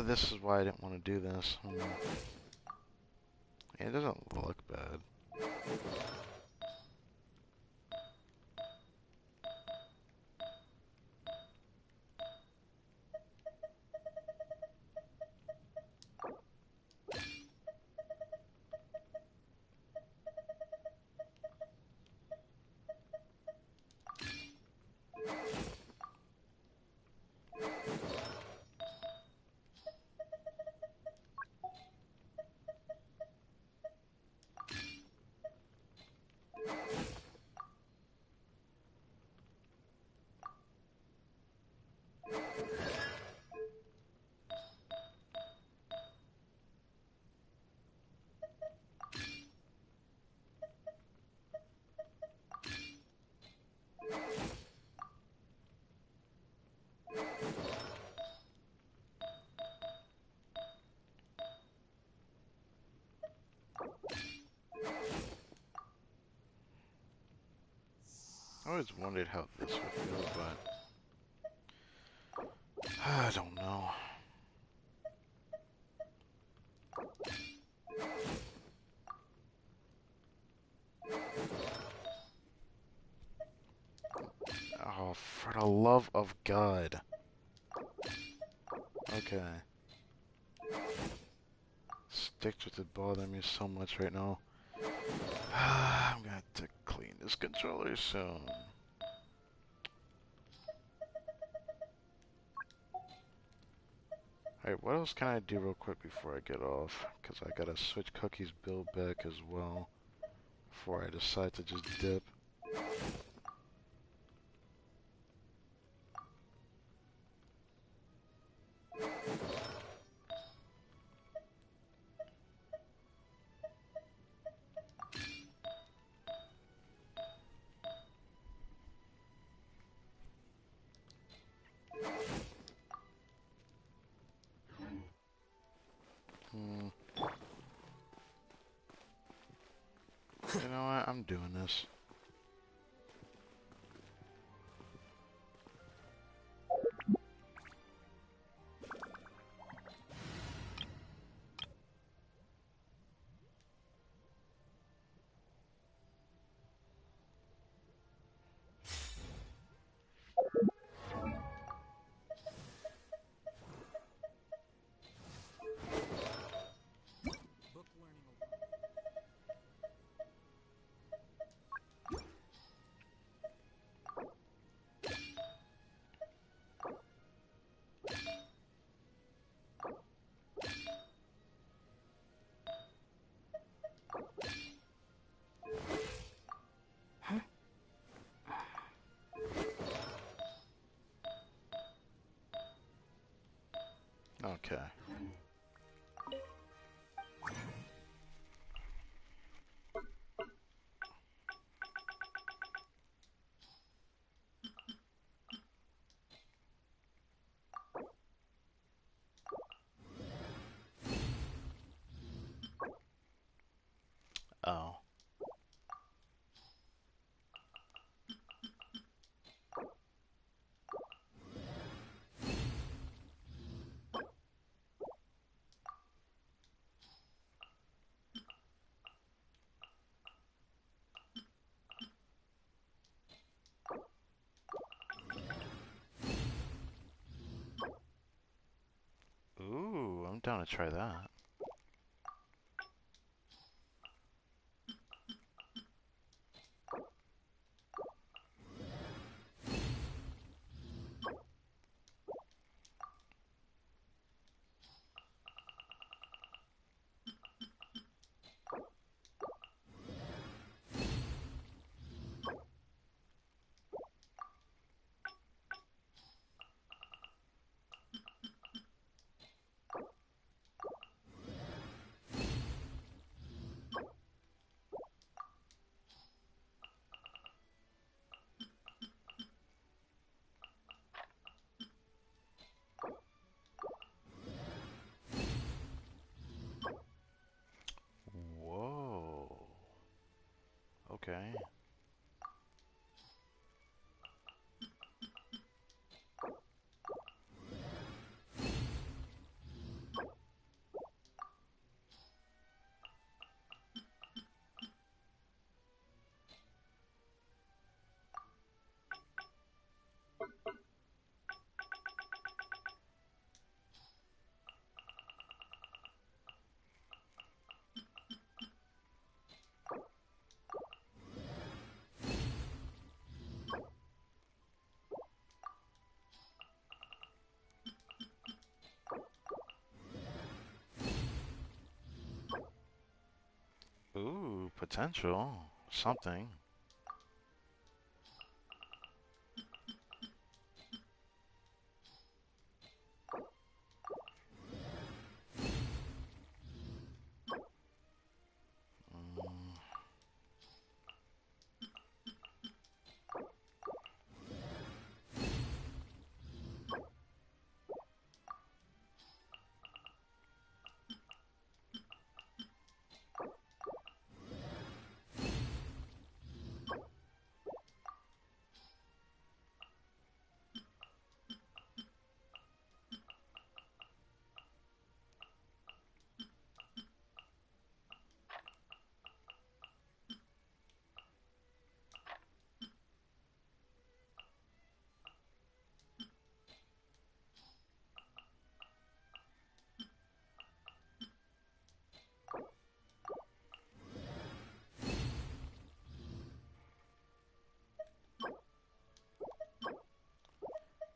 This is why I didn't want to do this. It doesn't look bad. I always wondered how this would feel, but I don't know. Oh, for the love of God. Okay. Sticks with it bothering me so much right now. I'm gonna have to clean this controller soon. Alright, what else can I do real quick before I get off? Because I gotta switch Cookie's build back as well before I decide to just dip. You know what? I'm doing this. Book learning Okay. Oh. Ooh, I'm down to try that. Whoa. Okay. Ooh, potential. Something. Mm,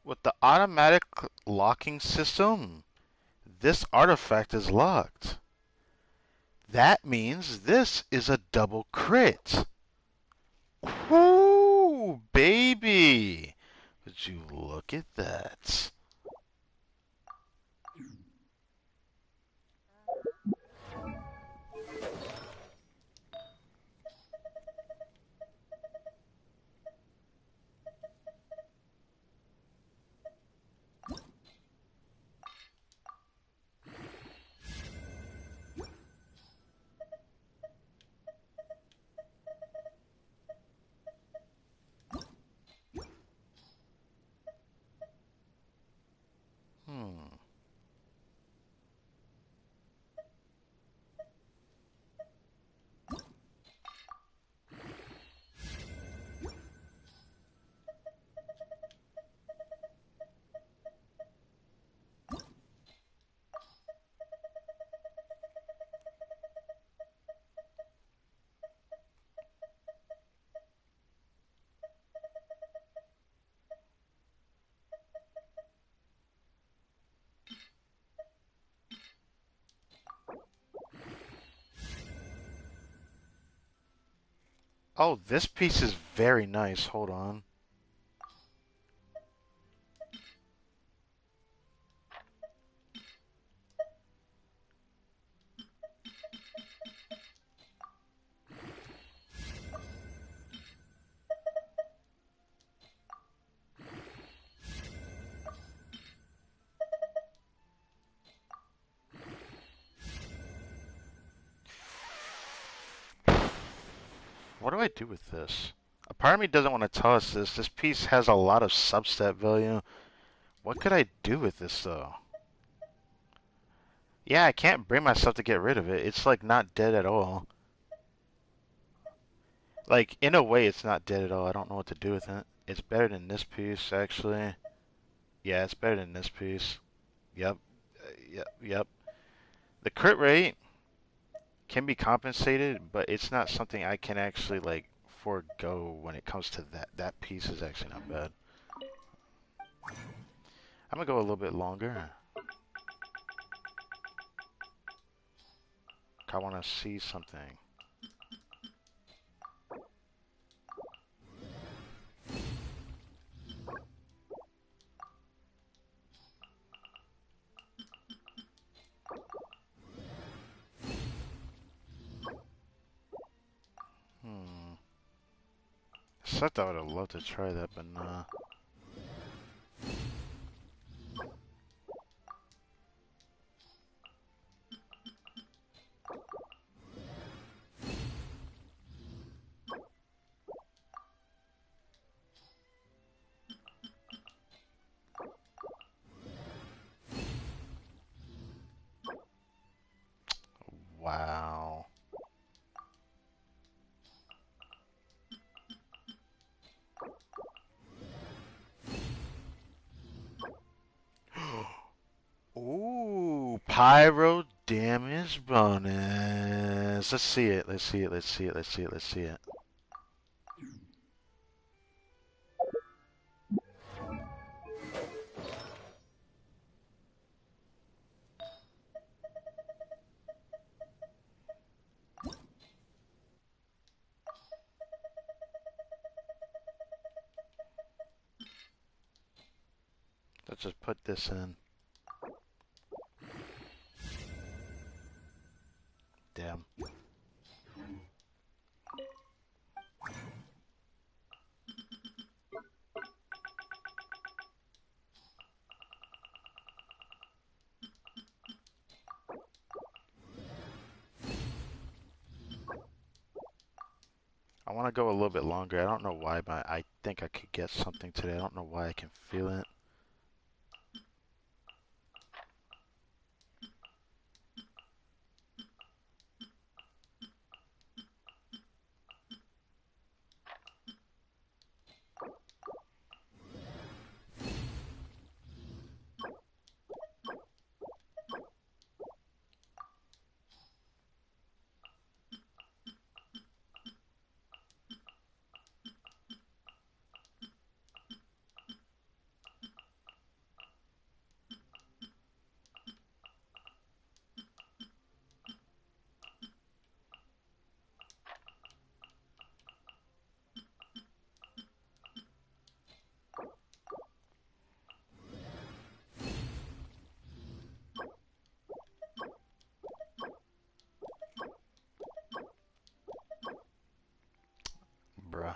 with the automatic locking system, this artifact is locked. That means this is a double crit. Whoo, baby! Would you look at that? Hmm. Oh, this piece is very nice. Hold on. What do I do with this? A part of me doesn't want to toss this. This piece has a lot of substat value. What could I do with this, though? Yeah, I can't bring myself to get rid of it. It's, like, not dead at all. Like, in a way, it's not dead at all. I don't know what to do with it. It's better than this piece, actually. Yeah, it's better than this piece. Yep. Yep. The crit rate can be compensated, but it's not something I can actually, like, forego when it comes to that. That piece is actually not bad. I'm gonna go a little bit longer. I want to see something. Hmm. Except I would have loved to try that, but nah. Wow. Ooh, pyro damage bonus. Let's see it. Let's see it. Let's see it. Let's see it. Let's see it. Let's just put this in. Damn. I want to go a little bit longer. I don't know why, but I think I could get something today. I don't know why I can feel it. bruh.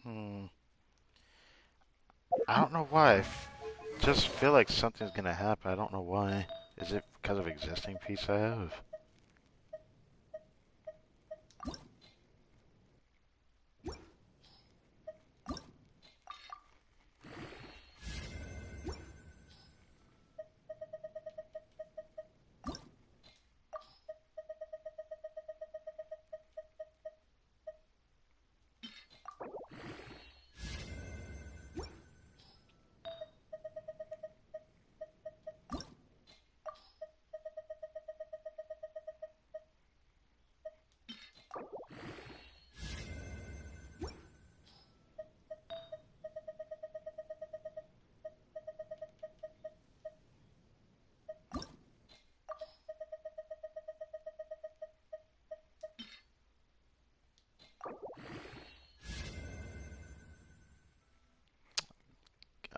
Hmm. I don't know why. Just feel like something's gonna happen. I don't know why. Is it because of existing piece I have?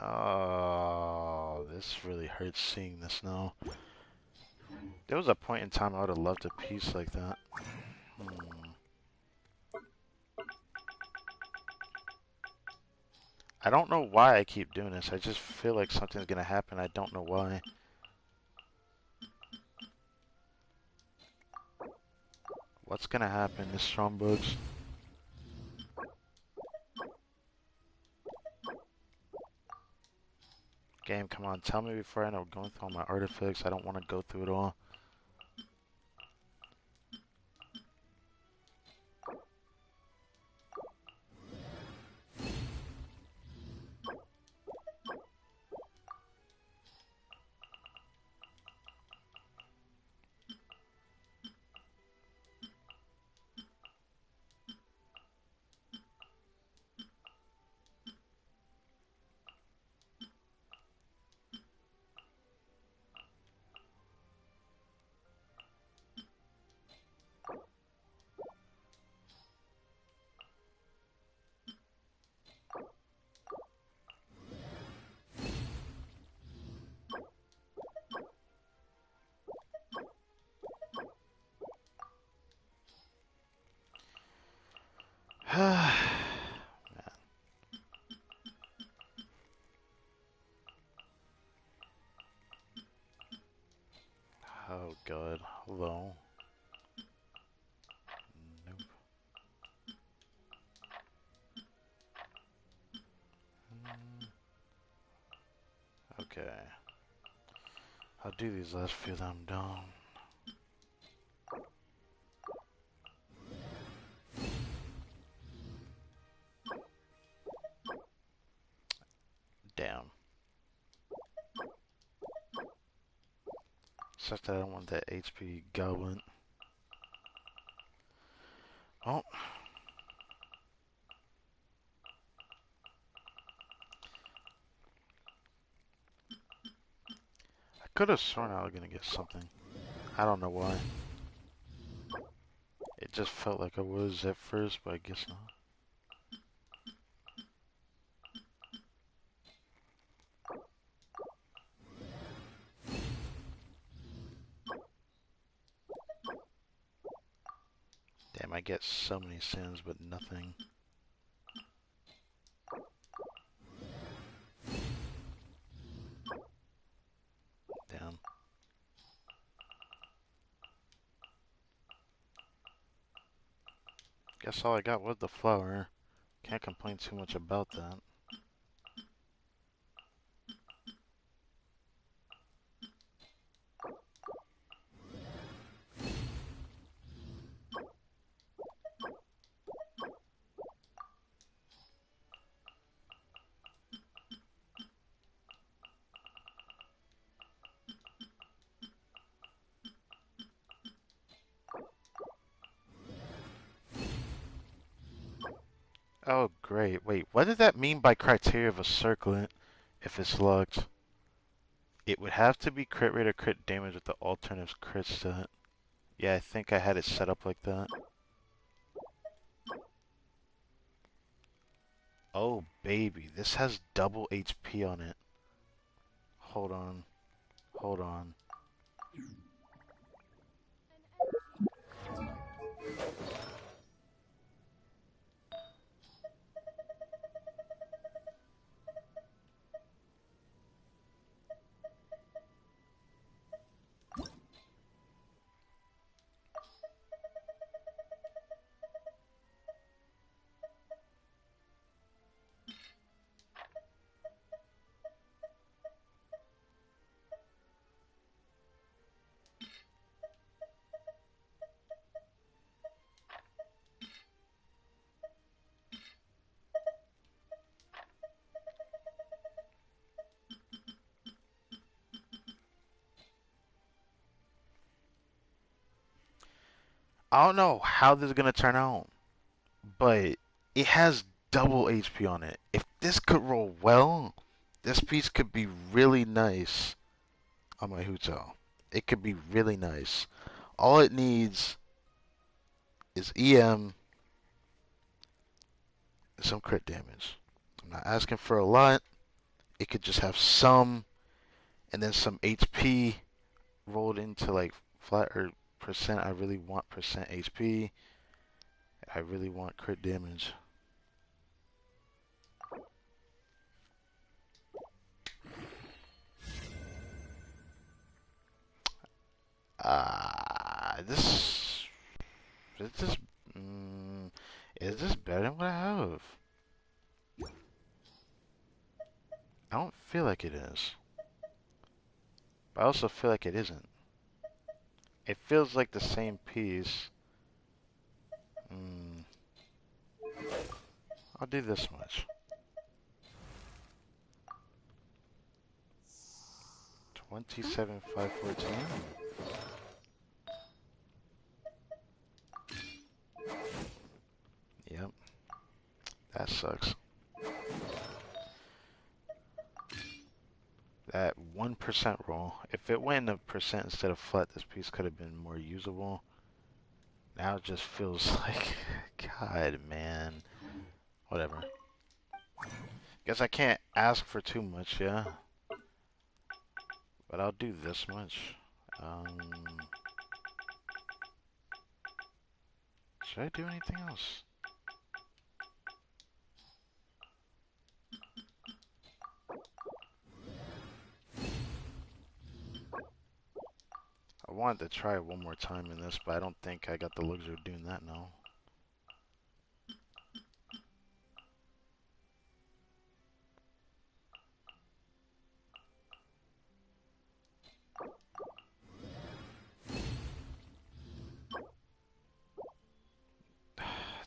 Oh, this really hurts seeing this now. There was a point in time I would have loved a piece like that. I don't know why I keep doing this. I just feel like something's gonna happen. I don't know why. What's gonna happen, this strong bugs? Game, come on, tell me before I end up going through all my artifacts. I don't want to go through it all. Man. Oh god, hello. Nope. Okay. I'll do these last few that I'm done. Damn. Such that I don't want that HP goblin. Oh. I could have sworn I was gonna get something. I don't know why. It just felt like I was at first, but I guess not. Damn, I get so many sins, but nothing. Damn. Guess all I got was the flower. Can't complain too much about that. Oh, great. Wait, what did that mean by criteria of a circlet if it's locked? It would have to be crit rate or crit damage with the alternatives crit stat. Yeah, I think I had it set up like that. Oh, baby. This has double HP on it. Hold on. Hold on. I don't know how this is gonna turn out, but it has double HP on it. If this could roll well, this piece could be really nice on my Huto. It could be really nice. All it needs is EM and some crit damage. I'm not asking for a lot. It could just have some, and then some HP rolled into like flat or percent. I really want percent HP. I really want crit damage. This is this is this better than what I have? I don't feel like it is, but I also feel like it isn't. It feels like the same piece. Mm, I'll do this much. 27,514. Yep, that sucks. That 1% roll. If it went in a percent instead of flat, this piece could have been more usable. Now it just feels like, God, man. Whatever. Guess I can't ask for too much, yeah. But I'll do this much. Should I do anything else? I wanted to try it one more time in this, but I don't think I got the luxury of doing that now.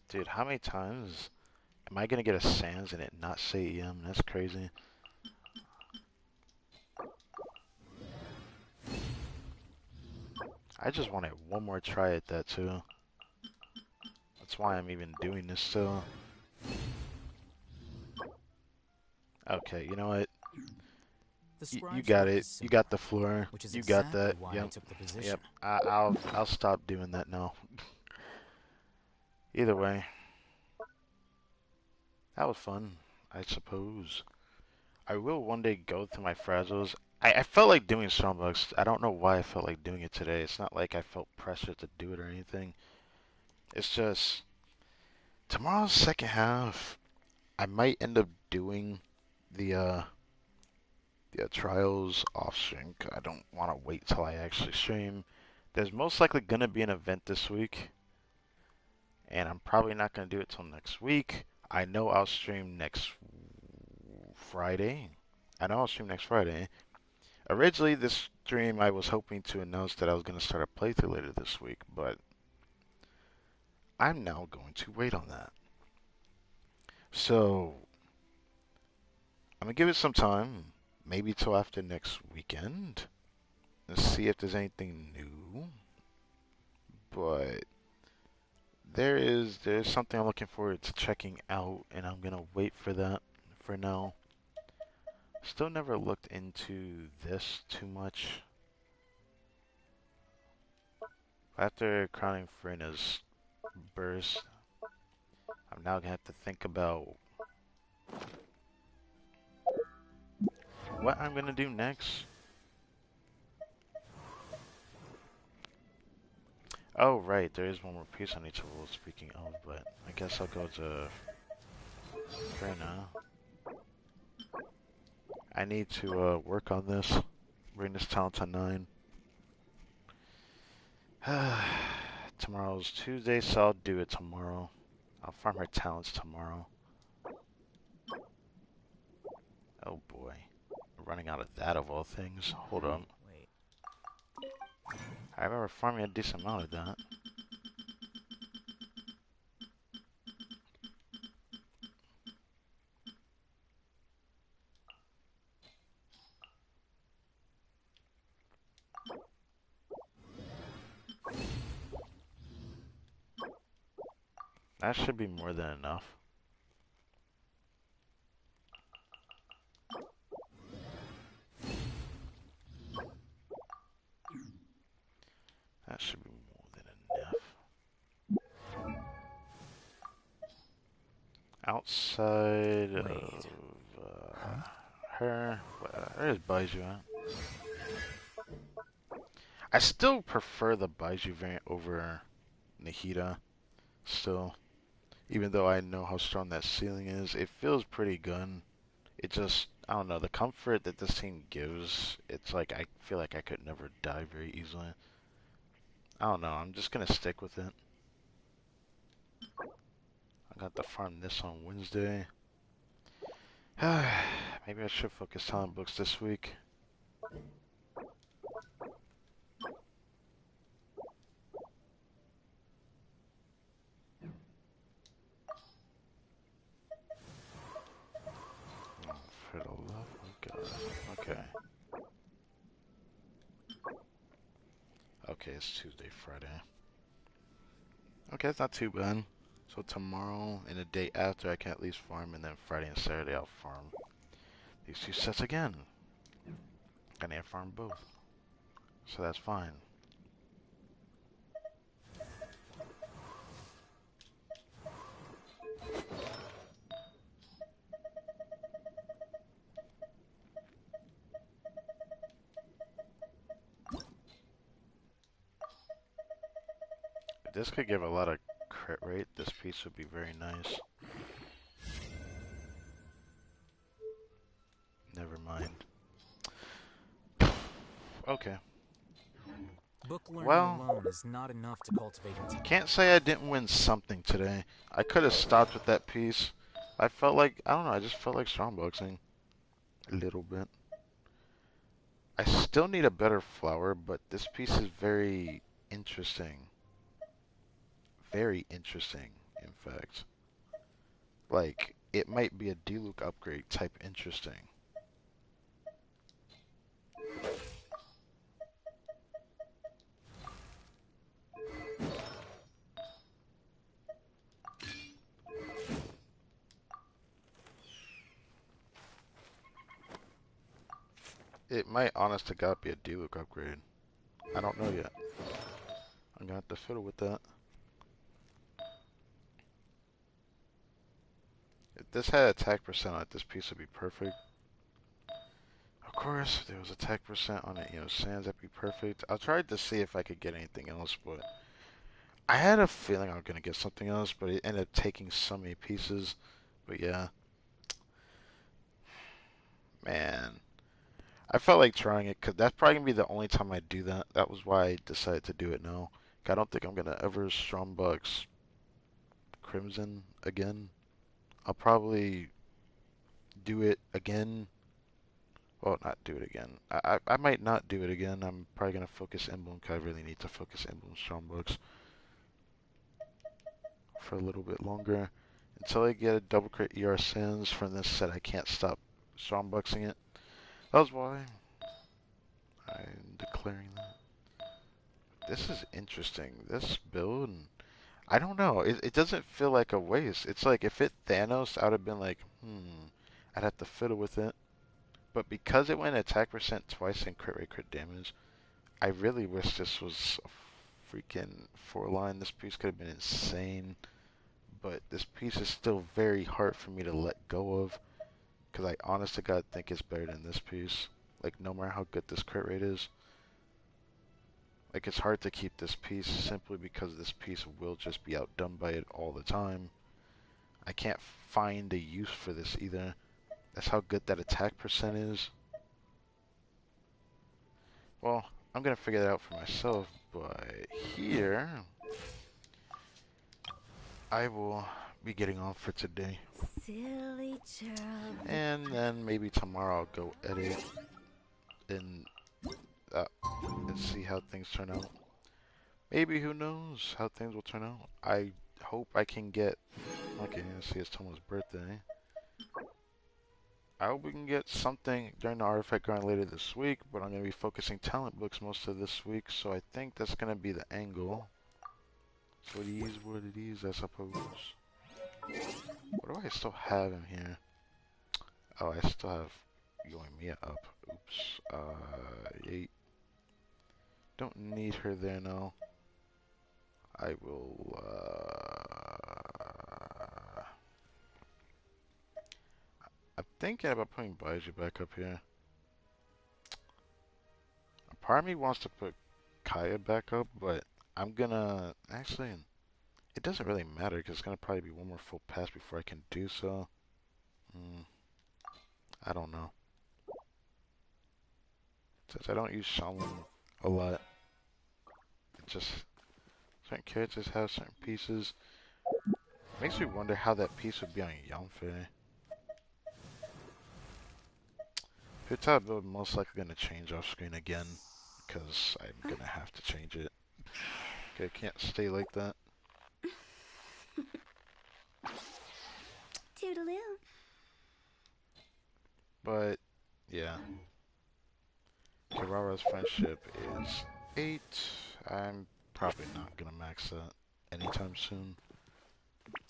Dude, how many times am I gonna get a Sans and it not say EM? That's crazy. I just wanted one more try at that too. That's why I'm even doing this still. Okay, you know what? The You scribe's got work it. is You got similar, the floor. which is You got exactly that. why I Yep. took the position. Yep. I'll stop doing that now. Either way, that was fun, I suppose. I will one day go through my frazzles. I felt like doing Strongbox. I don't know why I felt like doing it today. It's not like I felt pressure to do it or anything. It's just tomorrow's second half. I might end up doing the trials off stream. 'Cause I don't want to wait till I actually stream. There's most likely gonna be an event this week, and I'm probably not gonna do it till next week. I know I'll stream next Friday. I know I'll stream next Friday. Originally, this stream I was hoping to announce that I was gonna start a playthrough later this week, but I'm now going to wait on that. So I'm gonna give it some time, maybe till after next weekend, and see if there's anything new. But there's something I'm looking forward to checking out, and I'm gonna wait for that for now. Still never looked into this too much. After crowning Furina's burst, I'm now gonna have to think about what I'm gonna do next. Oh right, there is one more piece I need to roll, speaking of, but I guess I'll go to Furina. I need to work on this. Bring this talent to 9. Tomorrow's Tuesday, so I'll do it tomorrow. I'll farm her talents tomorrow. Oh boy. I'm running out of that of all things. Hold on. Wait. I remember farming a decent amount of that. That should be more than enough. That should be more than enough. Outside Wait. of Huh? her, where's Baiju at? I still prefer the Baiju variant over Nahida. Still, even though I know how strong that ceiling is, it feels pretty good. It just, I don't know, the comfort that this team gives, it's like I feel like I could never die very easily. I don't know, I'm just gonna stick with it. I got to farm this on Wednesday. Maybe I should focus on books this week. Oh, for the love of God. Okay. Okay, it's Tuesday, Friday. Okay, it's not too bad. So tomorrow and the day after I can at least farm, and then Friday and Saturday I'll farm these 2 sets again. I need to farm both. So that's fine. If this could give a lot of crit rate, this piece would be very nice. Never mind. Okay. Book learning Well, alone is not enough to cultivate intelligence. can't say I didn't win something today. I could have stopped with that piece. I felt like, I don't know, I just felt like strongboxing. A little bit. I still need a better flower, but this piece is very interesting. Very interesting, in fact. Like, it might be a D-Luke upgrade type interesting. It might, honest to God, be a D-Luke upgrade. I don't know yet. I'm gonna have to fiddle with that. If this had attack percent on it, this piece would be perfect. Of course, if there was attack percent on it, Sands, that'd be perfect. I'll try to see if I could get anything else, but I had a feeling I was gonna get something else, but it ended up taking so many pieces. But yeah, man, I felt like trying it because that's probably gonna be the only time I do that. That was why I decided to do it now. I don't think I'm gonna ever Strombucks Crimson again. I'll probably do it again. Well, not do it again. I might not do it again. I'm probably gonna focus Emblem because I really need to focus Emblem Strombucks for a little bit longer until I get a double crit ER Sins from this set. I can't stop Strombucksing it. That's why I'm declaring that. This is interesting. This build, I don't know. It doesn't feel like a waste. It's like if it Thanos, I would have been like, I'd have to fiddle with it. But because it went attack percent twice and crit rate crit damage, I really wish this was a freaking 4-line. This piece could have been insane. But this piece is still very hard for me to let go of. Because I honest to God think it's better than this piece. Like, no matter how good this crit rate is. Like, it's hard to keep this piece simply because this piece will just be outdone by it all the time. I can't find a use for this either. That's how good that attack percent is. Well, I'm gonna figure that out for myself, but here I will be getting off for today. Silly child. And then maybe tomorrow I'll go edit and uh, and see how things turn out. Maybe, who knows how things will turn out. I hope I can get, okay, let's see, it's Tomo's birthday. I hope we can get something during the artifact grind later this week, but I'm going to be focusing talent books most of this week, so I think that's going to be the angle. So it is what it is, I suppose. What do I still have in here? Oh, I still have Yoimiya up. Oops. 8. Don't need her there now. I will, I'm thinking about putting Baiju back up here. A part of me wants to put Kaya back up, but I'm gonna, actually, it doesn't really matter because it's gonna probably be one more full pass before I can do so. I don't know. Since I don't use Shaolin a lot, it just, certain characters have certain pieces. Makes me wonder how that piece would be on Yanfei. Pita build most likely gonna change off screen again because I'm gonna have to change it. Okay, I can't stay like that. Toodaloo. But yeah, Kirara's friendship is 8. I'm probably not gonna max that anytime soon.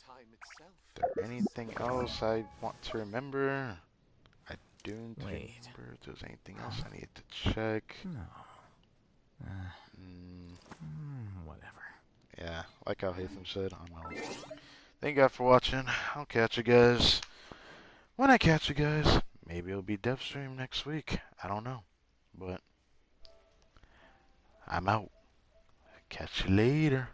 Time itself. Is there anything else I want to remember? I don't Wait. remember if there's anything else I need to check. No. Whatever. Yeah, like how Hatham said, I'm out. Thank you guys for watching. I'll catch you guys when I catch you guys. Maybe it'll be dev stream next week. I don't know. But I'm out. Catch you later.